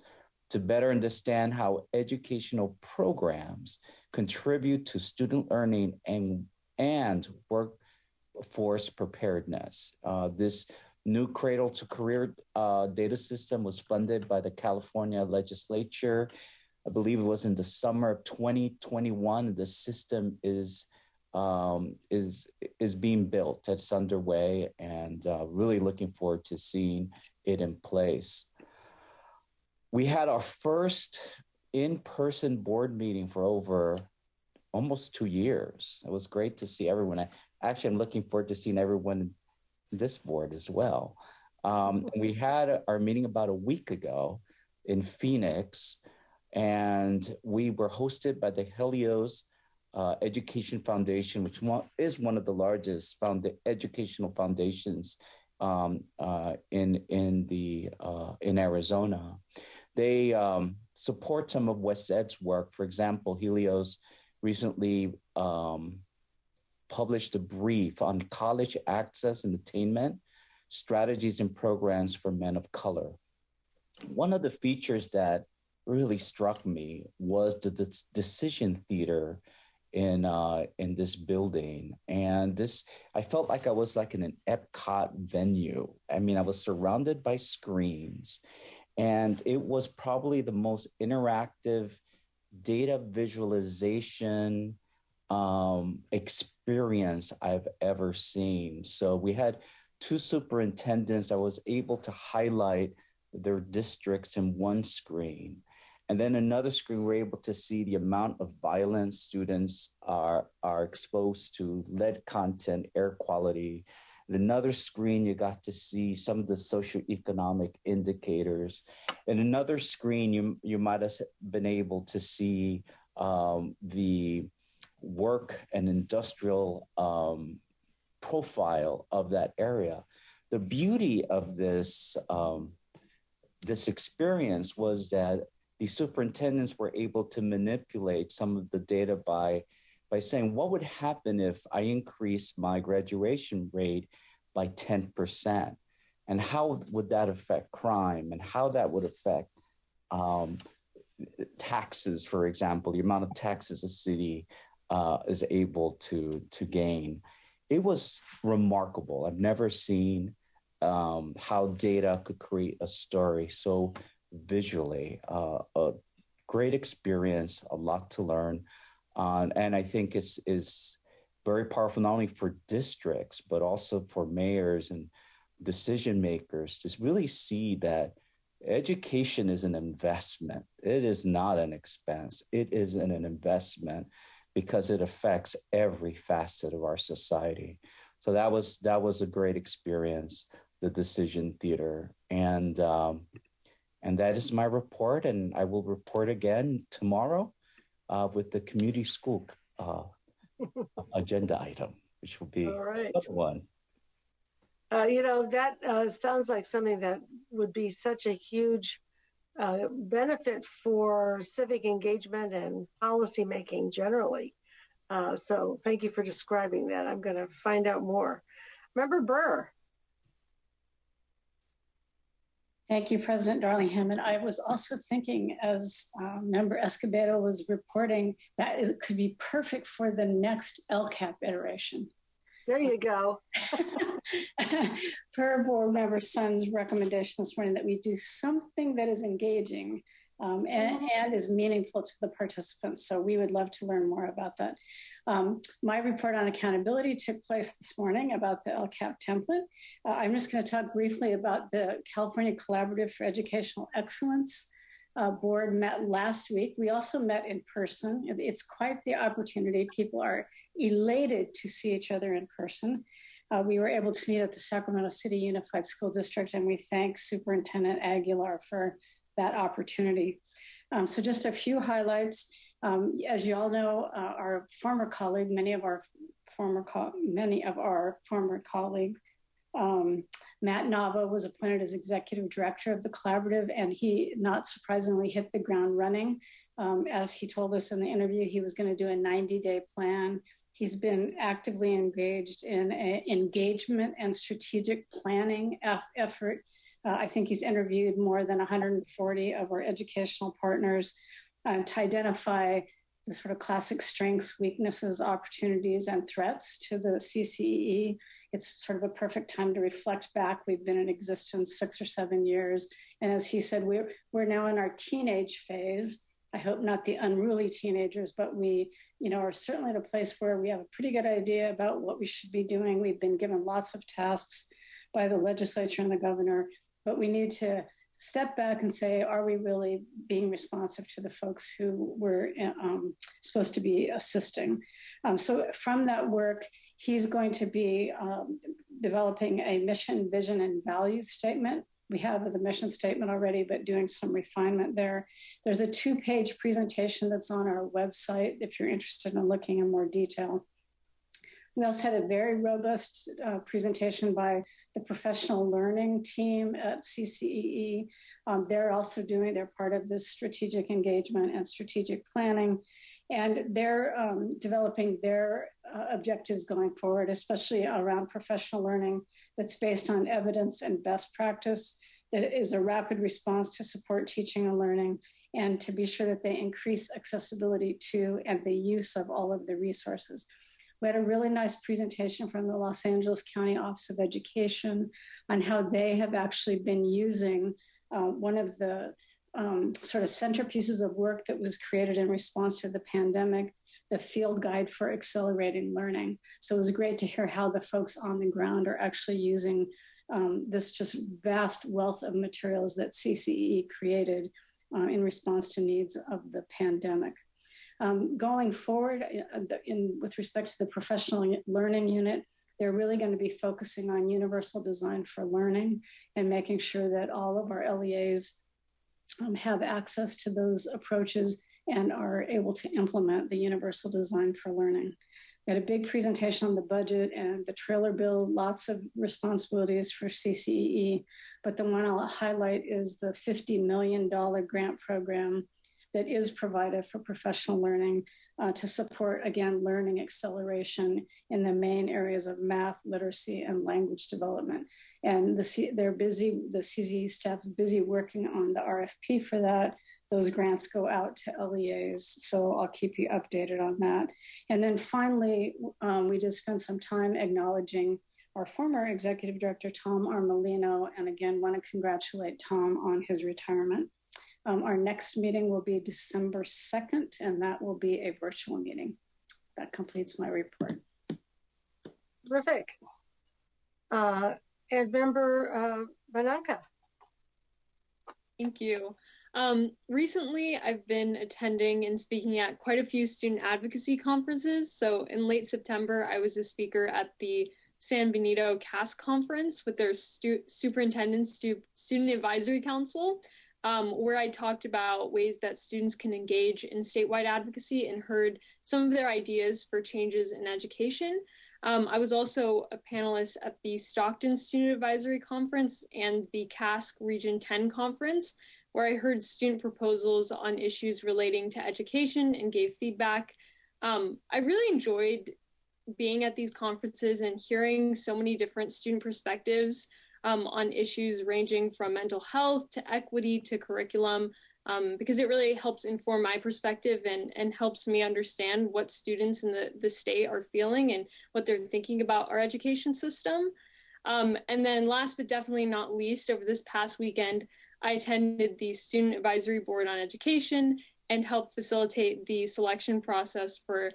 to better understand how educational programs contribute to student learning and and workforce preparedness. This new cradle to career data system was funded by the California legislature. I believe it was in the summer of 2021. The system is being built. It's underway, and really looking forward to seeing it in place. We had our first in-person board meeting for over almost 2 years. It was great to see everyone. I'm looking forward to seeing everyone in this board as well. We had our meeting about a week ago in Phoenix, and we were hosted by the Helios Education Foundation, which is one of the largest educational foundations in Arizona. They support some of West Ed's work. For example, Helios recently published a brief on college access and attainment, strategies and programs for men of color. One of the features that really struck me was the decision theater in this building. And I felt like I was like in an Epcot venue. I mean, I was surrounded by screens, and it was probably the most interactive data visualization experience I've ever seen. So we had 2 superintendents that was able to highlight their districts in one screen. And then another screen, we're able to see the amount of violence students are exposed to, lead content, air quality. And another screen, you got to see some of the socioeconomic indicators. And another screen, you might have been able to see the work and industrial profile of that area. The beauty of this experience was that the superintendents were able to manipulate some of the data by saying, what would happen if I increased my graduation rate by 10%? And how would that affect crime? And how that would affect taxes, for example, the amount of taxes a city is able to gain. It was remarkable. I've never seen how data could create a story so visually. A great experience, a lot to learn. And I think it's very powerful, not only for districts, but also for mayors and decision makers to really see that education is an investment. It is not an expense. It is an investment because it affects every facet of our society. So that was a great experience, the decision theater. And that is my report. And I will report again tomorrow with the community school agenda item, which will be a tough one. That sounds like something that would be such a huge benefit for civic engagement and policy making generally. So thank you for describing that. I'm going to find out more. Member Burr. Thank you, President Darling Hammond. I was also thinking, as Member Escobedo was reporting, that it could be perfect for the next LCAP iteration. There you go. Per Board Member Sun's recommendation this morning that we do something that is engaging and is meaningful to the participants. So we would love to learn more about that. My report on accountability took place this morning about the LCAP template. I'm just going to talk briefly about the California Collaborative for Educational Excellence board met last week. We also met in person. It's quite the opportunity. People are elated to see each other in person. We were able to meet at the Sacramento City Unified School District, and we thank Superintendent Aguilar for that opportunity. So just a few highlights. As you all know, our former colleague, many of our former colleagues, Matt Nava was appointed as executive director of the collaborative, and he, not surprisingly, hit the ground running. As he told us in the interview, he was going to do a 90-day plan. He's been actively engaged in engagement and strategic planning effort. I think he's interviewed more than 140 of our educational partners to identify the sort of classic strengths, weaknesses, opportunities, and threats to the CCEE. It's sort of a perfect time to reflect back. We've been in existence 6 or 7 years. And as he said, we're now in our teenage phase. I hope not the unruly teenagers, but we, are certainly at a place where we have a pretty good idea about what we should be doing. We've been given lots of tasks by the legislature and the governor, but we need to step back and say, are we really being responsive to the folks who we're supposed to be assisting? So from that work, he's going to be developing a mission, vision, and values statement. We have the mission statement already, but doing some refinement there. There's a 2-page presentation that's on our website if you're interested in looking in more detail. We also had a very robust presentation by the professional learning team at CCEE. They're part of this strategic engagement and strategic planning, and they're developing their objectives going forward, especially around professional learning that's based on evidence and best practice, that is a rapid response to support teaching and learning, and to be sure that they increase accessibility to and the use of all of the resources. We had a really nice presentation from the Los Angeles County Office of Education on how they have actually been using one of the sort of centerpieces of work that was created in response to the pandemic, the Field Guide for Accelerating Learning. So it was great to hear how the folks on the ground are actually using this just vast wealth of materials that CCEE created in response to needs of the pandemic. Going forward, with respect to the professional learning unit, they're really going to be focusing on universal design for learning and making sure that all of our LEAs have access to those approaches and are able to implement the universal design for learning. We had a big presentation on the budget and the trailer bill, lots of responsibilities for CCEE, but the one I'll highlight is the $50 million grant program that is provided for professional learning to support, again, learning acceleration in the main areas of math, literacy, and language development. And the CCEE staff is busy working on the RFP for that. Those grants go out to LEAs, so I'll keep you updated on that. And then finally, we did spend some time acknowledging our former executive director, Tom Armelino, and again, want to congratulate Tom on his retirement. Our next meeting will be December 2nd, and that will be a virtual meeting. That completes my report. Terrific. And Member Bananka. Thank you. Recently, I've been attending and speaking at quite a few student advocacy conferences. So in late September, I was a speaker at the San Benito CAS conference with their Superintendent Student Advisory Council, where I talked about ways that students can engage in statewide advocacy and heard some of their ideas for changes in education. I was also a panelist at the Stockton Student Advisory Conference and the CASC Region 10 Conference, where I heard student proposals on issues relating to education and gave feedback. I really enjoyed being at these conferences and hearing so many different student perspectives on issues ranging from mental health to equity to curriculum, because it really helps inform my perspective and helps me understand what students in the state are feeling and what they're thinking about our education system. And then last but definitely not least, over this past weekend, I attended the Student Advisory Board on Education and helped facilitate the selection process for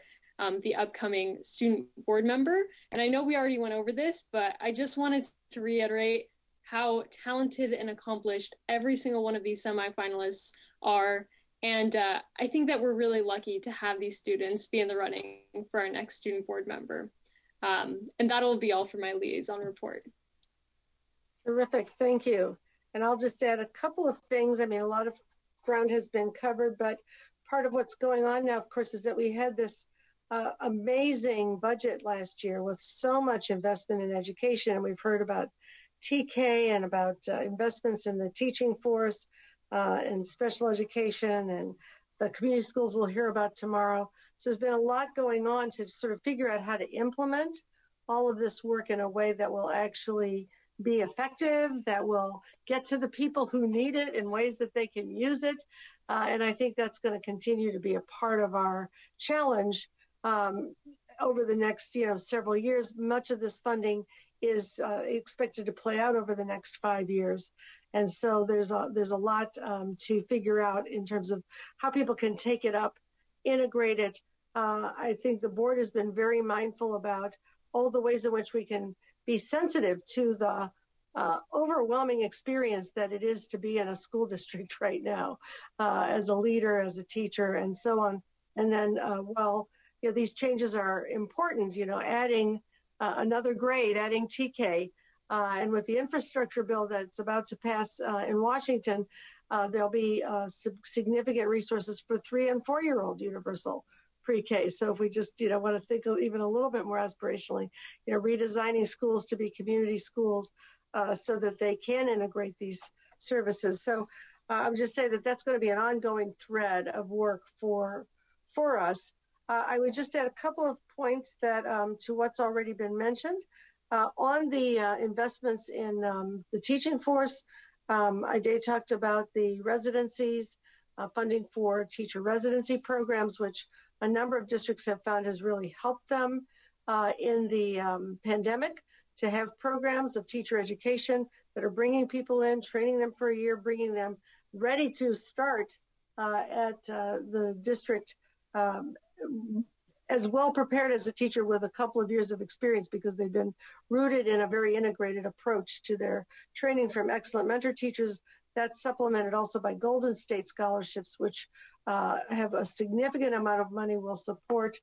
the upcoming student board member. And I know we already went over this, but I just wanted to reiterate how talented and accomplished every single one of these semifinalists are. And I think that we're really lucky to have these students be in the running for our next student board member. And that'll be all for my liaison report. Terrific, thank you. And I'll just add a couple of things. I mean, a lot of ground has been covered, but part of what's going on now, of course, is that we had this amazing budget last year with so much investment in education. And we've heard about TK and about investments in the teaching force and special education, and the community schools we'll hear about tomorrow. So there's been a lot going on to sort of figure out how to implement all of this work in a way that will actually be effective, that will get to the people who need it in ways that they can use it. And I think that's going to continue to be a part of our challenge over the next several years. Much of this funding is expected to play out over the next 5 years. And so there's a lot to figure out in terms of how people can take it up, integrate it. I think the board has been very mindful about all the ways in which we can be sensitive to the overwhelming experience that it is to be in a school district right now, as a leader, as a teacher, and so on. And then, these changes are important, adding another grade, adding TK, and with the infrastructure bill that's about to pass in Washington, there'll be significant resources for 3- and 4-year-old universal pre-K. So if we just, want to think even a little bit more aspirationally, redesigning schools to be community schools so that they can integrate these services. So I would just say that that's going to be an ongoing thread of work for us. I would just add a couple of points that to what's already been mentioned. On the investments in the teaching force, I talked about the residencies, funding for teacher residency programs, which a number of districts have found has really helped them in the pandemic to have programs of teacher education that are bringing people in, training them for a year, bringing them ready to start at the district as well prepared as a teacher with a couple of years of experience, because they've been rooted in a very integrated approach to their training from excellent mentor teachers. That's supplemented also by Golden State scholarships, which have a significant amount of money, will support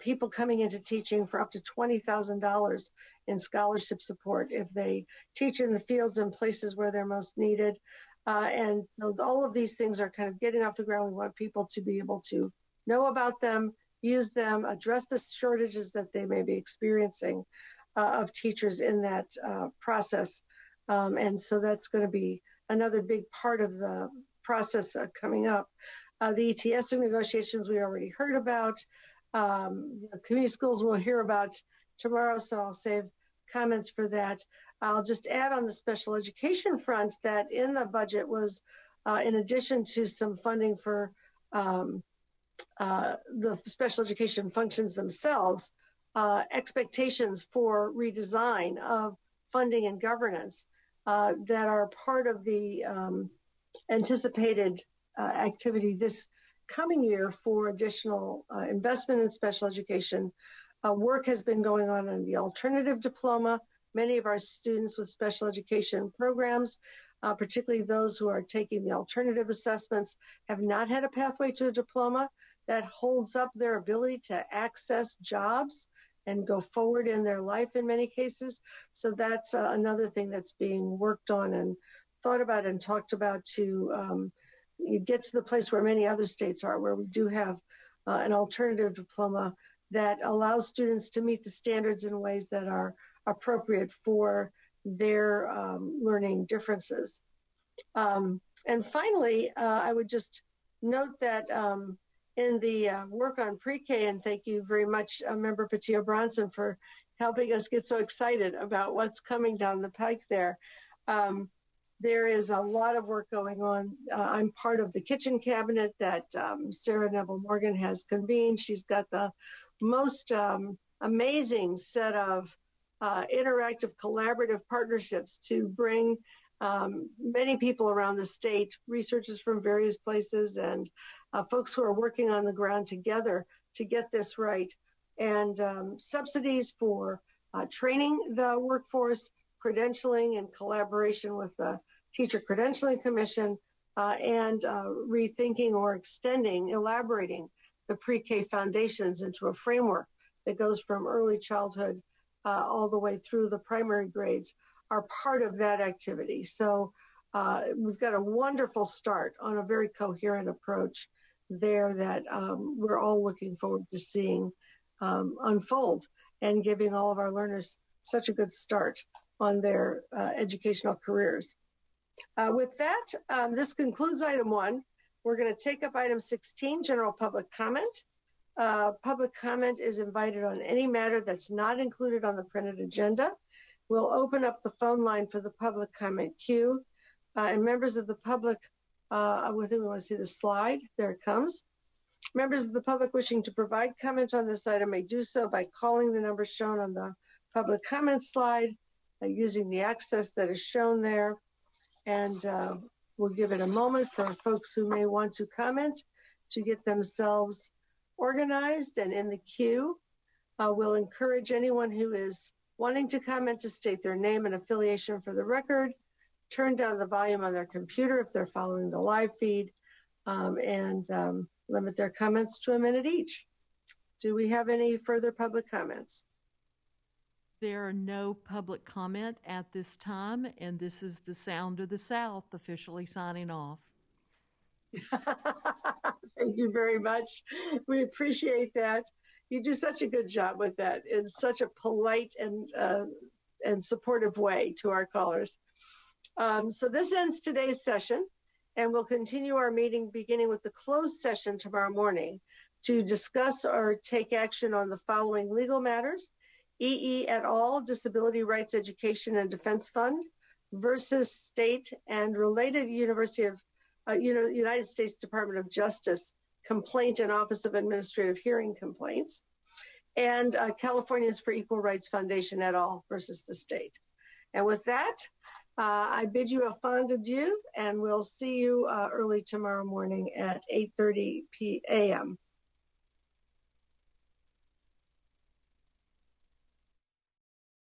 people coming into teaching for up to $20,000 in scholarship support if they teach in the fields and places where they're most needed. And so all of these things are kind of getting off the ground. We want people to be able to know about them, use them, address the shortages that they may be experiencing of teachers in that process. And so that's going to be another big part of the process coming up. The ETS negotiations we already heard about. Community schools we'll hear about tomorrow, so I'll save comments for that. I'll just add on the special education front that in the budget was, in addition to some funding for the special education functions themselves, expectations for redesign of funding and governance that are part of the anticipated activity this coming year for additional investment in special education. Work has been going on the alternative diploma. Many of our students with special education programs, particularly those who are taking the alternative assessments, have not had a pathway to a diploma. That holds up their ability to access jobs and go forward in their life in many cases. So that's another thing that's being worked on and thought about and talked about to you get to the place where many other states are, where we do have an alternative diploma that allows students to meet the standards in ways that are appropriate for their learning differences. And finally, I would just note that in the work on pre-K, and thank you very much, Member Patillo Bronson, for helping us get so excited about what's coming down the pike there. There is a lot of work going on. I'm part of the kitchen cabinet that Sarah Neville-Morgan has convened. She's got the most amazing set of interactive, collaborative partnerships to bring many people around the state, researchers from various places, and folks who are working on the ground together to get this right. And subsidies for training the workforce, credentialing in collaboration with the Teacher Credentialing Commission, and rethinking or extending, elaborating the pre-K foundations into a framework that goes from early childhood all the way through the primary grades are part of that activity. So we've got a wonderful start on a very coherent approach there that we're all looking forward to seeing unfold and giving all of our learners such a good start on their educational careers. With that, this concludes item 1. We're going to take up item 16, general public comment. Public comment is invited on any matter that's not included on the printed agenda. We'll open up the phone line for the public comment queue. And members of the public, I think we want to see the slide. There it comes. Members of the public wishing to provide comment on this item may do so by calling the number shown on the public comment slide, using the access that is shown there. And we'll give it a moment for folks who may want to comment to get themselves organized and in the queue. We'll encourage anyone who is wanting to comment to state their name and affiliation for the record, turn down the volume on their computer if they're following the live feed, and limit their comments to a minute each. Do we have any further public comments? There are no public comment at this time, and this is the Sound of the South officially signing off. Thank you very much. We appreciate that. You do such a good job with that in such a polite and supportive way to our callers. So this ends today's session, and we'll continue our meeting beginning with the closed session tomorrow morning to discuss or take action on the following legal matters: EE et al. Disability Rights Education and Defense Fund versus state and related United States Department of Justice complaint and Office of Administrative Hearing complaints, and Californians for Equal Rights Foundation et al. Versus the state. And with that, I bid you a fond adieu, and we'll see you early tomorrow morning at 8:30 a.m.